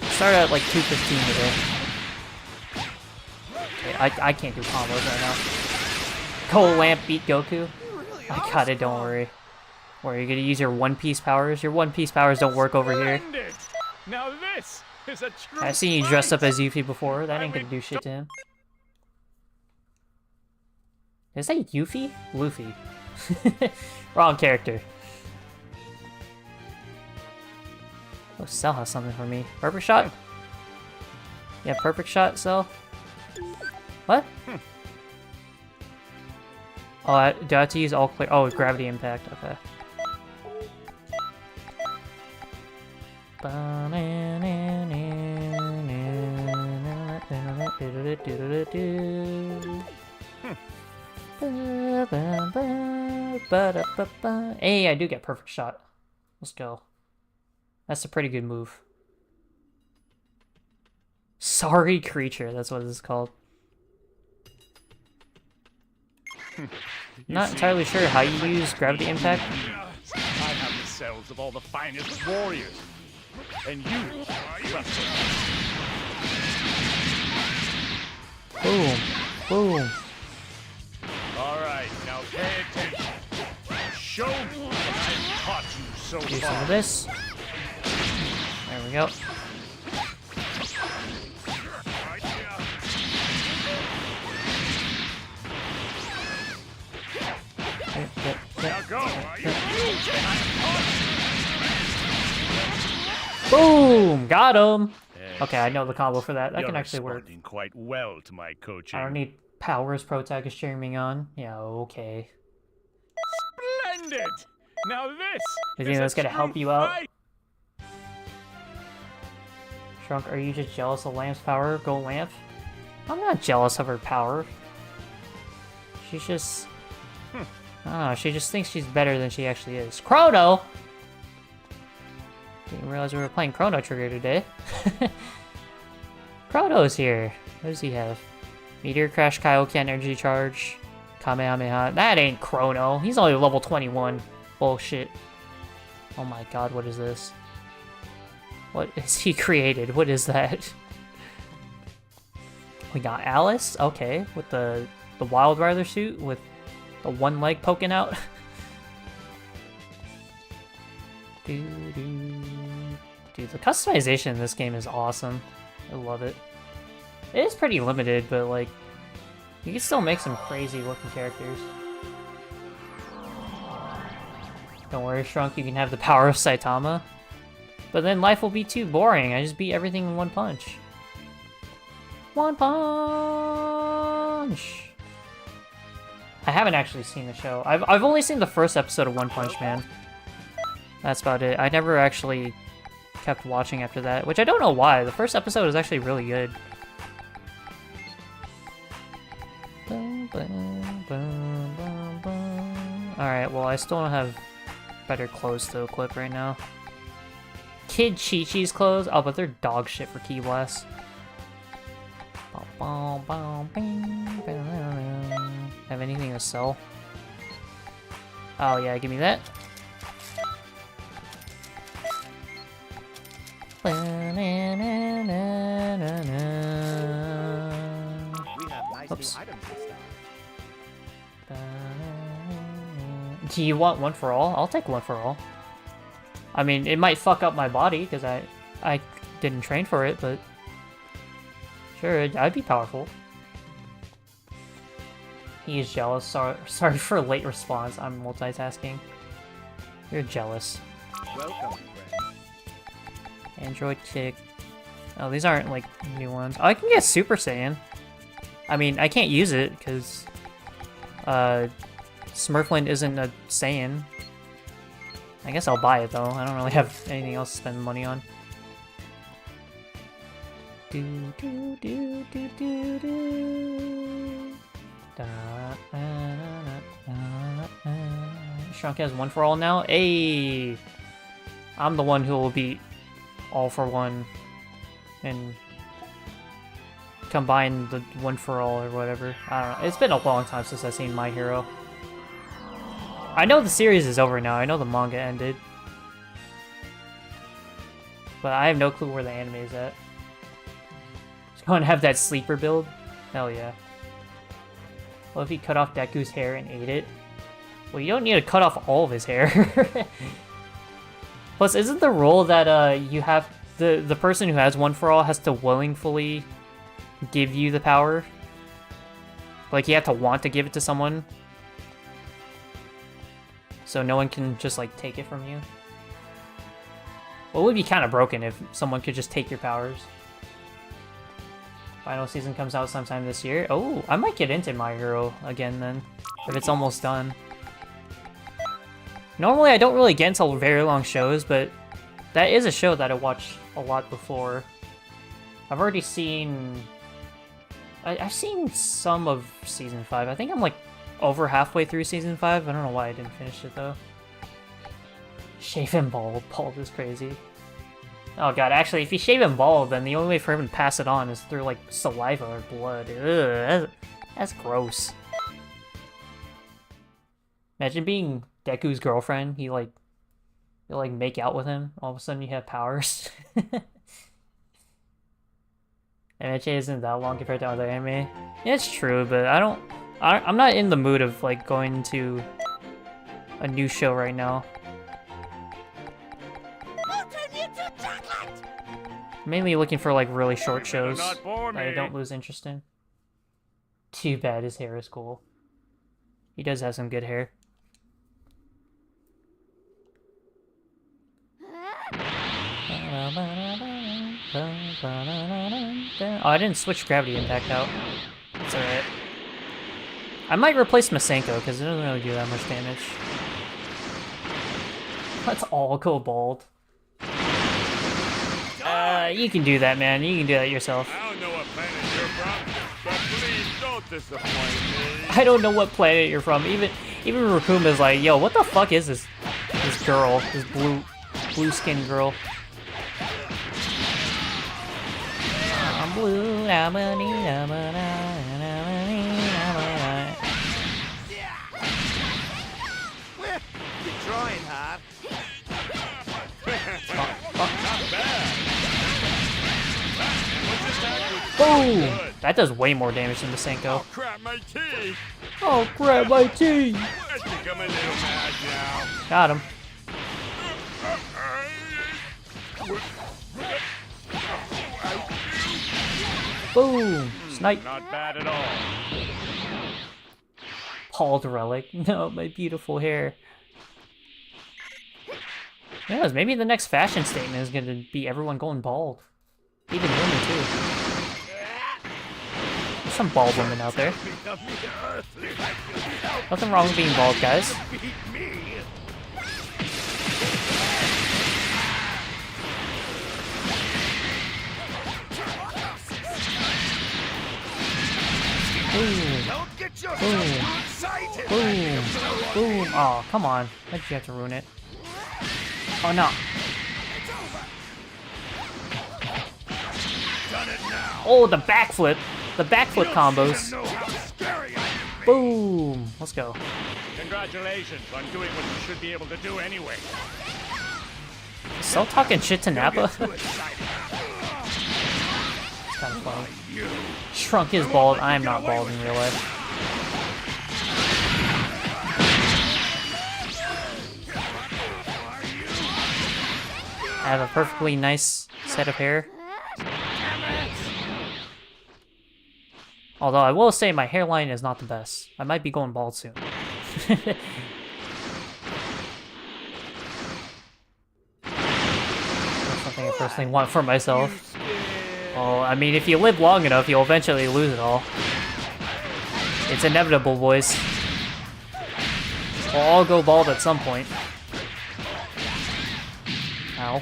I started at like 2:15 today. Okay, I can't do combos right now. Gold Lamp beat Goku. I got it, don't worry. Where you're gonna use your One Piece powers? Your One Piece powers don't work over here. Now this is a true I've seen you dressed up as Yuffie before. That ain't gonna do shit to him. Is that Yuffie? Luffy. Wrong character. Oh, Cell has something for me. Perfect shot? Yeah, perfect shot, Cell. What? Oh, do I have to use all clear? Oh, gravity impact. Okay. Hey, I do get perfect shot. Let's go. That's a pretty good move. Sorry creature, that's what it's called. Not entirely sure how you use gravity impact. I have the cells of all the finest warriors. And you trust me. Boom. Boom. Alright, now pay attention. Show me what I've taught you so Do far. some of this. There we go. Now go. Boom! Got him! Okay, I know the combo for that. That You're can actually work. responding quite well to my coaching. I don't need powers protagonist cheering me on. Yeah, okay. Splendid! Now this You think is that's a gonna true help you out? fight. Shrunk, are you just jealous of Lamp's power? Go Lamp? I'm not jealous of her power. She's just... I don't know, she just thinks she's better than she actually is. Chrono! Didn't realize we were playing Chrono Trigger today. Chrono's here. What does he have? Meteor Crash, Kaioken, Energy Charge, Kamehameha. That ain't Chrono. He's only level 21. Bullshit. Oh my god, what is this? What is he created? What is that? We got Alice, okay, with the Wild Rider suit with the one leg poking out. Dude, the customization in this game is awesome. I love it. It is pretty limited, but like, you can still make some crazy looking characters. Don't worry, Shrunk, you can have the power of Saitama. But then life will be too boring. I just beat everything in one punch. One punch! I haven't actually seen the show. I've only seen the first episode of One Punch Man. That's about it. I never actually kept watching after that, which I don't know why. The first episode was actually really good. Alright, well, I still don't have better clothes to equip right now. Kid Chi-Chi's clothes? Oh, but they're dog shit for Ki Blast. Have anything to sell? Oh yeah, give me that. We have nice Oops. new items this time. Do you want one for all? I'll take one for all. I mean, it might fuck up my body because I didn't train for it, but sure, I'd be powerful. He's jealous. Sorry for late response. I'm multitasking. You're jealous. Welcome, friend. Android kick. Oh, these aren't like new ones. Oh, I can get Super Saiyan. I mean, I can't use it because Smurfland isn't a Saiyan. I guess I'll buy it though. I don't really have anything else to spend money on. Do do do do do do. Da, da, da, da, da. Shrunk has one for all now. Hey, I'm the one who will beat all for one and combine the one for all or whatever. I don't know. It's been a long time since I've seen My Hero. I know the series is over now. I know the manga ended, but I have no clue where the anime is at. Just going to have that sleeper build. Hell yeah. Well, if he cut off Deku's hair and ate it? Well, you don't need to cut off all of his hair. Plus, isn't the rule that you have the person who has one for all has to willingly give you the power? Like, you have to want to give it to someone. So no one can just, like, take it from you. Well, it would be kind of broken if someone could just take your powers. Final season comes out sometime this year. Oh, I might get into My Hero again then, if it's almost done. Normally, I don't really get into very long shows, but that is a show that I watched a lot before. I've already seen... I've seen some of Season 5. I think I'm, like, over halfway through Season 5. I don't know why I didn't finish it, though. Shave him bald. Bald is crazy. Oh god, actually, if you shave him bald, then the only way for him to pass it on is through, like, saliva or blood. Ugh, that's gross. Imagine being Deku's girlfriend. You like, make out with him. All of a sudden you have powers. MHA isn't that long compared to other anime. Yeah, it's true, but I'm not in the mood of, like, going to a new show right now. Mainly looking for, like, really short shows that I don't lose interest in. Too bad his hair is cool. He does have some good hair. Oh, I didn't switch Gravity Impact out. It's alright. I might replace Masenko, because it doesn't really do that much damage. Let's all go bald. You can do that, man. You can do that yourself. I don't know what planet you're from, but please don't disappoint me. I don't know what planet you're from. Even Rakuma's like, yo, what the fuck is this girl? This blue skinned girl. I'm blue. You're trying hard. Boom! That does way more damage than Masenko. Oh crap, my teeth! Oh crap, my teeth! I think I'm a little mad now. Got him. Boom! Snipe. Not bad at all. Bald relic. No, my beautiful hair. Yes, maybe the next fashion statement is going to be everyone going bald. Even women, too. There's some bald women out there. Nothing wrong with being bald, guys. Boom. Boom. Boom. Boom. Oh, come on. Why'd you have to ruin it? Oh, no. Oh, the backflip. The backflip combos. Boom. Let's go. Congratulations on doing what you should be able to do anyway. Still talking shit to Nappa? It's kind of funny. Shrunk is bald. I am not bald in real life. I have a perfectly nice set of hair. Although I will say my hairline is not the best. I might be going bald soon. That's something I personally want for myself. Well, I mean, if you live long enough, you'll eventually lose it all. It's inevitable, boys. We'll all go bald at some point. Ow.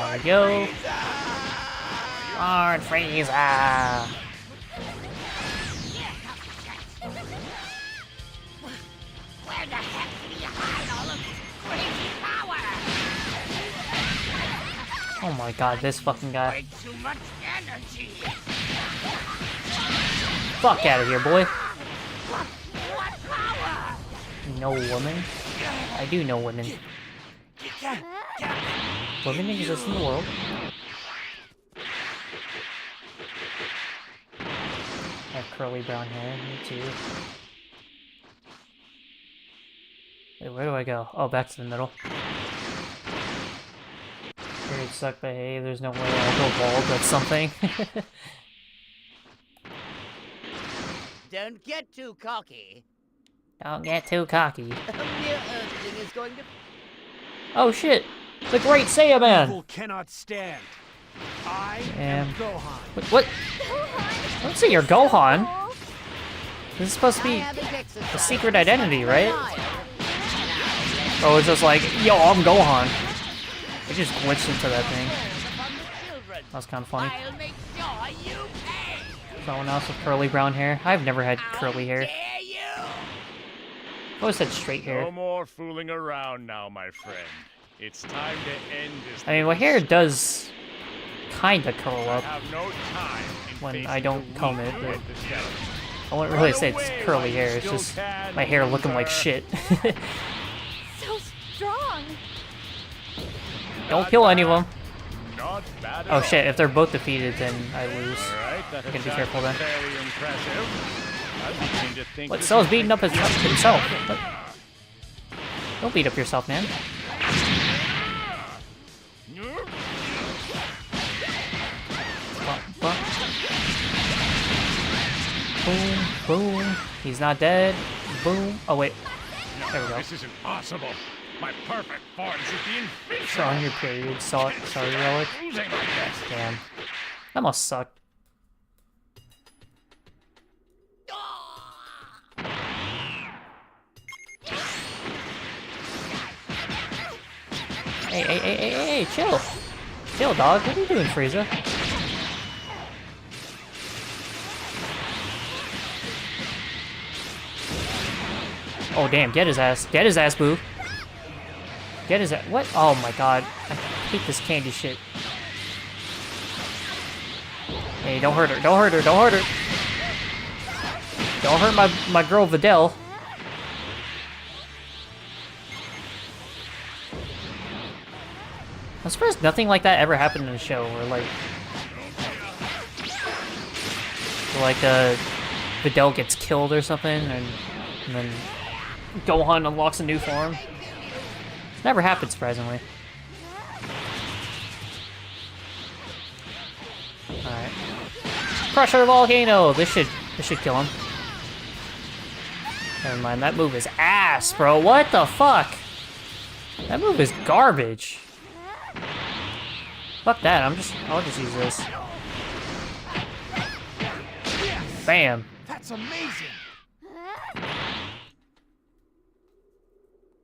There we go. Lord Frieza! Where the heck did he hide all of this crazy power? Oh my god, this fucking guy. Way too much energy. Fuck out of here, boy. What power? You know women? I do know women. Women exist in the world. I have curly brown hair, me too. Wait, where do I go? Oh, back to the middle. Period suck, but hey, there's no way I'll go bald, that's something. Don't get too cocky. Don't get too cocky. A mere earthling is going to... Oh shit! The Great Saiyaman! Evil cannot stand. I am Gohan. What? Don't say you're Gohan. This is supposed to be a secret identity, right? Oh, it's just like, yo, I'm Gohan. I just glitched into that thing. That was kind of funny. I'll make sure you pay. Someone else with curly brown hair. I've never had curly hair. I always had straight hair. No more fooling around now, my friend. It's time to end this. I mean, my hair does kinda curl up have no time when I don't comb it, but I wouldn't really say it's curly hair, it's just my hair looking like shit. So strong. Don't kill any of them. Not bad at Oh all. shit, if they're both defeated, then I lose. Alright, that I gotta be sounds careful then. very impressive. I'm beginning to think What, this Cell's is beating up making himself? sense. What? Don't beat up yourself, man. Boom, boom. He's not dead. Boom. Oh wait. There we go. This is impossible. My perfect form should be invincible. It's on your period. Sorry, Relic. Losing like this. Damn. That must suck. Hey, chill. Chill, dog. What are you doing, Frieza? Oh, damn. Get his ass. Get his ass, boo. Get his ass. What? Oh, my God. I hate this candy shit. Hey, don't hurt her. Don't hurt her. Don't hurt her. Don't hurt my girl, Videl. I'm surprised nothing like that ever happened in the show, where like Videl gets killed or something, and then Gohan unlocks a new form. It's never happened, surprisingly. Alright. Crusher Volcano! This should kill him. Never mind, that move is ass, bro. What the fuck? That move is garbage. Fuck that, I'll just use this. Bam. That's amazing.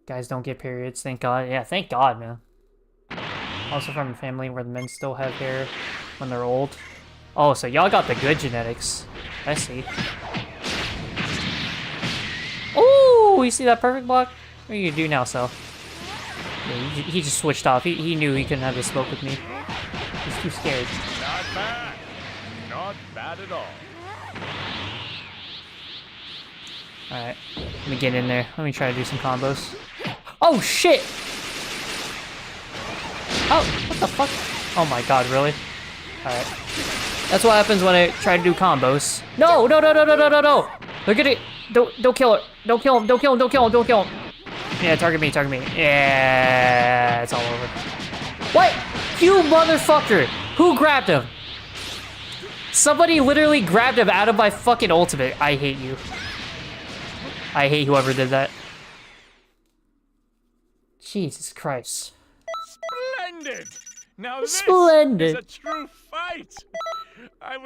Guys don't get periods, thank God. Yeah, thank God, man. Also from a family where the men still have hair when they're old. Oh, so y'all got the good genetics. I see. Ooh, you see that perfect block? What are you gonna do now, Cell? Yeah, he just switched off. He knew he couldn't have this smoke with me. He's too scared. Not bad. Not bad at all. Alright, let me get in there. Let me try to do some combos. Oh, shit! Oh, what the fuck? Oh my God, really? Alright. That's what happens when I try to do combos. No, no, no, no, no, no, no, no! They're gonna... Don't kill her. Don't kill him, don't kill him, don't kill him, don't kill him. Yeah, target me, target me. Yeah, it's all over. What? You motherfucker! Who grabbed him? Somebody literally grabbed him out of my fucking ultimate. I hate you. I hate whoever did that. Jesus Christ. Splendid! Now this Splendid. is a true fight! I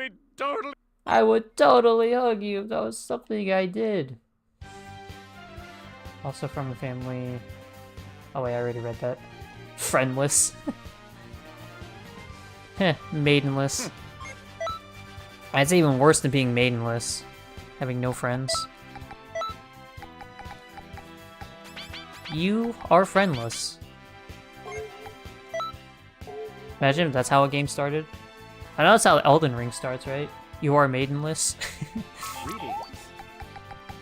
would totally hug you if that was something I did. Also from a family... Oh wait, I already read that. Friendless. Heh, maidenless. That's even worse than being maidenless. Having no friends. You are friendless. Imagine if that's how a game started. I know that's how Elden Ring starts, right? You are maidenless.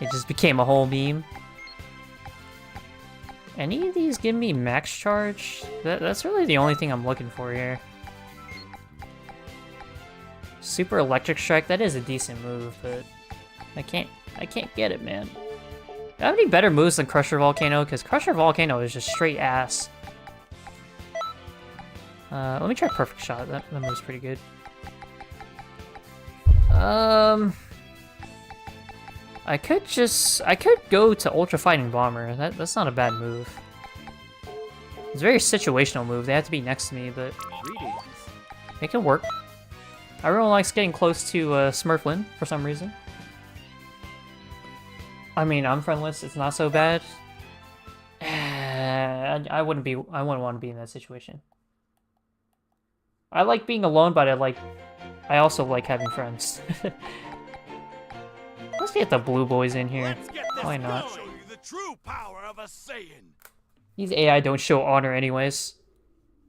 It just became a whole meme. Any of these give me max charge? That's really the only thing I'm looking for here. Super Electric Strike, that is a decent move, but I can't get it, man. Do I have any better moves than Crusher Volcano? Because Crusher Volcano is just straight ass. Let me try Perfect Shot. That move's pretty good. I could go to Ultra Fighting Bomber. That's not a bad move. It's a very situational move. They have to be next to me, but it can work. Everyone likes getting close to Smurflin for some reason. I mean, I'm friendless. It's not so bad. I wouldn't want to be in that situation. I like being alone, but I also like having friends. Let's get the blue boys in here. Why not? These AI don't show honor anyways.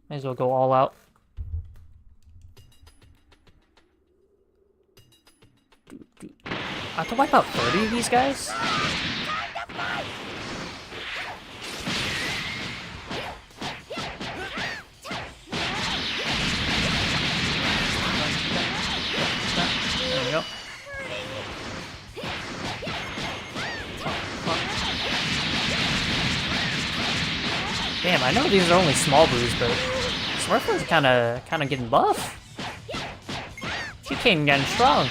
Might as well go all out. I have to wipe out 30 of these guys? There we go. Damn, I know these are only small boosts, but Smurflin's kinda getting buff. She came getting strong.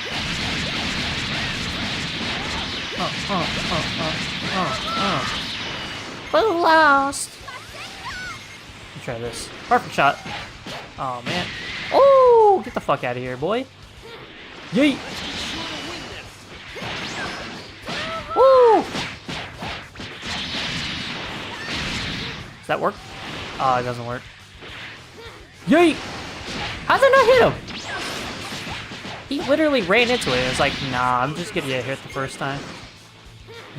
But lost. Let me try this. Perfect shot. Oh man. Oh, get the fuck out of here, boy. Yeet. Woo. Does that work? Oh, it doesn't work. Yeet. How'd that not hit him? He literally ran into it. It was like, nah, I'm just gonna get hit the first time.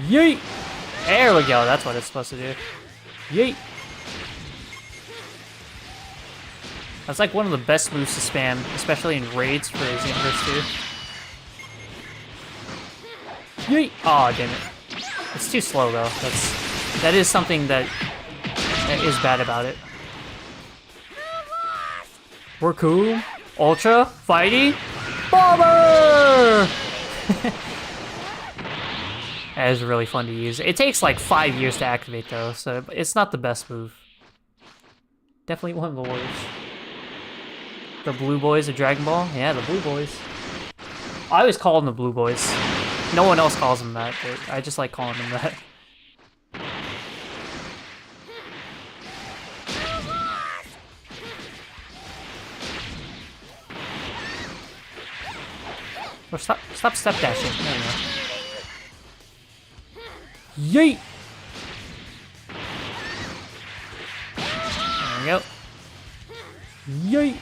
Yeet! There we go, that's what it's supposed to do. Yeet! That's like one of the best moves to spam, especially in raids for Xenoverse 2. Yeet! Aw, damn it. It's too slow though. That is something that is bad about it. We're cool. Ultra Fighting Bomber! That is really fun to use. It takes like 5 years to activate though, so it's not the best move. Definitely one of the worst. The Blue Boys of Dragon Ball? Yeah, the Blue Boys. I always call them the Blue Boys. No one else calls them that, but I just like calling them that. Or stop step dashing. There we go. Yeet! There we go. Yeet!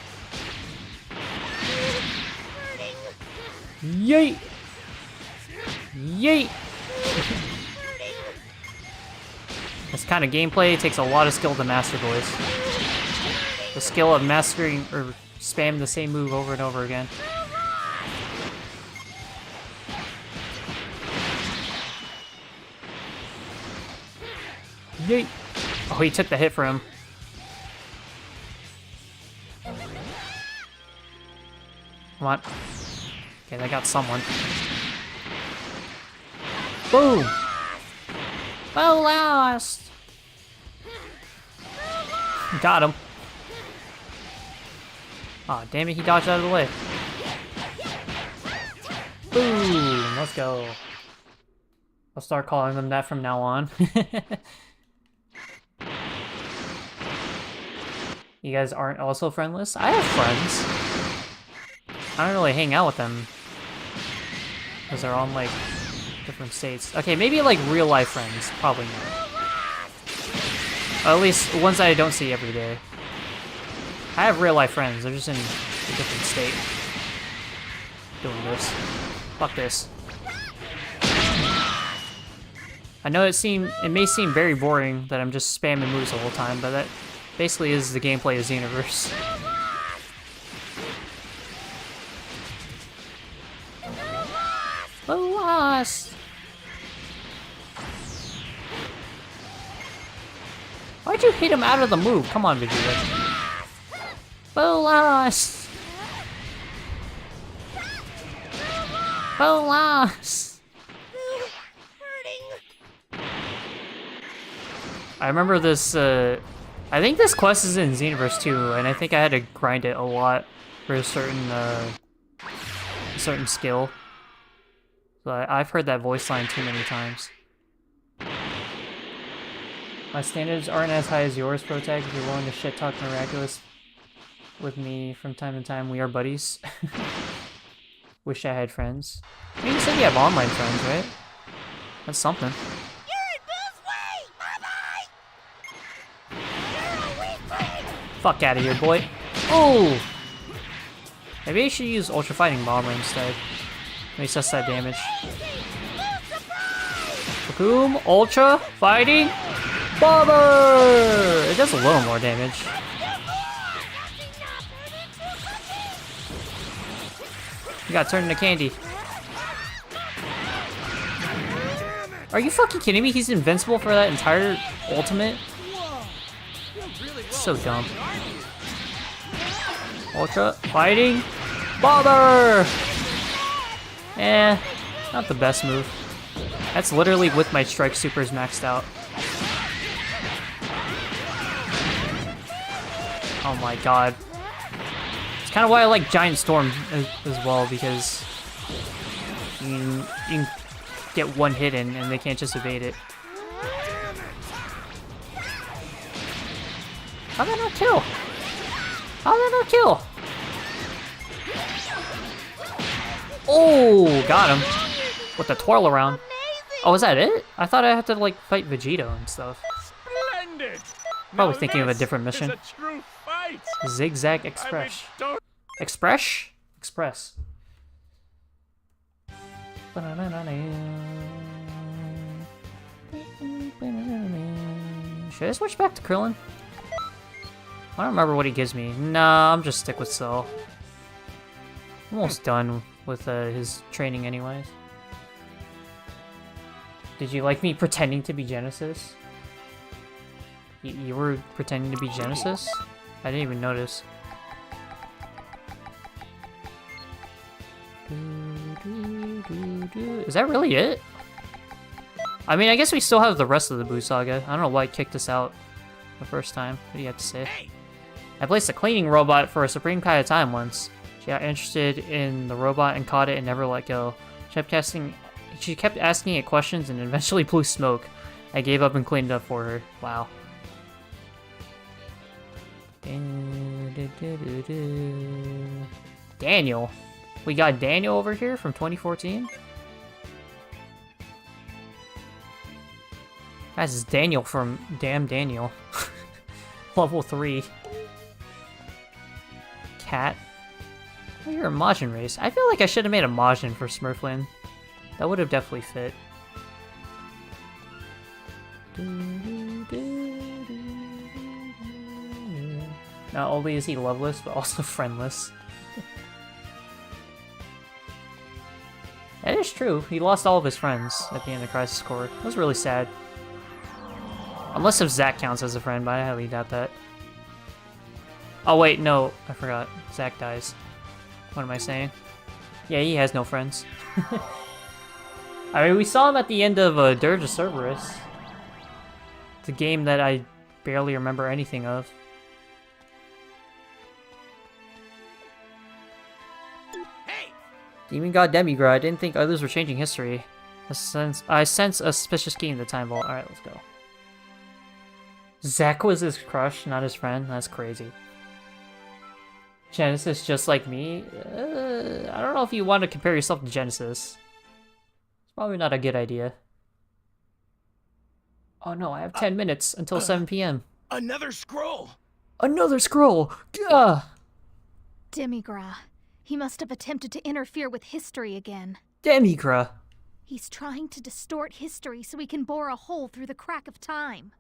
Yeet! Yeet! This kind of gameplay takes a lot of skill to master, boys. The skill of mastering or spamming the same move over and over again. Yeet! Oh, he took the hit for him. Come on. Okay, they got someone. Boom! Oh, lost! Got him. Aw, damn it, he dodged out of the way. Boom! Let's go. I'll start calling them that from now on. You guys aren't also friendless? I have friends. I don't really hang out with them. Because they're on, like, different states. Okay, maybe, like, real-life friends. Probably not. Or at least ones that I don't see every day. I have real-life friends. They're just in a different state. Doing this. Fuck this. I know it may seem very boring that I'm just spamming moves the whole time, but that basically is the gameplay of Xenoverse. Bolas! Why'd you hit him out of the move? Come on, Vegeta. Bolas! Bolas! I remember this, I think this quest is in Xenoverse too, and I think I had to grind it a lot for a certain skill. But I've heard that voice line too many times. My standards aren't as high as yours, Protag. If you're willing to shit-talk Miraculous with me from time to time, we are buddies. Wish I had friends. I mean, you said you have online friends, right? That's something. Fuck out of here, boy. Oh! Maybe I should use Ultra Fighting Bomber instead. Makes us that damage. Boom! Ultra Fighting Bomber! It does a little more damage. You got turned into candy. Are you fucking kidding me? He's invincible for that entire ultimate? So dumb. Ultra Fighting Bomber! Eh, not the best move. That's literally with my strike supers maxed out. Oh my god. It's kind of why I like Giant Storm as well, because you can get one hit in and they can't just evade it. How did that not kill? How did that not kill? Oh, got him. With the twirl around. Oh, is that it? I thought I had to, like, fight Vegito and stuff. Splendid! Probably thinking of a different mission. Zigzag Express. Express? Express. Should I switch back to Krillin? I don't remember what he gives me. Nah, I'm just stick with Cell. I'm almost done with his training anyways. Did you like me pretending to be Genesis? You were pretending to be Genesis? I didn't even notice. Is that really it? I mean, I guess we still have the rest of the Buu Saga. I don't know why it kicked us out the first time. What do you have to say? I placed a cleaning robot for a Supreme Kai time once. She got interested in the robot and caught it and never let go. She kept asking it questions and eventually blew smoke. I gave up and cleaned it up for her. Wow. Daniel. We got Daniel over here from 2014. Guys, it's Daniel from Damn Daniel. Level 3. Cat. Oh, you're a Majin race. I feel like I should have made a Majin for Smurfland. That would have definitely fit. Not only is he loveless, but also friendless. That is true. He lost all of his friends at the end of Crisis Core. That was really sad. Unless if Zack counts as a friend, but I highly doubt that. Oh wait, no. I forgot. Zack dies. What am I saying? Yeah, he has no friends. I mean, we saw him at the end of Dirge of Cerberus. It's a game that I barely remember anything of. Demon God Demigra, I didn't think others were changing history. I sense a suspicious key in the time vault. Alright, let's go. Zack was his crush, not his friend. That's crazy. Genesis just like me? I don't know if you want to compare yourself to Genesis. It's probably not a good idea. Oh no, I have 10 minutes until 7 p.m. Another scroll! Another scroll! Gah! Demigra. He must have attempted to interfere with history again. Demigra! He's trying to distort history so he can bore a hole through the crack of time.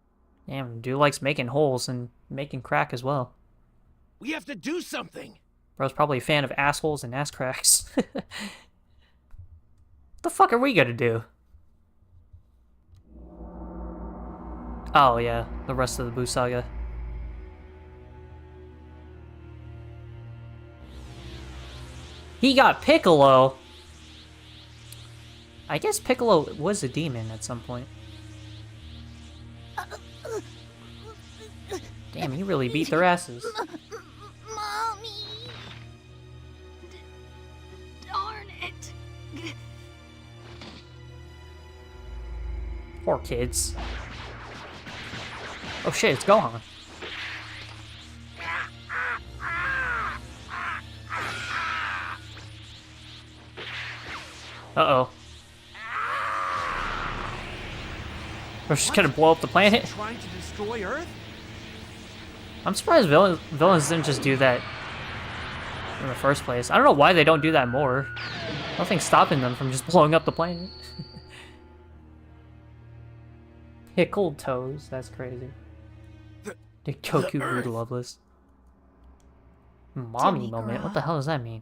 Damn, dude likes making holes and making crack as well. We have to do something! Bro's probably a fan of assholes and ass cracks. What the fuck are we gonna do? Oh yeah, the rest of the Boo Saga. He got Piccolo! I guess Piccolo was a demon at some point. Damn, he really beat their asses. Mommy. Darn it. Poor kids. Oh shit, it's Gohan. Uh-oh. We're just gonna blow up the planet? Trying to destroy Earth? I'm surprised villains didn't just do that in the first place. I don't know why they don't do that more. Nothing's stopping them from just blowing up the planet. Pickled toes, that's crazy. Did Goku grew loveless? Mommy moment? What the hell does that mean?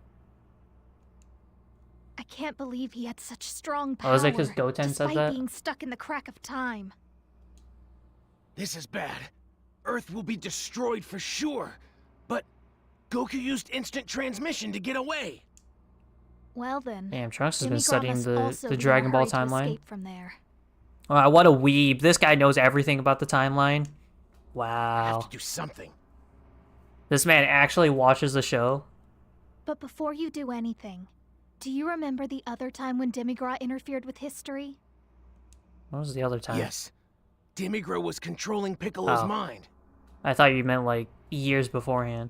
I can't believe he had such strong power. Oh, is it because Goten said despite that? being stuck in the crack of time. This is bad. Earth will be destroyed for sure. But Goku used instant transmission to get away. Well then. Damn, Trunks has been Demigra studying must the also be in a Dragon Ball hurry to timeline. escape from there. What a weeb. This guy knows everything about the timeline. Wow. I have to do something. This man actually watches the show. But before you do anything, do you remember the other time when Demigra interfered with history? What was the other time? Yes. Demigra was controlling Piccolo's Oh. mind. I thought you meant like years beforehand.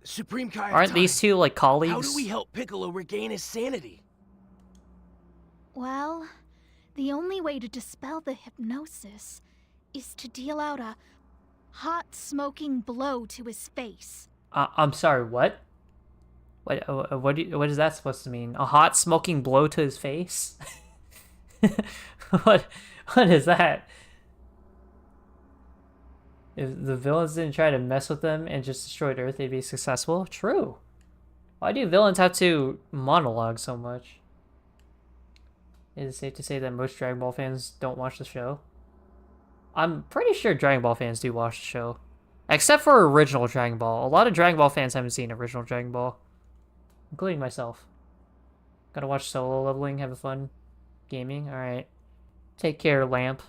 Supreme Kai of Aren't Time, these two like colleagues? How do we help Piccolo regain his sanity? Well, the only way to dispel the hypnosis is to deal out a hot, smoking blow to his face. I'm sorry, what? What is that supposed to mean? A hot smoking blow to his face? What is that? If the villains didn't try to mess with them and just destroyed Earth, they'd be successful? True. Why do villains have to monologue so much? Is it safe to say that most Dragon Ball fans don't watch the show? I'm pretty sure Dragon Ball fans do watch the show. Except for original Dragon Ball. A lot of Dragon Ball fans haven't seen original Dragon Ball. Including myself. Gotta watch solo leveling, have fun gaming. Alright. Take care, Lamp.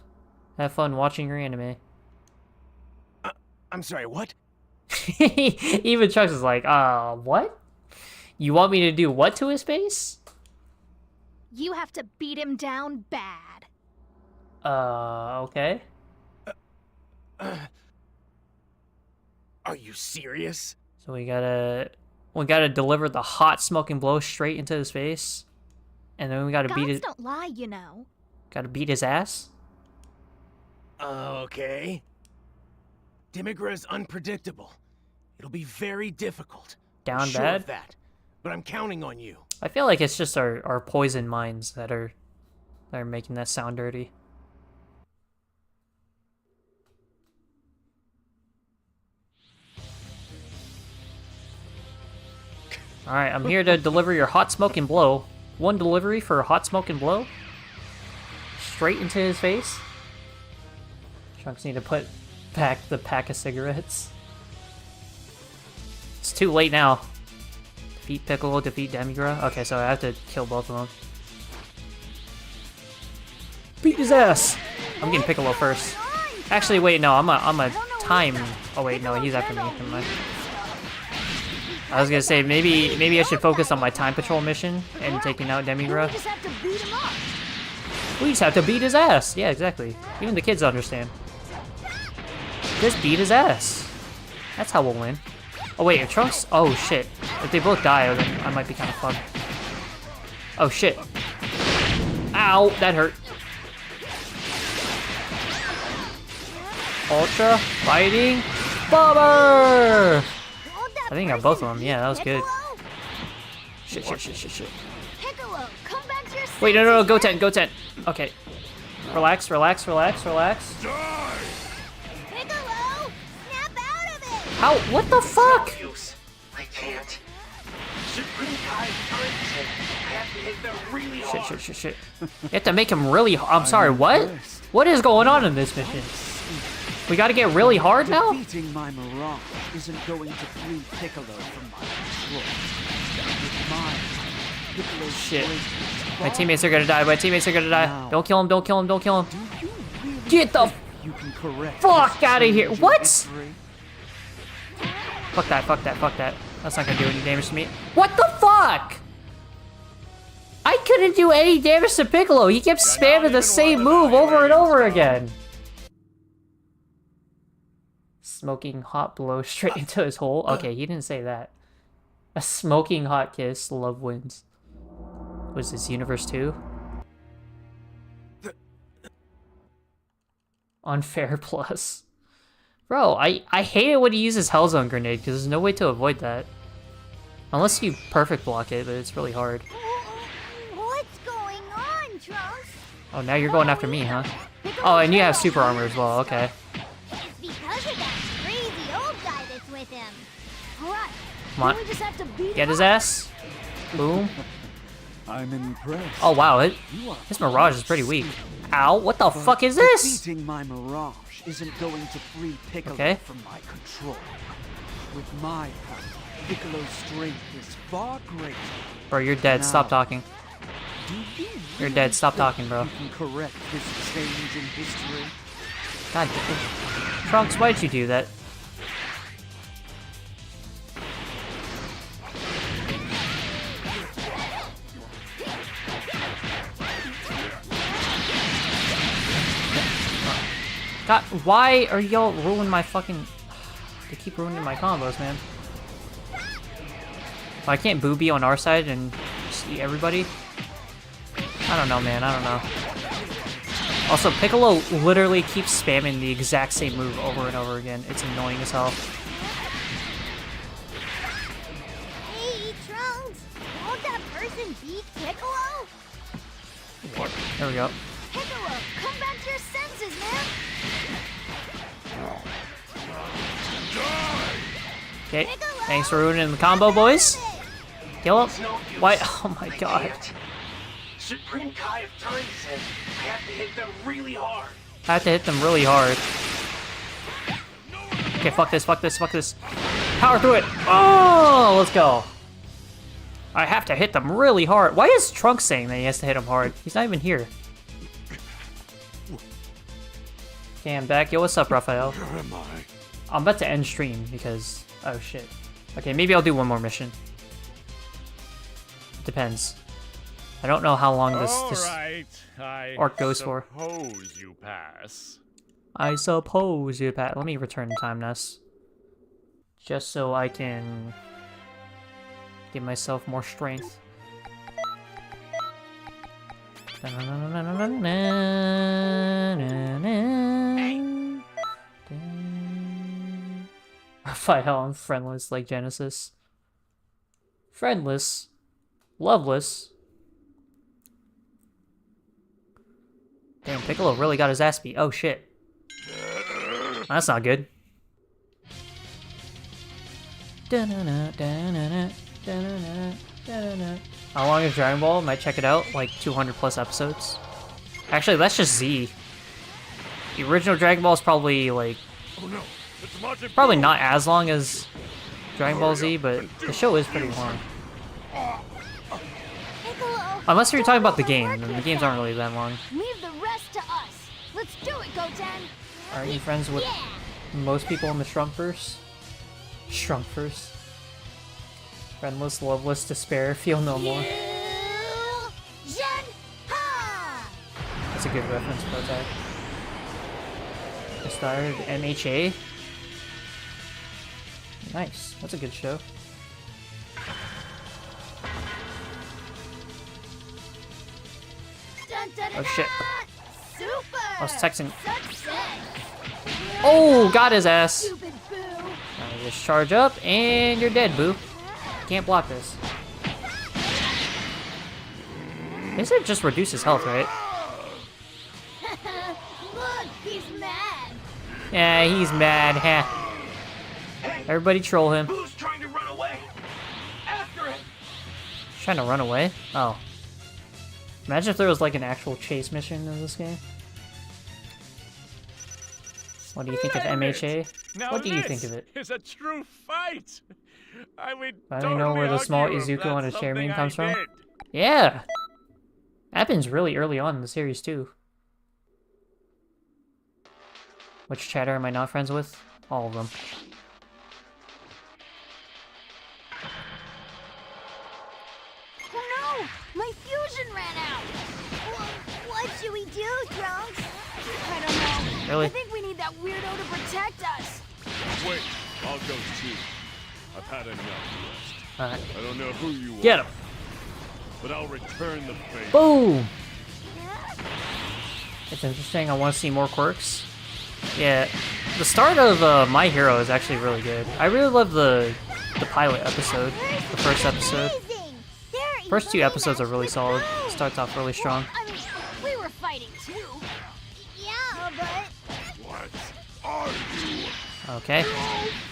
Have fun watching your anime. I'm sorry, what? Even Trunks is like, what? You want me to do what to his face? You have to beat him down bad. Okay. Are you serious? So we gotta deliver the hot smoking blow straight into his face. And then we gotta beat Gods it. don't lie, you know. Gotta beat his ass. Okay. Demigra is unpredictable. It'll be very difficult. Down I'm sure bad? of that. But I'm counting on you. I feel like it's just our poison minds that are making that sound dirty. Alright, I'm here to deliver your hot smoking blow. One delivery for a hot smoking blow. Straight into his face. Trunks need to put back the pack of cigarettes. It's too late now. Defeat Piccolo, defeat Demigra. Okay, so I have to kill both of them. Beat his ass! I'm getting Piccolo first. Actually, wait, no, I'm a time. Oh wait, no, he's after me. Never mind. I was gonna say maybe I should focus on my time patrol mission and taking out Demigra. We just have to beat him up. We just have to beat his ass. Yeah, exactly. Even the kids understand. Just beat his ass. That's how we'll win. Oh wait, if Trunks? Oh shit. If they both die, then I might be kind of fun. Oh shit. Ow, that hurt. Ultra fighting bomber. I think I got both of them. Yeah, that was good. Shit. Piccolo, come back to your Wait, no, go 10, go 10. Okay. Relax. Piccolo, snap out of it. How? What the fuck? I can't. Shit. You have to make him really. I'm sorry, what? What is going on in this mission? We gotta get really hard now? Defeating my mirage isn't going to free Piccolo from my control. With mine, Piccolo's Shit. strength is My far teammates are gonna die. My teammates are gonna die. Don't kill him. Get the you can correct fuck out of this here. change in What? history. Fuck that. That's not gonna do any damage to me. What the fuck? I couldn't do any damage to Piccolo. He kept spamming the same move over and over again. Smoking hot blow straight into his hole. Okay, he didn't say that. A smoking hot kiss. Love wins. Was this Xenoverse 2? Unfair plus. Bro, I hate it when he uses Hellzone Grenade because there's no way to avoid that. Unless you perfect block it, but it's really hard. What's going on, Trunks? Oh, now you're going after me, huh? Oh, and you have super armor as well, okay. It's because of that crazy old guy that's with him. Alright, Come on. we just have to beat Get him his up. ass. Boom. I'm impressed. Oh, wow. This Mirage is pretty weak. Ow, what the fuck is this? Defeating my mirage isn't going to free Piccolo from my control. With my power, Piccolo's strength is far greater. Bro, you're dead. Stop talking. You're dead. Stop talking, bro. You can correct this change in history. God damn it. Trunks, why did you do that? God, why are y'all ruining my fucking... They keep ruining my combos, man. Why can't Booby on our side and see everybody? I don't know, man. I don't know. Also, Piccolo literally keeps spamming the exact same move over and over again. It's annoying as hell. Hey, Trunks! Won't that person beat Piccolo? There we go. Piccolo, come back to your senses, man! Okay, thanks for ruining the combo, boys. Kill him. Why? Oh my god. Supreme Kai of Time said I have to hit them really hard. I have to hit them really hard. Okay, fuck this. Power through it. Oh, let's go. I have to hit them really hard. Why is Trunks saying that he has to hit them hard? He's not even here. Okay, I'm back. Yo, what's up, Raphael? Where am I? I'm about to end stream because... Oh, shit. Okay, maybe I'll do one more mission. Depends. I don't know how long this arc goes for. Suppose you pass. I suppose you Pat. Let me return to Time Nest. Just so I can give myself more strength. Raphael, I'm friendless like Genesis. Friendless. Loveless. Damn, Piccolo really got his ass beat. Oh shit. That's not good. How long is Dragon Ball? Might check it out. Like 200 plus episodes. Actually, that's just Z. The original Dragon Ball is probably like... Probably not as long as Dragon Ball Z, but the show is pretty long. Unless you're talking about the game, and the games aren't really that long. Leave the rest to us. Let's do it, Goten. Are you friends with most people in the Shrunkverse? Shrunkverse. Friendless, loveless, despair, feel no more. That's a good reference, Protag. I started MHA. Nice, that's a good show. Oh shit. I was texting. Oh, got his ass. Now just charge up, and you're dead, boo. Can't block this. This it just reduces health, right? Look, he's mad. Yeah, he's mad, huh? Everybody troll him. Who's trying to run away? After him. Trying to run away? Oh. Imagine if there was like an actual chase mission in this game. What do you think of MHA? Now What do you think of it? Is a true fight. I would I don't know where the small argue if Izuku on a that's chairman something I comes from. did. Yeah! Happens really early on in the series too. Which chatter am I not friends with? All of them. Oh no! My fusion ran out! What should we do, Trunks? I don't know. Really? I think we need that weirdo to protect us. Wait, I'll go too. I've had enough rest. Alright. I don't know who you are. Get him! But I'll return the favor. Boom! It's interesting, I want to see more quirks. Yeah, the start of My Hero is actually really good. I really love the pilot episode, the first episode. First two episodes are really solid. Starts off really strong. I mean, we were fighting too. Yeah, but... What are you? Okay. No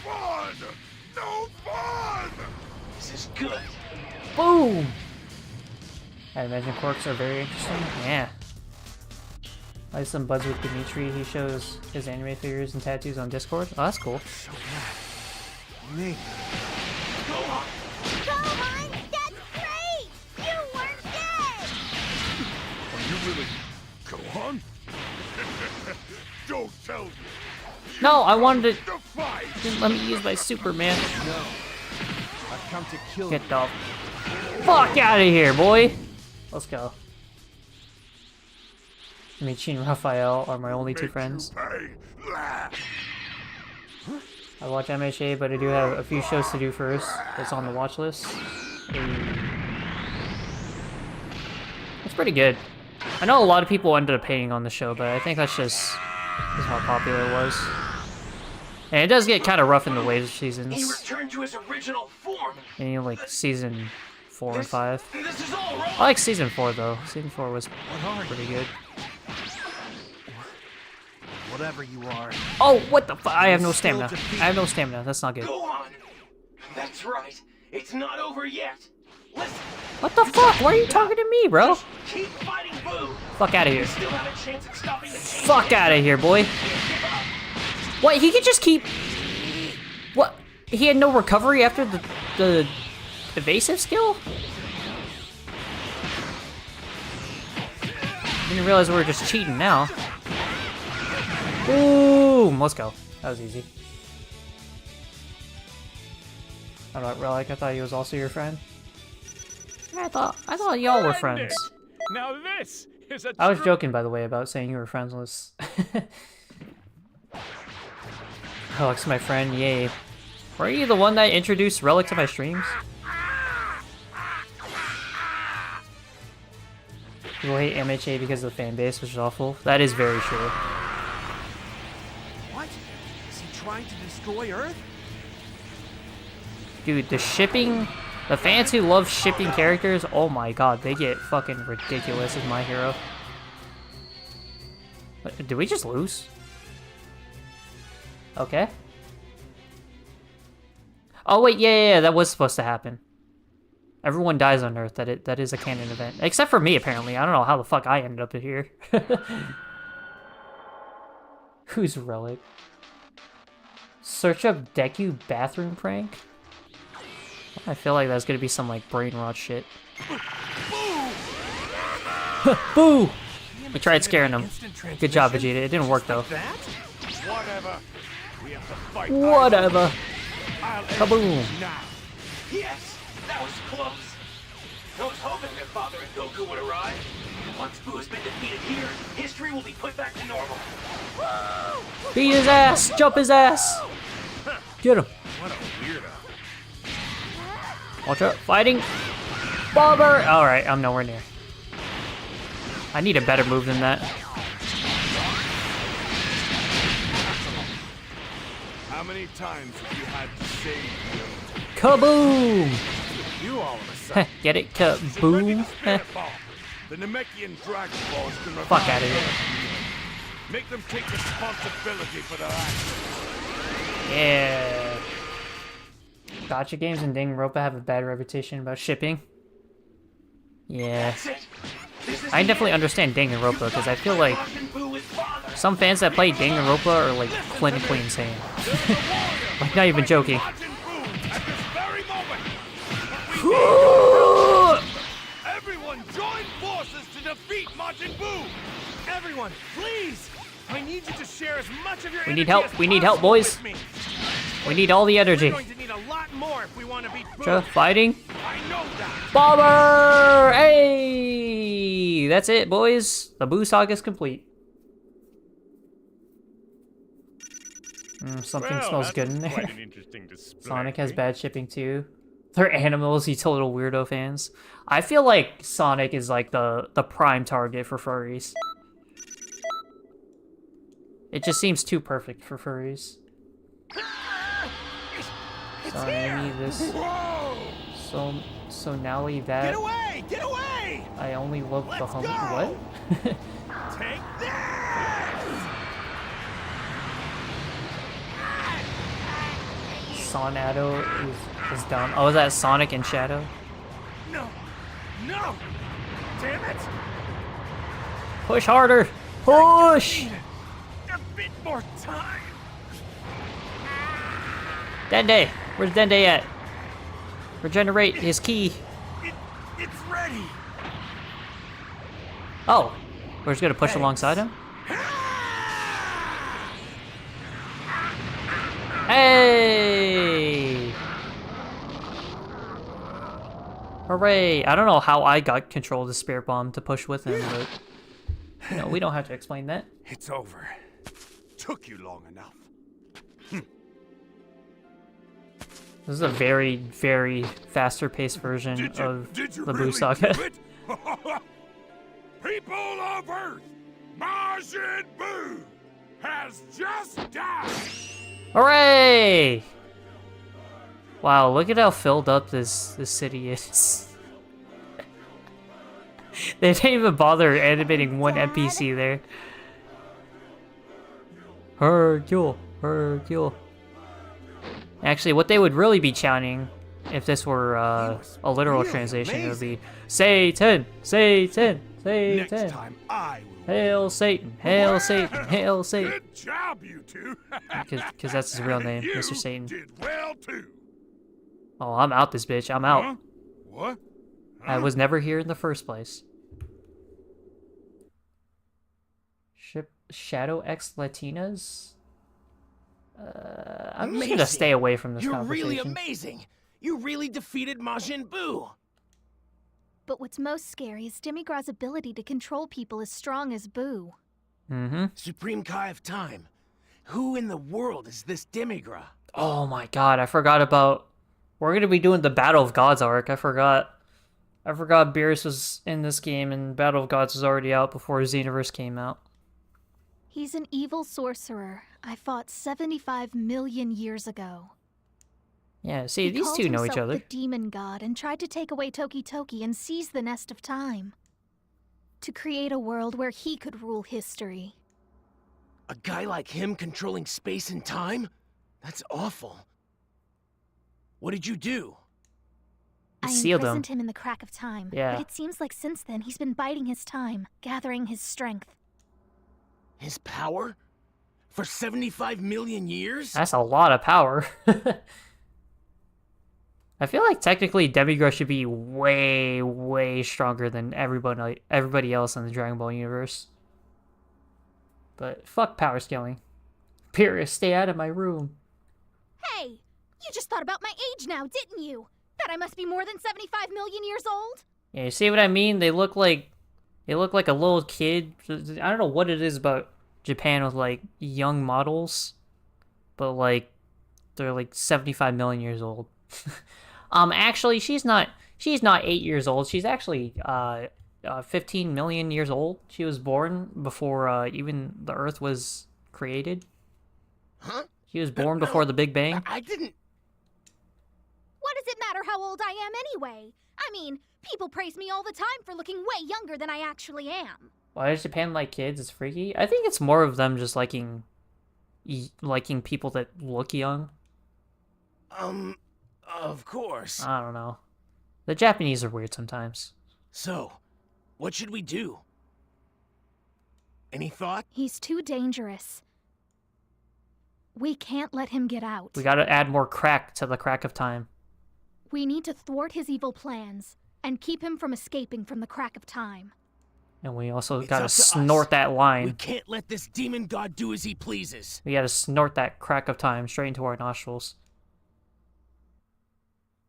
fun! No fun! This is good. Boom! I imagine quirks are very interesting. Yeah. I have some buds with Dimitri. He shows his anime figures and tattoos on Discord. Oh, that's cool. Me. Gohan, that's great! You weren't dead! Are you really Gohan? Don't tell me. No, I wanted to... Fight. Didn't let me use my Superman. No. I've come to kill Get the fuck out of here, boy! Let's go. Michi and Raphael are my only two friends. I watch MHA, but I do have a few shows to do first. It's on the watch list. It's pretty good. I know a lot of people ended up hating on the show, but I think that's just how popular it was. And it does get kind of rough in the later seasons. He returned to his original form. And like season 4 and 5. This is all wrong. I like season 4 though. Season 4 was pretty good. Whatever you are. Oh, what the fuck? I have no stamina. I have no stamina. That's not good. Go on. That's right. It's not over yet. Listen. What the fuck? Why are you talking to me, bro? Keep fighting, Boo. Fuck out of here. You still have a chance at stopping the chain. Fuck out of here, boy. What? He could just keep... What? He had no recovery after the evasive skill? Didn't realize we were just cheating now. Boom! Let's go. That was easy. I don't know, Relic, I thought he was also your friend. I thought y'all were friends. Now this is a I was joking, by the way, about saying you were friendless. Relic's my friend, yay. Were you the one that introduced Relic to my streams? People hate MHA because of the fan base, which is awful. That is very true. What? Is he trying to destroy Earth? Dude, the shipping... The fans who love shipping characters, oh my god, they get fucking ridiculous as My Hero. Did we just lose? Okay. Oh wait, yeah, that was supposed to happen. Everyone dies on Earth, that is a canon event. Except for me, apparently. I don't know how the fuck I ended up here. Who's Relic? Search up Deku bathroom prank? I feel like that's gonna be some like brain rot shit. Boo! We tried scaring him. Good job, Vegeta. It didn't work though. Whatever. We have to fight. Whatever. Kaboom. Yes. That was close. I was hoping that Father and Goku would arrive. Once Boo has been defeated here, history will be put back to normal. Beat his ass! Jump his ass! Get him! What a weirdo. Watch out! Fighting! Bomber! Alright, I'm nowhere near. I need a better move than that. How many times have you had to save me? Kaboom! You all of a sudden. Get it? Kaboom? The Namekian Dragon Balls can revive Fuck out of here. Make them take responsibility for their actions. Yeah. Gotcha games and Danganronpa have a bad reputation about shipping. Yeah. I definitely understand Danganronpa because I feel like some fans that play Danganronpa are like clinically insane. Like, not even joking. Everyone, join forces to defeat Majin Buu! Everyone, please! I need you to share as much of your We need help. We need help, boys. We need all the energy. We're going to need a lot more if we want to beat Buu. Fighting. I know that. Bomber! Hey! That's it, boys. The Buu Saga is complete. Something smells good in there. Quite an interesting display. Sonic has bad shipping too. They're animals, you little weirdo fans. I feel like Sonic is like the prime target for furries. It just seems too perfect for furries. Sorry, I need this. So now leave that. Get away! Get away! I only love the hump. What? Take this! Sonado is down. Oh, is that Sonic and Shadow? No! No! Damn it! Push harder! Push! A bit more time! Dende! Where's Dende at? Regenerate his key. It's ready! Oh! We're just gonna push alongside him? Hey! Hooray! I don't know how I got control of the Spirit Bomb to push with him, but... You know, we don't have to explain that. It's over. Took you long enough. This is a very, very faster-paced version of the Buu Saga. People of Earth, Majin Buu has just died. Hooray! Wow, look at how filled up this city is. They didn't even bother animating one NPC there. Hercule, Hercule. Actually, what they would really be chanting, if this were a literal translation, it would be Satan, Satan, Satan. Next time I will. Hail Satan, Hail Satan, Hail Satan. Good job, you two. Because that's his real name, You Mr. Satan. did well too. Oh, I'm out this bitch. I'm out. Huh? What? I was never here in the first place. Ship Shadow X Latinas? I'm just gonna stay away from this You're conversation. really amazing! You really defeated Majin Buu! But what's most scary is Demigras' ability to control people as strong as Buu. Mm-hmm. Supreme Kai of Time. Who in the world is this Demigra? Oh my god, I forgot about... We're gonna be doing the Battle of Gods arc. I forgot Beerus was in this game and Battle of Gods was already out before Xenoverse came out. He's an evil sorcerer I fought 75 million years ago. Yeah, see, He these called two know each himself other. the Demon God and tried to take away Toki Toki and seize the Nest of Time. To create a world where he could rule history. A guy like him controlling space and time? That's awful. What did you do? I sealed him. imprisoned him in the crack of time. Yeah. But it seems like since then he's been biding his time, gathering his strength. His power? For 75 million years? That's a lot of power. I feel like technically Demigras should be way, way stronger than everybody else in the Dragon Ball universe. But fuck power scaling. Beerus, stay out of my room. Hey! You just thought about my age now, didn't you? That I must be more than 75 million years old? Yeah, you see what I mean? They look like a little kid. I don't know what it is about Japan with like young models, but like they're like 75 million years old. Actually, she's not 8 years old. She's actually 15 million years old. She was born before even the Earth was created. Huh? She was born before the Big Bang. I didn't... What does it matter how old I am anyway? I mean, people praise me all the time for looking way younger than I actually am. Why does Japan like kids? It's freaky. I think it's more of them just liking people that look young. Of course. I don't know. The Japanese are weird sometimes. So, what should we do? Any thought? He's too dangerous. We can't let him get out. We gotta add more crack to the crack of time. We need to thwart his evil plans and keep him from escaping from the crack of time. And we also It's gotta up to snort us. that line. We can't let this demon god do as he pleases. We gotta snort that crack of time straight into our nostrils.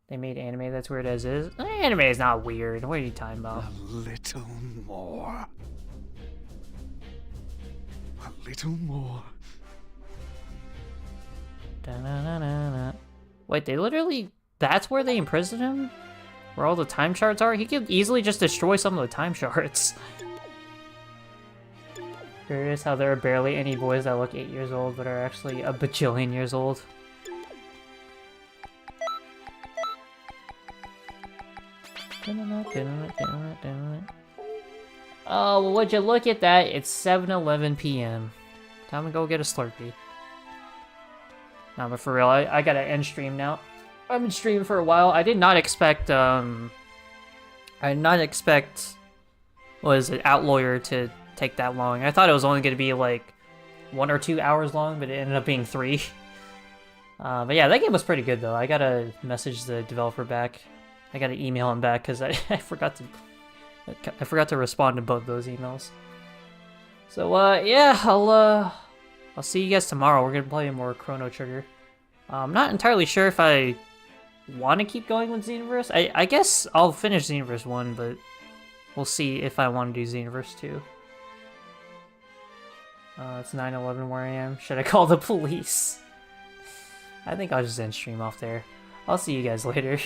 They made anime that's weird as is. Anime is not weird. What are you talking about? A little more. A little more. Da-na-na-na-na. Wait, they literally... That's where they imprisoned him? Where all the time shards are? He could easily just destroy some of the time shards. Curious how there are barely any boys that look 8 years old but are actually a bajillion years old. Oh, well, would you look at that? It's 7:11 p.m. Time to go get a Slurpee. No, but for real, I gotta end stream now. I've been streaming for a while. I did not expect, was it, Outlawyer to take that long. I thought it was only gonna be like 1 or 2 hours long, but it ended up being 3. But yeah, that game was pretty good though. I gotta message the developer back. I gotta email him back because I forgot to respond to both those emails. So yeah, I'll see you guys tomorrow. We're gonna play more Chrono Trigger. I'm not entirely sure if I want to keep going with Xenoverse. I guess I'll finish Xenoverse 1, but we'll see if I want to do Xenoverse 2. It's 9:11 where I am. Should I call the police? I think I'll just end stream off there. I'll see you guys later.